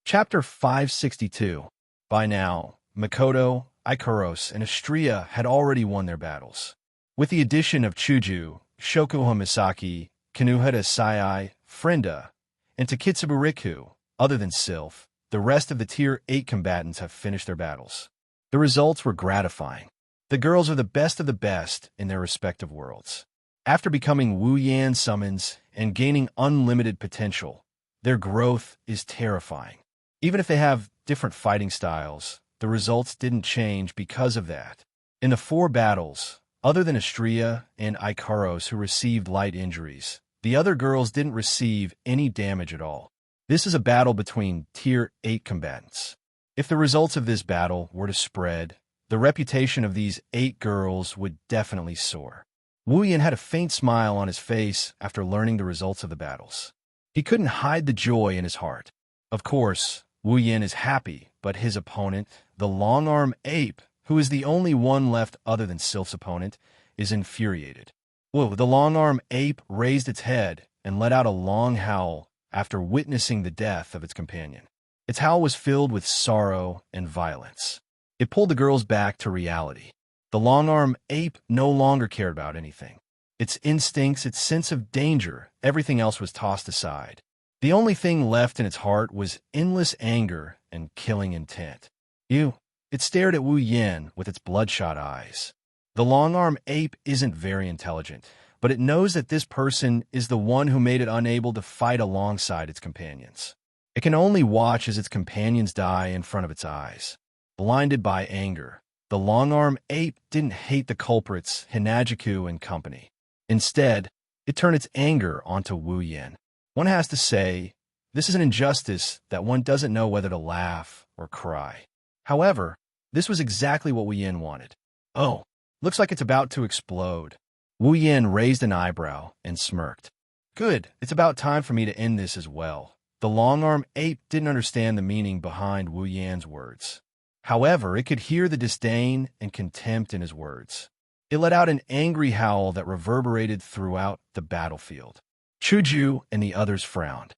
Chapter 562. By now, Makoto, Ikaros, and Astria had already won their battles. With the addition of Chuju, Shokuho Misaki, Kinuhata Sai, Frenda, and Takitsubu Riku, other than Sylph, the rest of the Tier 8 combatants have finished their battles. The results were gratifying. The girls are the best of the best in their respective worlds. After becoming Wu Yan summons and gaining unlimited potential, their growth is terrifying. Even if they have different fighting styles, the results didn't change because of that. In the 4 battles, other than Astria and Ikaros who received light injuries, the other girls didn't receive any damage at all. This is a battle between Tier 8 combatants. If the results of this battle were to spread, the reputation of these 8 girls would definitely soar. Wu Yan had a faint smile on his face after learning the results of the battles. He couldn't hide the joy in his heart. Of course, Wu Yan is happy, but his opponent, the long-arm ape, who is the only one left other than Sylph's opponent, is infuriated. Whoa, the long-arm ape raised its head and let out a long howl after witnessing the death of its companion. Its howl was filled with sorrow and violence. It pulled the girls back to reality. The long-arm ape no longer cared about anything. Its instincts, its sense of danger, everything else was tossed aside. The only thing left in its heart was endless anger and killing intent. It stared at Wu Yan with its bloodshot eyes. The long-arm ape isn't very intelligent, but it knows that this person is the one who made it unable to fight alongside its companions. It can only watch as its companions die in front of its eyes. Blinded by anger, the long-arm ape didn't hate the culprits, Hinajiku and company. Instead, it turned its anger onto Wu Yan. One has to say, this is an injustice that one doesn't know whether to laugh or cry. However, this was exactly what Wu Yan wanted. Oh, looks like it's about to explode. Wu Yan raised an eyebrow and smirked. Good, it's about time for me to end this as well. The long-arm ape didn't understand the meaning behind Wu Yan's words. However, it could hear the disdain and contempt in his words. It let out an angry howl that reverberated throughout the battlefield. Chuju and the others frowned.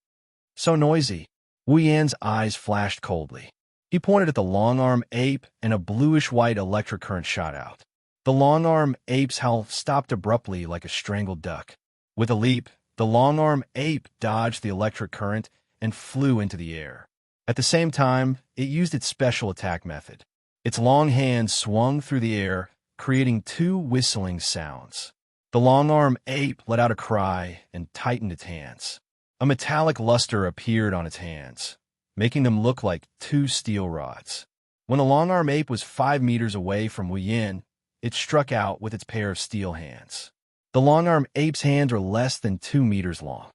So noisy. Wu Yan's eyes flashed coldly. He pointed at the long-arm ape, and a bluish-white electric current shot out. The long-arm ape's howl stopped abruptly like a strangled duck. With a leap, the long-arm ape dodged the electric current and flew into the air. At the same time, it used its special attack method. Its long hands swung through the air, creating 2 whistling sounds. The long-arm ape let out a cry and tightened its hands. A metallic luster appeared on its hands, making them look like 2 steel rods. When the long-arm ape was 5 meters away from Wu Yan, it struck out with its pair of steel hands. The long-arm ape's hands are less than 2 meters long.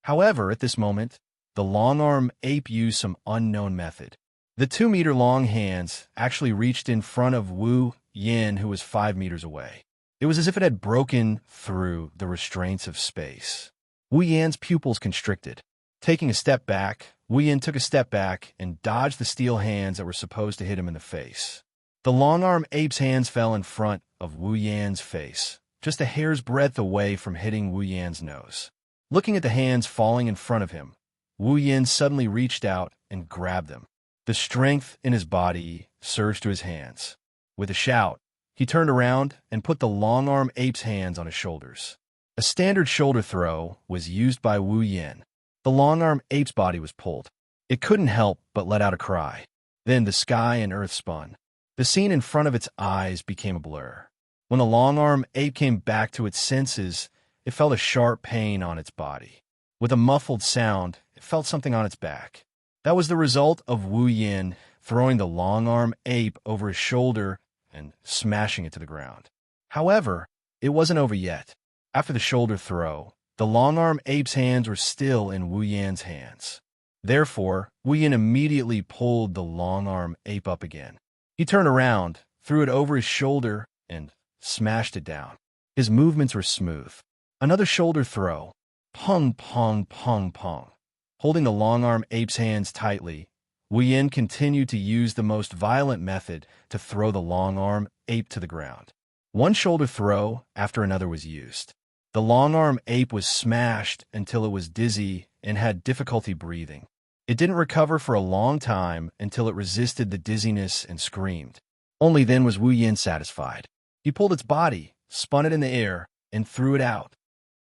However, at this moment, the long-arm ape used some unknown method. The 2-meter-long hands actually reached in front of Wu Yan, who was 5 meters away. It was as if it had broken through the restraints of space. Wu Yan's pupils constricted. Taking a step back, Wu Yan took a step back and dodged the steel hands that were supposed to hit him in the face. The long-arm ape's hands fell in front of Wu Yan's face, just a hair's breadth away from hitting Wu Yan's nose. Looking at the hands falling in front of him, Wu Yan suddenly reached out and grabbed them. The strength in his body surged to his hands. With a shout, he turned around and put the long-arm ape's hands on his shoulders. A standard shoulder throw was used by Wu Yan. The long-arm ape's body was pulled. It couldn't help but let out a cry. Then the sky and earth spun. The scene in front of its eyes became a blur. When the long-arm ape came back to its senses, it felt a sharp pain on its body. With a muffled sound, it felt something on its back. That was the result of Wu Yan throwing the long-arm ape over his shoulder and smashing it to the ground. However, it wasn't over yet. After the shoulder throw, the long-arm ape's hands were still in Wu Yan's hands. Therefore, Wu Yan immediately pulled the long-arm ape up again. He turned around, threw it over his shoulder, and smashed it down. His movements were smooth. Another shoulder throw. Pong, pong, pong, pong. Holding the long-arm ape's hands tightly, Wu Yan continued to use the most violent method to throw the long-arm ape to the ground. One shoulder throw after another was used. The long-arm ape was smashed until it was dizzy and had difficulty breathing. It didn't recover for a long time until it resisted the dizziness and screamed. Only then was Wu Yan satisfied. He pulled its body, spun it in the air, and threw it out.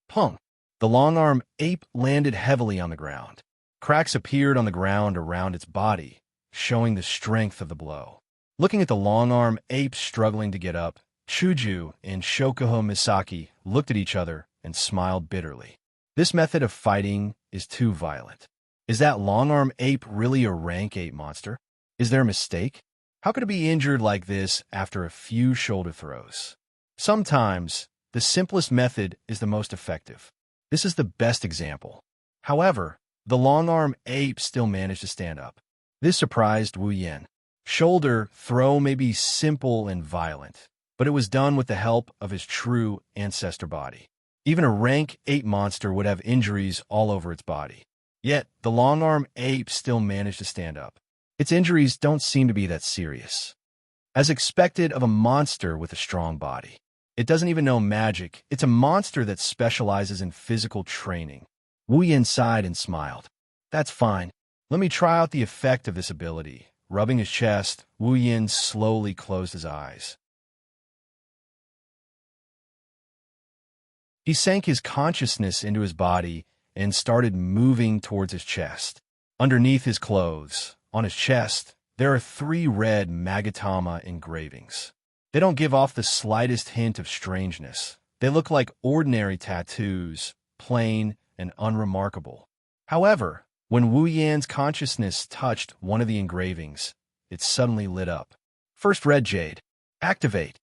Pong! The long-arm ape landed heavily on the ground. Cracks appeared on the ground around its body, showing the strength of the blow. Looking at the long-arm ape struggling to get up, Chuju and Shokuho Misaki looked at each other and smiled bitterly. This method of fighting is too violent. Is that long-arm ape really a rank 8 monster? Is there a mistake? How could it be injured like this after a few shoulder throws? Sometimes, the simplest method is the most effective. This is the best example. However, the long-arm ape still managed to stand up. This surprised Wu Yan. Shoulder throw may be simple and violent, but it was done with the help of his true ancestor body. Even a rank 8 monster would have injuries all over its body. Yet, the long-arm ape still managed to stand up. Its injuries don't seem to be that serious. As expected of a monster with a strong body. It doesn't even know magic. It's a monster that specializes in physical training. Wu Yan sighed and smiled. That's fine. Let me try out the effect of this ability. Rubbing his chest, Wu Yan slowly closed his eyes. He sank his consciousness into his body and started moving towards his chest. Underneath his clothes, on his chest, there are 3 red Magatama engravings. They don't give off the slightest hint of strangeness. They look like ordinary tattoos, plain and unremarkable. However, when Wu Yan's consciousness touched one of the engravings, it suddenly lit up. First red jade. Activate.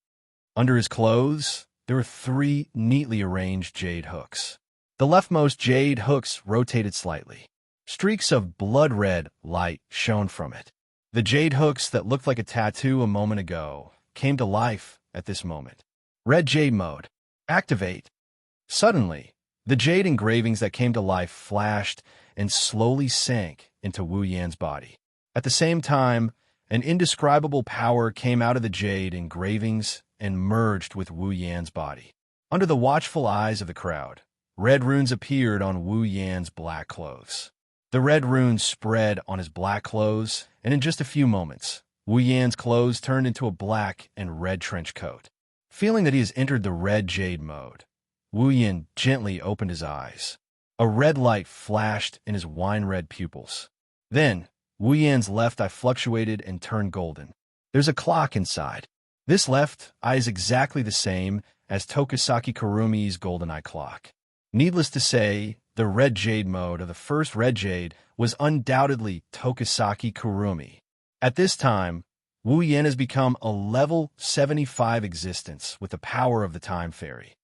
Under his clothes, there were 3 neatly arranged jade hooks. The leftmost jade hooks rotated slightly. Streaks of blood red light shone from it. The jade hooks that looked like a tattoo a moment ago came to life at this moment. Red jade mode. Activate. Suddenly, the jade engravings that came to life flashed and slowly sank into Wu Yan's body. At the same time, an indescribable power came out of the jade engravings and merged with Wu Yan's body. Under the watchful eyes of the crowd, red runes appeared on Wu Yan's black clothes. The red runes spread on his black clothes, and in just a few moments, Wu Yan's clothes turned into a black and red trench coat. Feeling that he has entered the red jade mode, Wu Yan gently opened his eyes. A red light flashed in his wine-red pupils. Then, Wu Yan's left eye fluctuated and turned golden. There's a clock inside. This left eye is exactly the same as Tokisaki Kurumi's golden eye clock. Needless to say, the red jade mode of the first red jade was undoubtedly Tokisaki Kurumi. At this time, Wu Yan has become a level 75 existence with the power of the Time Fairy.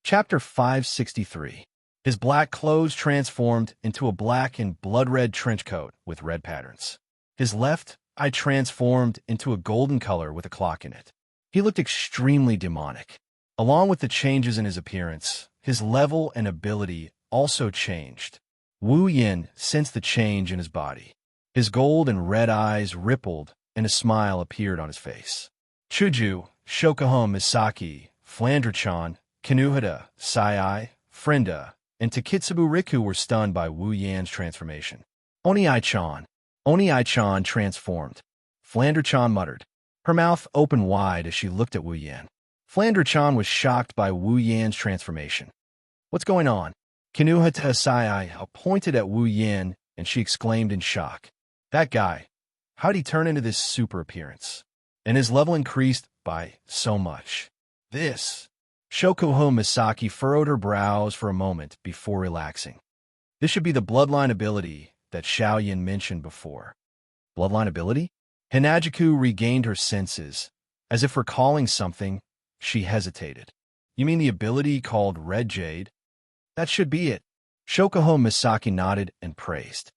Chapter 563. His black clothes transformed into a black and blood-red trench coat with red patterns. His left eye transformed into a golden color with a clock in it. He looked extremely demonic. Along with the changes in his appearance, his level and ability also changed. Wu Yan sensed the change in his body. His gold and red eyes rippled, and a smile appeared on his face. Chuju, Shokuho Misaki, Flandre-chan, Kinuhida, Sai, Frenda, and Takitsubu Riku were stunned by Wu Yan's transformation. Oni-chan transformed. Flandre-chan muttered. Her mouth opened wide as she looked at Wu Yan. Flandre-chan was shocked by Wu Yan's transformation. What's going on? Kinuhita Sai pointed at Wu Yan, and she exclaimed in shock. That guy, how'd he turn into this super appearance? And his level increased by so much. Shokuho Misaki furrowed her brows for a moment before relaxing. This should be the bloodline ability that Xiaoyan mentioned before. Bloodline ability? Hinajiku regained her senses. As if recalling something, she hesitated. You mean the ability called Red Jade? That should be it. Shokuho Misaki nodded and praised.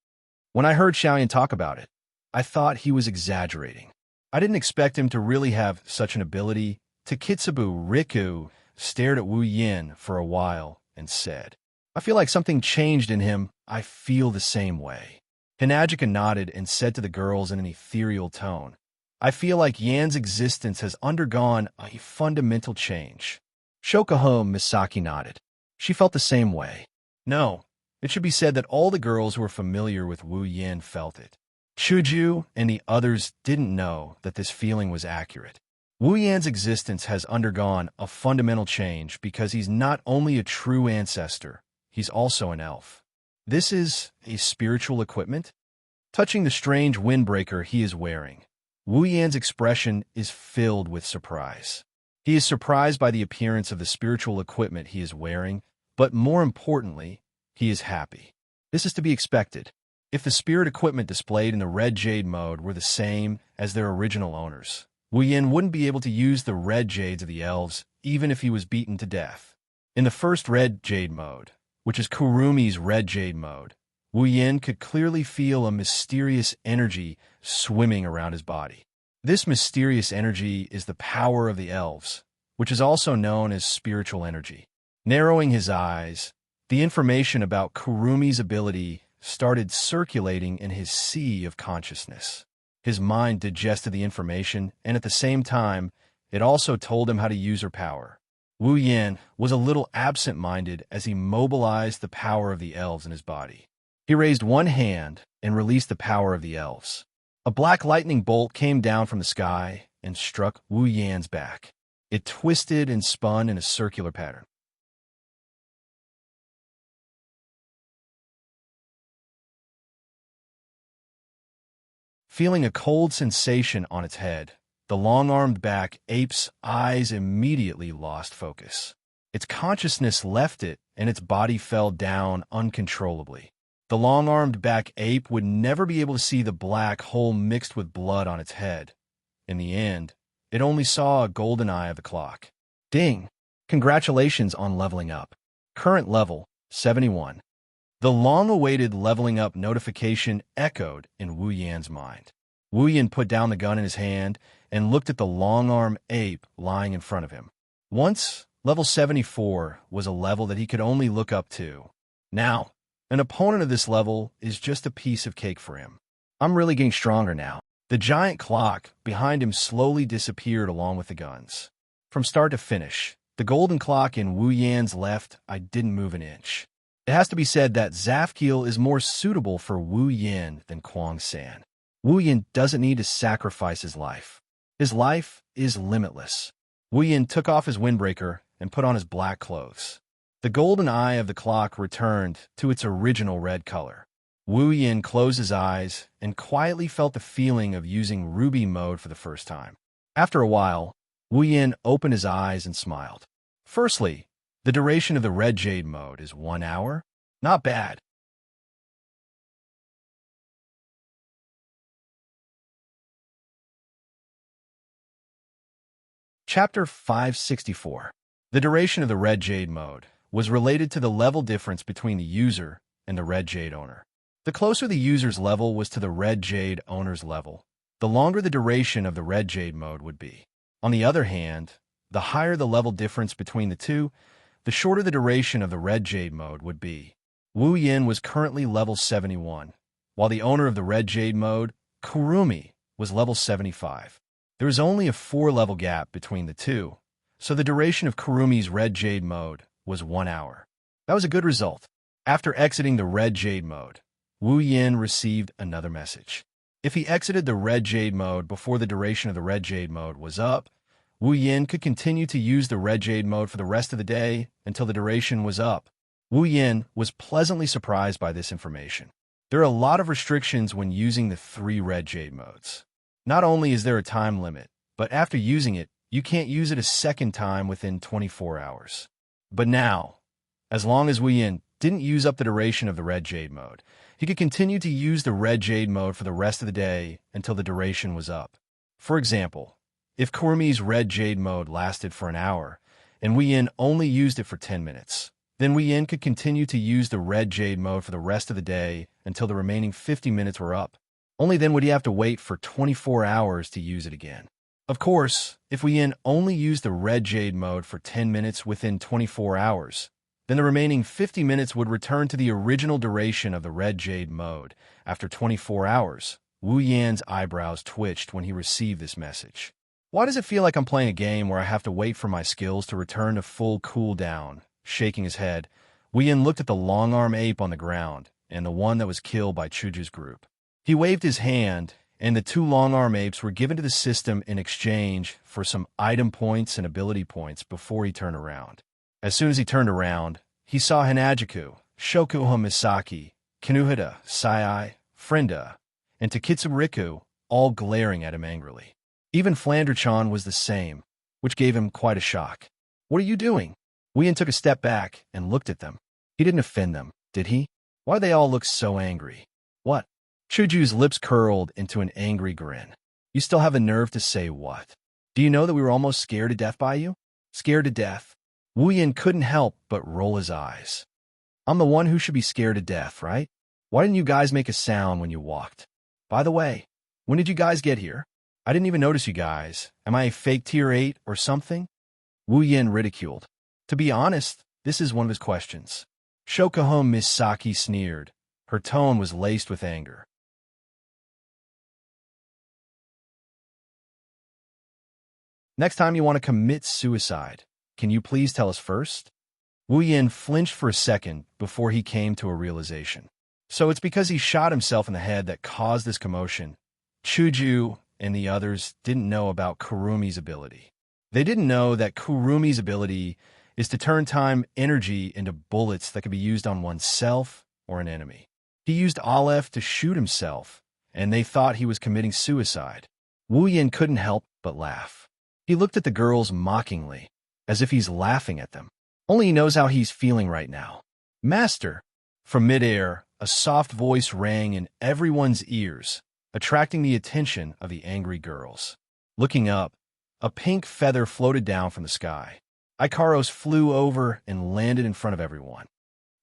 When I heard Xiaoyan talk about it, I thought he was exaggerating. I didn't expect him to really have such an ability. Takitsubu Riku stared at Wu Yan for a while and said, I feel like something changed in him. I feel the same way. Hinajika nodded and said to the girls in an ethereal tone, I feel like Yan's existence has undergone a fundamental change. Shokuho Misaki nodded. She felt the same way. No, it should be said that all the girls who were familiar with Wu Yan felt it. Chuju and the others didn't know that this feeling was accurate. Wu Yan's existence has undergone a fundamental change because he's not only a true ancestor, he's also an elf. This is a spiritual equipment. Touching the strange windbreaker he is wearing, Wu Yan's expression is filled with surprise. He is surprised by the appearance of the spiritual equipment he is wearing, but more importantly, he is happy. This is to be expected. If the spirit equipment displayed in the red jade mode were the same as their original owners, Wu Yan wouldn't be able to use the red jades of the elves even if he was beaten to death. In the first red jade mode, which is Kurumi's red jade mode, Wu Yan could clearly feel a mysterious energy swimming around his body. This mysterious energy is the power of the elves, which is also known as spiritual energy. Narrowing his eyes, the information about Kurumi's ability started circulating in his sea of consciousness. His mind digested the information, and at the same time, it also told him how to use her power. Wu Yan was a little absent-minded as he mobilized the power of the elves in his body. He raised one hand and released the power of the elves. A black lightning bolt came down from the sky and struck Wu Yan's back. It twisted and spun in a circular pattern. Feeling a cold sensation on its head, the long-armed back ape's eyes immediately lost focus. Its consciousness left it, and its body fell down uncontrollably. The long-armed back ape would never be able to see the black hole mixed with blood on its head. In the end, it only saw a golden eye of the clock. Ding! Congratulations on leveling up. Current level, 71. The long-awaited leveling up notification echoed in Wu Yan's mind. Wu Yan put down the gun in his hand and looked at the long-armed ape lying in front of him. Once, level 74 was a level that he could only look up to. Now, an opponent of this level is just a piece of cake for him. I'm really getting stronger now. The giant clock behind him slowly disappeared along with the guns. From start to finish, the golden clock in Wu Yan's left eye didn't move an inch. It has to be said that Zafkiel is more suitable for Wu Yan than Kuang San. Wu Yan doesn't need to sacrifice his life. His life is limitless. Wu Yan took off his windbreaker and put on his black clothes. The golden eye of the clock returned to its original red color. Wu Yan closed his eyes and quietly felt the feeling of using ruby mode for the first time. After a while, Wu Yan opened his eyes and smiled. Firstly, the duration of the red jade mode is 1 hour. Not bad. Chapter 564. The duration of the red jade mode was related to the level difference between the user and the red jade owner. The closer the user's level was to the red jade owner's level, the longer the duration of the red jade mode would be. On the other hand, the higher the level difference between the two, the shorter the duration of the red jade mode would be. Wu Yan was currently level 71, while the owner of the red jade mode, Kurumi, was level 75. There is only a 4-level gap between the two, so the duration of Kurumi's red jade mode was 1 hour. That was a good result. After exiting the red jade mode, Wu Yan received another message. If he exited the red jade mode before the duration of the red jade mode was up, Wu Yan could continue to use the red jade mode for the rest of the day until the duration was up. Wu Yan was pleasantly surprised by this information. There are a lot of restrictions when using the 3 red jade modes. Not only is there a time limit, but after using it, you can't use it a second time within 24 hours. But now, as long as Wu Yan didn't use up the duration of the red jade mode, he could continue to use the red jade mode for the rest of the day until the duration was up. For example, if Kurumi's red jade mode lasted for an hour, and Wu Yan only used it for 10 minutes, then Wu Yan could continue to use the red jade mode for the rest of the day until the remaining 50 minutes were up. Only then would he have to wait for 24 hours to use it again. Of course, if Wu Yan only used the red jade mode for 10 minutes within 24 hours, then the remaining 50 minutes would return to the original duration of the red jade mode. After 24 hours, Wu Yan's eyebrows twitched when he received this message. Why does it feel like I'm playing a game where I have to wait for my skills to return to full cooldown? Shaking his head, Wu Yan looked at the long-arm ape on the ground and the one that was killed by Chuju's group. He waved his hand, and the two long-arm apes were given to the system in exchange for some item points and ability points before he turned around. As soon as he turned around, he saw Hanajiku, Shokuha Misaki, Kinuhida, Sai, Frenda, and Takitsuriku all glaring at him angrily. Even Flanderchan was the same, which gave him quite a shock. "What are you doing?" Wooyin took a step back and looked at them. He didn't offend them, did he? Why they all look so angry? What? Chuju's lips curled into an angry grin. "You still have the nerve to say what? Do you know that we were almost scared to death by you?" Scared to death? Wooyin couldn't help but roll his eyes. "I'm the one who should be scared to death, right? Why didn't you guys make a sound when you walked? By the way, when did you guys get here? I didn't even notice you guys. Am I a fake tier 8 or something?" Wooyin ridiculed. To be honest, this is one of his questions. Shokuha Misaki sneered. Her tone was laced with anger. "Next time you want to commit suicide, can you please tell us first?" Wooyin flinched for a second before he came to a realization. So it's because he shot himself in the head that caused this commotion. Chuju and the others didn't know about Kurumi's ability. They didn't know that Kurumi's ability is to turn time energy into bullets that can be used on oneself or an enemy. He used Aleph to shoot himself, and they thought he was committing suicide. Wooyin couldn't help but laugh. He looked at the girls mockingly, as if he's laughing at them. Only he knows how he's feeling right now. "Master!" From midair, a soft voice rang in everyone's ears, attracting the attention of the angry girls. Looking up, a pink feather floated down from the sky. Ikaros flew over and landed in front of everyone.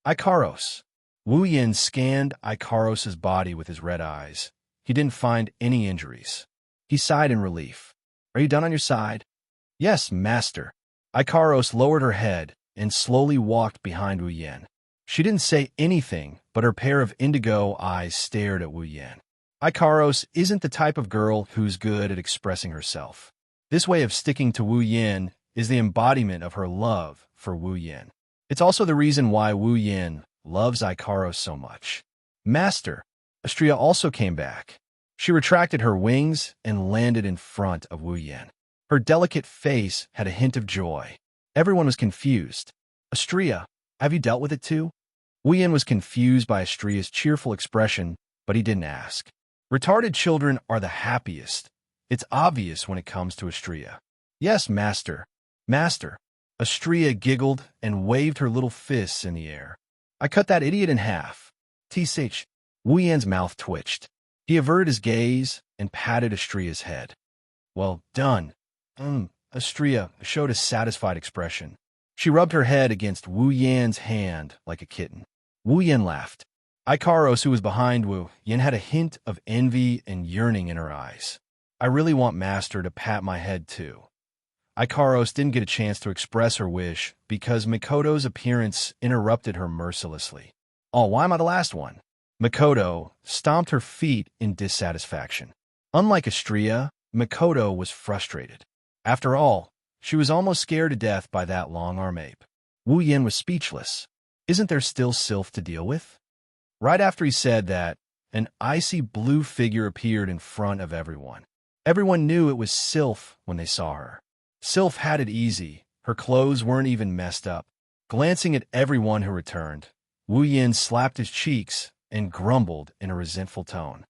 "Ikaros!" Wooyin scanned Ikaros's body with his red eyes. He didn't find any injuries. He sighed in relief. "Are you done on your side?" "Yes, master." Ikaros lowered her head and slowly walked behind Wooyin. She didn't say anything, but her pair of indigo eyes stared at Wooyin. Ikaros isn't the type of girl who's good at expressing herself. This way of sticking to Wooyin is the embodiment of her love for Wooyin. It's also the reason why Wooyin loves Ikaros so much. "Master!" Astria also came back. She retracted her wings and landed in front of Wooyin. Her delicate face had a hint of joy. Everyone was confused. "Astria, have you dealt with it too?" Wooyin was confused by Astria's cheerful expression, but he didn't ask. Retarded children are the happiest. It's obvious when it comes to Astria. "Yes, master. Master." Astria giggled and waved her little fists in the air. "I cut that idiot in half." T.H. Wooyin's mouth twitched. He averted his gaze and patted Astria's head. "Well done." Astria showed a satisfied expression. She rubbed her head against Wooyin's hand like a kitten. Wooyin laughed. Ikaros, who was behind Wooyin, had a hint of envy and yearning in her eyes. "I really want Master to pat my head too." Ikaros didn't get a chance to express her wish because Mikoto's appearance interrupted her mercilessly. "Oh, why am I the last one?" Mikoto stomped her feet in dissatisfaction. Unlike Astria, Mikoto was frustrated. After all, she was almost scared to death by that long-arm ape. Wooyin was speechless. Isn't there still Sylph to deal with? Right after he said that, an icy blue figure appeared in front of everyone. Everyone knew it was Sylph when they saw her. Sylph had it easy. Her clothes weren't even messed up. Glancing at everyone who returned, Wooyin slapped his cheeks and grumbled in a resentful tone.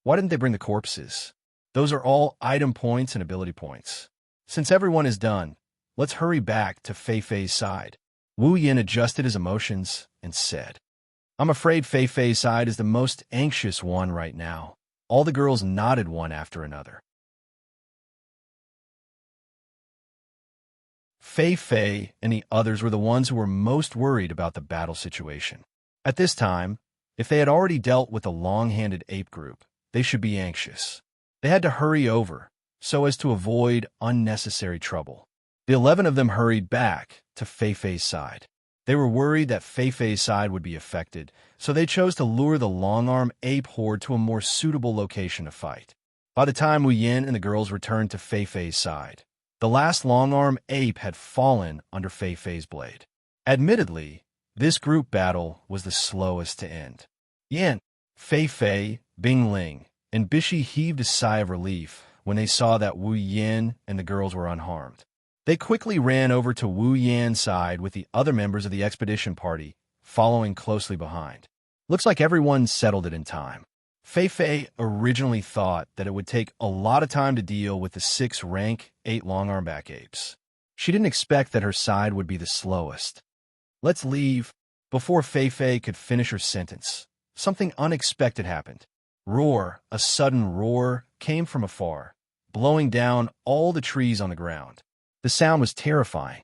"Why didn't they bring the corpses? Those are all item points and ability points. Since everyone is done, let's hurry back to Fei-Fei's side." Wooyin adjusted his emotions and said, "I'm afraid Fei-Fei's side is the most anxious one right now." All the girls nodded one after another. Fei-Fei and the others were the ones who were most worried about the battle situation. At this time, if they had already dealt with the long-handed ape group, they should be anxious. They had to hurry over, so as to avoid unnecessary trouble. The 11 of them hurried back to Fei-Fei's side. They were worried that Fei-Fei's side would be affected, so they chose to lure the long-arm ape horde to a more suitable location to fight. By the time Wooyin and the girls returned to Fei-Fei's side, the last long-arm ape had fallen under Fei-Fei's blade. Admittedly, this group battle was the slowest to end. Yin, Fei-Fei, Bing Ling, and Bishi heaved a sigh of relief when they saw that Wu Yan and the girls were unharmed. They quickly ran over to Wu Yan's side with the other members of the expedition party, following closely behind. Looks like everyone settled it in time. Fei Fei originally thought that it would take a lot of time to deal with the 6 rank 8 long-armback apes. She didn't expect that her side would be the slowest. "Let's leave." Before Fei Fei could finish her sentence, something unexpected happened. A sudden roar came from afar, blowing down all the trees on the ground. The sound was terrifying.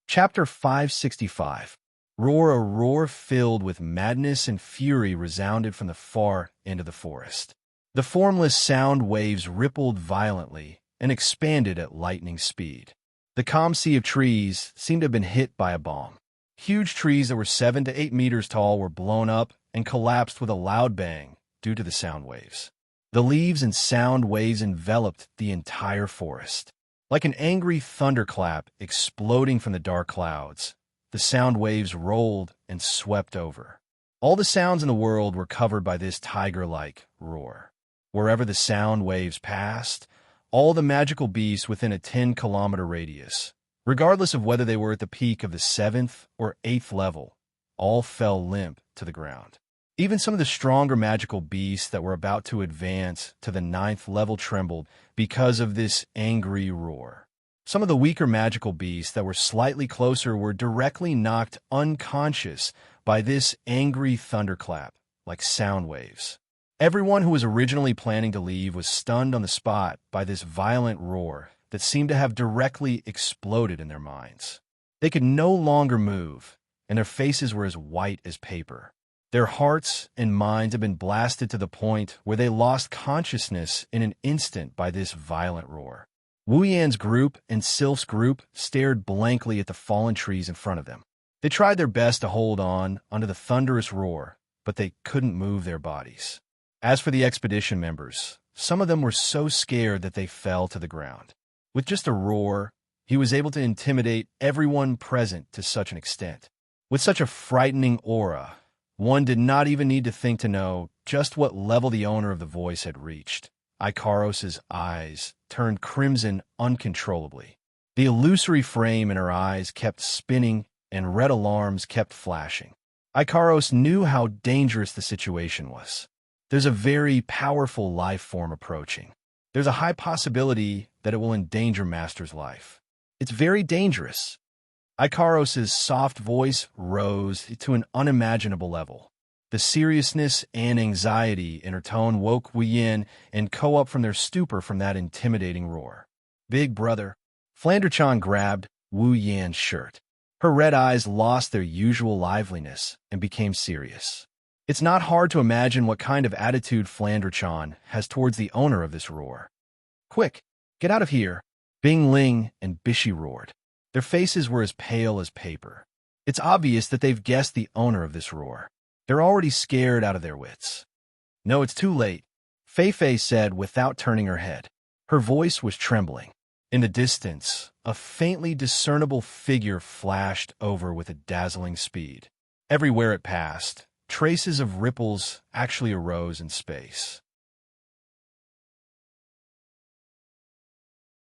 Chapter 565. A roar filled with madness and fury resounded from the far end of the forest. The formless sound waves rippled violently and expanded at lightning speed. The calm sea of trees seemed to have been hit by a bomb. Huge trees that were 7 to 8 meters tall were blown up and collapsed with a loud bang due to the sound waves. The leaves and sound waves enveloped the entire forest. Like an angry thunderclap exploding from the dark clouds, the sound waves rolled and swept over. All the sounds in the world were covered by this tiger-like roar. Wherever the sound waves passed, all the magical beasts within a 10-kilometer radius, regardless of whether they were at the peak of the 7th or 8th level, all fell limp to the ground. Even some of the stronger magical beasts that were about to advance to the 9th level trembled because of this angry roar. Some of the weaker magical beasts that were slightly closer were directly knocked unconscious by this angry thunderclap, like sound waves. Everyone who was originally planning to leave was stunned on the spot by this violent roar that seemed to have directly exploded in their minds. They could no longer move, and their faces were as white as paper. Their hearts and minds had been blasted to the point where they lost consciousness in an instant by this violent roar. Wu Yan's group and Sylph's group stared blankly at the fallen trees in front of them. They tried their best to hold on under the thunderous roar, but they couldn't move their bodies. As for the expedition members, some of them were so scared that they fell to the ground. With just a roar, he was able to intimidate everyone present to such an extent. With such a frightening aura, one did not even need to think to know just what level the owner of the voice had reached. Ikaros's eyes turned crimson uncontrollably. The illusory frame in her eyes kept spinning, and red alarms kept flashing. Ikaros knew how dangerous the situation was. There's a very powerful life form approaching. There's a high possibility that it will endanger Master's life. It's very dangerous. Ikaros's soft voice rose to an unimaginable level. The seriousness and anxiety in her tone woke Wu Yan and Ko up from their stupor from that intimidating roar. "Big brother." Flanderchan grabbed Wu Yan's shirt. Her red eyes lost their usual liveliness and became serious. It's not hard to imagine what kind of attitude Flanderchan has towards the owner of this roar. "Quick, get out of here," Bing Ling and Bishi roared. Their faces were as pale as paper. It's obvious that they've guessed the owner of this roar. They're already scared out of their wits. "No, it's too late," Fei Fei said without turning her head. Her voice was trembling. In the distance, a faintly discernible figure flashed over with a dazzling speed. Everywhere it passed, traces of ripples actually arose in space.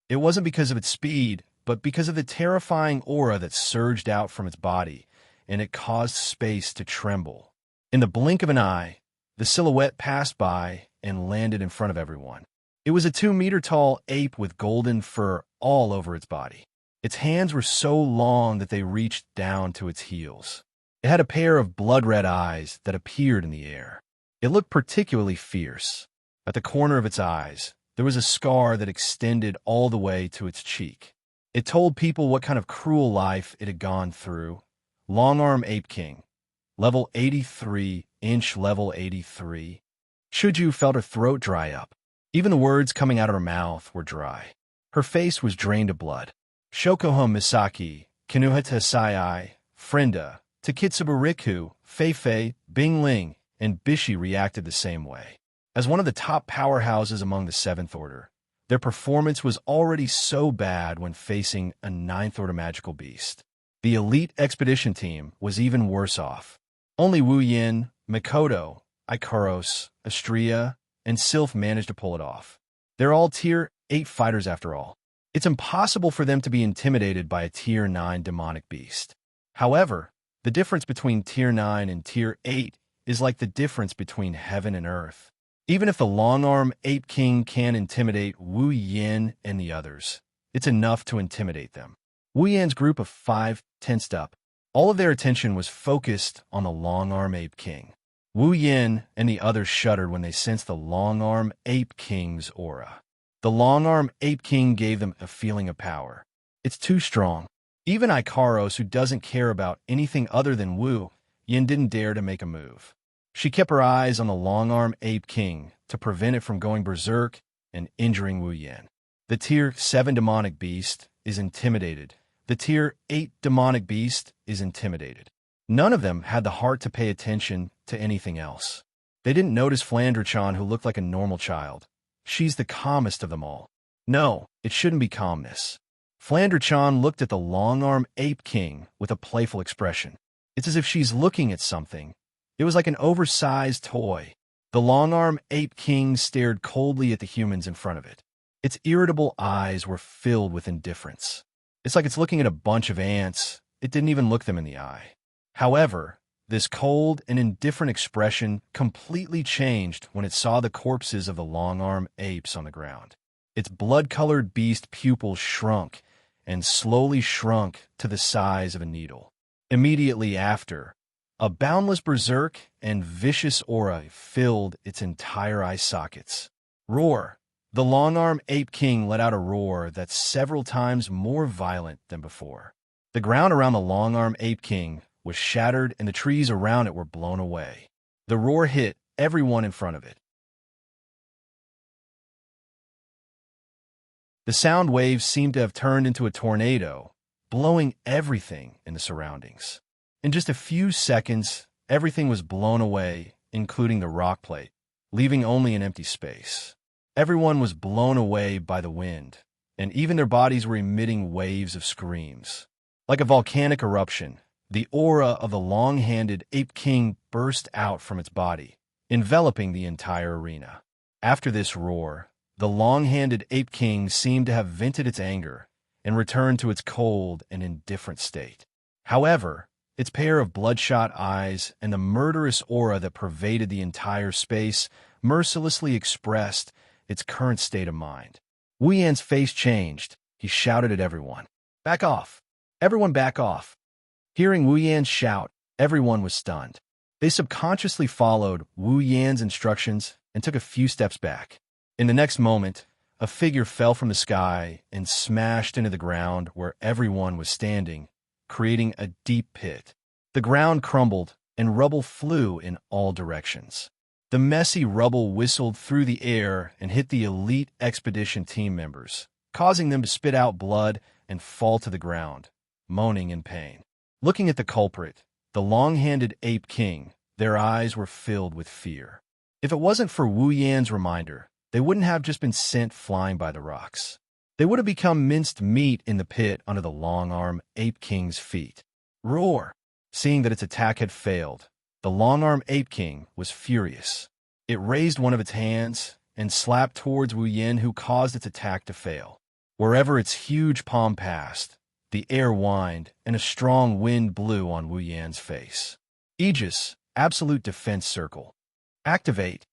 It wasn't because of its speed, but because of the terrifying aura that surged out from its body, and it caused space to tremble. In the blink of an eye, the silhouette passed by and landed in front of everyone. It was a 2-meter-tall ape with golden fur all over its body. Its hands were so long that they reached down to its heels. It had a pair of blood-red eyes that appeared in the air. It looked particularly fierce. At the corner of its eyes, there was a scar that extended all the way to its cheek. It told people what kind of cruel life it had gone through. Longarm Ape King, level 83, inch level 83. Shuju felt her throat dry up. Even the words coming out of her mouth were dry. Her face was drained of blood. Shokohama Misaki, Kinuhata Sai, Frenda, Takitsuba Riku, Fei Fei, Bing Ling, and Bishi reacted the same way. As one of the top powerhouses among the 7th Order, their performance was already so bad when facing a 9th Order magical beast. The elite expedition team was even worse off. Only Wu Yin, Mikoto, Ikaros, Astria, and Sylph managed to pull it off. They're all Tier 8 fighters after all. It's impossible for them to be intimidated by a Tier 9 demonic beast. However, the difference between Tier 9 and Tier 8 is like the difference between heaven and earth. Even if the long-arm Ape King can intimidate Wu Yin and the others, it's enough to intimidate them. Wu Yan's group of 5 tensed up. All of their attention was focused on the long-arm Ape King. Wu Yin and the others shuddered when they sensed the long-arm Ape King's aura. The long-arm Ape King gave them a feeling of power. It's too strong. Even Ikaros, who doesn't care about anything other than Wu Yin, didn't dare to make a move. She kept her eyes on the long-arm Ape King to prevent it from going berserk and injuring Wu Yin. The Tier 7 demonic beast is intimidated. The Tier 8 demonic beast is intimidated. None of them had the heart to pay attention to anything else. They didn't notice Flandre-chan, who looked like a normal child. She's the calmest of them all. No, it shouldn't be calmness. Flandre-chan looked at the long-arm Ape King with a playful expression. It's as if she's looking at something. It was like an oversized toy. The long-arm Ape King stared coldly at the humans in front of it. Its irritable eyes were filled with indifference. It's like it's looking at a bunch of ants. It didn't even look them in the eye. However, this cold and indifferent expression completely changed when it saw the corpses of the long-arm apes on the ground. Its blood-colored beast pupils shrunk and slowly shrunk to the size of a needle. Immediately after, a boundless berserk and vicious aura filled its entire eye sockets. Roar! The long-arm Ape King let out a roar that's several times more violent than before. The ground around the long-arm Ape King was shattered and the trees around it were blown away. The roar hit everyone in front of it. The sound waves seemed to have turned into a tornado, blowing everything in the surroundings. In just a few seconds, everything was blown away, including the rock plate, leaving only an empty space. Everyone was blown away by the wind, and even their bodies were emitting waves of screams. Like a volcanic eruption, the aura of the long-handed Ape King burst out from its body, enveloping the entire arena. After this roar, the long-handed Ape King seemed to have vented its anger and returned to its cold and indifferent state. However, its pair of bloodshot eyes and the murderous aura that pervaded the entire space mercilessly expressed its current state of mind. Wu Yan's face changed. He shouted at everyone, "Back off! Everyone back off!" Hearing Wu Yan's shout, everyone was stunned. They subconsciously followed Wu Yan's instructions and took a few steps back. In the next moment, a figure fell from the sky and smashed into the ground where everyone was standing, creating a deep pit. The ground crumbled and rubble flew in all directions. The messy rubble whistled through the air and hit the elite expedition team members, causing them to spit out blood and fall to the ground, moaning in pain. Looking at the culprit, the long-handed Ape King, their eyes were filled with fear. If it wasn't for Wu Yan's reminder, they wouldn't have just been sent flying by the rocks. They would have become minced meat in the pit under the long-arm Ape King's feet. Roar! Seeing that its attack had failed, the long-arm Ape King was furious. It raised one of its hands and slapped towards Wu Yan, who caused its attack to fail. Wherever its huge palm passed, the air whined and a strong wind blew on Wu Yan's face. Aegis, Absolute Defense Circle. Activate!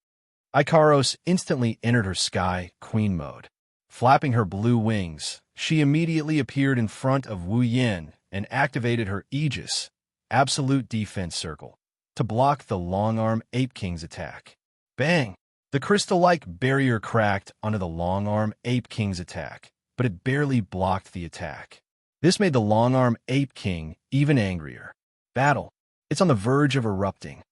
Ikaros instantly entered her Sky Queen mode. Flapping her blue wings, she immediately appeared in front of Wu Yan and activated her Aegis, Absolute Defense Circle, to block the long-arm Ape King's attack. Bang! The crystal-like barrier cracked under the long-arm Ape King's attack, but it barely blocked the attack. This made the long-arm Ape King even angrier. Battle! It's on the verge of erupting.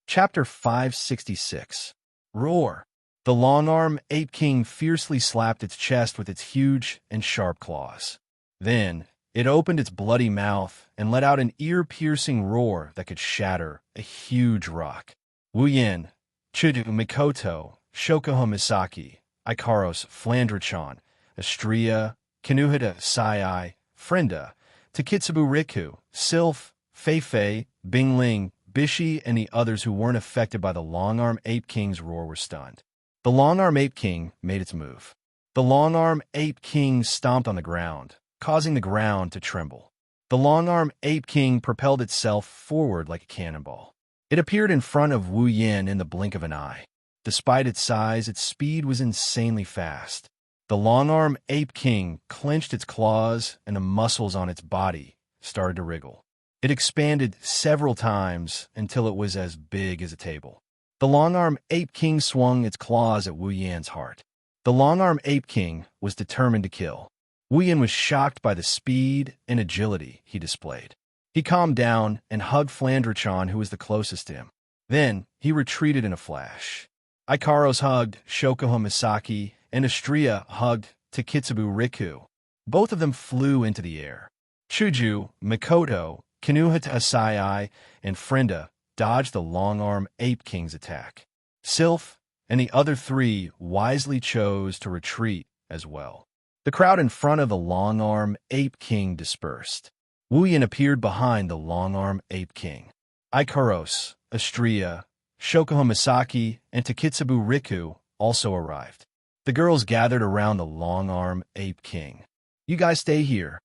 Chapter 566. Roar! The long-arm Ape King fiercely slapped its chest with its huge and sharp claws. Then, it opened its bloody mouth and let out an ear-piercing roar that could shatter a huge rock. Wu Yan, Chidu, Mikoto, Shokuho Misaki, Ikaros, Flandra-chan, Astria, Kinuhita, Sai, Frenda, Takitsubu Riku, Sylph, Fei-Fei, Bingling, Bishi, and the others who weren't affected by the Long-Arm Ape King's roar were stunned. The Long-Arm Ape King made its move. The Long-Arm Ape King stomped on the ground, causing the ground to tremble. The Long-Arm Ape King propelled itself forward like a cannonball. It appeared in front of Wu Yin in the blink of an eye. Despite its size, its speed was insanely fast. The Long-Arm Ape King clenched its claws, and the muscles on its body started to wriggle. It expanded several times until it was as big as a table. The Long-Arm Ape King swung its claws at Wu Yan's heart. The Long-Arm Ape King was determined to kill. Wu Yan was shocked by the speed and agility he displayed. He calmed down and hugged Flandra-chan, who was the closest to him. Then, he retreated in a flash. Ikaros hugged Shokuho Misaki, and Astria hugged Takitsubu Riku. Both of them flew into the air. Chuju, Mikoto, Kinuhita Sai, and Frenda dodged the Long-Arm Ape King's attack. Sylph and the other three wisely chose to retreat as well. The crowd in front of the Long-Arm Ape King dispersed. Wu Yan appeared behind the Long-Arm Ape King. Ikaros, Astria, Shokuho Misaki, and Takitsubu Riku also arrived. The girls gathered around the Long-Arm Ape King. "You guys stay here."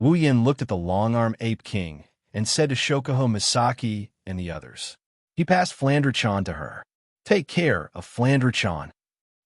Wu Yan looked at the Long-Arm Ape King and said to Shokuho Misaki and the others. He passed Flandra-chan to her. "Take care of Flandra-chan."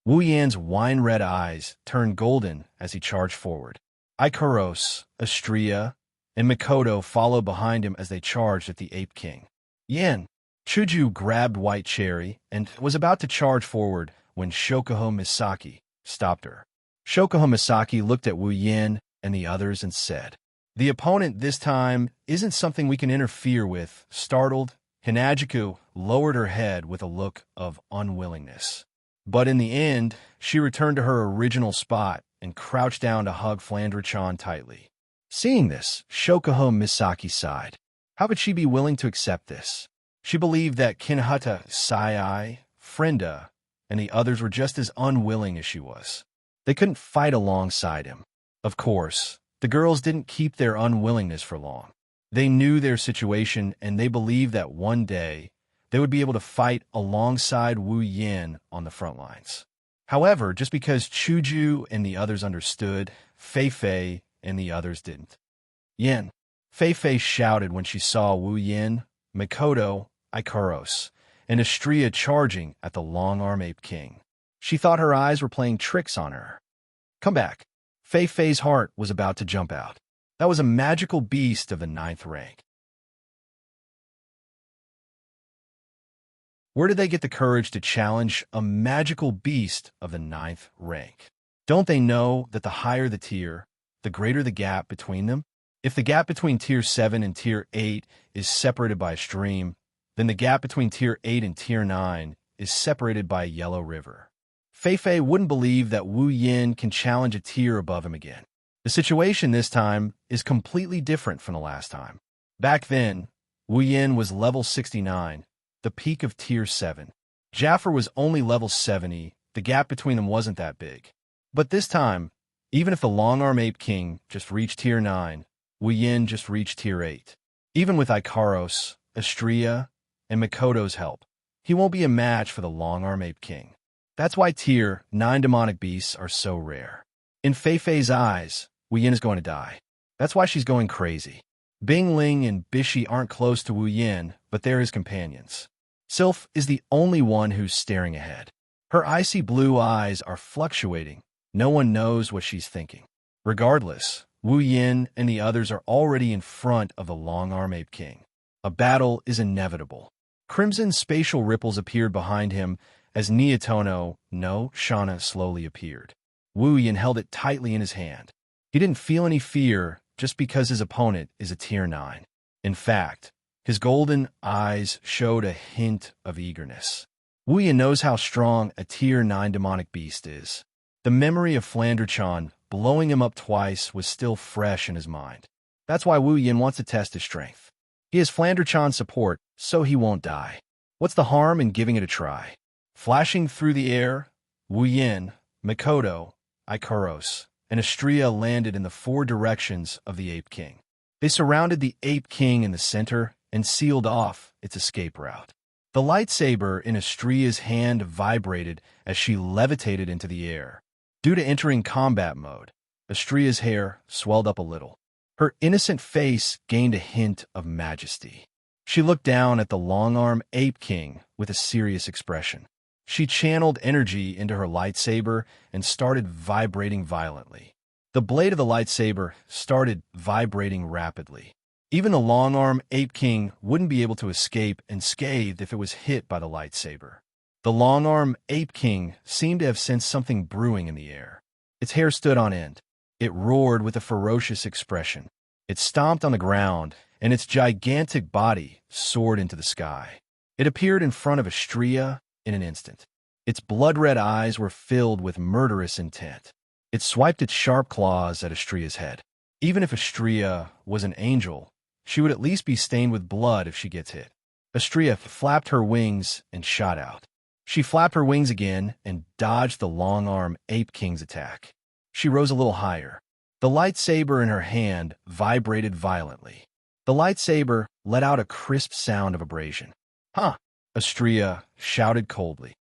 Wu Yan's wine-red eyes turned golden as he charged forward. Ikaros, Astria, and Mikoto followed behind him as they charged at the Ape King. Yan. Chuju grabbed White Cherry and was about to charge forward when Shokuho Misaki stopped her. Shokuho Misaki looked at Wu Yan and the others and said, "The opponent this time isn't something we can interfere with." Startled, Hinajiku lowered her head with a look of unwillingness. But in the end, she returned to her original spot and crouched down to hug Flandra-chan tightly. Seeing this, Shokuho Misaki sighed. How could she be willing to accept this? She believed that Kinuhita, Sai, Frenda, and the others were just as unwilling as she was. They couldn't fight alongside him. Of course, the girls didn't keep their unwillingness for long. They knew their situation, and they believed that one day they would be able to fight alongside Wu Yan on the front lines. However, just because Chuju and the others understood, Fei-Fei and the others didn't. Yan. Fei-Fei shouted when she saw Wu Yan, Mikoto, Ikaros, and Astria charging at the Long-Arm Ape King. She thought her eyes were playing tricks on her. Come back. Fei-Fei's heart was about to jump out. That was a magical beast of the 9th rank. Where did they get the courage to challenge a magical beast of the 9th rank? Don't they know that the higher the tier, the greater the gap between them? If the gap between Tier 7 and Tier 8 is separated by a stream, then the gap between Tier 8 and Tier 9 is separated by a yellow river. Fei-Fei wouldn't believe that Wu Yan can challenge a tier above him again. The situation this time is completely different from the last time. Back then, Wu Yan was level 69, the peak of Tier 7. Jaffer was only level 70, the gap between them wasn't that big. But this time, even if the Long-Arm Ape King just reached Tier 9, Wu Yan just reached Tier 8. Even with Ikaros, Astria, and Mikoto's help, he won't be a match for the Long-Arm Ape King. That's why Tier 9 demonic beasts are so rare. In Fei-Fei's eyes, Wu Yan is going to die. That's why she's going crazy. Bingling and Bishi aren't close to Wu Yan, but they're his companions. Sylph is the only one who's staring ahead. Her icy blue eyes are fluctuating. No one knows what she's thinking. Regardless, Wu Yan and the others are already in front of the Long-Arm Ape King. A battle is inevitable. Crimson spatial ripples appeared behind him as Niitono no Shana slowly appeared. Wu Yan held it tightly in his hand. He didn't feel any fear just because his opponent is a Tier 9. In fact, his golden eyes showed a hint of eagerness. Wu Yan knows how strong a Tier 9 demonic beast is. The memory of Flandra-chan blowing him up twice was still fresh in his mind. That's why Wu Yan wants to test his strength. He has Flandra-chan's support, so he won't die. What's the harm in giving it a try? Flashing through the air, Wu Yin, Mikoto, Ikaros, and Astrea landed in the four directions of the Ape King. They surrounded the Ape King in the center and sealed off its escape route. The lightsaber in Astrea's hand vibrated as she levitated into the air. Due to entering combat mode, Astrea's hair swelled up a little. Her innocent face gained a hint of majesty. She looked down at the long-arm Ape King with a serious expression. She channeled energy into her lightsaber and started vibrating violently. The blade of the lightsaber started vibrating rapidly. Even the long-arm Ape King wouldn't be able to escape unscathed if it was hit by the lightsaber. The long-arm Ape King seemed to have sensed something brewing in the air. Its hair stood on end. It roared with a ferocious expression. It stomped on the ground, and its gigantic body soared into the sky. It appeared in front of Astrea in an instant. Its blood-red eyes were filled with murderous intent. It swiped its sharp claws at Astrea's head. Even if Astrea was an angel, she would at least be stained with blood if she gets hit. Astrea flapped her wings and shot out. She flapped her wings again and dodged the long-arm Ape King's attack. She rose a little higher. The lightsaber in her hand vibrated violently. The lightsaber let out a crisp sound of abrasion. "Huh!" Astrea shouted coldly.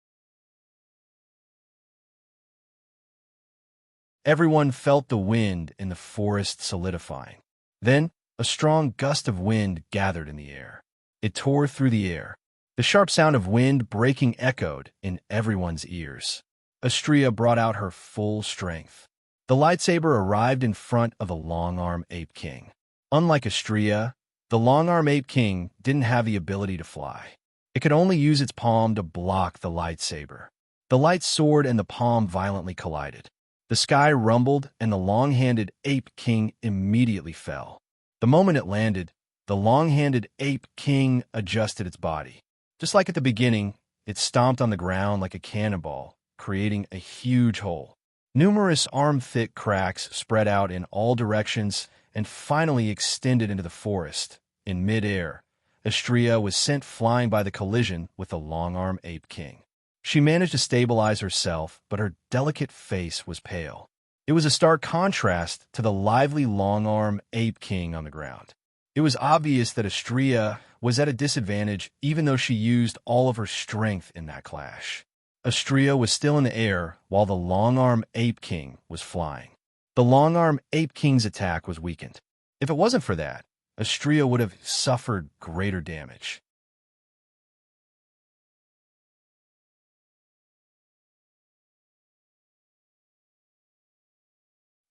Everyone felt the wind in the forest solidifying. Then, a strong gust of wind gathered in the air. It tore through the air. The sharp sound of wind breaking echoed in everyone's ears. Astrea brought out her full strength. The lightsaber arrived in front of the long-arm Ape King. Unlike Astrea, the long-arm Ape King didn't have the ability to fly. It could only use its palm to block the lightsaber. The light sword and the palm violently collided. The sky rumbled, and the long-handed Ape King immediately fell. The moment it landed, the long-handed Ape King adjusted its body. Just like at the beginning, it stomped on the ground like a cannonball, creating a huge hole. Numerous arm-thick cracks spread out in all directions and finally extended into the forest. In mid-air, Astrea was sent flying by the collision with the long-arm Ape King. She managed to stabilize herself, but her delicate face was pale. It was a stark contrast to the lively long-arm Ape King on the ground. It was obvious that Astrea was at a disadvantage even though she used all of her strength in that clash. Astrea was still in the air while the long-arm Ape King was flying. The long-arm Ape King's attack was weakened. If it wasn't for that, Astrea would have suffered greater damage.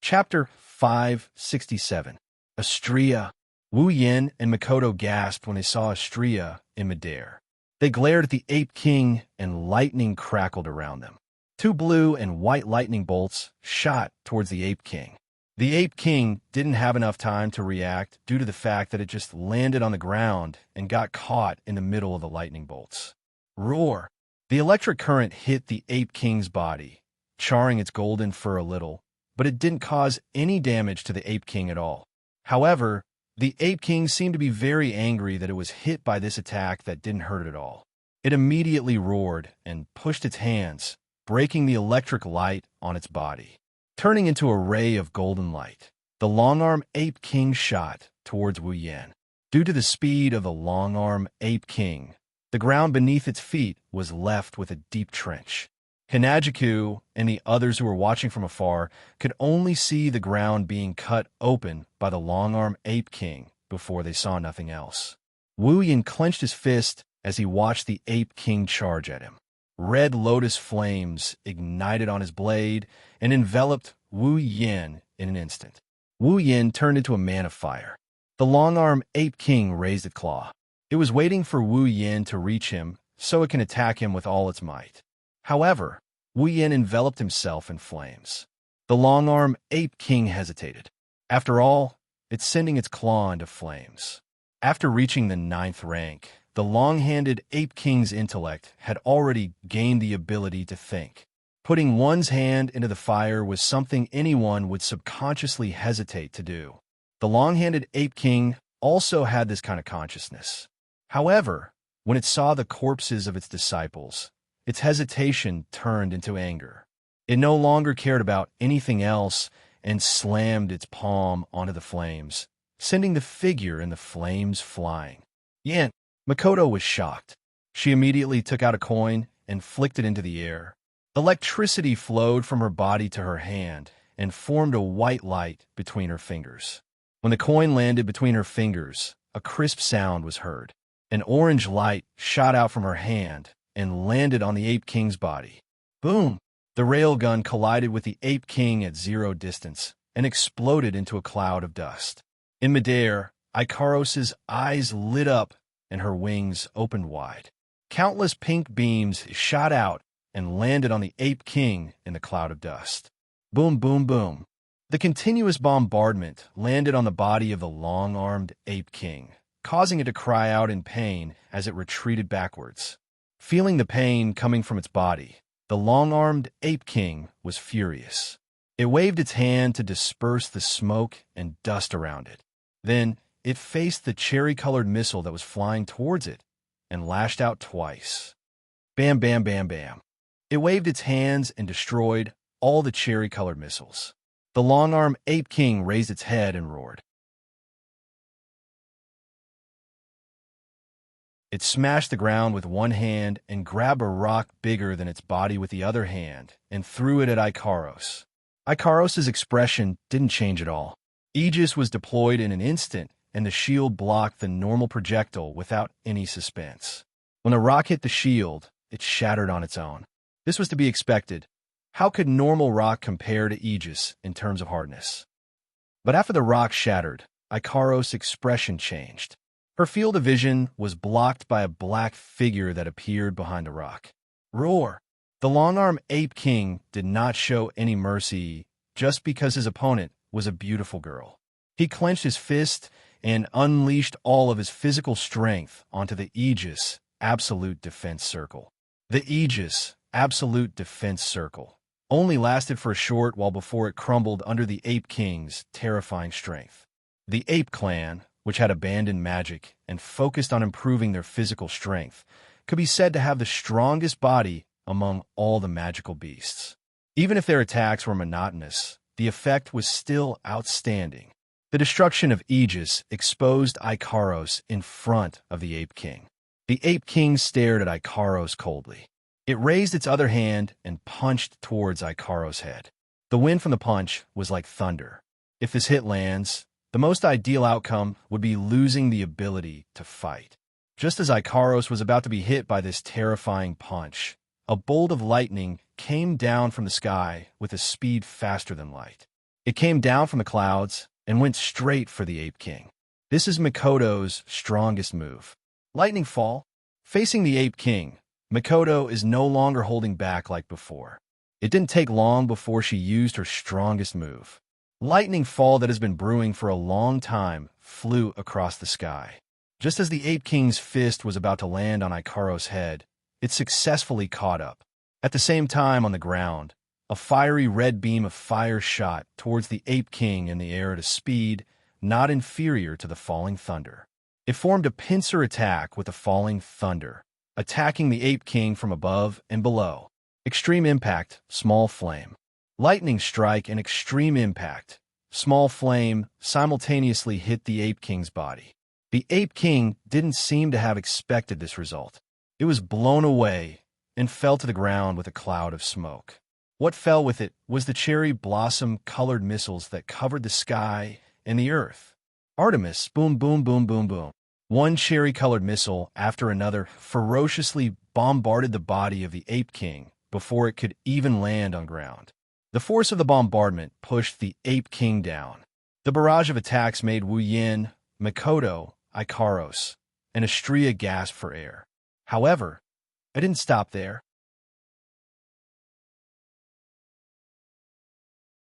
Chapter 567. Astrea. Wu Yin and Mikoto gasped when they saw Astrea in midair. They glared at the Ape King, and lightning crackled around them. Two blue and white lightning bolts shot towards the Ape King. The Ape King didn't have enough time to react due to the fact that it just landed on the ground and got caught in the middle of the lightning bolts. Roar! The electric current hit the Ape King's body, charring its golden fur a little, but it didn't cause any damage to the Ape King at all. However, the Ape King seemed to be very angry that it was hit by this attack that didn't hurt it at all. It immediately roared and pushed its hands, breaking the electric light on its body. Turning into a ray of golden light, the long-arm Ape King shot towards Wu Yan. Due to the speed of the long-arm Ape King, the ground beneath its feet was left with a deep trench. Hinajiku and the others who were watching from afar could only see the ground being cut open by the long-arm Ape King before they saw nothing else. Wu Yin clenched his fist as he watched the Ape King charge at him. Red lotus flames ignited on his blade and enveloped Wu Yin in an instant. Wu Yin turned into a man of fire. The long-arm Ape King raised its claw. It was waiting for Wu Yin to reach him so it can attack him with all its might. However, Wu Yin enveloped himself in flames. The long-arm Ape King hesitated. After all, it's sending its claw into flames. After reaching the 9th rank, the long-handed Ape King's intellect had already gained the ability to think. Putting one's hand into the fire was something anyone would subconsciously hesitate to do. The long-handed Ape King also had this kind of consciousness. However, when it saw the corpses of its disciples, its hesitation turned into anger. It no longer cared about anything else and slammed its palm onto the flames, sending the figure and the flames flying. Yet, Makoto was shocked. She immediately took out a coin and flicked it into the air. Electricity flowed from her body to her hand and formed a white light between her fingers. When the coin landed between her fingers, a crisp sound was heard. An orange light shot out from her hand and landed on the Ape King's body. Boom! The railgun collided with the Ape King at 0 distance and exploded into a cloud of dust. In midair, Ikaros's eyes lit up and her wings opened wide. Countless pink beams shot out and landed on the Ape King in the cloud of dust. Boom, boom, boom. The continuous bombardment landed on the body of the long-armed Ape King, causing it to cry out in pain as it retreated backwards. Feeling the pain coming from its body, the long-armed Ape King was furious. It waved its hand to disperse the smoke and dust around it. Then, it faced the cherry-colored missile that was flying towards it and lashed out twice. Bam, bam, bam, bam. It waved its hands and destroyed all the cherry-colored missiles. The long-armed Ape King raised its head and roared. It smashed the ground with one hand and grabbed a rock bigger than its body with the other hand and threw it at Ikaros. Ikaros's expression didn't change at all. Aegis was deployed in an instant, and the shield blocked the normal projectile without any suspense. When the rock hit the shield, it shattered on its own. This was to be expected. How could normal rock compare to Aegis in terms of hardness? But after the rock shattered, Ikaros' expression changed. Her field of vision was blocked by a black figure that appeared behind a rock. Roar! The long-armed Ape King did not show any mercy just because his opponent was a beautiful girl. He clenched his fist and unleashed all of his physical strength onto the Aegis Absolute Defense Circle. The Aegis Absolute Defense Circle only lasted for a short while before it crumbled under the Ape King's terrifying strength. The Ape Clan, which had abandoned magic and focused on improving their physical strength, could be said to have the strongest body among all the magical beasts. Even if their attacks were monotonous, the effect was still outstanding. The destruction of Aegis exposed Ikaros in front of the Ape King. The Ape King stared at Ikaros coldly. It raised its other hand and punched towards Ikaros' head. The wind from the punch was like thunder. If this hit lands, the most ideal outcome would be losing the ability to fight. Just as Ikaros was about to be hit by this terrifying punch, a bolt of lightning came down from the sky with a speed faster than light. It came down from the clouds and went straight for the Ape King. This is Makoto's strongest move. Lightning Fall. Facing the Ape King, Makoto is no longer holding back like before. It didn't take long before she used her strongest move. Lightning Fall that has been brewing for a long time flew across the sky. Just as the Ape King's fist was about to land on Ikaros' head, it successfully caught up. At the same time on the ground, a fiery red beam of fire shot towards the Ape King in the air at a speed not inferior to the falling thunder. It formed a pincer attack with the falling thunder, attacking the Ape King from above and below. Extreme Impact, Small Flame. Lightning Strike and Extreme Impact, Small Flame simultaneously hit the Ape King's body. The Ape King didn't seem to have expected this result. It was blown away and fell to the ground with a cloud of smoke. What fell with it was the cherry blossom-colored missiles that covered the sky and the earth. Artemis, boom, boom, boom, boom, boom. One cherry-colored missile after another ferociously bombarded the body of the Ape King before it could even land on ground. The force of the bombardment pushed the Ape King down. The barrage of attacks made Wu Yin, Makoto, Ikaros, and Astria gasp for air. However, it didn't stop there.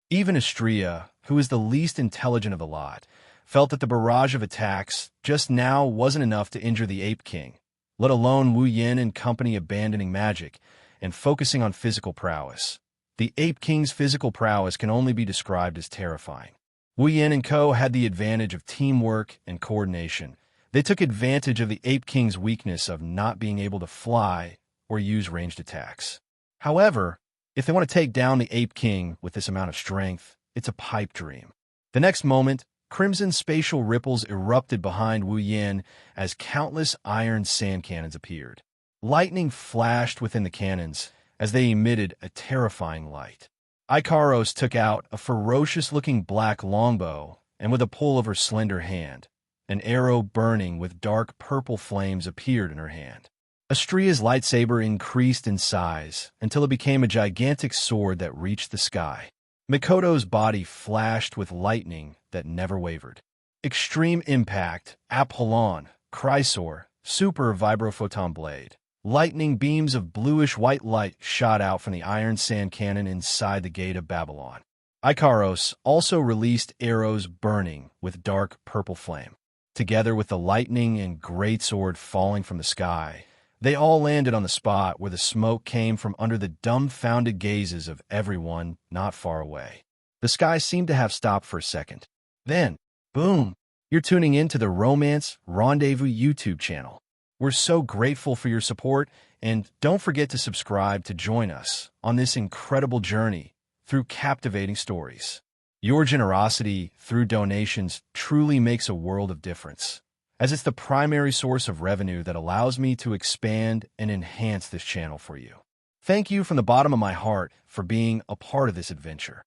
Even Astria, who is the least intelligent of the lot, felt that the barrage of attacks just now wasn't enough to injure the Ape King, let alone Wu Yin and company abandoning magic and focusing on physical prowess. The Ape King's physical prowess can only be described as terrifying. Wu Yin and co. had the advantage of teamwork and coordination. They took advantage of the Ape King's weakness of not being able to fly or use ranged attacks. However, if they want to take down the Ape King with this amount of strength, it's a pipe dream. The next moment, crimson spatial ripples erupted behind Wu Yan as countless iron sand cannons appeared. Lightning flashed within the cannons as they emitted a terrifying light. Ikaros took out a ferocious-looking black longbow, and with a pull of her slender hand, an arrow burning with dark purple flames appeared in her hand. Astria's lightsaber increased in size until it became a gigantic sword that reached the sky. Mikoto's body flashed with lightning that never wavered. Extreme Impact, Apollon, Chrysor, Super Vibrophoton Blade. Lightning beams of bluish-white light shot out from the iron sand cannon inside the gate of Babylon. Ikaros also released arrows burning with dark purple flame. Together with the lightning and greatsword falling from the sky, they all landed on the spot where the smoke came from under the dumbfounded gazes of everyone not far away. The sky seemed to have stopped for a second. Then, boom! You're tuning in to the Romance Rendezvous YouTube channel. We're so grateful for your support, and don't forget to subscribe to join us on this incredible journey through captivating stories. Your generosity through donations truly makes a world of difference, as it's the primary source of revenue that allows me to expand and enhance this channel for you. Thank you from the bottom of my heart for being a part of this adventure.